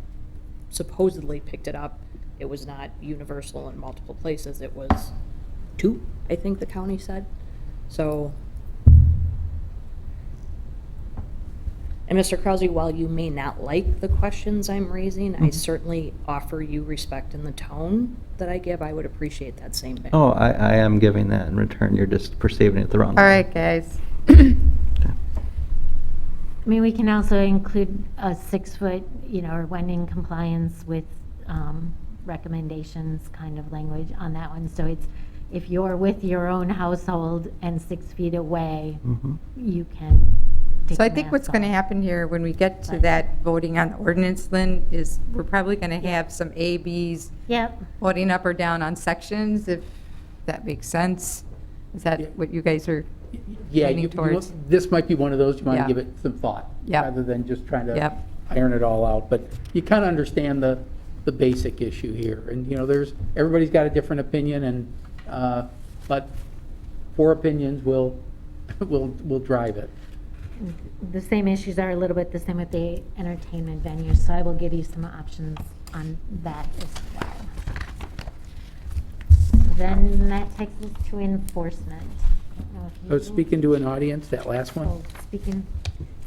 supposedly picked it up. It was not universal in multiple places. It was 2, I think the county said. So, and Mr. Krause, while you may not like the questions I'm raising, I certainly offer you respect in the tone that I give. I would appreciate that same thing. Oh, I am giving that in return. You're just perceiving it the wrong way. All right, guys. I mean, we can also include a 6-foot, or when in compliance with recommendations kind of language on that one. So it's, if you're with your own household and 6 feet away, you can take So I the think what's mask going to off. happen here when we get to that voting on the ordinance, Lynn, is we're probably going to have some A, Bs Yep. voting up or down on sections, if that makes sense. Is that what you guys are Yeah, leaning towards? this might be one of those you want Yeah. to give it some thought, Yep. rather than just trying to Yep. iron it all out. But you kind of understand the basic issue here. And, everybody's got a different opinion, and, but 4 opinions will drive it. The same issues are a little bit the same with the entertainment venues, so I will give you some options on that as well. Then that takes us to enforcement. I don't know if you- So speaking to an audience, that last one? Oh, speaking,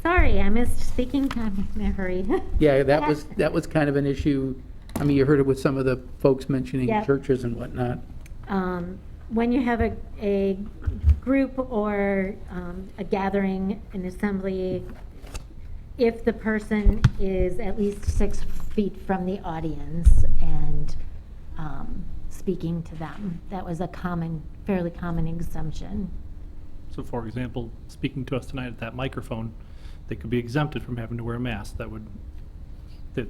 sorry, I missed speaking time in a hurry. Yeah, that was kind of an issue. I mean, you heard it with some of the folks mentioning Yep. churches and whatnot. When you have a group or a gathering, an assembly, if the person is at least 6 feet from the audience and speaking to them, that was a fairly common exemption. So for example, speaking to us tonight at that microphone, they could be exempted from having to wear a mask. That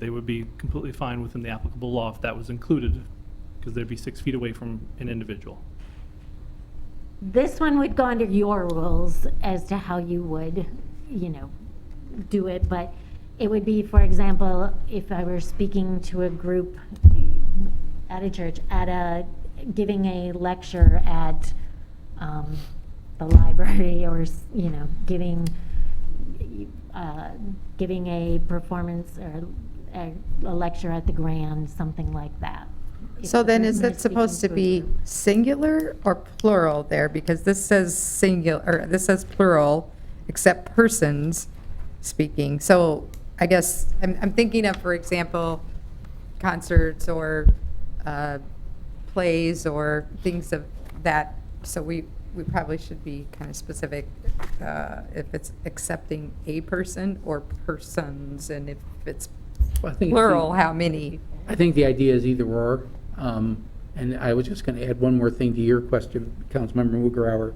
they would be completely fine within the applicable law if that was included, because they'd be 6 feet away from an individual. This one would go under your rules as to how you would, do it, but it would be, for example, if I were speaking to a group at a church, giving a lecture at the library, or, giving a performance or a lecture at the Grand, something like that. So then is it supposed to be singular or plural there? Because this says singular, or this says plural, except persons speaking. So I guess I'm thinking of, for example, concerts or plays or things of that. So we probably should be kind of specific if it's accepting a person or persons, and if it's Well, I think plural, how many? I think the idea is either or. And I was just going to add one more thing to your question, Councilmember Mugarauer.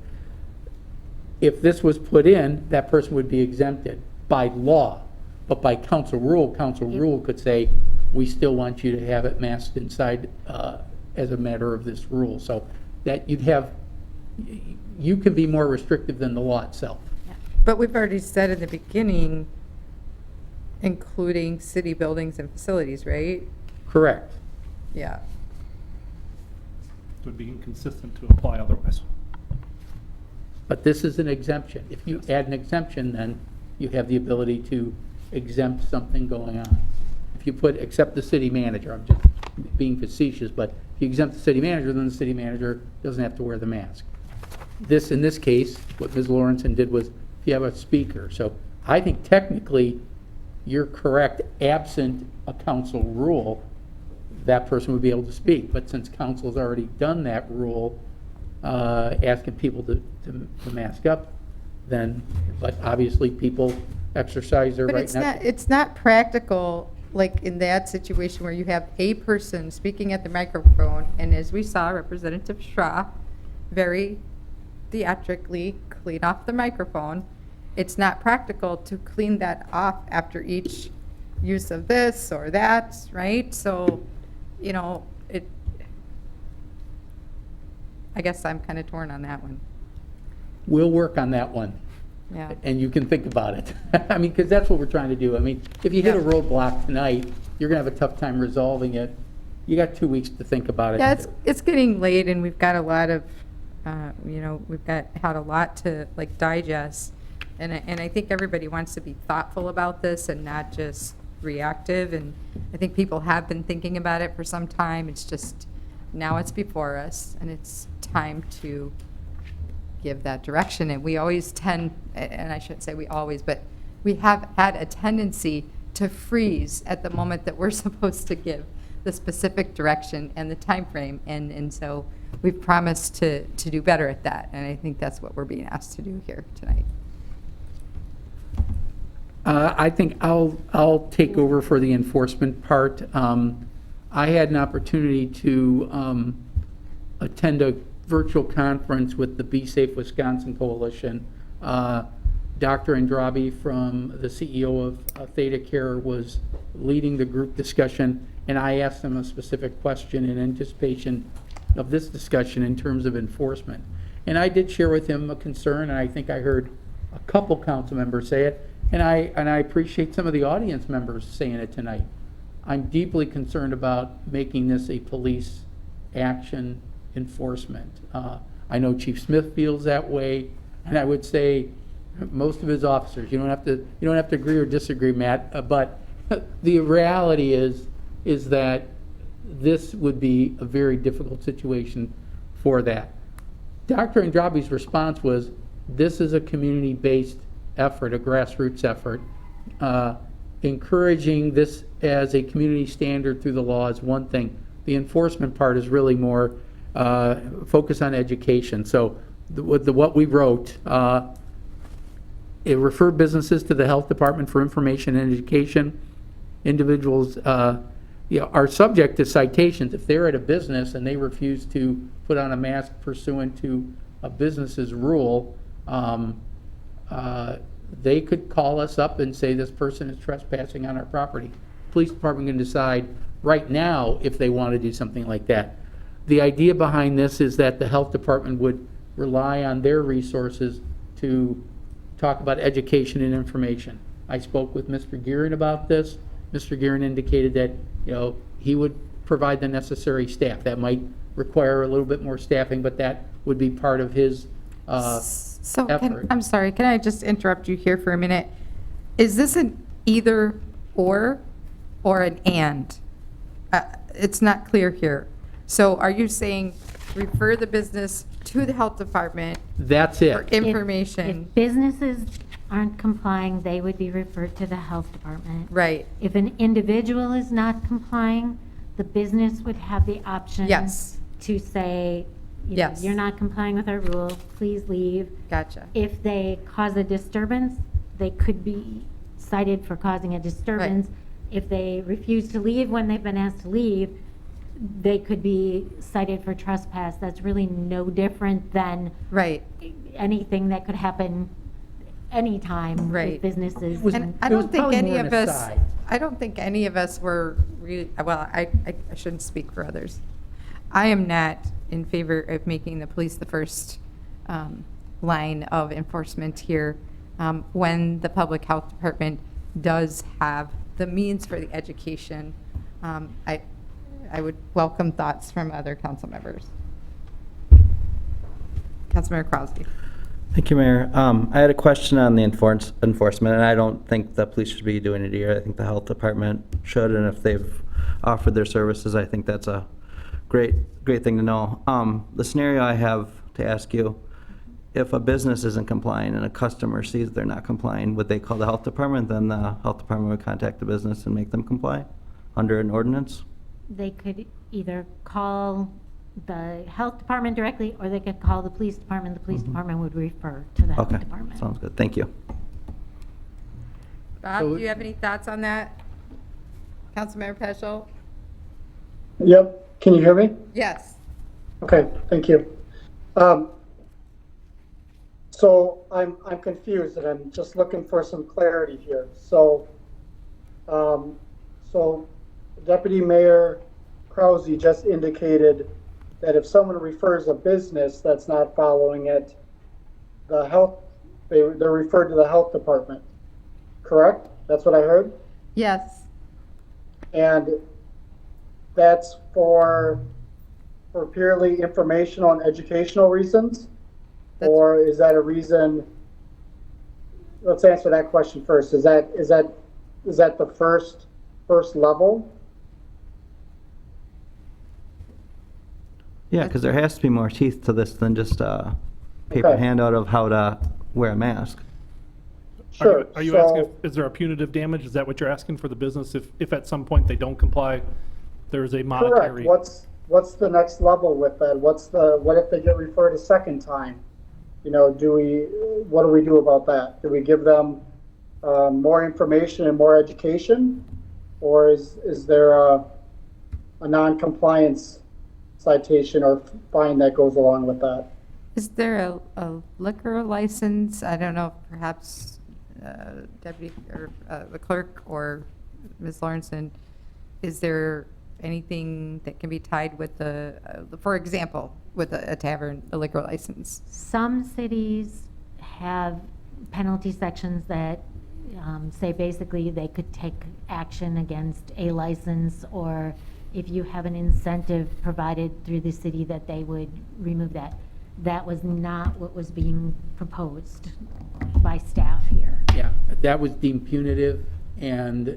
If this was put in, that person would be exempted by law, but by council rule could say, we still want you to have it masked inside as a matter of this rule. So that you can be more restrictive than the law itself. But we've already said in the beginning, including city buildings and facilities, right? Correct. Yeah. It would be inconsistent to apply otherwise. But this is an exemption. If you add an exemption, then you have the ability to exempt something going on. If you put, except the city manager, I'm just being facetious, but if you exempt the city manager, then the city manager doesn't have to wear the mask. In this case, what Ms. Lawrenson did was, if you have a speaker. So I think technically, you're correct, absent a council rule, that person would be able to speak. But since council's already done that rule, asking people to mask up, then, but obviously people exercise their But right it's not practical, like in that situation where you have a person speaking at the microphone, and as we saw, Representative Straw very theatrically clean off the microphone. It's not practical to clean that off after each use of this or that, right? So, you know, I guess I'm kind of torn on that one. We'll work on that one. Yeah. And you can think about it. I mean, because that's what we're trying to do. I mean, if you hit a roadblock tonight, you're going to have a tough time resolving it. You got 2 weeks to think about it. Yeah, it's getting late, and we've got a lot of, you know, had a lot to like digest, and I think everybody wants to be thoughtful about this and not just reactive. And I think people have been thinking about it for some time. It's just now it's before us, and it's time to give that direction. And we always tend, and I shouldn't say we always, but we have had a tendency to freeze at the moment that we're supposed to give the specific direction and the time frame. And so we've promised to do better at that. And I think that's what we're being asked to do here tonight. I think I'll take over for the enforcement part. I had an opportunity to attend a virtual conference with the Be Safe Wisconsin Coalition. Dr. Andrabi, from the CEO of Theta Care, was leading the group discussion, and I asked him a specific question in anticipation of this discussion in terms of enforcement. And I did share with him a concern, and I think I heard a couple council members say it, and I appreciate some of the audience members saying it tonight. I'm deeply concerned about making this a police action enforcement. I know Chief Smith feels that way, and I would say most of his officers. You don't have to agree or disagree, Matt. But the reality is that this would be a very difficult situation for that. Dr. Andrabi's response was, "This is a community-based effort, a grassroots effort. Encouraging this as a community standard through the law is one thing. The enforcement part is really more focus on education." So what we wrote, it referred businesses to the health department for information and education. Individuals are subject to citations. If they're at a business and they refuse to put on a mask pursuant to a business's rule, they could call us up and say this person is trespassing on our property. Police department can decide right now if they want to do something like that. The idea behind this is that the health department would rely on their resources to talk about education and information. I spoke with Mr. Gearin about this. Mr. Gearin indicated that he would provide the necessary staff. That might require a little bit more staffing, but that would be part of his effort. I'm sorry, can I just interrupt you here for a minute? Is this an either or an and? It's not clear here. So are you saying refer the business to the health department? That's it. For information. If businesses aren't complying, they would be referred to the health department. Right. If an individual is not complying, the business would have the option to say, you're not complying with our rules, please leave. Gotcha. If they cause a disturbance, they could be cited for causing a disturbance. Right. If they refuse to leave when they've been asked to leave, they could be cited for trespass. That's really no different than anything that could happen anytime with businesses. And I don't think any of us were really, well, I shouldn't speak for others. I am not in favor of making the police the first line of enforcement here when the public health department does have the means for the education. I would welcome thoughts from other council members. Councilmember Crosby. Thank you, Mayor. I had a question on the enforcement, and I don't think the police should be doing it here. I think the health department should, and if they've offered their services, I think that's a great thing to know. The scenario I have to ask you, if a business isn't complying and a customer sees they're not complying, would they call the health department? Then the health department would contact the business and make them comply under an ordinance? They could either call the health department directly, or they could call the police department. The police department would refer to the health Okay, department. sounds good. Thank you. Bob, do you have any thoughts on that? Councilmember Peschel? Yep, can you hear me? Yes. Okay, thank you. So I'm confused, and I'm just looking for some clarity here. So Deputy Mayor Krause just indicated that if someone refers a business that's not following it, they're referred to the health department, correct? That's what I heard? Yes. And that's for purely informational and educational reasons? Or is that a reason? Let's answer that question first. Is that the first level? Yeah, because there has to be more teeth to this than just a paper handout of how to wear a mask. Sure. Are you asking, is there a punitive damage? Is that what you're asking for the business? If at some point they don't comply, there's a monetary? Correct. What's the next level with that? What if they get referred a second time? You know, what do we do about that? Do we give them more information and more education? Or is there a non-compliance citation or fine that goes along with that? Is there a liquor license? I don't know, if perhaps Deputy or the clerk or Ms. Lawrenson, is there anything that can be tied with for example, with a tavern, a liquor license? Some cities have penalty sections that say basically they could take action against a license, or if you have an incentive provided through the city that they would remove that. That was not what was being proposed by staff here. Yeah, that was deemed punitive, and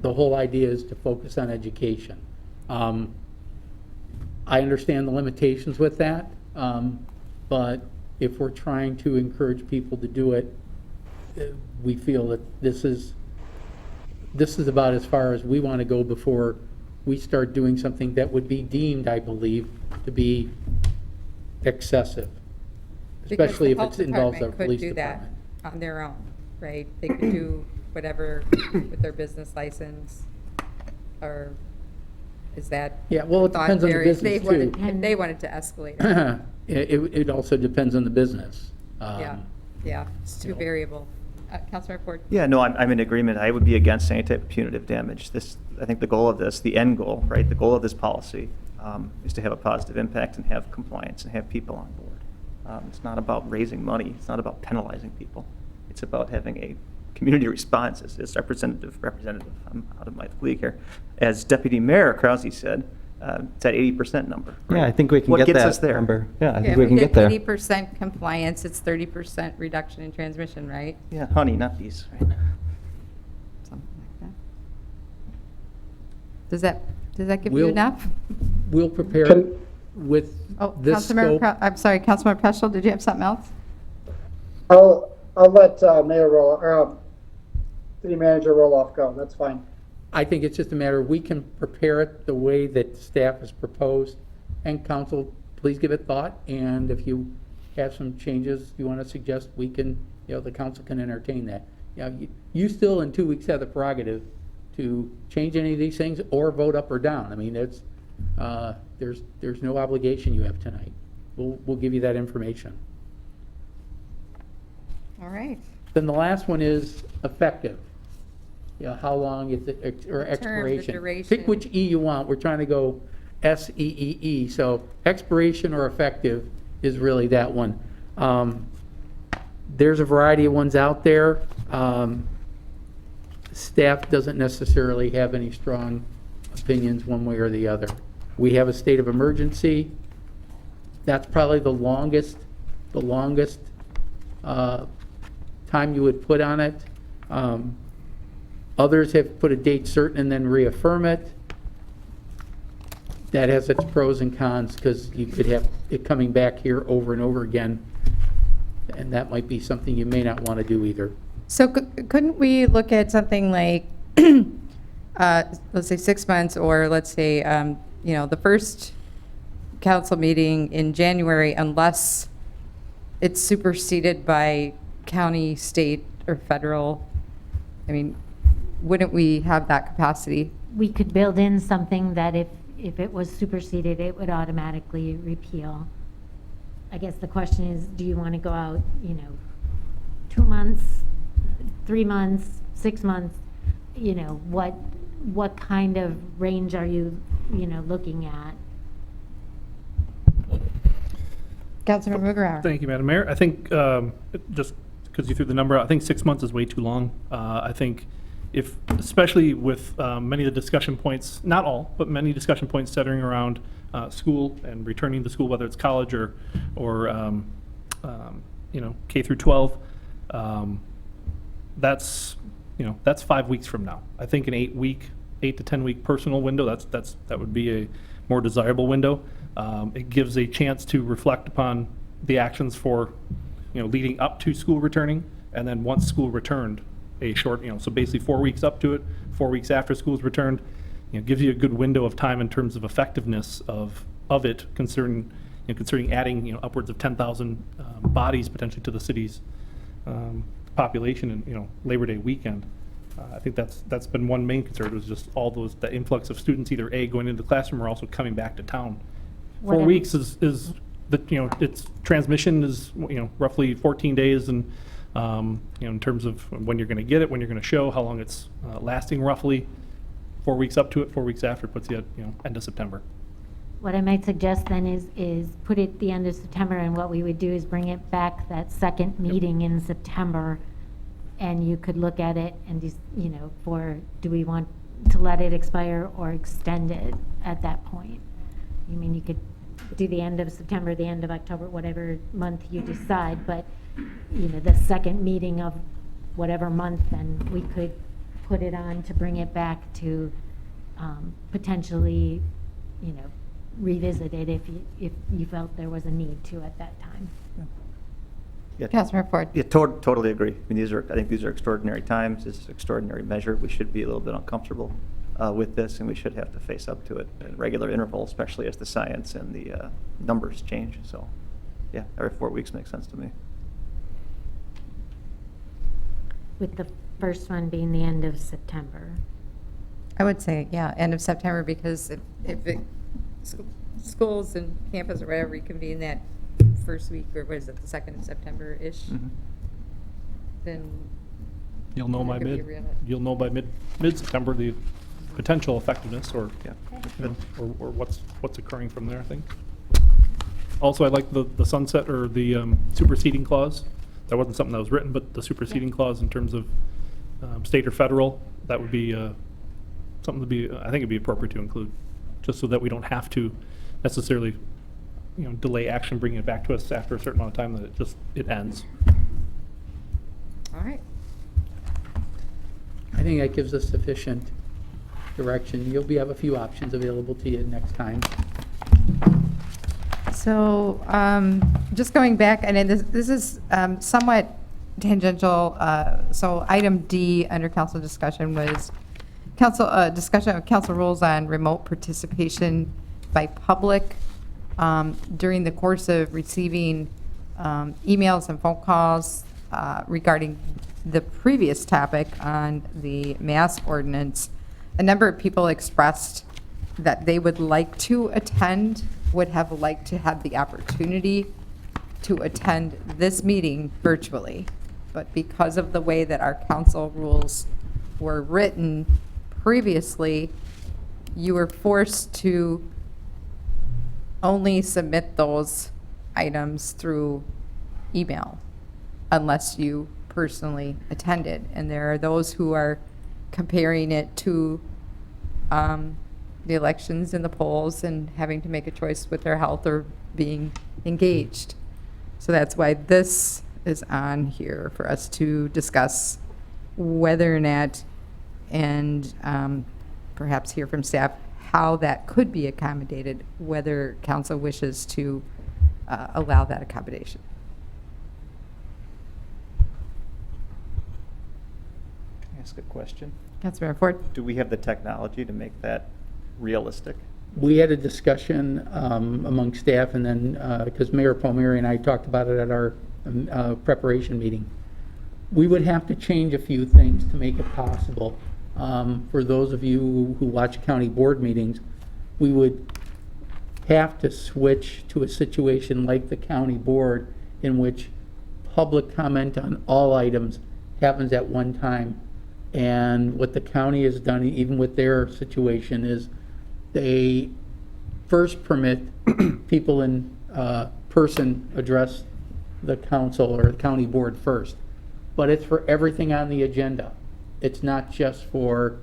the whole idea is to focus on education. I understand the limitations with that, but if we're trying to encourage people to do it, we feel that this is about as far as we want to go before we start doing something that would be deemed, I believe, to be excessive, especially if it involves our police department. Could do that on their own, right? They could do whatever with their business license, or is that? Yeah, well, it depends on the business too. If they wanted to escalate it. It also depends on the business. Yeah, it's too variable. Councilor Ford? Yeah, no, I'm in agreement. I would be against any type of punitive damage. I think the goal of this, the end goal, right, the goal of this policy is to have a positive impact and have compliance and have people on board. It's not about raising money. It's not about penalizing people. It's about having a community response, as representative. I'm out of my league here. As Deputy Mayor Krause said, it's that 80% number. Right? Yeah, I think we can what get gets that us there? number. Yeah, I think If we can get there. 80% compliance, it's 30% reduction in transmission, right? Yeah, honey, not bees. Right? Something like that. Does that give you enough? We'll prepare with this scope. I'm sorry, Councilmember Peschel, did you have something else? I'll let City Manager Roloff go. That's fine. I think it's just a matter of we can prepare it the way that staff has proposed, and council, please give it thought, and if you have some changes you want to suggest, we can, the council can entertain that. You still in 2 weeks have the prerogative to change any of these things or vote up or down. I mean, there's no obligation you have tonight. We'll give you that information. All right. Then the last one is effective. How long is it, or expiration. duration. Pick which E you want. We're trying to go SEEE. So expiration or effective is really that one. There's a variety of ones out there. Staff doesn't necessarily have any strong opinions one way or the other. We have a state of emergency. That's probably the longest time you would put on it. Others have put a date certain and then reaffirm it. That has its pros and cons because you could have it coming back here over and over again, and that might be something you may not want to do either. So couldn't we look at something like, let's say 6 months, or let's say, the first council meeting in January unless it's superseded by county, state, or federal. I mean, wouldn't we have that capacity? We could build in something that if it was superseded, it would automatically repeal. I guess the question is, do you want to go out, 2 months, 3 months, 6 months? What kind of range are you, looking at? Councilmember McGrath. Thank you, Madam Mayor. I think, just because you threw the number out, I think 6 months is way too long. I think especially with many of the discussion points, not all, but many discussion points centering around school and returning to school, whether it's college or K through 12, that's 5 weeks from now. I think an 8 to 10 week personal window, that would be a more desirable window. It gives a chance to reflect upon the actions for, leading up to school returning, and then once school returned, a short, so basically 4 weeks up to it, 4 weeks after school's returned, gives you a good window of time in terms of effectiveness of it, concerning adding, upwards of 10,000 bodies potentially to the city's population in, Labor Day weekend. I think that's been one main concern, was just the influx of students either going into the classroom or also coming back to town. 4 weeks is its transmission is, roughly 14 days, and in terms of when you're going to get it, when you're going to show, how long it's lasting roughly. 4 weeks up to it, 4 weeks after puts you at, end of September. What I might suggest then is put it the end of September, and what we would do is bring it back that second meeting in September, and you could look at it and just, do we want to let it expire or extend it at that point? I mean, you could do the end of September, the end of October, whatever month you decide, but, the second meeting of whatever month, then we could put it on to bring it back to potentially, revisit it if you felt there was a need to at that time. Yeah. Councilmember Ford. Yeah, totally agree. I mean, I think these are extraordinary times. This is an extraordinary measure. We should be a little bit uncomfortable with this, and we should have to face up to it at regular intervals, especially as the science and the numbers change. So, yeah, every 4 weeks makes sense to me. With the first one being the end of September. I would say, yeah, end of September, because if schools and campus or whatever reconvene that first week, or what is it, the 2nd of September-ish, then You'll know by mid-September the potential effectiveness or what's occurring from there, I think. Also, I like the sunset or the superseding clause. That wasn't something that was written, but the superseding clause in terms of state or federal, that would be something I think it'd be appropriate to include, just so that we don't have to necessarily, delay action, bringing it back to us after a certain amount of time, that it ends. All right. I think that gives us sufficient direction. You'll have a few options available to you next time. So just going back, and this is somewhat tangential. So item D under council discussion was discussion of council rules on remote participation by public during the course of receiving emails and phone calls regarding the previous topic on the mask ordinance. A number of people expressed that they would like to attend, would have liked to have the opportunity to attend this meeting virtually. But because of the way that our council rules were written previously, you were forced to only submit those items through email unless you personally attended. And there are those who are comparing it to the elections and the polls and having to make a choice with their health or being engaged. So that's why this is on here for us to discuss whether or not, and perhaps hear from staff how that could be accommodated, whether council wishes to allow that accommodation. Can I ask a question? Councilmember Ford. Do we have the technology to make that realistic? We had a discussion among staff, and then, because Mayor Palmieri and I talked about it at our preparation meeting. We would have to change a few things to make it possible. For those of you who watch county board meetings, we would have to switch to a situation like the county board in which public comment on all items happens at one time. And what the county has done, even with their situation, is they first permit people in person address the council or the county board first. But it's for everything on the agenda. It's not just for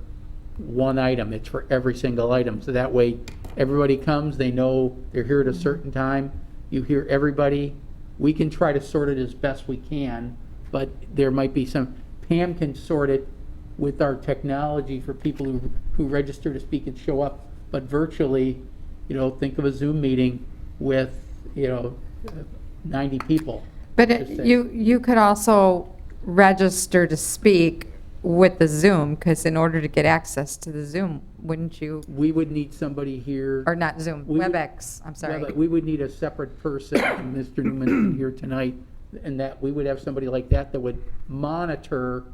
one item, it's for every single item. So that way, everybody comes, they know they're here at a certain time. You hear everybody. We can try to sort it as best we can, but there might be some, Pam can sort it with our technology for people who register to speak and show up, but virtually, think of a Zoom meeting with, 90 people. But you could also register to speak with the Zoom, because in order to get access to the Zoom, wouldn't you? We would need somebody here. Or not Zoom, WebEx, I'm sorry. Yeah, but we would need a separate person, and Mr. Newman's here tonight, and that we would have somebody like that that would monitor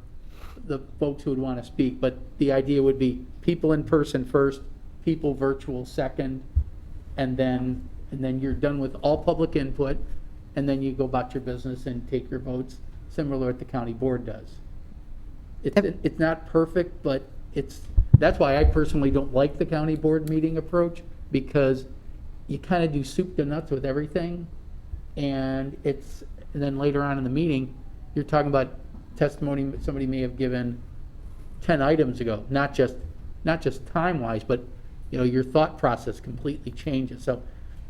the folks who would want to speak. But the idea would be people in person first, people virtual second, and then you're done with all public input, and then you go about your business and take your votes, similar to what the county board does. It's not perfect, but that's why I personally don't like the county board meeting approach, because you kind of do soup to nuts with everything, and then later on in the meeting, you're talking about testimony somebody may have given 10 items ago, not just time-wise, but your thought process completely changes. So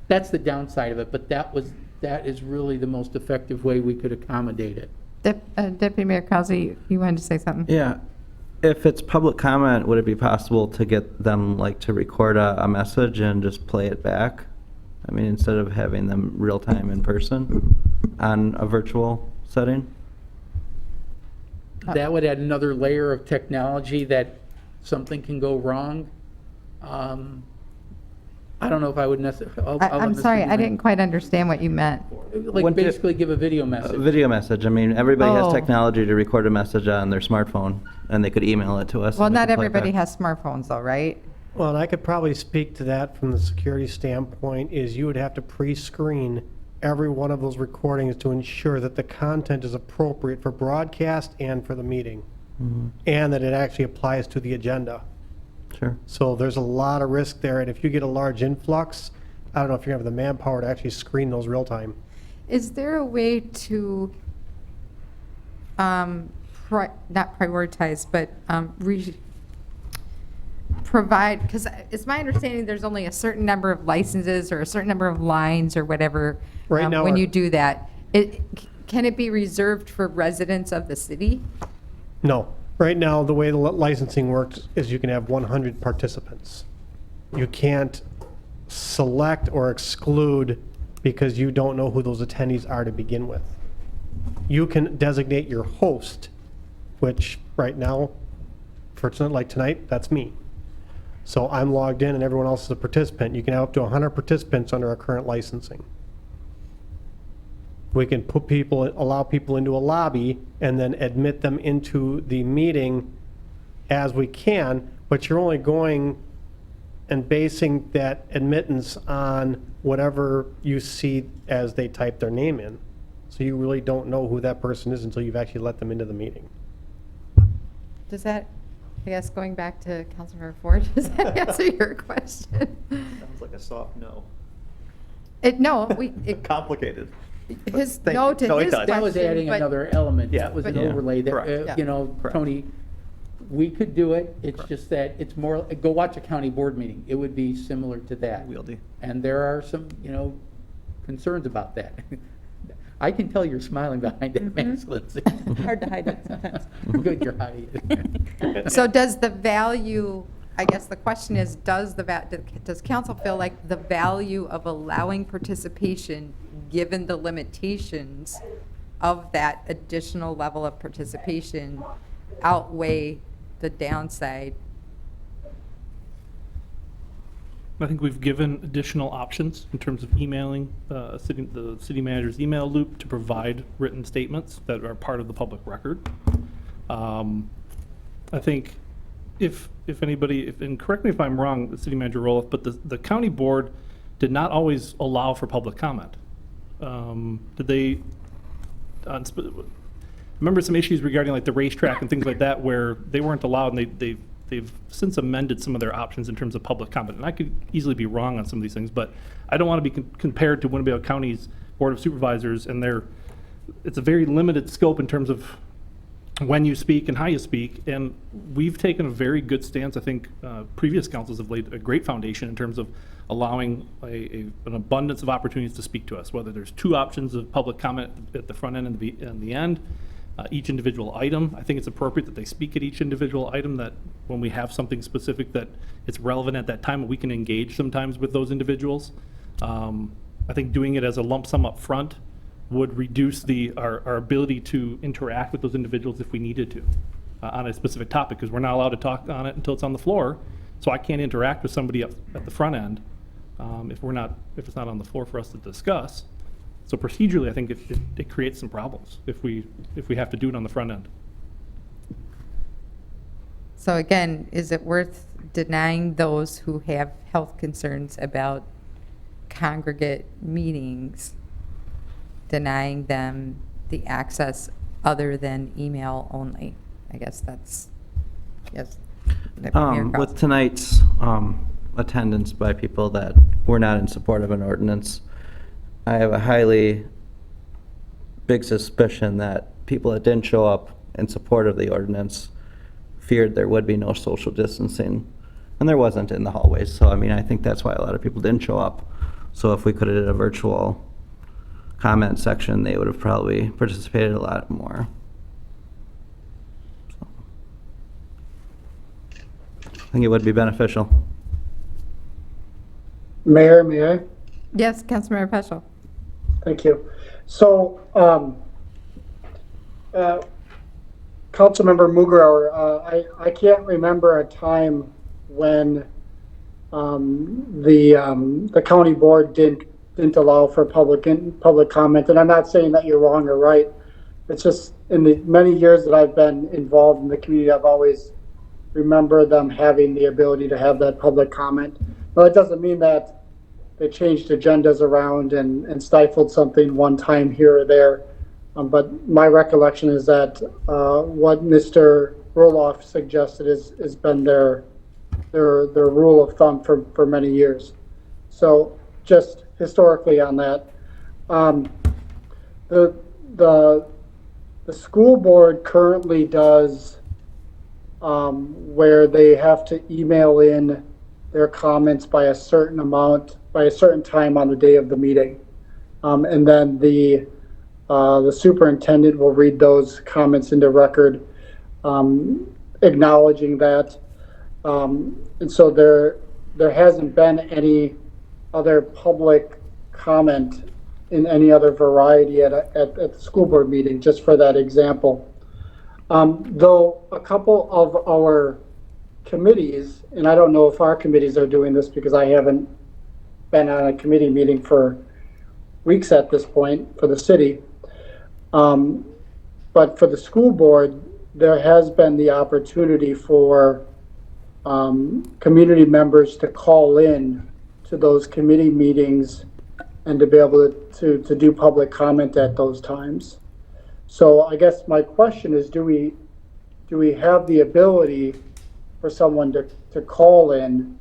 that's the downside of it, but that is really the most effective way we could accommodate it. Deputy Mayor Causi, you wanted to say something? Yeah. If it's public comment, would it be possible to get them to record a message and just play it back? I mean, instead of having them real time in person on a virtual setting? That would add another layer of technology that something can go wrong. I don't know if I would necessarily. I'm sorry, I didn't quite understand what you meant. Basically give a video message. A video message. I mean, everybody has Oh. technology to record a message on their smartphone, and they could email it to us. Well, and we not could play it everybody back. has smartphones though, right? Well, and I could probably speak to that from the security standpoint, is you would have to pre-screen every one of those recordings to ensure that the content is appropriate for broadcast and for the meeting, and that it actually applies to the agenda. Sure. So there's a lot of risk there, and if you get a large influx, I don't know if you're going to have the manpower to actually screen those real time. Is there a way to, not prioritize, but provide, because it's my understanding there's only a certain number of licenses or a certain number of lines or whatever Right now when our- you do that. Can it be reserved for residents of the city? No. Right now, the way the licensing works is you can have 100 participants. You can't select or exclude because you don't know who those attendees are to begin with. You can designate your host, which right now, for something like tonight, that's me. So I'm logged in and everyone else is a participant. You can have up to 100 participants under our current licensing. We can allow people into a lobby and then admit them into the meeting as we can, but you're only going and basing that admittance on whatever you see as they type their name in. So you really don't know who that person is until you've actually let them into the meeting. Does that, I guess going back to Councilmember Ford, does that answer your question? Sounds like a soft no. Complicated. His Thank no you. to No, it his does. That was question, adding but- another element. Yeah. That was an Yeah. overlay that, Correct. Correct. Tony, we could do it. It's just that it's more, go watch a county board meeting. It would be similar to that. Wieldy. And there are some, concerns about that. I can tell you're smiling behind that mask, Lindsay. Hard to hide it sometimes. Good, you're hiding it. So does the value, I guess the question is, does council feel like the value of allowing participation, given the limitations of that additional level of participation, outweigh the downside? I think we've given additional options in terms of emailing the city manager's email loop to provide written statements that are part of the public record. I think if anybody, and correct me if I'm wrong, the city manager Roloff, but the county board did not always allow for public comment. Did they, remember some issues regarding like the racetrack and things like that where they weren't allowed, and they've since amended some of their options in terms of public comment. And I could easily be wrong on some of these things, but I don't want to be compared to Winnebago County's Board of Supervisors, and it's a very limited scope in terms of when you speak and how you speak. And we've taken a very good stance. I think previous councils have laid a great foundation in terms of allowing an abundance of opportunities to speak to us, whether there's 2 options of public comment at the front end and the end. Each individual item, I think it's appropriate that they speak at each individual item, that when we have something specific that it's relevant at that time, we can engage sometimes with those individuals. I think doing it as a lump sum up front would reduce our ability to interact with those individuals if we needed to on a specific topic, because we're not allowed to talk on it until it's on the floor. So I can't interact with somebody up at the front end if it's not on the floor for us to discuss. So procedurally, I think it creates some problems if we have to do it on the front end. So again, is it worth denying those who have health concerns about congregate meetings, denying them the access other than email only? I guess that's, yes. With tonight's attendance by people that were not in support of an ordinance, I have a highly big suspicion that people that didn't show up in support of the ordinance feared there would be no social distancing, and there wasn't in the hallways. So I mean, I think that's why a lot of people didn't show up. So if we could have did a virtual comment section, they would have probably participated a lot more. So, I think it would be beneficial. Mayor, may I? Yes, Councilmember Peschel. Thank you. So, Councilmember Mugrauer, I can't remember a time when the county board didn't allow for public comment, and I'm not saying that you're wrong or right. It's just in the many years that I've been involved in the community, I've always remember them having the ability to have that public comment. Well, it doesn't mean that they changed agendas around and stifled something one time here or there. But my recollection is that what Mr. Roloff suggested has been their rule of thumb for many years. So just historically on that, the school board currently does where they have to email in their comments by a certain amount, by a certain time on the day of the meeting. And then the superintendent will read those comments into record, acknowledging that. And so there hasn't been any other public comment in any other variety at the school board meeting, just for that example. Though a couple of our committees, and I don't know if our committees are doing this because I haven't been on a committee meeting for weeks at this point for the city. But for the school board, there has been the opportunity for community members to call in to those committee meetings and to be able to do public comment at those times. So I guess my question is, do we have the ability for someone to call in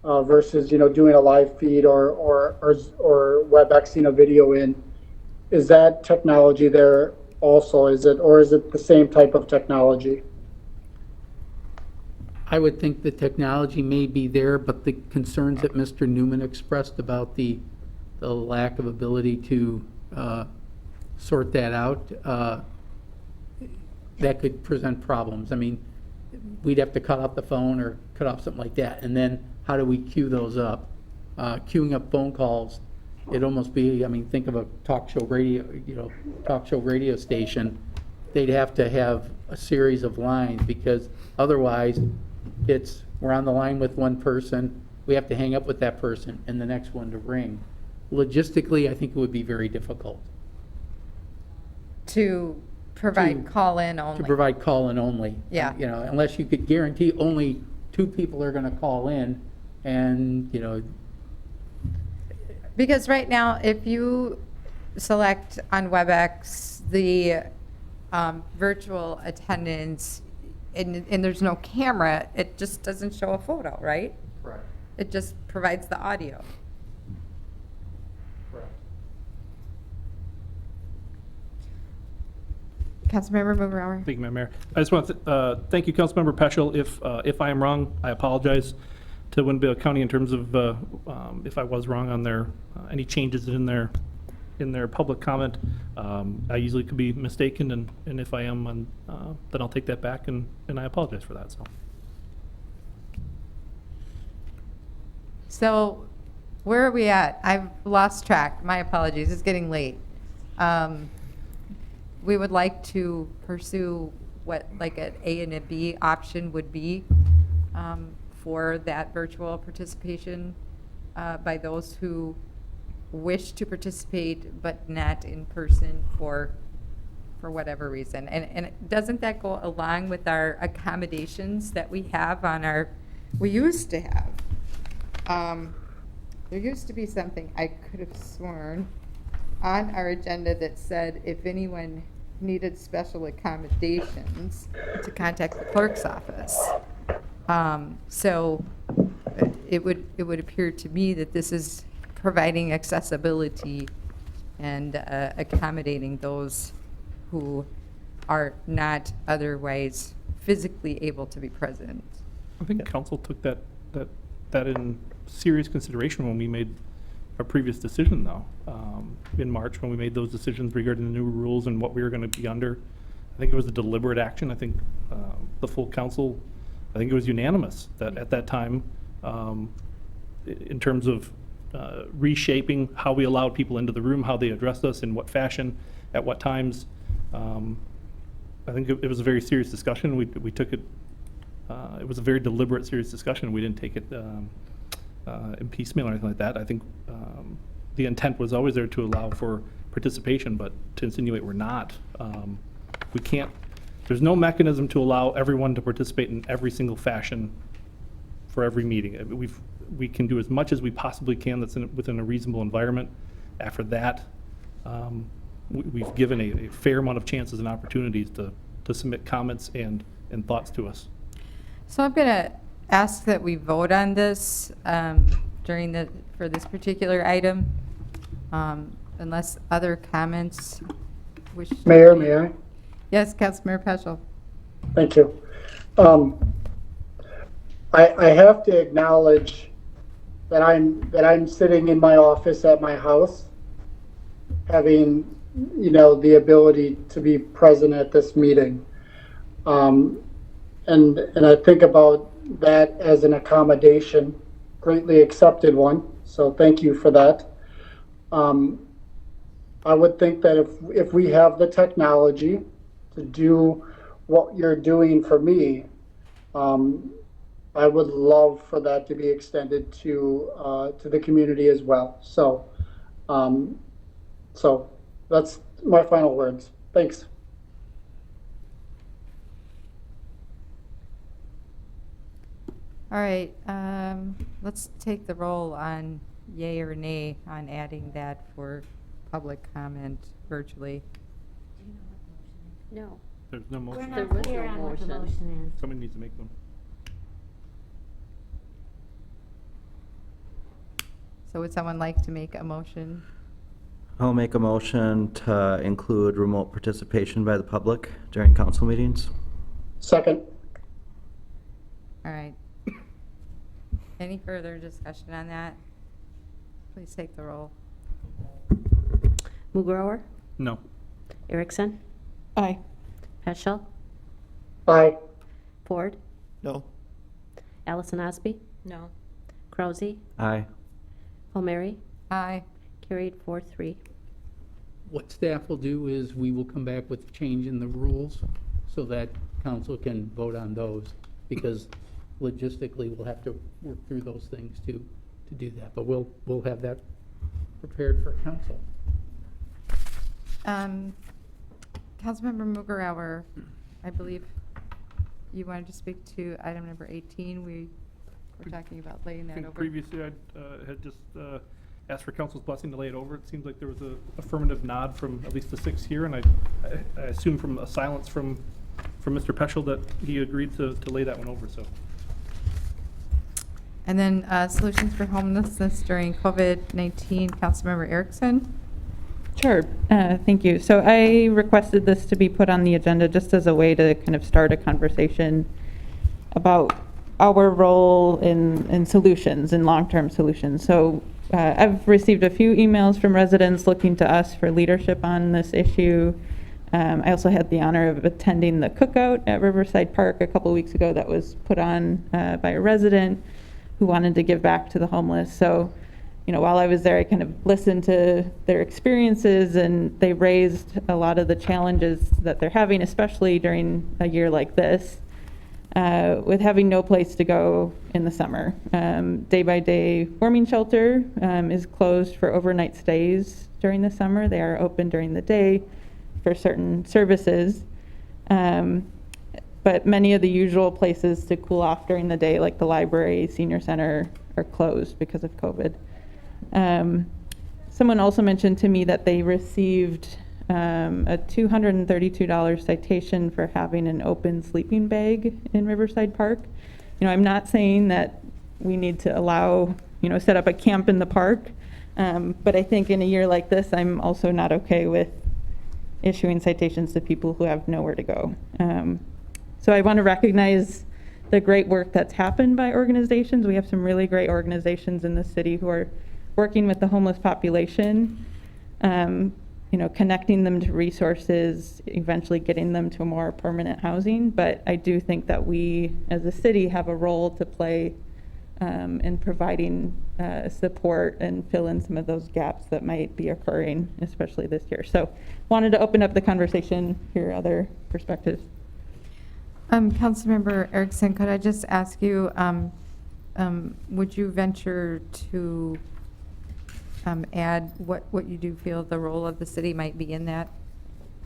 versus doing a live feed or WebExing a video in? Is that technology there also? Is it the same type of technology? I would think the technology may be there, but the concerns that Mr. Newman expressed about the lack of ability to sort that out, that could present problems. I mean, we'd have to cut off the phone or cut off something like that, and then how do we queue those up? Queuing up phone calls, it'd almost be, I mean, think of a talk show radio station. They'd have to have a series of lines, because otherwise we're on the line with one person, we have to hang up with that person and the next one to ring. Logistically, I think it would be very difficult. To provide To- call-in only. To provide call-in only. Yeah. You know, unless you could guarantee only 2 people are gonna call in, and, you know, Because right now, if you select on WebEx the virtual attendance and there's no camera, it just doesn't show a photo, right? Correct. It just provides the audio. Correct. Councilmember Mugrower. Thank you, Madam Mayor. I just want to thank you, Councilmember Peschel. If I am wrong, I apologize to Winnebago County in terms of if I was wrong on their any changes in their public comment. I usually could be mistaken, and if I am, then I'll take that back, and I apologize for that. So where are we at? I've lost track. My apologies. It's getting late. We would like to pursue what like an A and a B option would be for that virtual participation by those who wish to participate but not in person for whatever reason. And doesn't that go along with our accommodations that we have on our, we used to have? There used to be something I could have sworn on our agenda that said if anyone needed special accommodations to contact the clerk's office. So it would appear to me that this is providing accessibility and accommodating those who are not otherwise physically able to be present. I think council took that in serious consideration when we made our previous decision, though, in March, when we made those decisions regarding the new rules and what we were going to be under. I think it was a deliberate action. I think the full council, I think it was unanimous that at that time, in terms of reshaping how we allowed people into the room, how they addressed us, in what fashion, at what times. I think it was a very serious discussion. We took it, it was a very deliberate, serious discussion. We didn't take it in piecemeal or anything like that. I think the intent was always there to allow for participation, but to insinuate we're not. We can't, there's no mechanism to allow everyone to participate in every single fashion for every meeting. We can do as much as we possibly can that's within a reasonable environment. After that, we've given a fair amount of chances and opportunities to submit comments and thoughts to us. So I'm going to ask that we vote on this for this particular item, unless other comments wish. Mayor, may I? Yes, Councilmember Peschel. Thank you. I have to acknowledge that I'm sitting in my office at my house, having, you know, the ability to be present at this meeting. And I think about that as an accommodation, greatly accepted one. So thank you for that. I would think that if we have the technology to do what you're doing for me, I would love for that to be extended to the community as well. So, so that's my final words. Thanks. All right, let's take the roll on yay or nay on adding that for public comment virtually. No. There's no We're motion. not clear on what the motion is. Somebody needs to make one. So would someone like to make a motion? I'll make a motion to include remote participation by the public during council meetings. Second. All right. Any further discussion on that? Please take the roll. Mugrower, No. Erickson, Aye. Peschel, Aye. Ford, No. Allison Osby, No. Krause, Aye. Palmieri, Aye. carried 4-3. what staff will do is we will come back with a change in the rules so that council can vote on those, because logistically, we'll have to work through those things to do that. But we'll have that prepared for council. Councilmember Mugarauer, I believe you wanted to speak to item number 18. We were talking about laying I that think over. previously I had just asked for council's blessing to lay it over. It seems like there was a affirmative nod from at least the 6 here, and I assume from a silence from Mr. Peschel that he agreed to lay that one over. So. And then solutions for homelessness during COVID-19, Councilmember Erickson. Sure, thank you. So I requested this to be put on the agenda just as a way to kind of start a conversation about our role in solutions, in long-term solutions. So I've received a few emails from residents looking to us for leadership on this issue. I also had the honor of attending the cookout at Riverside Park a couple weeks ago that was put on by a resident who wanted to give back to the homeless. So, you know, while I was there, I kind of listened to their experiences, and they raised a lot of the challenges that they're having, especially during a year like this, with having no place to go in the summer. Day by Day warming shelter is closed for overnight stays during the summer. They are open during the day for certain services. But many of the usual places to cool off during the day, like the library, senior center, are closed because of COVID. Someone also mentioned to me that they received a $232 citation for having an open sleeping bag in Riverside Park. You know, I'm not saying that we need to allow, you know, set up a camp in the park, but I think in a year like this, I'm also not okay with issuing citations to people who have nowhere to go. So I want to recognize the great work that's happened by organizations. We have some really great organizations in the city who are working with the homeless population, you know, connecting them to resources, eventually getting them to more permanent housing. But I do think that we, as a city, have a role to play in providing support and fill in some of those gaps that might be occurring, especially this year. So wanted to open up the conversation, hear other perspectives. Councilmember Erickson, could I just ask you, would you venture to add what you do feel the role of the city might be in that?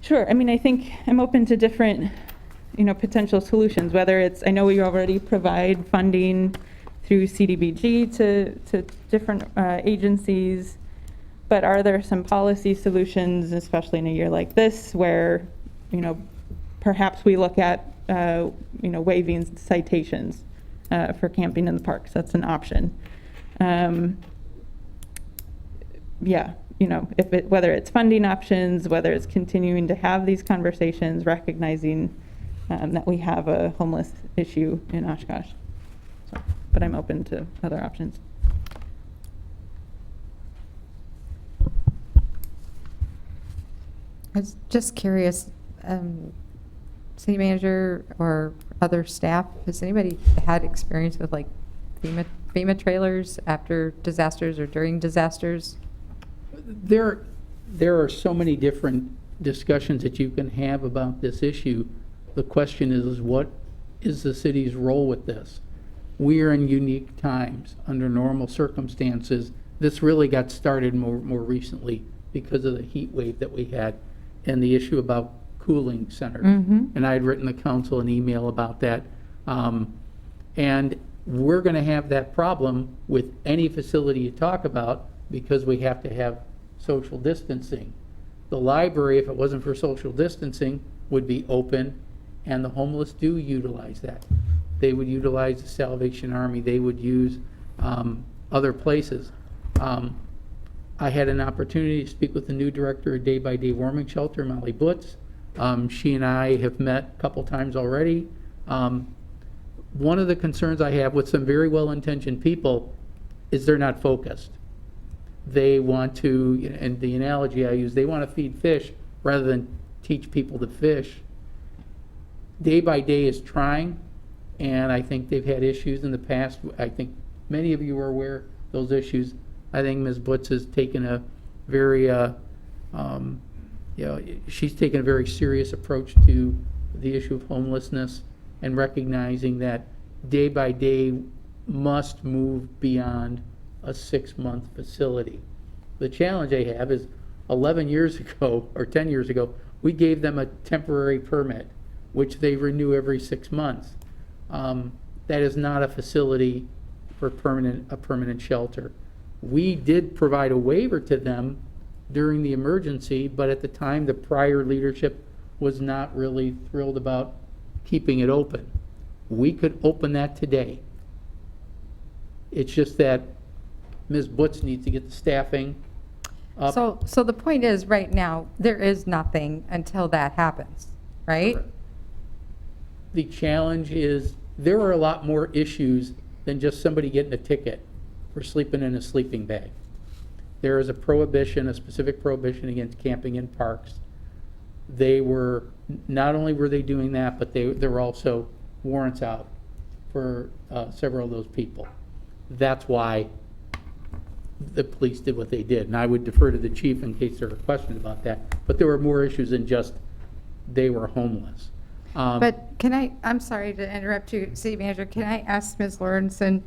Sure. I mean, I think I'm open to different, you know, potential solutions, whether it's, I know we already provide funding through CDBG to different agencies, but are there some policy solutions, especially in a year like this, where, you know, perhaps we look at, you know, waiving citations for camping in the parks? That's an option. Yeah, you know, whether it's funding options, whether it's continuing to have these conversations, recognizing that we have a homeless issue in Oshkosh. So, but I'm open to other options. I was just curious, city manager or other staff, has anybody had experience with like FEMA trailers after disasters or during disasters? There are so many different discussions that you can have about this issue. The question is what is the city's role with this? We are in unique times. Under normal circumstances, this really got started more recently because of the heat wave that we had and the issue about cooling centers. And I had written the council an email about that. And we're going to have that problem with any facility you talk about because we have to have social distancing. The library, if it wasn't for social distancing, would be open, and the homeless do utilize that. They would utilize the Salvation Army. They would use other places. I had an opportunity to speak with the new director of Day by Day Warming Shelter, Molly Butz. She and I have met a couple times already. One of the concerns I have with some very well-intentioned people is they're not focused. They want to, and the analogy I use, they want to feed fish rather than teach people to fish. Day by Day is trying, and I think they've had issues in the past. I think many of you are aware of those issues. I think Ms. Butz has taken a very, you know, she's taken a very serious approach to the issue of homelessness and recognizing that day by day must move beyond a 6-month facility. The challenge I have is 11 years ago, or 10 years ago, we gave them a temporary permit, which they renew every 6 months. That is not a facility for a permanent shelter. We did provide a waiver to them during the emergency, but at the time, the prior leadership was not really thrilled about keeping it open. We could open that today. It's just that Ms. Butz needs to get the staffing up. So the point is, right now, there is nothing until that happens, right? Correct. The challenge is, there are a lot more issues than just somebody getting a ticket for sleeping in a sleeping bag. There is a prohibition, a specific prohibition against camping in parks. They were, not only were they doing that, but there were also warrants out for several of those people. That's why the police did what they did. And I would defer to the chief in case there were questions about that. But there were more issues than just they were homeless. But I'm sorry to interrupt you, City Manager, can I ask Ms. Lawrenson,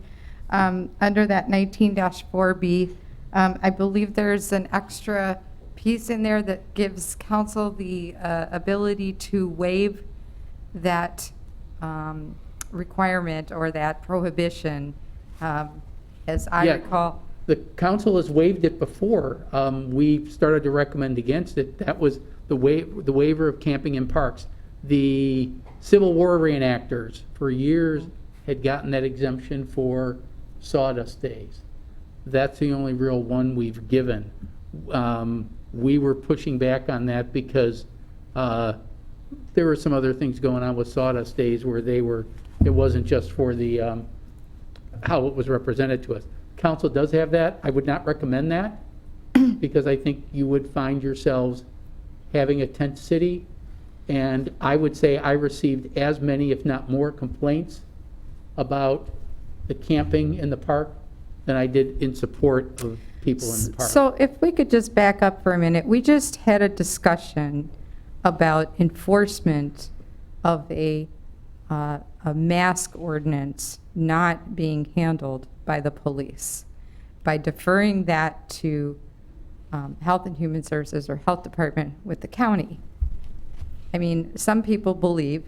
under that 19-4B, I believe there's an extra piece in there that gives council the ability to waive that requirement or that prohibition, as I recall. The council has waived it before. We started to recommend against it. That was the waiver of camping in parks. The Civil War reenactors for years had gotten that exemption for sawdust days. That's the only real one we've given. We were pushing back on that because there were some other things going on with sawdust days where it wasn't just for the how it was represented to us. Council does have that. I would not recommend that because I think you would find yourselves having a tent city. And I would say I received as many, if not more, complaints about the camping in the park than I did in support of people in the park. So if we could just back up for a minute, we just had a discussion about enforcement of a mask ordinance not being handled by the police, by deferring that to Health and Human Services or Health Department with the county. I mean, some people believe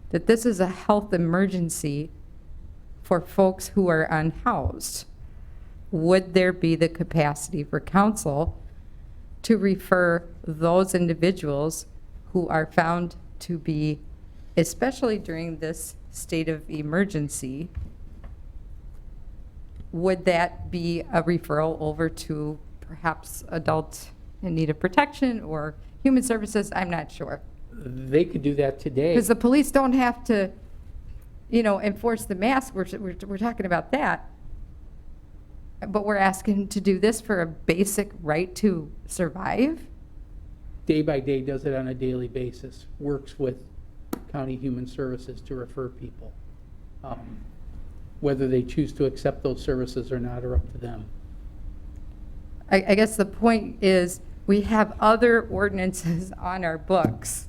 that this is a health emergency for folks who are unhoused. Would there be the capacity for council to refer those individuals who are found to be, especially during this state of emergency, would that be a referral over to perhaps adults in need of protection or human services? I'm not sure. They could do that today. Because the police don't have to, enforce the mask. We're talking about that. But we're asking to do this for a basic right to survive? Day by day does it on a daily basis, works with County Human Services to refer people. Whether they choose to accept those services or not are up to them. I guess the point is we have other ordinances on our books,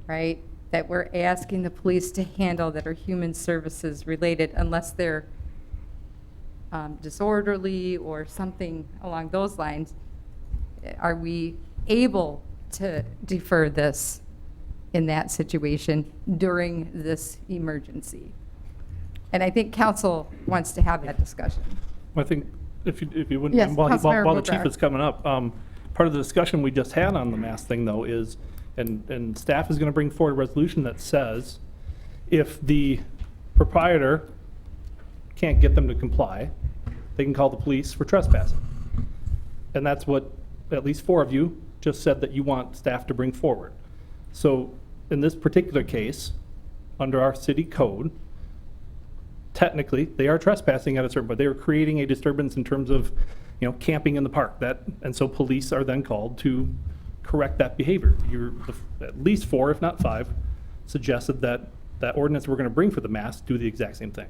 right, that we're asking the police to handle that are human services related unless they're disorderly or something along those lines. Are we able to defer this in that situation during this emergency? And I think council wants to have that discussion. I think if you wouldn't, Yes, while Councilmember the chief Bogart. is coming up, part of the discussion we just had on the mask thing though is, and staff is going to bring forward a resolution that says if the proprietor can't get them to comply, they can call the police for trespassing. And that's what at least 4 of you just said that you want staff to bring forward. So in this particular case, under our city code, technically they are trespassing at a certain point. They are creating a disturbance in terms of, camping in the park. And so police are then called to correct that behavior. At least 4, if not 5, suggested that ordinance we're going to bring for the mask do the exact same thing.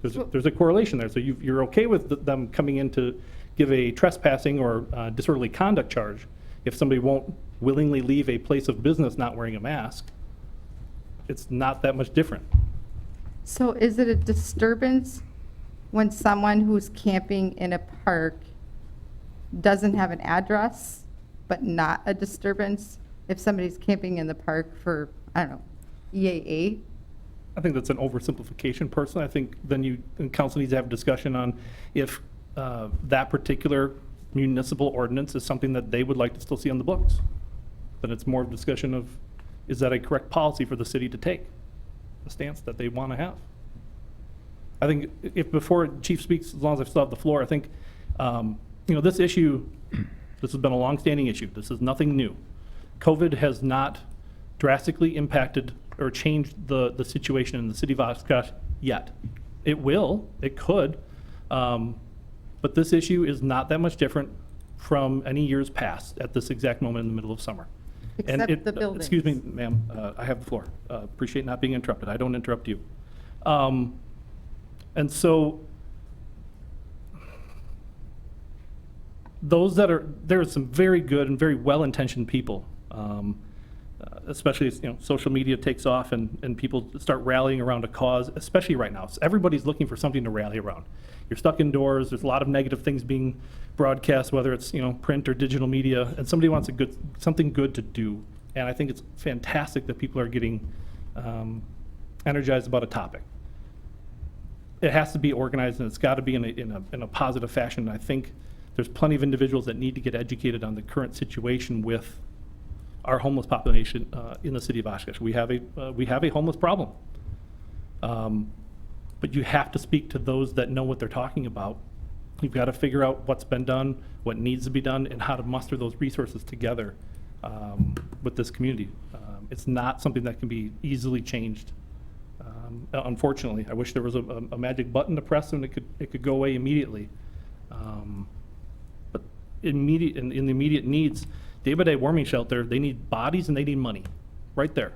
There's a correlation there. So you're okay with them coming in to give a trespassing or disorderly conduct charge if somebody won't willingly leave a place of business not wearing a mask. It's not that much different. So is it a disturbance when someone who's camping in a park doesn't have an address, but not a disturbance? If somebody's camping in the park for, I don't know, EAA? I think that's an oversimplification personally. I think then council needs to have a discussion on if that particular municipal ordinance is something that they would like to still see on the books. Then it's more of a discussion of, is that a correct policy for the city to take? The stance that they want to have. I think if before Chief speaks, as long as I still have the floor, I think, this issue, this has been a longstanding issue. This is nothing new. COVID has not drastically impacted or changed the situation in the city of Oshkosh yet. It will, it could, but this issue is not that much different from any years past at this exact moment in the middle of summer. Except the buildings. Excuse me, ma'am, I have the floor. Appreciate not being interrupted. I don't interrupt you. And so there are some very good and very well-intentioned people, especially as social media takes off and people start rallying around a cause, especially right now. So everybody's looking for something to rally around. You're stuck indoors. There's a lot of negative things being broadcast, whether it's print or digital media, and somebody wants something good to do. And I think it's fantastic that people are getting energized about a topic. It has to be organized, and it's got to be in a positive fashion. And I think there's plenty of individuals that need to get educated on the current situation with our homeless population in the city of Oshkosh. We have a homeless problem. But you have to speak to those that know what they're talking about. You've got to figure out what's been done, what needs to be done, and how to muster those resources together with this community. It's not something that can be easily changed. Unfortunately, I wish there was a magic button to press and it could go away immediately. But in the immediate needs, day-by-day warming shelter, they need bodies and they need money, right there.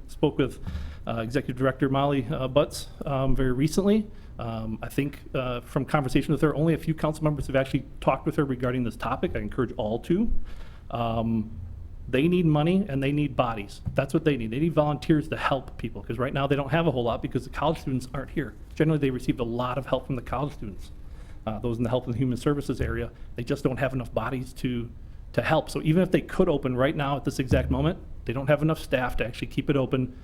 Spoke with Executive Director Molly Butts very recently. I think from conversation with her, only a few council members have actually talked with her regarding this topic. I encourage all to. They need money and they need bodies. That's what they need. They need volunteers to help people, because right now they don't have a whole lot because the college students aren't here. Generally, they received a lot of help from the college students. Those in the Health and Human Services area, they just don't have enough bodies to help. So even if they could open right now at this exact moment, they don't have enough staff to actually keep it open,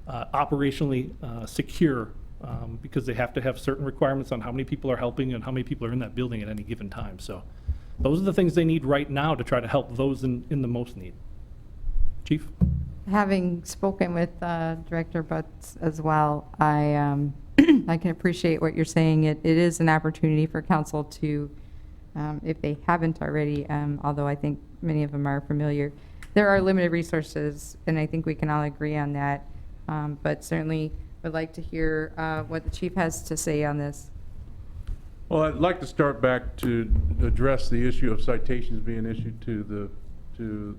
operationally secure, because they have to have certain requirements on how many people are helping and how many people are in that building at any given time. So those are the things they need right now to try to help those in the most need. Chief? Having spoken with Director Butts as well, I can appreciate what you're saying. It is an opportunity for council to, if they haven't already, although I think many of them are familiar, there are limited resources, and I think we can all agree on that. But certainly would like to hear what the chief has to say on this. Well, I'd like to start back to address the issue of citations being issued to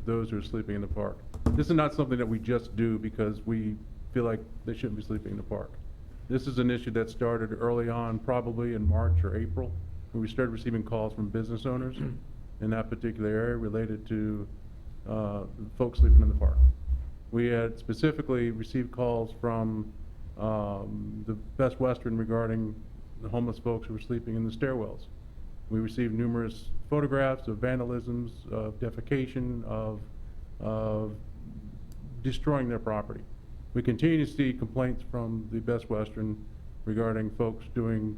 those who are sleeping in the park. This is not something that we just do because we feel like they shouldn't be sleeping in the park. This is an issue that started early on, probably in March or April, when we started receiving calls from business owners in that particular area related to folks sleeping in the park. We had specifically received calls from the Best Western regarding the homeless folks who were sleeping in the stairwells. We received numerous photographs of vandalisms, of defecation, of destroying their property. We continue to see complaints from the Best Western regarding folks doing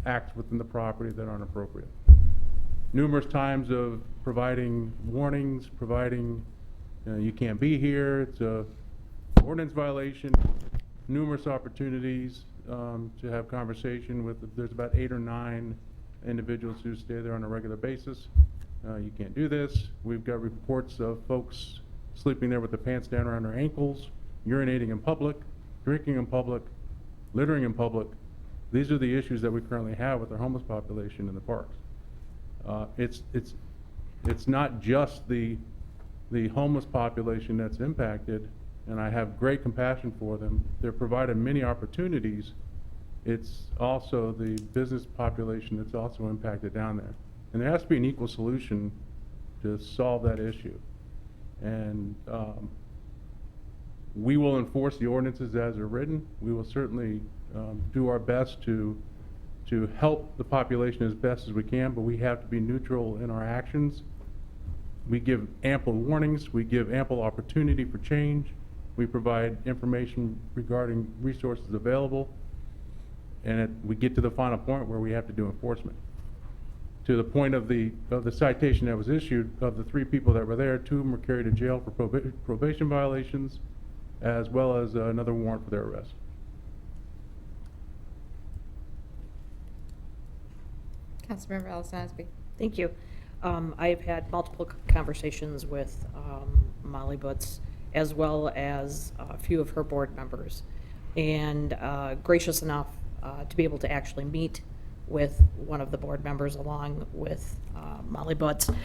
acts within the property that aren't appropriate. Numerous times of providing warnings, providing you can't be here, it's a ordinance violation, numerous opportunities to have conversation with, there's about 8 or 9 individuals who stay there on a regular basis. You can't do this. We've got reports of folks sleeping there with their pants down around their ankles, urinating in public, drinking in public, littering in public. These are the issues that we currently have with our homeless population in the parks. It's not just the homeless population that's impacted, and I have great compassion for them. They're provided many opportunities. It's also the business population that's also impacted down there. And there has to be an equal solution to solve that issue. And We will enforce the ordinances as they're written. We will certainly do our best to help the population as best as we can, but we have to be neutral in our actions. We give ample warnings. We give ample opportunity for change. We provide information regarding resources available. And we get to the final point where we have to do enforcement. To the point of the citation that was issued, of the 3 people that were there, 2 of them were carried to jail for probation violations, as well as another warrant for their arrest. Councilmember Alisonsby. Thank you. I've had multiple conversations with Molly Butz, as well as a few of her board members, and gracious enough to be able to actually meet with one of the board members along with Molly Butz,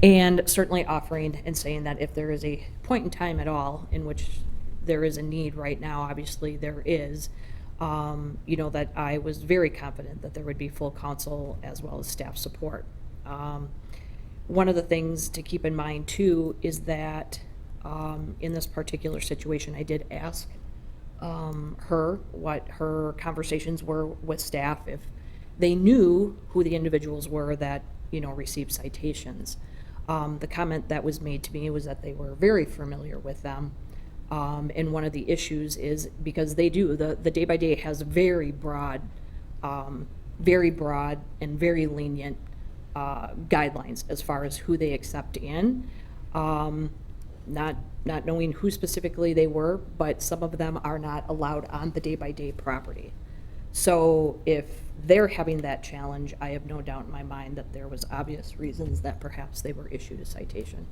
and certainly offering and saying that if there is a point in time at all in which there is a need right now, obviously there is, you know, that I was very confident that there would be full council as well as staff support. One of the things to keep in mind too is that in this particular situation, I did ask her what her conversations were with staff, if they knew who the individuals were that, you know, received citations. The comment that was made to me was that they were very familiar with them. And one of the issues is because they do, the day-by-day has very broad and very lenient guidelines as far as who they accept in. Not knowing who specifically they were, but some of them are not allowed on the day-by-day property. So if they're having that challenge, I have no doubt in my mind that there was obvious reasons that perhaps they were issued a citation.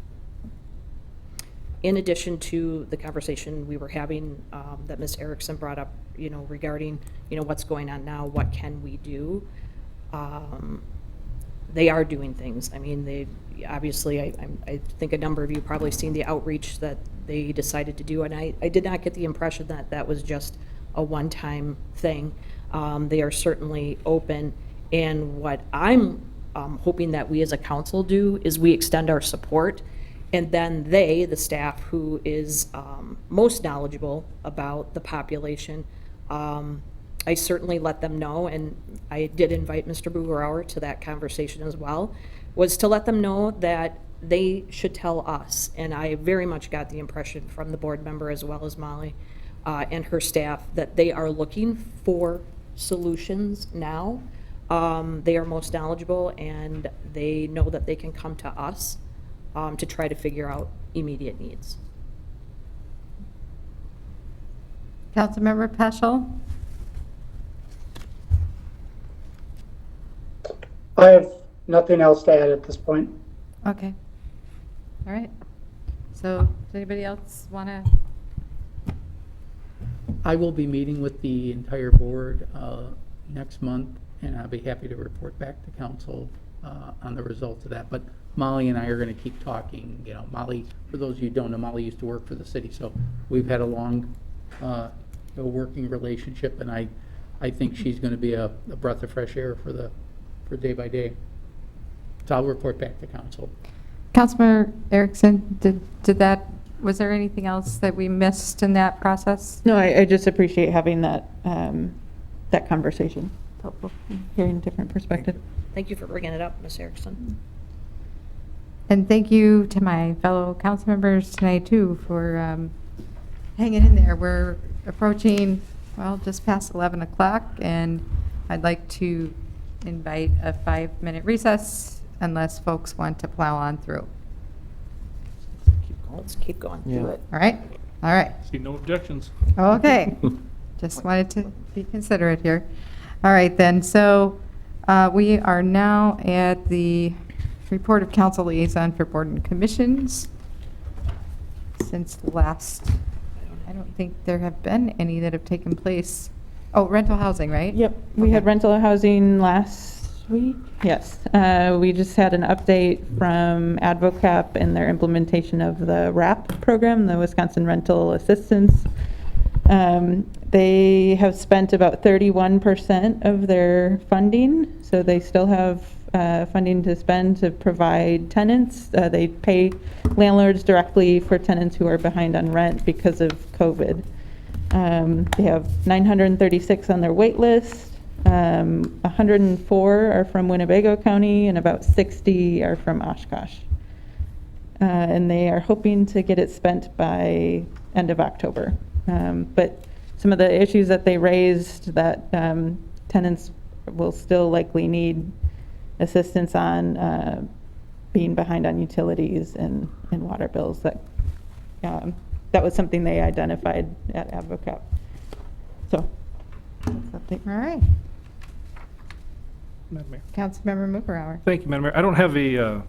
In addition to the conversation we were having that Ms. Erickson brought up, you know, regarding, you know, what's going on now, what can we do? They are doing things. I mean, they obviously, I think a number of you probably seen the outreach that they decided to do, and I did not get the impression that that was just a one-time thing. They are certainly open, and what I'm hoping that we as a council do is we extend our support, and then they, the staff who is most knowledgeable about the population, I certainly let them know, and I did invite Mr. Bugerauer to that conversation as well, was to let them know that they should tell us. And I very much got the impression from the board member as well as Molly and her staff that they are looking for solutions now. They are most knowledgeable, and they know that they can come to us to try to figure out immediate needs. Councilmember Peschel. I have nothing else to add at this point. Okay. All right. So does anybody else want to? I will be meeting with the entire board next month, and I'll be happy to report back to council on the results of that. But Molly and I are going to keep talking. You know, Molly, for those of you who don't know, Molly used to work for the city, so we've had a long working relationship, and I think she's going to be a breath of fresh air for day by day. So I'll report back to council. Councilmember Erickson, was there anything else that we missed in that process? No, I just appreciate having that that conversation. It's helpful, hearing a different perspective. Thank you for bringing it up, Ms. Erickson. And thank you to my fellow council members tonight too for hanging in there. We're approaching, well, just past 11 o'clock, and I'd like to invite a 5-minute recess unless folks want to plow on through. Let's keep going. Do it. All right? All right. See no objections. Okay. Just wanted to be considerate here. All right then, so we are now at the report of council liaison for board and commissions. Since the last, I don't think there have been any that have taken place. Oh, rental housing, right? Yep, we had rental housing last week. Yes, we just had an update from AdvoCap and their implementation of the RAP program, the Wisconsin Rental Assistance They have spent about 31% of their funding, so they still have funding to spend to provide tenants. They pay landlords directly for tenants who are behind on rent because of COVID. They have 936 on their wait list. 104 are from Winnebago County and about 60 are from Oshkosh. And they are hoping to get it spent by end of October. But some of the issues that they raised that tenants will still likely need assistance on being behind on utilities and water bills. That was something they identified at Advocate. So, Something, all right. Madam Mayor. Councilmember Mookerauer. Thank you, Madam Mayor. I don't have a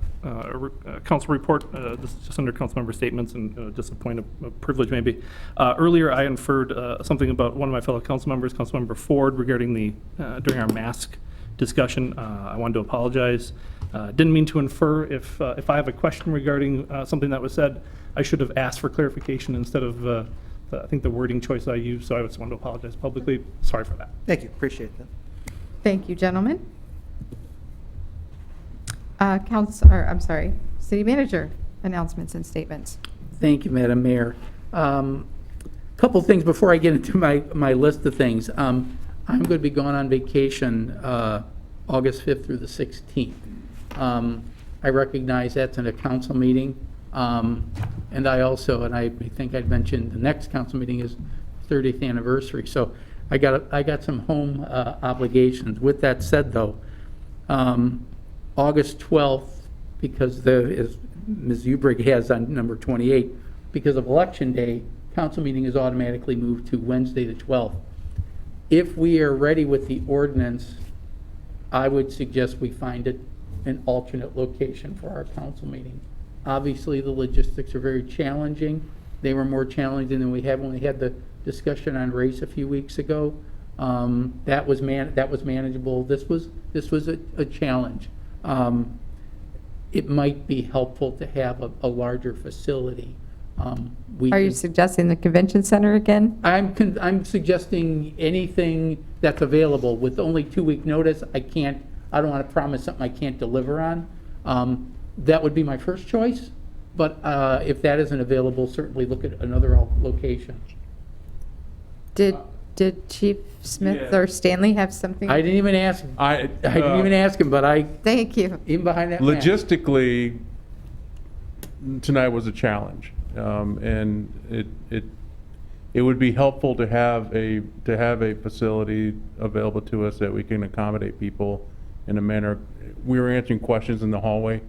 council report. This is just under council member statements and just a point of privilege maybe. Earlier, I inferred something about one of my fellow council members, Councilmember Ford, regarding the during our mask discussion. I wanted to apologize. Didn't mean to infer. If I have a question regarding something that was said, I should have asked for clarification instead of I think the wording choice I used. So I just wanted to apologize publicly. Sorry for that. Thank you, appreciate that. Thank you, gentlemen. City Manager, announcements and statements. Thank you, Madam Mayor. Couple things before I get into my list of things. I'm going to be going on vacation August 5th through the 16th. I recognize that's in a council meeting. And I think I'd mentioned the next council meeting is 30th anniversary. So I got some home obligations. With that said, though, August 12th, because as Ms. Ubrig has on number 28, because of Election Day, council meeting is automatically moved to Wednesday the 12th. If we are ready with the ordinance, I would suggest we find an alternate location for our council meeting. Obviously, the logistics are very challenging. They were more challenging than we had when we had the discussion on race a few weeks ago. That was manageable. This was a challenge. It might be helpful to have a larger facility. Are you suggesting the convention center again? I'm suggesting anything that's available. With only 2-week notice, I don't want to promise something I can't deliver on. That would be my first choice, but if that isn't available, certainly look at another location. Did Chief Smith or Stanley have something? I didn't even ask. I didn't even ask him, but I. Thank you. Even behind that. Logistically, tonight was a challenge, and it would be helpful to have a facility available to us that we can accommodate people in a manner. We were answering questions in the hallway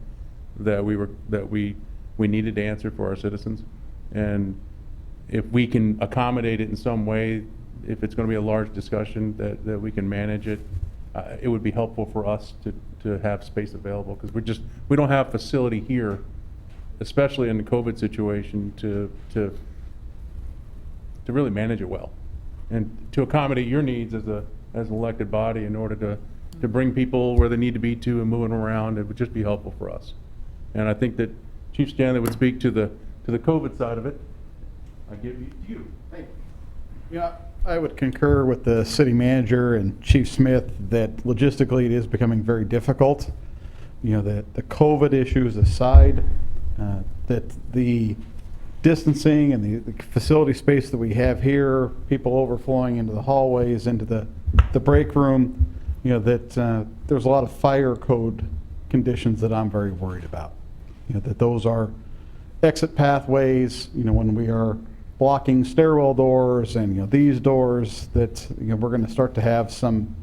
that we needed to answer for our citizens, and if we can accommodate it in some way, if it's going to be a large discussion that we can manage it, it would be helpful for us to have space available, because we don't have facility here, especially in the COVID situation, to really manage it well and to accommodate your needs as an elected body in order to bring people where they need to be to and move them around. It would just be helpful for us. And I think that Chief Stanley would speak to the COVID side of it. I give you to you. Thank you. Yeah, I would concur with the city manager and Chief Smith that logistically it is becoming very difficult. You know, the COVID issues aside, that the distancing and the facility space that we have here, people overflowing into the hallways, into the break room, you know, that there's a lot of fire code conditions that I'm very worried about. You know, that those are exit pathways, you know, when we are blocking stairwell doors and, you know, these doors, that, you know, we're going to start to have some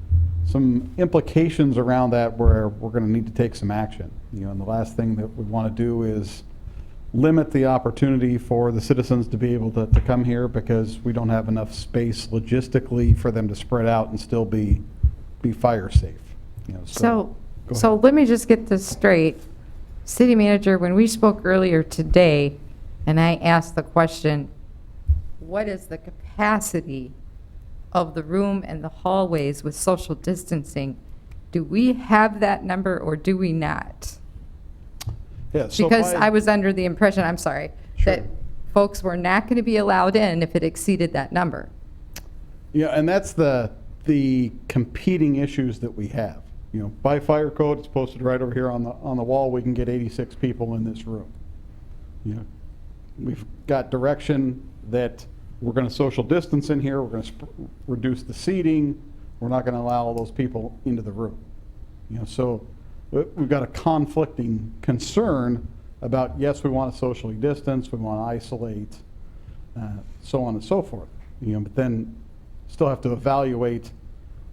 implications around that where we're going to need to take some action. You know, and the last thing that we want to do is limit the opportunity for the citizens to be able to come here because we don't have enough space logistically for them to spread out and still be fire safe. You know, so let me just get this straight. City Manager, when we spoke earlier today, and I asked the question, what is the capacity of the room and the hallways with social distancing? Do we have that number or do we not? Yeah, so because I was under the impression, I'm sorry, that folks were not going to be allowed in if it exceeded that number. Yeah, and that's the competing issues that we have. You know, by fire code, it's posted right over here on the wall, we can get 86 people in this room. You know, we've got direction that we're going to social distance in here, we're going to reduce the seating, we're not going to allow all those people into the room. You know, so we've got a conflicting concern about, yes, we want to socially distance, we want to isolate, so on and so forth. You know, but then still have to evaluate,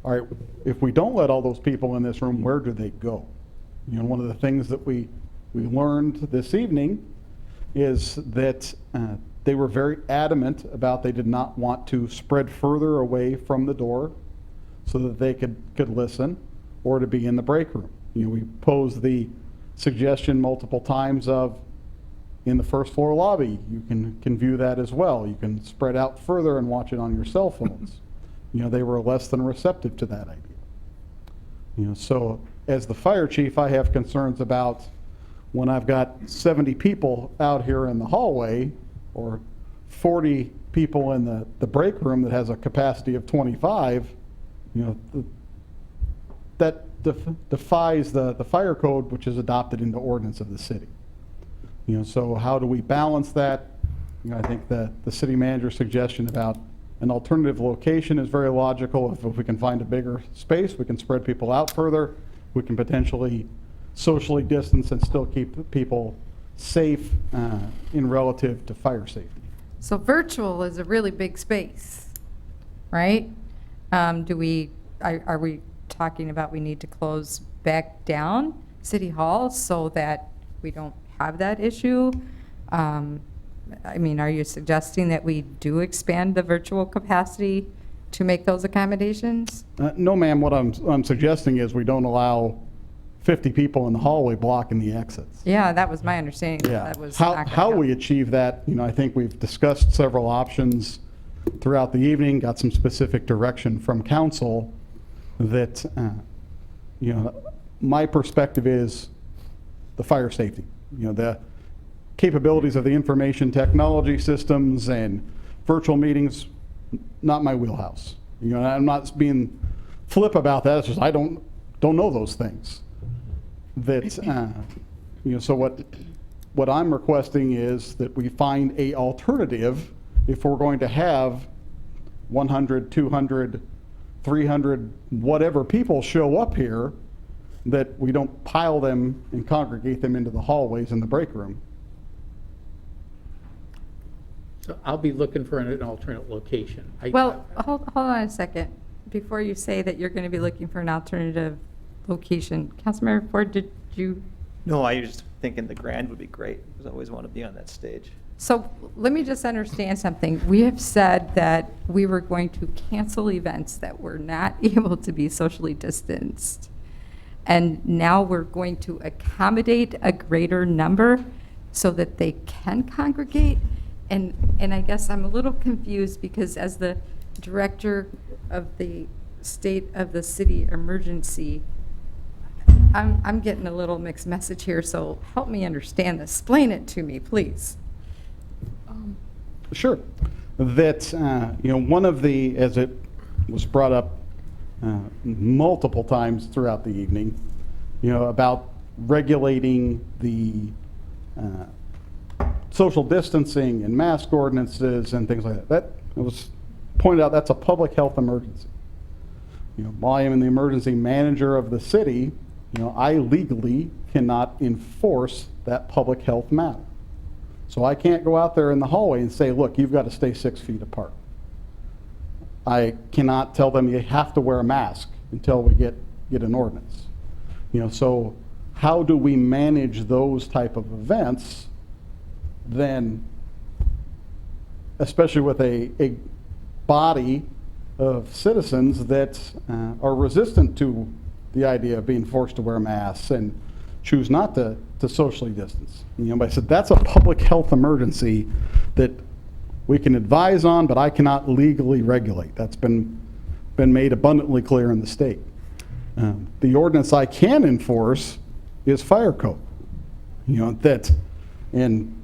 all right, if we don't let all those people in this room, where do they go? You know, one of the things that we learned this evening is that they were very adamant about they did not want to spread further away from the door so that they could listen or to be in the break room. You know, we posed the suggestion multiple times of in the first floor lobby, you can view that as well. You can spread out further and watch it on your cell phones. You know, they were less than receptive to that idea. You know, so as the fire chief, I have concerns about when I've got 70 people out here in the hallway or 40 people in the break room that has a capacity of 25, you know, that defies the fire code, which is adopted into ordinance of the city. You know, so how do we balance that? You know, I think the city manager's suggestion about an alternative location is very logical. If we can find a bigger space, we can spread people out further. We can potentially socially distance and still keep people safe in relative to fire safety. So virtual is a really big space, right? Are we talking about we need to close back down City Hall so that we don't have that issue? I mean, are you suggesting that we do expand the virtual capacity to make those accommodations? No, ma'am. What I'm suggesting is we don't allow 50 people in the hallway blocking the exits. Yeah, that was my understanding. Yeah. That was How we achieve that, you know, I think we've discussed several options throughout the evening, got some specific direction from council that, you know, my perspective is the fire safety. You know, the capabilities of the information technology systems and virtual meetings, not my wheelhouse. You know, I'm not being flip about that. It's just I don't know those things. That you know, so what I'm requesting is that we find a alternative if we're going to have 100, 200, 300, whatever people show up here, that we don't pile them and congregate them into the hallways in the break room. So I'll be looking for an alternate location. Well, hold on a second. Before you say that you're going to be looking for an alternative location, Councilmember Ford, did you? No, I was just thinking the Grand would be great, because I always want to be on that stage. So let me just understand something. We have said that we were going to cancel events that were not able to be socially distanced. And now we're going to accommodate a greater number so that they can congregate. And I guess I'm a little confused because as the director of the state of the city emergency, I'm getting a little mixed message here, so help me understand this. Explain it to me, please. Sure. That, you know, one of the, as it was brought up multiple times throughout the evening, you know, about regulating the social distancing and mask ordinances and things like that. That was pointed out, that's a public health emergency. You know, while I am the emergency manager of the city, you know, I legally cannot enforce that public health matter. So I can't go out there in the hallway and say, look, you've got to stay 6 feet apart. I cannot tell them you have to wear a mask until we get an ordinance. You know, so how do we manage those type of events then, especially with a body of citizens that are resistant to the idea of being forced to wear masks and choose not to socially distance. You know, but I said that's a public health emergency that we can advise on, but I cannot legally regulate. That's been made abundantly clear in the state. The ordinance I can enforce is fire code. You know, that, and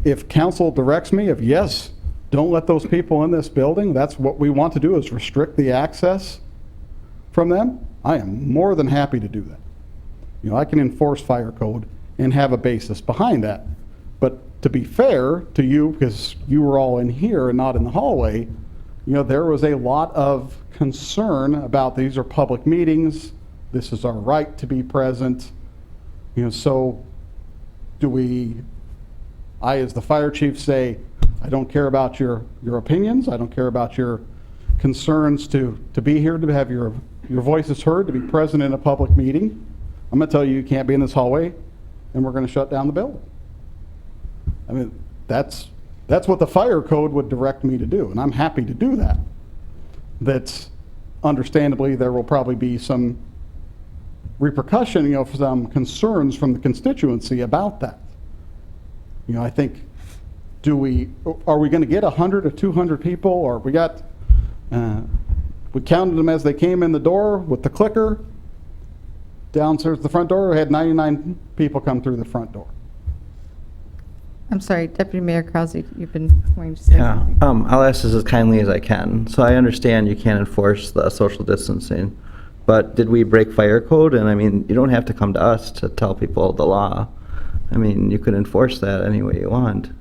if council directs me, if yes, don't let those people in this building, that's what we want to do, is restrict the access from them, I am more than happy to do that. You know, I can enforce fire code and have a basis behind that. But to be fair to you, because you were all in here and not in the hallway, you know, there was a lot of concern about these are public meetings, this is our right to be present. You know, so I as the fire chief say, I don't care about your opinions, I don't care about your concerns to be here, to have your voices heard, to be present in a public meeting. I'm gonna tell you can't be in this hallway, and we're gonna shut down the building. I mean, that's what the fire code would direct me to do, and I'm happy to do that. That's understandably, there will probably be some repercussion, you know, some concerns from the constituency about that. You know, I think, are we going to get 100 or 200 people, or we counted them as they came in the door with the clicker. Downstairs the front door, we had 99 people come through the front door. I'm sorry, Deputy Mayor Krause, you've been wanting to say something. I'll ask this as kindly as I can. So I understand you can't enforce the social distancing, but did we break fire code? And I mean, you don't have to come to us to tell people the law. I mean, you can enforce that any way you want,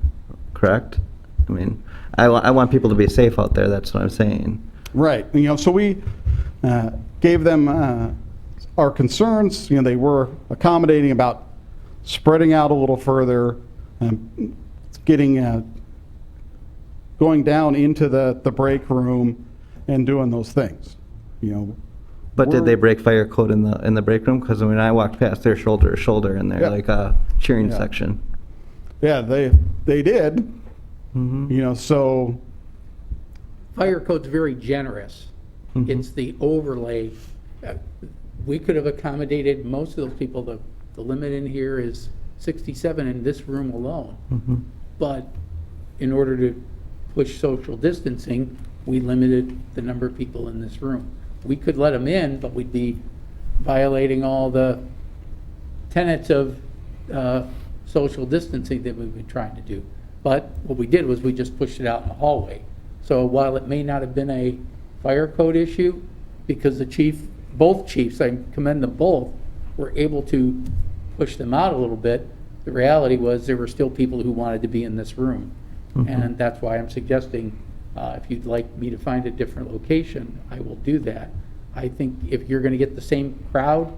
correct? I mean, I want people to be safe out there, that's what I'm saying. Right, you know, so we gave them our concerns. You know, they were accommodating about spreading out a little further, going down into the break room and doing those things, you know. But did they break fire code in the break room? Because when I walked past, they're shoulder to shoulder in there, like a cheering section. Yeah, they did. Mm-hmm. You know, so Fire code's very generous. Mm-hmm. It's the overlay. We could have accommodated most of those people. The limit in here is 67 in this room alone. Mm-hmm. But in order to push social distancing, we limited the number of people in this room. We could let them in, but we'd be violating all the tenets of social distancing that we've been trying to do. But what we did was we just pushed it out in the hallway. So while it may not have been a fire code issue, because both chiefs, I commend them both, were able to push them out a little bit, the reality was there were still people who wanted to be in this room. Mm-hmm. And that's why I'm suggesting, if you'd like me to find a different location, I will do that. I think if you're going to get the same crowd,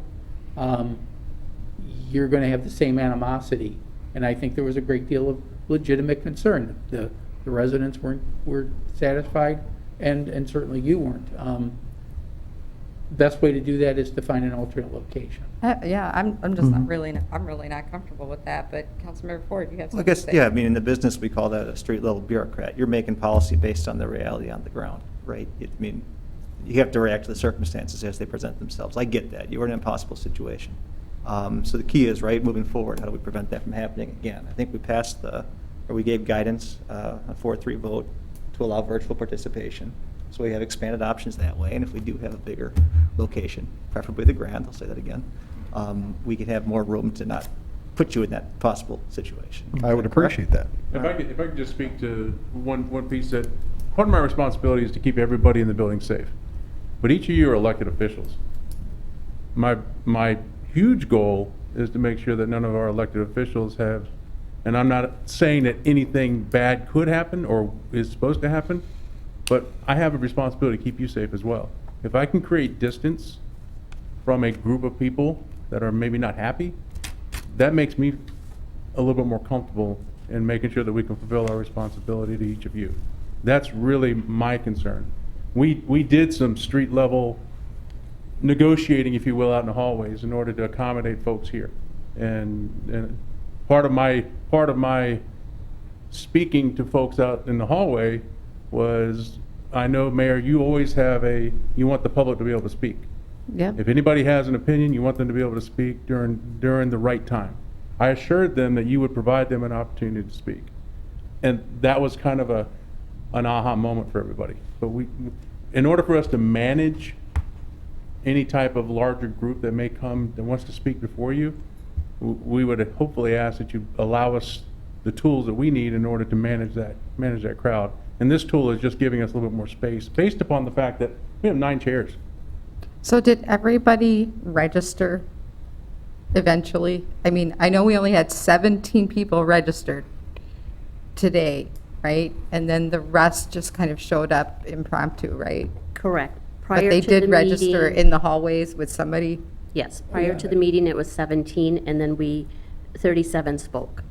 you're going to have the same animosity. And I think there was a great deal of legitimate concern. The residents were satisfied, and certainly you weren't. Best way to do that is to find an alternate location. Yeah, I'm just not really, I'm really not comfortable with that, but Councilmember Ford, you have Well, I something guess, to say. yeah, I mean, in the business, we call that a street-level bureaucrat. You're making policy based on the reality on the ground, right? I mean, you have to react to the circumstances as they present themselves. I get that. You're in an impossible situation. So the key is, right, moving forward, how do we prevent that from happening again? I think we passed we gave guidance, a 4-3 vote to allow virtual participation. So we have expanded options that way, and if we do have a bigger location, preferably the Grand, I'll say that again, we can have more room to not put you in that possible situation. I would appreciate that. If I could just speak to one piece, that part of my responsibility is to keep everybody in the building safe. But each of you are elected officials. My huge goal is to make sure that none of our elected officials have, and I'm not saying that anything bad could happen or is supposed to happen, but I have a responsibility to keep you safe as well. If I can create distance from a group of people that are maybe not happy, that makes me a little bit more comfortable in making sure that we can fulfill our responsibility to each of you. That's really my concern. We did some street level negotiating, if you will, out in the hallways in order to accommodate folks here. And part of my speaking to folks out in the hallway was, I know, Mayor, you always have you want the public to be able to speak. Yep. If anybody has an opinion, you want them to be able to speak during the right time. I assured them that you would provide them an opportunity to speak. And that was kind of an aha moment for everybody. But in order for us to manage any type of larger group that may come that wants to speak before you, we would hopefully ask that you allow us the tools that we need in order to manage that crowd. And this tool is just giving us a little bit more space, based upon the fact that we have 9 chairs. So did everybody register eventually? I mean, I know we only had 17 people registered today, right? And then the rest just kind of showed up impromptu, right? Correct. But they did register in the hallways with somebody? Yes, prior to the meeting, it was 17, and then 37 spoke.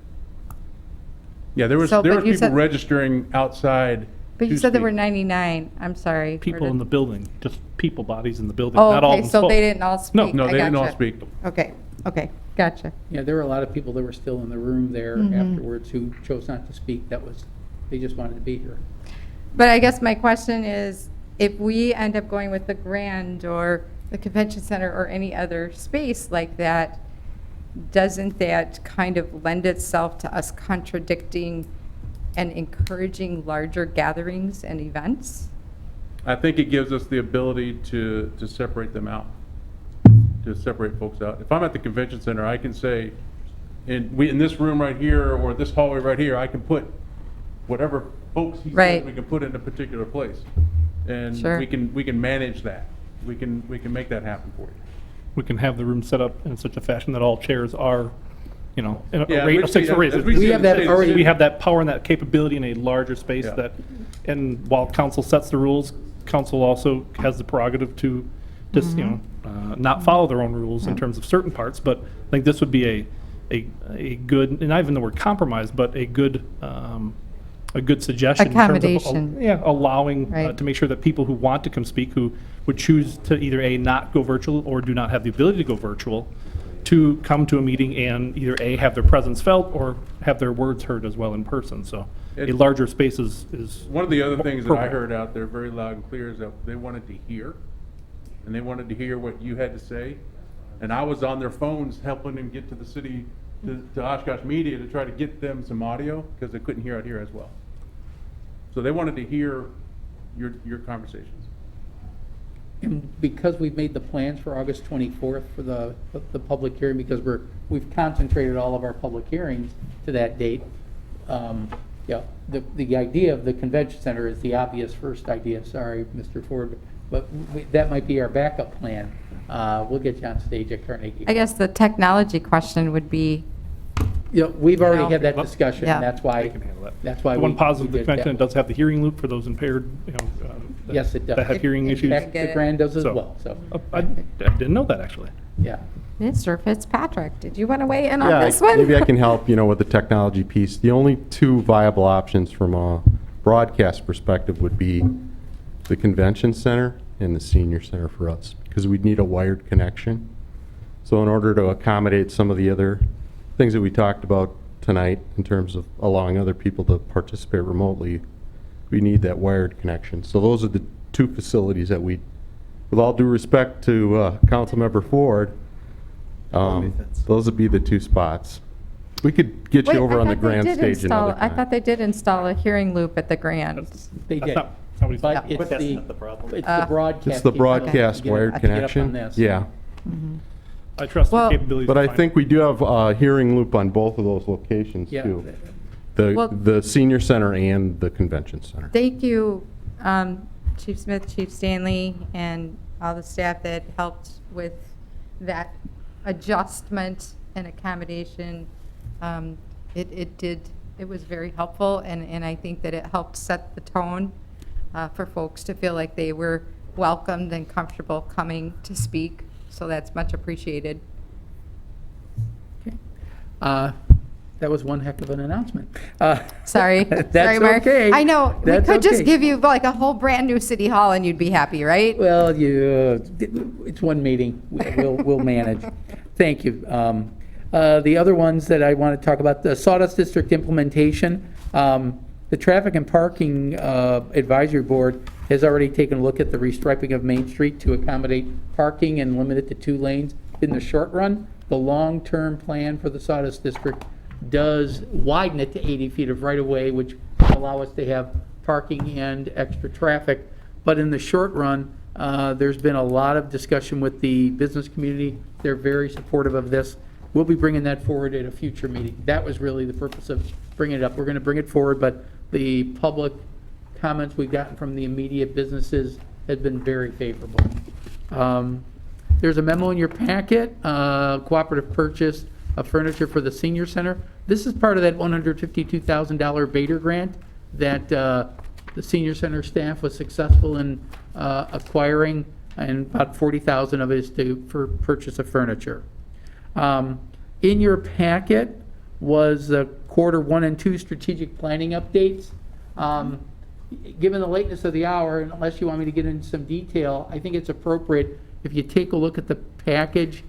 Yeah, there was So, but you people said- registering outside. But you to said there speak. were 99, I'm sorry. People in the building, just people bodies in the building, Oh, not all of okay, them so spoke. they didn't all speak. No, I they didn't all gotcha. speak. Okay, gotcha. Yeah, there were a lot of people that were still in the room there Mhm. afterwards who chose not to speak. They just wanted to be here. But I guess my question is, if we end up going with the Grand or the Convention Center or any other space like that, doesn't that kind of lend itself to us contradicting and encouraging larger gatherings and events? I think it gives us the ability to separate them out, to separate folks out. If I'm at the convention center, I can say, in this room right here, or this hallway right here, I can put whatever folks he Right. says we can put in a particular place. And Sure. we can manage that. We can make that happen for you. We can have the room set up in such a fashion that all chairs are, in a Yeah, rate we of 6 see- arrays. as we see have that already- We have that power and that capability in a larger space Yeah. and while council sets the rules, council also has the prerogative to just, not follow their own rules in terms of certain parts, but I think this would be a good, and not even the word compromise, but a good suggestion. in terms of, Accommodation. allowing, Right. to make sure that people who want to come speak, who would choose to either A, not go virtual or do not have the ability to go virtual, to come to a meeting and either A, have their presence felt or have their words heard as well in person. So a It- larger space is One of the other things that I appropriate. heard out there very loud and clear is that they wanted to hear, and they wanted to hear what you had to say. And I was on their phones helping them get to the city, to Oshkosh Media, to try to get them some audio, because they couldn't hear out here as well. So they wanted to hear your conversations. And because we've made the plans for August 24th for the public hearing, because we've concentrated all of our public hearings to that date, the idea of the convention center is the obvious first idea, sorry, Mr. Ford, but that might be our backup plan. We'll get you on stage at Carnegie. I guess the technology question would be, We've already had that Well, discussion, yeah. and that's why. They can handle that. That's why The one we positive, the did convention that. does have the hearing loop for those impaired, Yes, it does. that have hearing In issues. fact, the Grand does as So- well, so, I didn't know that, actually. yeah. Mr. Fitzpatrick, did you want to weigh in on Yeah, this one? maybe I can help, with the technology piece. The only 2 viable options from a broadcast perspective would be the convention center and the senior center for us, because we'd need a wired connection. So in order to accommodate some of the other things that we talked about tonight in terms of allowing other people to participate remotely, we need that wired connection. So those are the 2 facilities that with all due respect to Councilmember Ford, those would be the 2 spots. We could get Wait, you over I on the thought they grand did stage another I time. thought they did install a hearing loop at the Grand. They That's did. not what he's- But But it's that's the, not the problem. it's the broadcast. It's the piece. broadcast Get it- wired I have to get up on connection. this. Yeah. I trust their Well- capabilities. But to I find- think we do have a hearing loop on both of those locations Yeah. too. Well- The senior center and the convention center. Thank you, Chief Smith, Chief Stanley, and all the staff that helped with that adjustment and accommodation. It was very helpful, and I think that it helped set the tone for folks to feel like they were welcomed and comfortable coming to speak, so that's much appreciated. That was one heck of an announcement. Sorry, That's sorry, Mark. okay. I know, we That's could just okay. give you like a whole brand-new city hall and you'd be happy, right? Well, it's one meeting. We'll manage. Thank you. The other ones that I want to talk about, the Sawdust District implementation. The Traffic and Parking Advisory Board has already taken a look at the restriping of Main Street to accommodate parking and limit it to 2 lanes. In the short run, the long-term plan for the Sawdust District does widen it to 80 feet of right-of-way, which will allow us to have parking and extra traffic. But in the short run, there's been a lot of discussion with the business community. They're very supportive of this. We'll be bringing that forward at a future meeting. That was really the purpose of bringing it up. We're going to bring it forward, but the public comments we've gotten from the immediate businesses has been very favorable. There's a memo in your packet, cooperative purchase of furniture for the senior center. This is part of that $152,000 Bader grant that the senior center staff was successful in acquiring, and about $40,000 of it is for purchase of furniture. In your packet was the quarter 1 and 2 strategic planning updates. Given the lateness of the hour, and unless you want me to get into some detail, I think it's appropriate if you take a look at the package.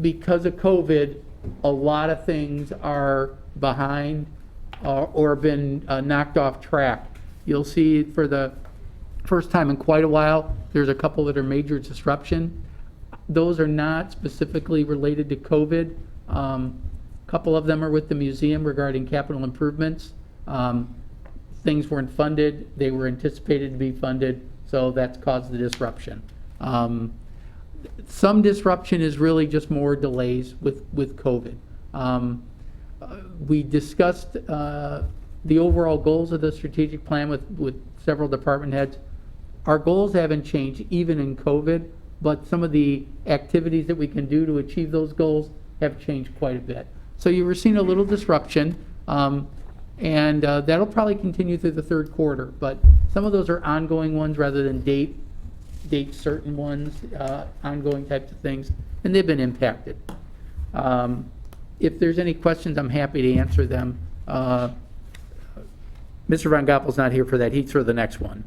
Because of COVID, a lot of things are behind or been knocked off track. You'll see for the first time in quite a while, there's a couple that are major disruption. Those are not specifically related to COVID. A couple of them are with the museum regarding capital improvements. Things weren't funded. They were anticipated to be funded, so that's caused the disruption. Some disruption is really just more delays with COVID. We discussed the overall goals of the strategic plan with several department heads. Our goals haven't changed even in COVID, but some of the activities that we can do to achieve those goals have changed quite a bit. So you were seeing a little disruption, and that'll probably continue through the third quarter, but some of those are ongoing ones rather than date certain ones, ongoing types of things, and they've been impacted. If there's any questions, I'm happy to answer them. Mr. Van Goppel's not here for that. He'd throw the next one.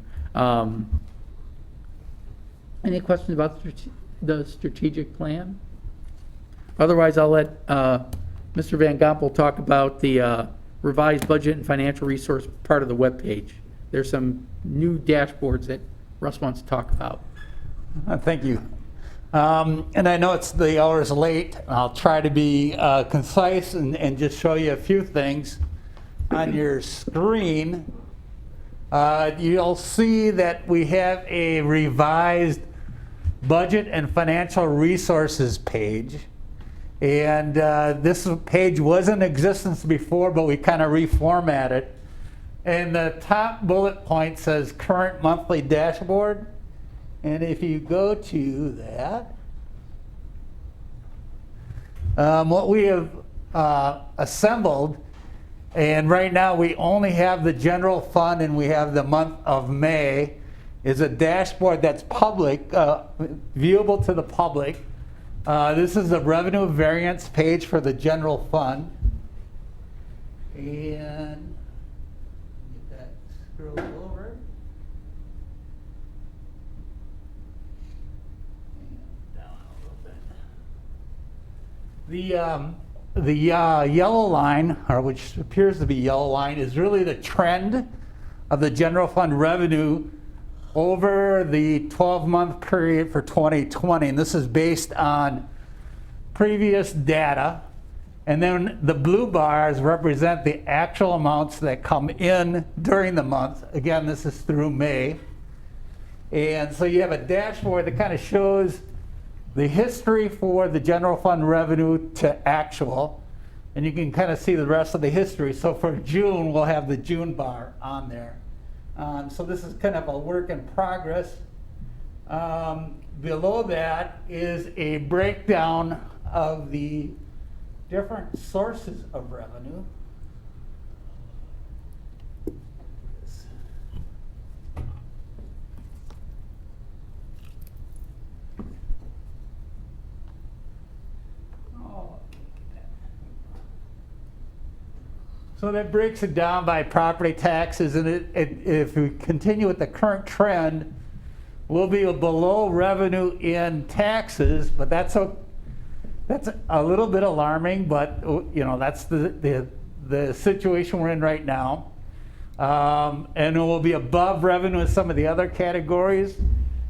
Any questions about the strategic plan? Otherwise, I'll let Mr. Van Goppel talk about the revised budget and financial resource part of the webpage. There's some new dashboards that Russ wants to talk about. Thank you. And I know the hour is late. I'll try to be concise and just show you a few things. On your screen, you'll see that we have a revised budget and financial resources page. And this page was in existence before, but we kind of reformatted it. And the top bullet point says current monthly dashboard. And if you go to that, what we have assembled, and right now we only have the general fund and we have the month of May, is a dashboard that's public, viewable to the public. This is the revenue variance page for the general fund. And get that scroll over. The yellow line, or which appears to be yellow line, is really the trend of the general fund revenue over the 12-month period for 2020. And this is based on previous data. And then the blue bars represent the actual amounts that come in during the month. Again, this is through May. And so you have a dashboard that kind of shows the history for the general fund revenue to actual, and you can kind of see the rest of the history. So for June, we'll have the June bar on there. So this is kind of a work in progress. Below that is a breakdown of the different sources of revenue. So that breaks it down by property taxes, and if we continue with the current trend, we'll be below revenue in taxes, but that's a little bit alarming, but you know, that's the situation we're in right now. And it will be above revenue in some of the other categories.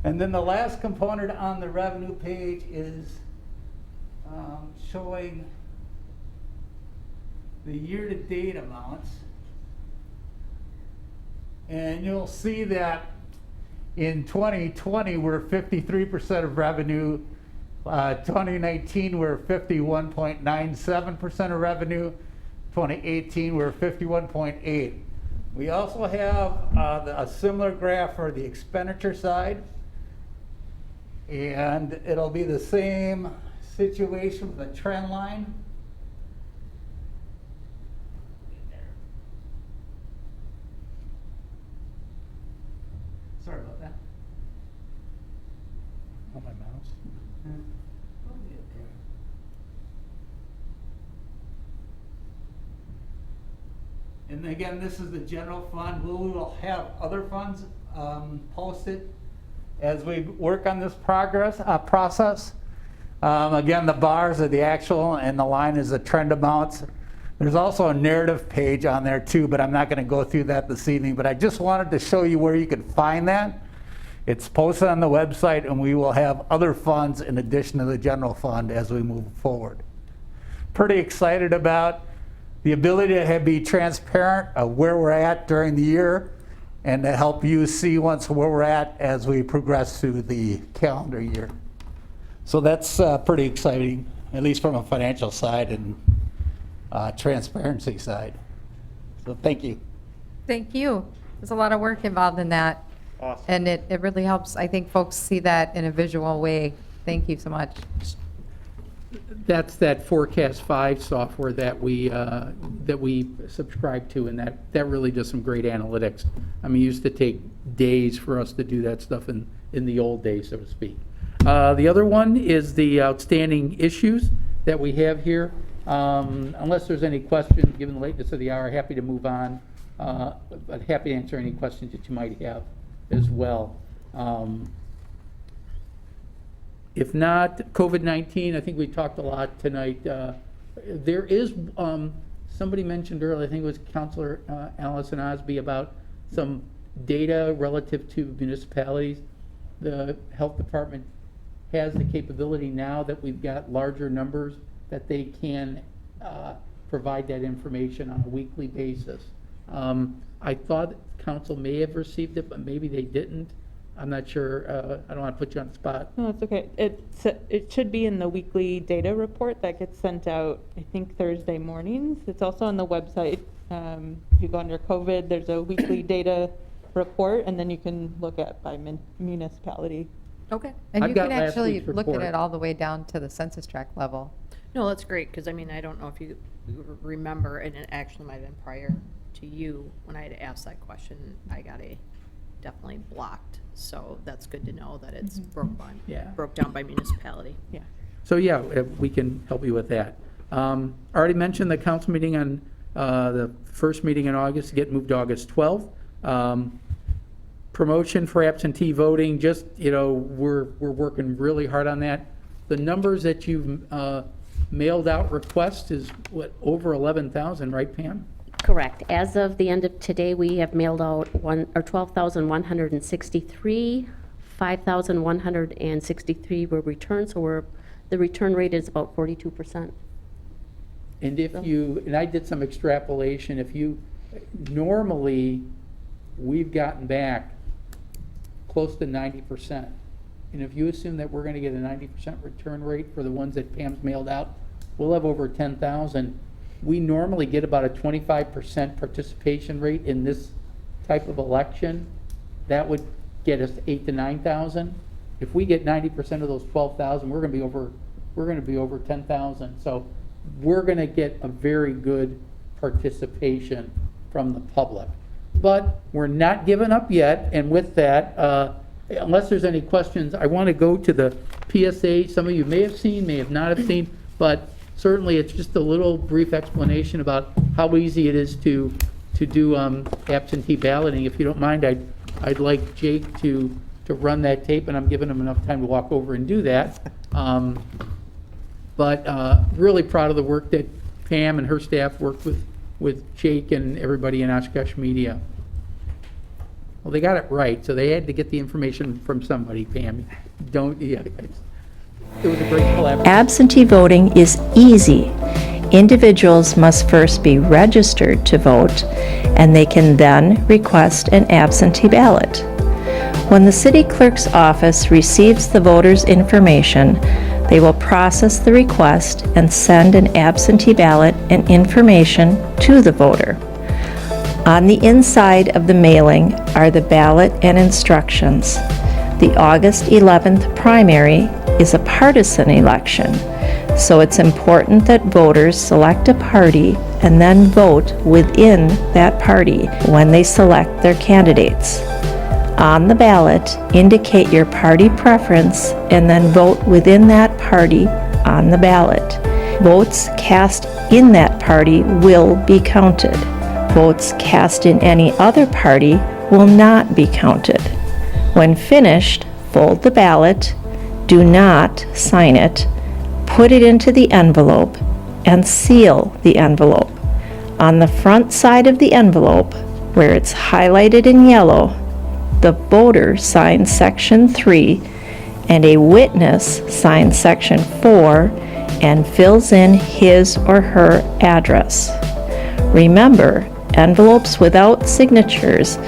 And then the last component on the revenue page is showing the year-to-date amounts. And you'll see that in 2020, we're 53% of revenue. 2019, we're 51.97% of revenue. 2018, we're 51.8. We also have a similar graph for the expenditure side. And it'll be the same situation with the trend line. Sorry about that. On my mouse. And again, this is the general fund. We will have other funds posted as we work on this process. Again, the bars are the actual and the line is the trend amounts. There's also a narrative page on there too, but I'm not going to go through that this evening. But I just wanted to show you where you can find that. It's posted on the website, and we will have other funds in addition to the general fund as we move forward. Pretty excited about the ability to be transparent of where we're at during the year and to help you see where we're at as we progress through the calendar year. So that's pretty exciting, at least from a financial side and transparency side. So thank you. Thank you. There's a lot of work involved in that. Awesome. And it really helps, I think, folks see that in a visual way. Thank you so much. That's that Forecast 5 software that we subscribe to, and that really does some great analytics. I mean, it used to take days for us to do that stuff in the old days, so to speak. The other one is the outstanding issues that we have here. Unless there's any questions, given the lateness of the hour, happy to move on. But happy to answer any questions that you might have as well. If not, COVID-19, I think we talked a lot tonight. There is, somebody mentioned earlier, I think it was Councilor Allison Osby, about some data relative to municipalities. The health department has the capability now that we've got larger numbers that they can provide that information on a weekly basis. I thought council may have received it, but maybe they didn't. I'm not sure. I don't want to put you on the spot. No, it's okay. It should be in the weekly data report that gets sent out, I think, Thursday mornings. It's also on the website. If you go under COVID, there's a weekly data report, and then you can look at by municipality. Okay. And I've you got can last actually week's look at report. it all the way down to the census tract level. No, that's great, because I mean, I don't know if you remember, and it actually might have been prior to you, when I had asked that question, I got definitely blocked. So that's good to know that it's broke down by municipality. Yeah. So yeah, we can help you with that. Already mentioned the council meeting on the first meeting in August, get moved to August 12th. Promotion for absentee voting, just, we're working really hard on that. The numbers that you've mailed out requests is what, over 11,000, right, Pam? Correct. As of the end of today, we have mailed out 12,163. 5,163 were returned, so the return rate is about 42%. And and I did some extrapolation, normally, we've gotten back close to 90%. And if you assume that we're going to get a 90% return rate for the ones that Pam's mailed out, we'll have over 10,000. We normally get about a 25% participation rate in this type of election. That would get us 8,000 to 9,000. If we get 90% of those 12,000, we're going to be over 10,000. So we're going to get a very good participation from the public. But we're not giving up yet. And with that, unless there's any questions, I want to go to the PSA. Some of you may have seen, may have not have seen, but certainly it's just a little brief explanation about how easy it is to do absentee balloting. If you don't mind, I'd like Jake to run that tape, and I'm giving him enough time to walk over and do that. But really proud of the work that Pam and her staff worked with Jake and everybody in Oshkosh Media. Well, they got it right, so they had to get the information from somebody, Pam. It was a great collaboration. Absentee voting is easy. Individuals must first be registered to vote, and they can then request an absentee ballot. When the city clerk's office receives the voter's information, They will process the request and send an absentee ballot and information to the voter. On the inside of the mailing are the ballot and instructions. The August 11th primary is a partisan election, so it's important that voters select a party and then vote within that party when they select their candidates. On the ballot, indicate your party preference and then vote within that party on the ballot. Votes cast in that party will be counted. Votes cast in any other party will not be counted. When finished, fold the ballot, do not sign it, put it into the envelope, and seal the envelope. On the front side of the envelope, where it's highlighted in yellow, the voter signs Section 3 and a witness signs Section 4 and fills in his or her address. Remember, envelopes without signatures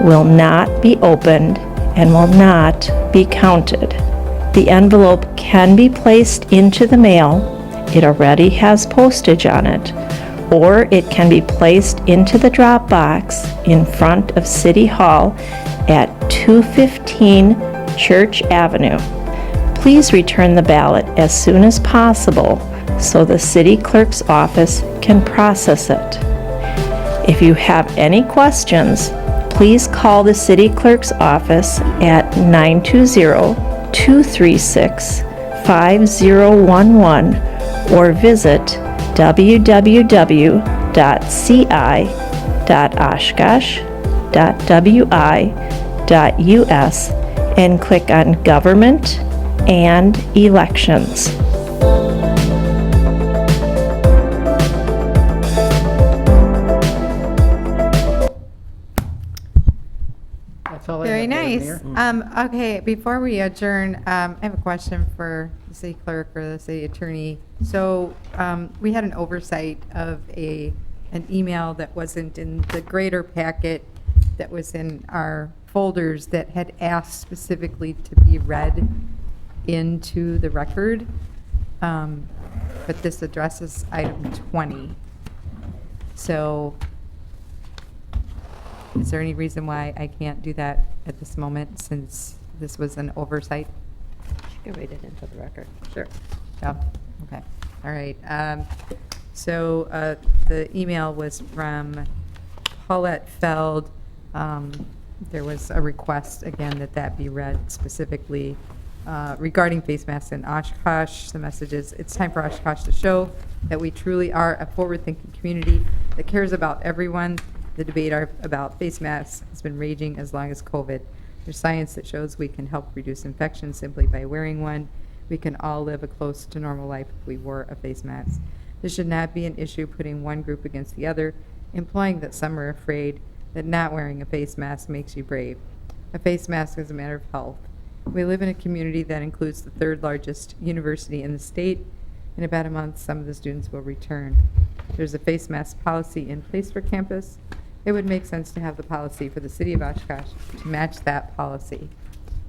will not be opened and will not be counted. The envelope can be placed into the mail. It already has postage on it. Or it can be placed into the drop box in front of City Hall at 215 Church Avenue. Please return the ballot as soon as possible so the city clerk's office can process it. If you have any questions, please call the city clerk's office at 920-236-5011 or visit www.ci.oshkosh.wi.us and click on Government and Elections. That's all I Very have, Madam nice. Mayor. Okay, before we adjourn, I have a question for the city clerk or the city attorney. So we had an oversight of an email that wasn't in the greater packet that was in our folders that had asked specifically to be read into the record. But this addresses item 20. So is there any reason why I can't do that at this moment since this was an oversight? You can read it into the record. Sure. Yeah, okay, all right. So the email was from Paulette Feld. There was a request, again, that that be read specifically regarding face masks in Oshkosh. The message is, it's time for Oshkosh to show that we truly are a forward-thinking community that cares about everyone. The debate about face masks has been raging as long as COVID. There's science that shows we can help reduce infection simply by wearing one. We can all live a close to normal life if we wore a face mask. This should not be an issue putting one group against the other, implying that some are afraid that not wearing a face mask makes you brave. A face mask is a matter of health. We live in a community that includes the third largest university in the state. In about a month, some of the students will return. There's a face mask policy in place for campus. It would make sense to have the policy for the city of Oshkosh to match that policy.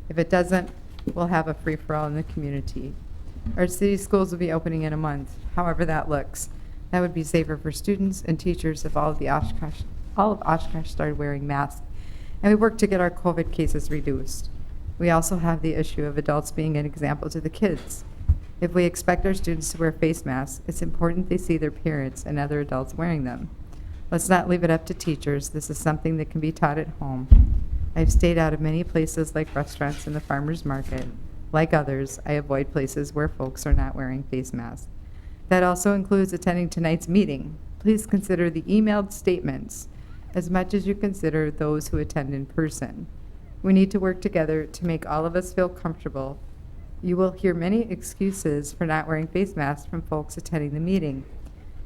If it doesn't, we'll have a free-for-all in the community. Our city schools will be opening in a month, however that looks. That would be safer for students and teachers if all of Oshkosh started wearing masks, and we work to get our COVID cases reduced. We also have the issue of adults being an example to the kids. If we expect our students to wear face masks, it's important they see their parents and other adults wearing them. Let's not leave it up to teachers. This is something that can be taught at home. I've stayed out of many places like restaurants and the farmer's market. Like others, I avoid places where folks are not wearing face masks. That also includes attending tonight's meeting. Please consider the emailed statements as much as you consider those who attend in person. We need to work together to make all of us feel comfortable. You will hear many excuses for not wearing face masks from folks attending the meeting.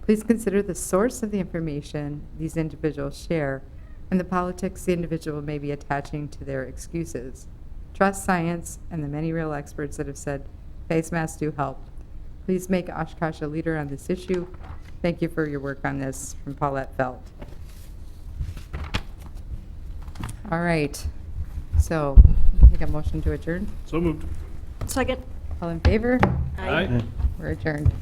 Please consider the source of the information these individuals share and the politics the individual may be attaching to their excuses. Trust science and the many real experts that have said face masks do help. Please make Oshkosh a leader on this issue. Thank you for your work on this, from Paulette Felt. All right, so take a motion to adjourn. So moved. Second. All in favor? Aye. We're adjourned.